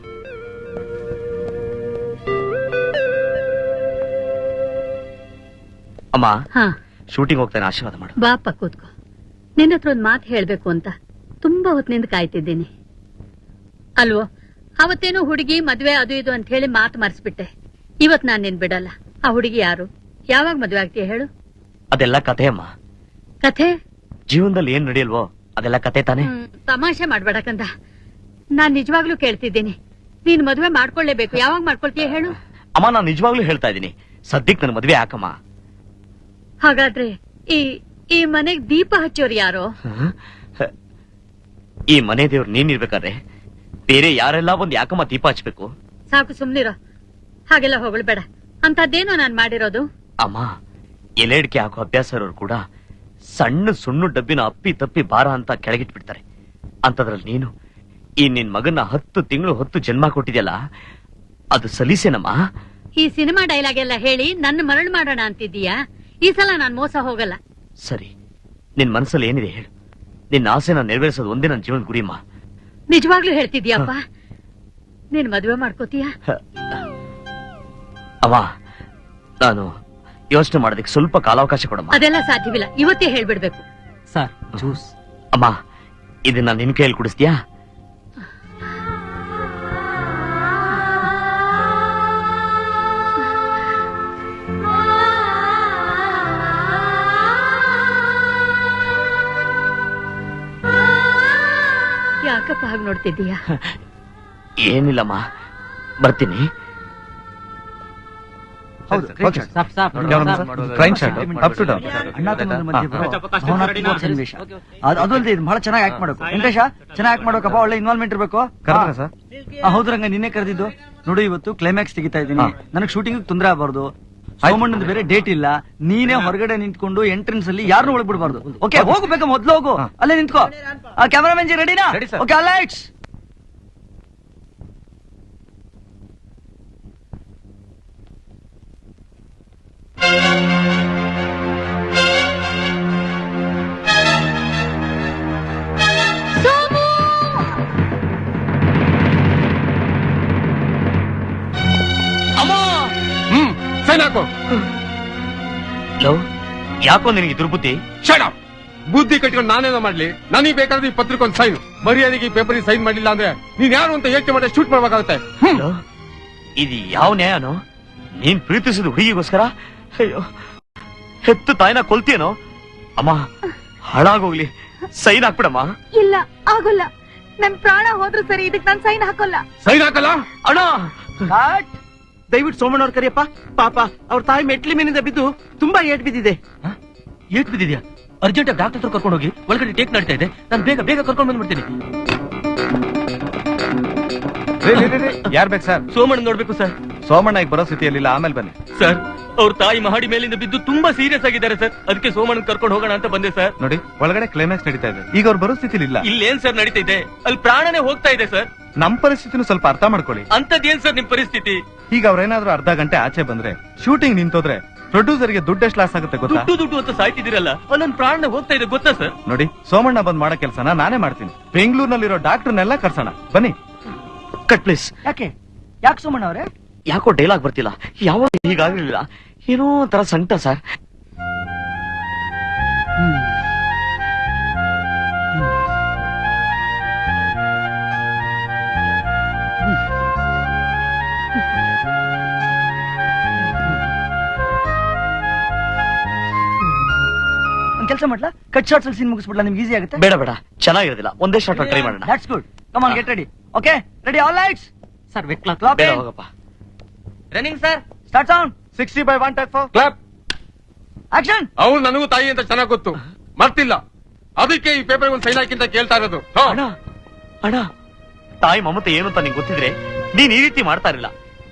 ಅಮ್ಮ, ಹಾ, ಶೂಟಿಂಗ್ ಹೋಗ್ತಾನೆ, ಆಶೀರ್ವಾದ ಮಾಡು. ಬಾಪ ಕೂತ್ಕೋ. ನಿನ್ನ ಹತ್ರ ಒಂದ್ ಮಾತು ಹೇಳ್ಬೇಕು ಅಂತ ತುಂಬಾ ಹೊತ್ತಿನಿಂದ ಕಾಯ್ತಿದ್ದೀನಿ. ಅಲ್ವೋ, ಅವತ್ತೇನೋ ಹುಡುಗಿ ಮದ್ವೆ ಅದು ಇದು ಅಂತ ಹೇಳಿ ಮಾತು ಮರ್ಸ್ಬಿಟ್ಟೆ. ಇವತ್ ನಾನ್ ನಿನ್ ಬಿಡಲ್ಲ. ಆ ಹುಡುಗಿ ಯಾರು? ಯಾವಾಗ ಮದ್ವೆ ಆಗ್ತೀಯ ಹೇಳು? ಅದೆಲ್ಲ ಕಥೆ ಅಮ್ಮ. ಕಥೆ? ಜೀವನದಲ್ಲಿ ಏನ್ ನಡೆಯಲ್ವೋ ಅದೆಲ್ಲ ಕತೆ ತಾನೆ. ತಮಾಷೆ ಮಾಡ್ಬೇಡಕಂದ. ನಾನ್ ನಿಜವಾಗ್ಲೂ ಕೇಳ್ತಿದ್ದೀನಿ, ನೀನ್ ಮದ್ವೆ ಮಾಡ್ಕೊಳ್ಳೇಬೇಕು. ಯಾವಾಗ ಮಾಡ್ಕೊಳ್ತೀಯ ಹೇಳು? ಅಮ್ಮ, ನಾನ್ ನಿಜವಾಗ್ಲೂ ಹೇಳ್ತಾ ಇದ್ದೀನಿ, ಸದ್ಯಕ್ ನನ್ನ ಮದ್ವೆ ಯಾಕಮ್ಮ? ಹಾಗಾದ್ರೆ ಈ ಮನೆಗ್ ದೀಪ ಹಚ್ಚೋರು ಯಾರೋ? ಈ ಮನೆ ದೇವ್ರು ನೀನಿರ್ಬೇಕಾದ್ರೆ ಬೇರೆ ಯಾರೆಲ್ಲ ಒಂದ್ ಯಾಕಮ್ಮ ದೀಪ ಹಚ್ಬೇಕು? ಸಾಕು, ಸುಮ್ನಿರೋ. ಹಾಗೆಲ್ಲ ಹೊಗಳ್ಬೇಡ. ಅಂತದ್ದೇನೋ ನಾನ್ ಮಾಡಿರೋದು. ಅಮ್ಮ, ಎಲೆಡ್ಕೆ ಹಾಕೋ ಅಭ್ಯಾಸ ಇರೋರು ಕೂಡ ಸಣ್ಣ ಸುಣ್ಣು ಡಬ್ಬಿನ ಅಪ್ಪಿ ತಪ್ಪಿ ಭಾರ ಅಂತ ಕೆಳಗಿಟ್ಬಿಡ್ತಾರೆ. ಅಂತದ್ರಲ್ಲಿ ನೀನು ಈ ನಿನ್ ಮಗನ 10 ತಿಂಗಳು 10 ಜನ್ಮ ಕೊಟ್ಟಿದ್ಯಲ್ಲ, ಅದು ಸಲೀಸೇನಮ್ಮ? ಈ ಸಿನಿಮಾ ಡೈಲಾಗ್ ಎಲ್ಲ ಹೇಳಿ ನನ್ನ ಮರಳು ಮಾಡೋಣ ಅಂತಿದ್ದೀಯಾ? ಈ ಸಲ ನಾನ್ ಮೋಸ ಹೋಗಲ್ಲ. ಸರಿ, ನಿನ್ ಮನಸ್ಸಲ್ಲಿ ಏನಿದೆ ಹೇಳು. ನಿನ್ನ ಆಸೆನ ನೆರವೇರಿಸೋದು ಒಂದೇ ನನ್ನ ಜೀವನದ ಗುರಿಮ್ಮ. ನಿಜವಾಗ್ಲೂ ಹೇಳ್ತಿದ್ಯಪ್ಪ? ನೀನ್ ಮದುವೆ ಮಾಡ್ಕೋತೀಯಾ? ಅಮ್ಮ, ನಾನು ಯೋಚನೆ ಮಾಡೋದಕ್ಕೆ ಸ್ವಲ್ಪ ಕಾಲಾವಕಾಶ ಕೊಡಮ್ಮ. ಅದೆಲ್ಲ ಸಾಧ್ಯವಿಲ್ಲ, ಇವತ್ತೇ ಹೇಳ್ಬಿಡ್ಬೇಕು. Sir juice. ಅಮ್ಮ, ಇದನ್ನ ನಿನ್ ಕೈಯಲ್ಲಿ ಕುಡಿಸ್ತೀಯಾ? ಯಾಕಪ್ಪ ಹಾಗೆ ನೋಡ್ತಿದ್ದೀಯಾ? ಏನಿಲ್ಲಮ್ಮ, ಬರ್ತೀನಿ. ಅದಲ್ದೆ ಇದು ಬಹಳ ಚೆನ್ನಾಗಿ ಆಕ್ಟ್ ಮಾಡ್ಬೇಕು. ವೆಂಕಟೇಶ, ಚೆನ್ನಾಗಿ ಆಕ್ಟ್ ಮಾಡ್ಬೇಕಪ್ಪ, ಒಳ್ಳೆ ಇನ್ವಾಲ್ವ್ಮೆಂಟ್ ಇರಬೇಕು. ಹೌದು ರಂಗ, ನಿನ್ನೆ ಕರೆದಿದ್ದು ನೋಡು. ಇವತ್ತು ಕ್ಲೈಮ್ಯಾಕ್ಸ್ ತೆಗಿತಾ ಇದ್ದೀನಿ. ನನಗೆ ಶೂಟಿಂಗ್ ತೊಂದರೆ ಆಗಬಾರ್ದು. ಸೋಮಣ್ಣದ ಬೇರೆ ಡೇಟ್ ಇಲ್ಲ. ನೀನೇ ಹೊರಗಡೆ ನಿಂತ್ಕೊಂಡು ಎಂಟ್ರೆನ್ಸ್ ಅಲ್ಲಿ ಯಾರನ್ನೂ ಒಳಗ್ ಬಿಡಬಾರ್ದು. ಓಕೆ, ಹೋಗ್ಬೇಕು, ಮೊದ್ಲು ಹೋಗು, ಅಲ್ಲೇ ನಿಂತ್ಕೋ. ಕ್ಯಾಮರಾಮನ್ ಜಿ ರೆಡಿನಾ? Okay, all lights. ಯಾಕೋ ನಿನಗೆ ದುರ್ಬುದ್ಧಿ? ಬುದ್ಧಿ ಕಟ್ಕೊಂಡು ನಾನೇನೋ ಮಾಡ್ಲಿ? ನನಗೆ ಬೇಕಾದ್ರೆ ಈ ಪತ್ರಕ್ಕೊಂದು ಸೈನ್, ಮರ್ಯಾದೆಗೆ ಈ ಪೇಪರ್ ಸೈನ್ ಮಾಡ್ಲಿಲ್ಲ ಅಂದ್ರೆ ನೀನ್ ಯಾರು ಅಂತ ಯೋಚನೆ ಮಾಡಿ ಶೂಟ್ ಮಾಡ್ಬೇಕಾಗುತ್ತೆ. ಇದು ಯಾವ ನ್ಯಾಯನೋ? ನೀನ್ ಪ್ರೀತಿಸಿದ ಹುಡುಗಿಗೋಸ್ಕರ ಅಯ್ಯೋ ಹೆತ್ತು ತಾಯಿನ ಕೊಲ್ತೀನೋ? ಅಮ್ಮ, ಹಾಳಾಗೋಗ್ಲಿ, ಸೈನ್ ಹಾಕ್ಬಿಡಮ್ಮ. ಇಲ್ಲ, ಆಗೋಲ್ಲ. ನನ್ ಪ್ರಾಣ ಹೋದ್ರೂ ಸರಿ, ಇದಕ್ ನಾನ್ ಸೈನ್ ಹಾಕೋಲ್ಲ. ಸೈನ್ ಹಾಕಲ್ಲ ಅಣ್ಣ? ದಯವಿಟ್ಟು ಸೋಮಣ್ಣ ಅವ್ರ ಕರಿಯಪ್ಪ. ಪಾಪ ಅವ್ರ ತಾಯಿ ಮೆಟ್ಲಿ ಮೇಲಿಂದ ಬಿದ್ದು ತುಂಬಾ ಏಟ್ ಬಿದ್ದಿದೆ. ಏಟ್ ಬಿದ್ದಿದ್ಯಾ? ಅರ್ಜೆಂಟ್ ಆಗಿ ಡಾಕ್ಟರ್ ಹತ್ರ ಕರ್ಕೊಂಡು ಹೋಗಿ, ಒಳಗಡೆ ಟೇಕ್ ನಡೀತಾ ಇದೆ. ನಾನು ಬೇಗ ಬೇಗ ಕರ್ಕೊಂಡು ಬಂದ್ಬಿಡ್ತೀನಿ. ಯಾರ್ ಬೇಕು ಸರ್? ಸೋಮಣ್ಣ ನೋಡ್ಬೇಕು ಸರ್. ಸೋಮಣ್ಣ ಈಗ ಬರೋ ಸ್ಥಿತಿಯಲ್ಲಿಲ್ಲ, ಆಮೇಲೆ ಬನ್ನಿ. ಸರ್, ಅವ್ರ ತಾಯಿ ಮಹಡಿ ಮೇಲಿಂದ ಬಿದ್ದು ತುಂಬಾ ಸೀರಿಯಸ್ ಆಗಿದ್ದಾರೆ ಸರ್. ಅದಕ್ಕೆ ಸೋಮಣ್ಣ ಕರ್ಕೊಂಡು ಹೋಗೋಣ ಅಂತ ಬಂದೆ ಸರ್. ನೋಡಿ, ಒಳಗಡೆ ಕ್ಲೈಮ್ಯಾಕ್ಸ್ ನಡೀತಾ ಇದೆ. ಈಗ ಅವ್ರು ಬರೋ ಸ್ಥಿತಿಲಿ ಇಲ್ಲ. ಇಲ್ಲೇನ್ ಸರ್ ನಡೀತಾ ಇದೆ? ಅಲ್ಲಿ ಪ್ರಾಣನೇ ಹೋಗ್ತಾ ಇದೆ ಸರ್. ನಮ್ ಪರಿಸ್ಥಿತಿನೂ ಸ್ವಲ್ಪ ಅರ್ಥ ಮಾಡ್ಕೊಳ್ಳಿ. ಅಂತದ್ದೇನ್ ಸರ್ ನಿಮ್ ಪರಿಸ್ಥಿತಿ? ಈಗ ಅವ್ರೇನಾದ್ರೂ ಅರ್ಧ ಗಂಟೆ ಆಚೆ ಬಂದ್ರೆ, ಶೂಟಿಂಗ್ ನಿಂತೋದ್ರೆ ಪ್ರೊಡ್ಯೂಸರ್ಗೆ ದುಡ್ಡು ಎಷ್ಟು ಲಾಸ್ ಆಗುತ್ತೆ ಗೊತ್ತಾ? ದುಡ್ಡು ಅಂತ ಸಾಯ್ತಿದ್ದೀರಲ್ಲ, ಅಲ್ಲೊಂದ್ ಪ್ರಾಣ ಹೋಗ್ತಾ ಇದೆ ಗೊತ್ತಾ ಸರ್? ನೋಡಿ, ಸೋಮಣ್ಣ ಬಂದ್ ಮಾಡೋ ಕೆಲಸನ ನಾನೇ ಮಾಡ್ತೀನಿ. ಬೆಂಗಳೂರಿನಲ್ಲಿರೋ ಡಾಕ್ಟರ್ನೆಲ್ಲ ಕರ್ಸೋಣ, ಬನ್ನಿ. Cut please. ಯಾಕೆ ಸೋಮಣ್ಣ ಅವರೇ? ಯಾಕೋ ಡೈಲಾಗ್ ಬರ್ತಿಲ್ಲ. ಯಾವ ಹೀಗಾಗ್ಲಿಲ್ಲ, ಏನೋ ತರ ಸಂಕಟ ಸರ್. ಒಂದ್ ಕೆಲಸ ಮಾಡ್ಲಾ? ಕಟ್ ಶಾರ್ಟ್ಸ್ ಅಲ್ಲಿ ಸೀನ್ ಮುಗಿಸ್ಬಿಡ್ಲಾ? ನಿಮ್ಗೆ ಈಸಿ ಆಗುತ್ತೆ. ಬೇಡ ಬೇಡ, ಚೆನ್ನಾಗಿರೋದಿಲ್ಲ. ಒಂದೇ ಶಾರ್ಟ್ ಟ್ರೈ ಮಾಡೋಣ. That's good. Come on, get ready. Okay, ready, all lights. Sir, ಬೇಡ ಹೋಗಪ್ಪ. Running sir. Start sound. 60/1 take 4 clap. Action. ಅವ್ರು ನನಗೂ ತಾಯಿ ಅಂತ ಚೆನ್ನಾಗಿ ಗೊತ್ತು, ಮರ್ತಿಲ್ಲ. ಅದಕ್ಕೆ ಈ ಪೇಪರ್ ಒಂದು ಸೈನ್ ಹಾಕಿ ಅಂತ ಕೇಳ್ತಾ ಇರೋದು. ಅಣ್ಣ, ಅಣ್ಣ, ತಾಯಿ ಮಮತೆ ಏನು ಅಂತ ನಿಂಗೆ ಗೊತ್ತಿದ್ರೆ ನೀನ್ ಈ ರೀತಿ ಮಾಡ್ತಾ ಇರಲಿಲ್ಲ.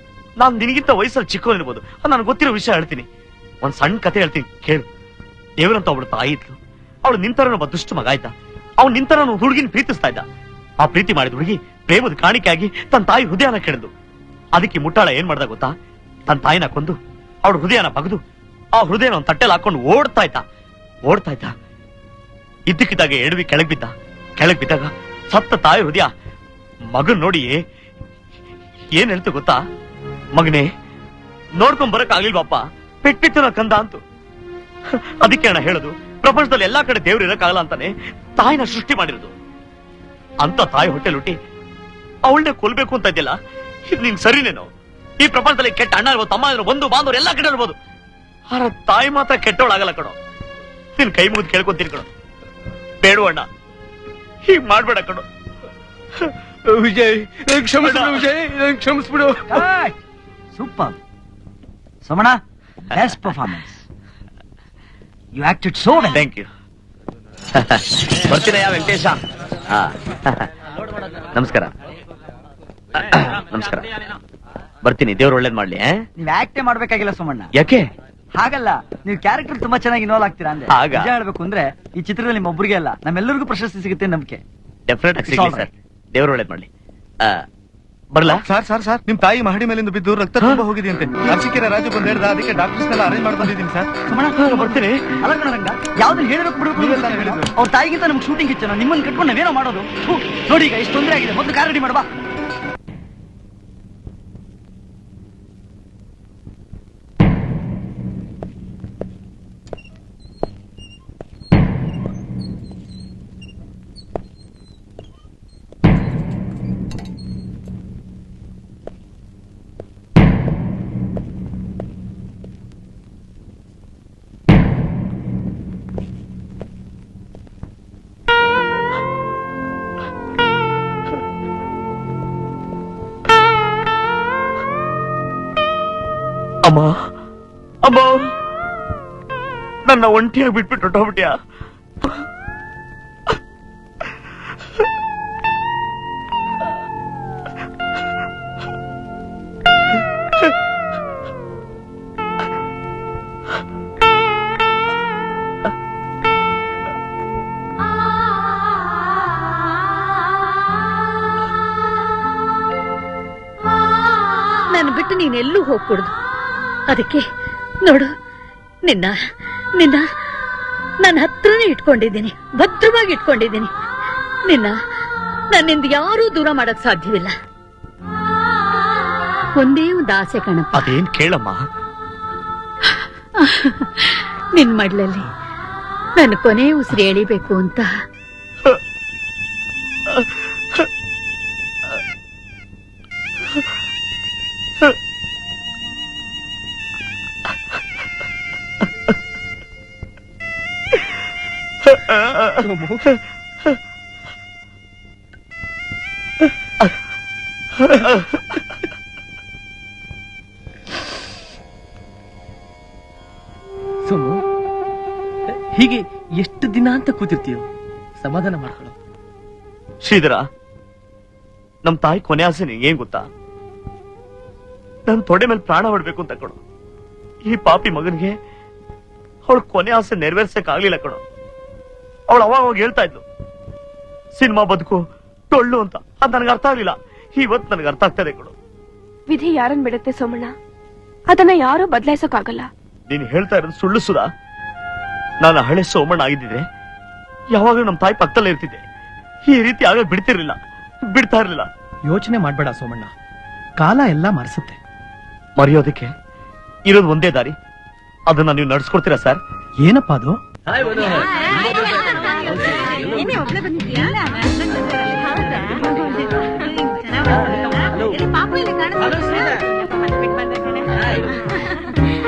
ನಾನ್ ನಿನಗಿಂತ ವಯಸ್ಸಲ್ಲಿ ಚಿಕ್ಕವನಿರ್ಬೋದು, ನನಗೆ ಗೊತ್ತಿರೋ ವಿಷಯ ಹೇಳ್ತೀನಿ. ಒಂದ್ ಸಣ್ಣ ಕತೆ ಹೇಳ್ತೀನಿ ಕೇಳು. ದೇವರಂತ ಅವಳು ತಾಯಿ ಇದ್ಲು. ಅವಳು ನಿಂತರ ಒಬ್ಬ ದುಷ್ಟ ಮಗ ಆಯ್ತಾ. ಅವ್ನು ನಿಂತರ ಹುಡುಗಿನ ಪ್ರೀತಿಸ್ತಾ ಇದ್ದ. ಆ ಪ್ರೀತಿ ಮಾಡಿದ ಹುಡುಗಿ ಪ್ರೇಮದ ಕಾಣಿಕೆ ಆಗಿ ತನ್ನ ತಾಯಿ ಹೃದಯನ ಕೆಡದು. ಅದಕ್ಕೆ ಮುಟ್ಟಾಳ ಏನ್ ಮಾಡ್ದ ಗೊತ್ತಾ? ತನ್ನ ತಾಯಿನ ಕೊಂದು ಅವಳ ಹೃದಯನ ಬಗದು ಆ ಹೃದಯನ ಒಂದು ತಟ್ಟೆಲ್ ಹಾಕೊಂಡು ಓಡ್ತಾ ಇದ್ದ. ಇದ್ದಕ್ಕಿದ್ದಾಗ ಎಡವಿ ಕೆಳಗ್ ಬಿದ್ದಾಗ ಸತ್ತ ತಾಯಿ ಹೃದಯ ಮಗನ್ ನೋಡಿ ಏನ್ ಹೇಳ್ತು ಗೊತ್ತಾ? ಮಗನೇ, ನೋಡ್ಕೊಂಡ್ ಬರಕ್ ಆಗ್ಲಿಲ್ವಪ್ಪ, ಪೆಟ್ಟಿತ್ತು ನಾ ಕಂದ ಅಂತು. ಅದಕ್ಕೆ ಅಣ್ಣ ಹೇಳುದು, ಪ್ರಪಂಚದಲ್ಲಿ ಎಲ್ಲಾ ಕಡೆ ದೇವ್ರು ಇರಕ್ಕಾಗಲ್ಲ ಅಂತಾನೆ ತಾಯಿನ ಸೃಷ್ಟಿ ಮಾಡಿರೋದು. ಅಂತ ತಾಯಿ ಹೊಟ್ಟೆ ಹುಟ್ಟಿ ಅವಳನ್ನೇ ಕೊಲ್ಬೇಕು ಅಂತ ಇದ್ದಿಲ್ಲ. ಇದು ನಿನ್ ಸರಿನೇನೋ? ಈ ಪ್ರಪಂಚದಲ್ಲಿ ಕೆಟ್ಟ ಅಣ್ಣ ಇರ್ಬೋದು, ತಮ್ಮ ಇರ್ಬೋದು, ಬಂಧು ಬಾಂಧವರು ಎಲ್ಲಾ ಕಡೆ ಇರ್ಬೋದು. ಆರ ತಾಯಿ ಮಾತ್ರ ಕೆಟ್ಟವಳಾಗಲ್ಲ ಕಣೋ. ನಿನ್ ಕೈ ಮುಗಿದು ಕೇಳ್ಕೊಂತೀನಿ ಕಣೋ. ಬೇಡು ಅಣ್ಣ, ಹೀಗ್ ಮಾಡ್ಬೇಡ ಕಣೋ. ವಿಜಯ್, ಕ್ಷಮಿಸ್ಬಿಡು. Super Somanna, best performance. You acted so well. Thank you. ಬರ್ತೀನಯ್ಯ ವೆಂಕಟೇಶ. ನಮಸ್ಕಾರ. ನಮಸ್ಕಾರ, ಬರ್ತೀನಿ. ದೇವ್ರು ಒಳ್ಳೇದ್ ಮಾಡ್ಲಿ. ನೀವ್ ಆಕ್ಟೇ ಮಾಡ್ಬೇಕಾಗಿಲ್ಲ ಸೋಮಣ್ಣ. ಯಾಕೆ? ಹಾಗಲ್ಲ, ನೀವು ಕ್ಯಾರೆಕ್ಟರ್ ತುಂಬಾ ಚೆನ್ನಾಗಿ ಇನ್ವಾಲ್ವ್ ಆಗ್ತೀರಾ ಅಂದ್ರೆ. ಆಗ ನಿಜ ಹೇಳ್ಬೇಕು ಅಂದ್ರೆ ಈ ಚಿತ್ರದಲ್ಲಿ ನಿಮ್ಮೊಬ್ಬರಿಗೆ ಅಲ್ಲ, ನಮ್ಮೆಲ್ಲರಿಗೂ ಪ್ರಶಸ್ತಿ ಸಿಗುತ್ತೆ ನಂಬಿಕೆ. ಡೆಫಿನೆಟ್ ಆಗಿ ಸಿಗ್ಲಿ ಸರ್. ದೇವ್ರ ಒಳ್ಳೇದ್ ಮಾಡ್ಲಿ. ಬರ್ಲಾ? ಸರ್ ನಿಮ್ ತಾಯಿ ಮಹಡಿ ಮೇಲಿಂದ ಬಿದ್ದು ರಕ್ತ ತುಂಬಾ ಹೋಗಿದೆಯಂತೆ. ಅರ್ಸಿಕೆರೆ ರಾಜು ಬಂದ್ ಹೇಳ್ದ, ಅದಕ್ಕೆ ಡಾಕ್ಟರ್ಸ್ನೆಲ್ಲ ಅರೇಂಜ್ ಮಾಡಿ ಬಂದಿದ್ದೀನಿ ಸರ್. ಬರ್ತೀನಿ. ಅಲ್ಲ ಕಣರಂಗ, ಯಾವ್ದನ್ನ ಹೇಳಿರೋಕ್ ಬಿಡ್ಬೇಕು. ಅವ್ರ ತಾಯಿಗಿಂತ ನಮ್ಗೆ ಶೂಟಿಂಗ್ ಇತ್ತು, ನಿಮ್ಮನ್ನ ಕಟ್ಕೊಂಡು ನಾವೇನೋ ಮಾಡೋದು. ನೋಡಿ ಈಗ ಇಷ್ಟು ತೊಂದರೆ ಆಗಿದೆ, ಮೊದಲು ಕಾರ್ ರೆಡಿ ಮಾಡಬಾ. ಅಮ್ಮ ಅಮ್ಮ, ನನ್ನ ಒಂಟಿಯಾಗಿ ಬಿಟ್ಬಿಟ್ಟು ಹೊಟ್ಟೋಗ್ಬಿಟ್ಯಾ? ನಾನು ಬಿಟ್ಟು ನೀನೆಲ್ಲೂ ಹೋಗ್ಕೂಡ್ದು. ಅದಕ್ಕೆ ನೋಡು, ನಿನ್ನ ನಿನ್ನ ನನ್ನ ಹತ್ರನೇ ಇಟ್ಕೊಂಡಿದ್ದೀನಿ, ಭದ್ರವಾಗಿ ಇಟ್ಕೊಂಡಿದ್ದೀನಿ. ನನ್ನಿಂದ ಯಾರೂ ದೂರ ಮಾಡಕ್ ಸಾಧ್ಯವಿಲ್ಲ. ಒಂದೇ ಒಂದು ಆಸೆ ಕಣಪ್ಪ. ಅದೇನ್ ಕೇಳಮ್ಮ? ನಿನ್ ಮಡ್ಲಲ್ಲಿ ನನ್ನ ಕೊನೆ ಉಸಿರು ಎಳಿಬೇಕು ಅಂತ. ಸೋಮು, ಹೀಗೆ ಎಷ್ಟು ದಿನ ಅಂತ ಕೂತಿರ್ತೀಯೋ? ಸಮಾಧಾನ ಮಾಡ್ಕೊಳ್ಳೋ. ಶ್ರೀಧರ, ನಮ್ ತಾಯಿ ಕೊನೆ ಆಸೆ ಏನ್ ಗೊತ್ತಾ? ನನ್ ತೊಡೆ ಮೇಲೆ ಪ್ರಾಣ ಹೊಡ್ಬೇಕು ಅಂತ ಕಣೋ. ಈ ಪಾಪಿ ಮಗನಿಗೆ ಅವಳ ಕೊನೆ ಆಸೆ ನೆರವೇರ್ಸಕ್ ಆಗ್ಲಿಲ್ಲ ಕಣೋ. ಅವಳು ಅವಾಗ ಹೇಳ್ತಾ ಇದ್ಲು, ಸಿನಿಮಾ ಬದುಕು ಟೊಳ್ಳು ಅಂತ. ಅದ್ ನನಗೆ ಅರ್ಥ ಆಗ್ಲಿಲ್ಲ. ಇವತ್ ನನಗೆ ಅರ್ಥ ಆಗ್ತದೆ ಕಣೋ. ವಿಧಿ ಯಾರನ್ ಬಿಡುತ್ತೆ ಸೋಮಣ್ಣ, ಅದನ್ನ ಯಾರೂ ಬದಲಾಯಿಸೋಕಾಗಲ್ಲ. ನೀನ್ ಹೇಳ್ತಾ ಇರೋದು ಸುಳ್ಳು ಸುಧಾ. ನಾನು ಹಳೆ ಸೋಮಣ್ಣ ಆಗಿದ್ದಿದ್ರೆ ಯಾವಾಗಲೂ ನಮ್ ತಾಯಿ ಪಕ್ಕದಲ್ಲೇ ಇರ್ತಿದ್ದೆ. ಈ ರೀತಿ ಆಗ ಬಿಡ್ತಾ ಇರ್ಲಿಲ್ಲ. ಯೋಚನೆ ಮಾಡ್ಬೇಡ ಸೋಮಣ್ಣ, ಕಾಲ ಎಲ್ಲ ಮರೆಸುತ್ತೆ. ಮರೆಯೋದಕ್ಕೆ ಇರೋದು ಒಂದೇ ದಾರಿ. ಅದನ್ನ ನೀವು ನಡ್ಸ್ಕೊಡ್ತೀರಾ ಸರ್? ಏನಪ್ಪಾ ಅದು?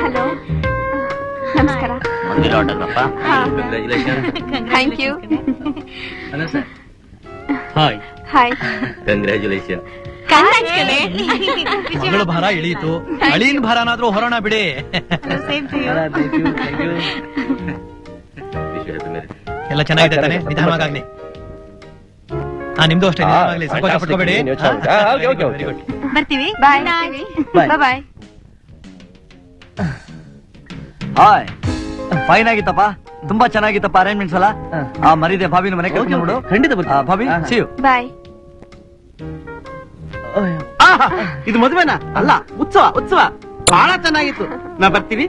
ಹಲೋ, ನಮಸ್ಕಾರ. Thank you. Hi hi. Congratulation. ಮಗಳ ಭಾರ ಇಳೀತು, ಅಳಿನ ಭಾರನಾದ್ರೂ ಹೊರೋಣ ಬಿಡಿ. ಎಲ್ಲ ಚೆನ್ನಾಗಿದೆ ತಾನೆ? ನಿಧಾನವಾಗ್ಲಿ. ನಿಮ್ದು ಅಷ್ಟೇ, ನಿಧಾನವಾಗ್ಲಿ, ಸಂಕೋಚ ಪಟ್ಕೋಬೇಡಿ. ಬರ್ತೀವಿ. ಬಾಯ್ ಬಾಯ್. ಹಾಯ್, ಫೈನ್ ಆಗಿತ್ತಪ್ಪ, ತುಂಬಾ ಚೆನ್ನಾಗಿತ್ತಪ್ಪ ಅರೇಂಜ್ಮೆಂಟ್ಸ್ ಎಲ್ಲ. ಮರಿದೆ ಭಾಬಿನ ಮನೆ ಕರ್ಕೊಂಡು ಖಂಡಿತ ಭಾಬಿ. C you. ಬಾಯ್. ಇದು ಮದುವೆನಾ? ಅಲ್ಲ, ಉತ್ಸವ ಬಹಳ ಚೆನ್ನಾಗಿತ್ತು. ನಾ ಬರ್ತೀನಿ.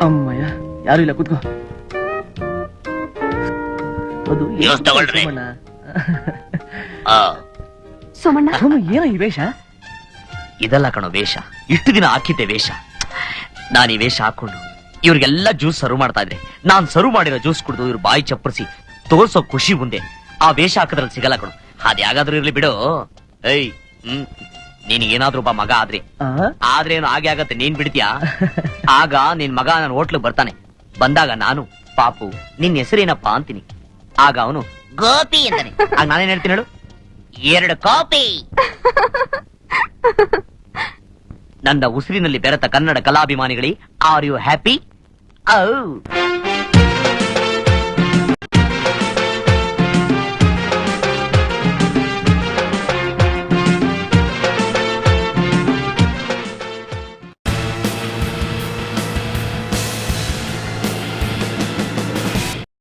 ಅಮ್ಮಯ್ಯ, ಯಾರು ಇಲ್ಲ, ಕೂತ್ಕೋ. ಅದು ಸೋಮಣ್ಣ, ಏನೋ ಈ ವೇಷ? ಇದಲ್ಲ ಕಣೋ ವೇಷ, ಇಷ್ಟು ದಿನ ಹಾಕಿದ್ದೆ ವೇಷ. ನಾನು ಈ ವೇಷ ಹಾಕೊಂಡು ಇವ್ರಿಗೆಲ್ಲ ಜ್ಯೂಸ್ ಸರ್ವ್ ಮಾಡ್ತಾ ಇದ್ರೆ, ನಾನ್ ಸರ್ವ್ ಮಾಡಿರೋ ಜ್ಯೂಸ್ ಕುಡಿದು ಇವ್ರು ಬಾಯಿ ಚಪ್ಪರಿಸಿ ತೋರ್ಸೋ ಖುಷಿ ಮುಂದೆ ಆ ವೇಷ ಹಾಕಿದ್ರಲ್ಲಿ ಸಿಗಲ್ಲ ಕಣೋ. ಅದ್ಯಾಗಾದ್ರೂ ಇರ್ಲಿ ಬಿಡು. ಏಯ್, ನಿನಗೇನಾದ್ರೂ ಒಬ್ಬ ಮಗ ಆದ್ರೆ ಏನು ಹಾಗೆ ಆಗತ್ತೆ, ನೀನ್ ಬಿಡ್ತೀಯಾ? ಆಗ ನಿನ್ ಮಗ ನನ್ನ ಹೋಟ್ಲಿಗೆ ಬರ್ತಾನೆ. ಬಂದಾಗ ನಾನು, ಪಾಪು ನಿನ್ ಹೆಸರೇನಪ್ಪ ಅಂತೀನಿ. ಆಗ ಅವನು ಗೋಪಿ ಅಂತಾನೆ. ಆಗ ನಾನೇನ್ ಹೇಳ್ತೀನಿ ಹೇಳು? 2 ಕಾಪಿ. ನನ್ನ ಉಸಿರಿನಲ್ಲಿ ಬೆರೆತ ಕನ್ನಡ ಕಲಾಭಿಮಾನಿಗಳೇ, ಆರ್ ಯು ಹ್ಯಾಪಿ?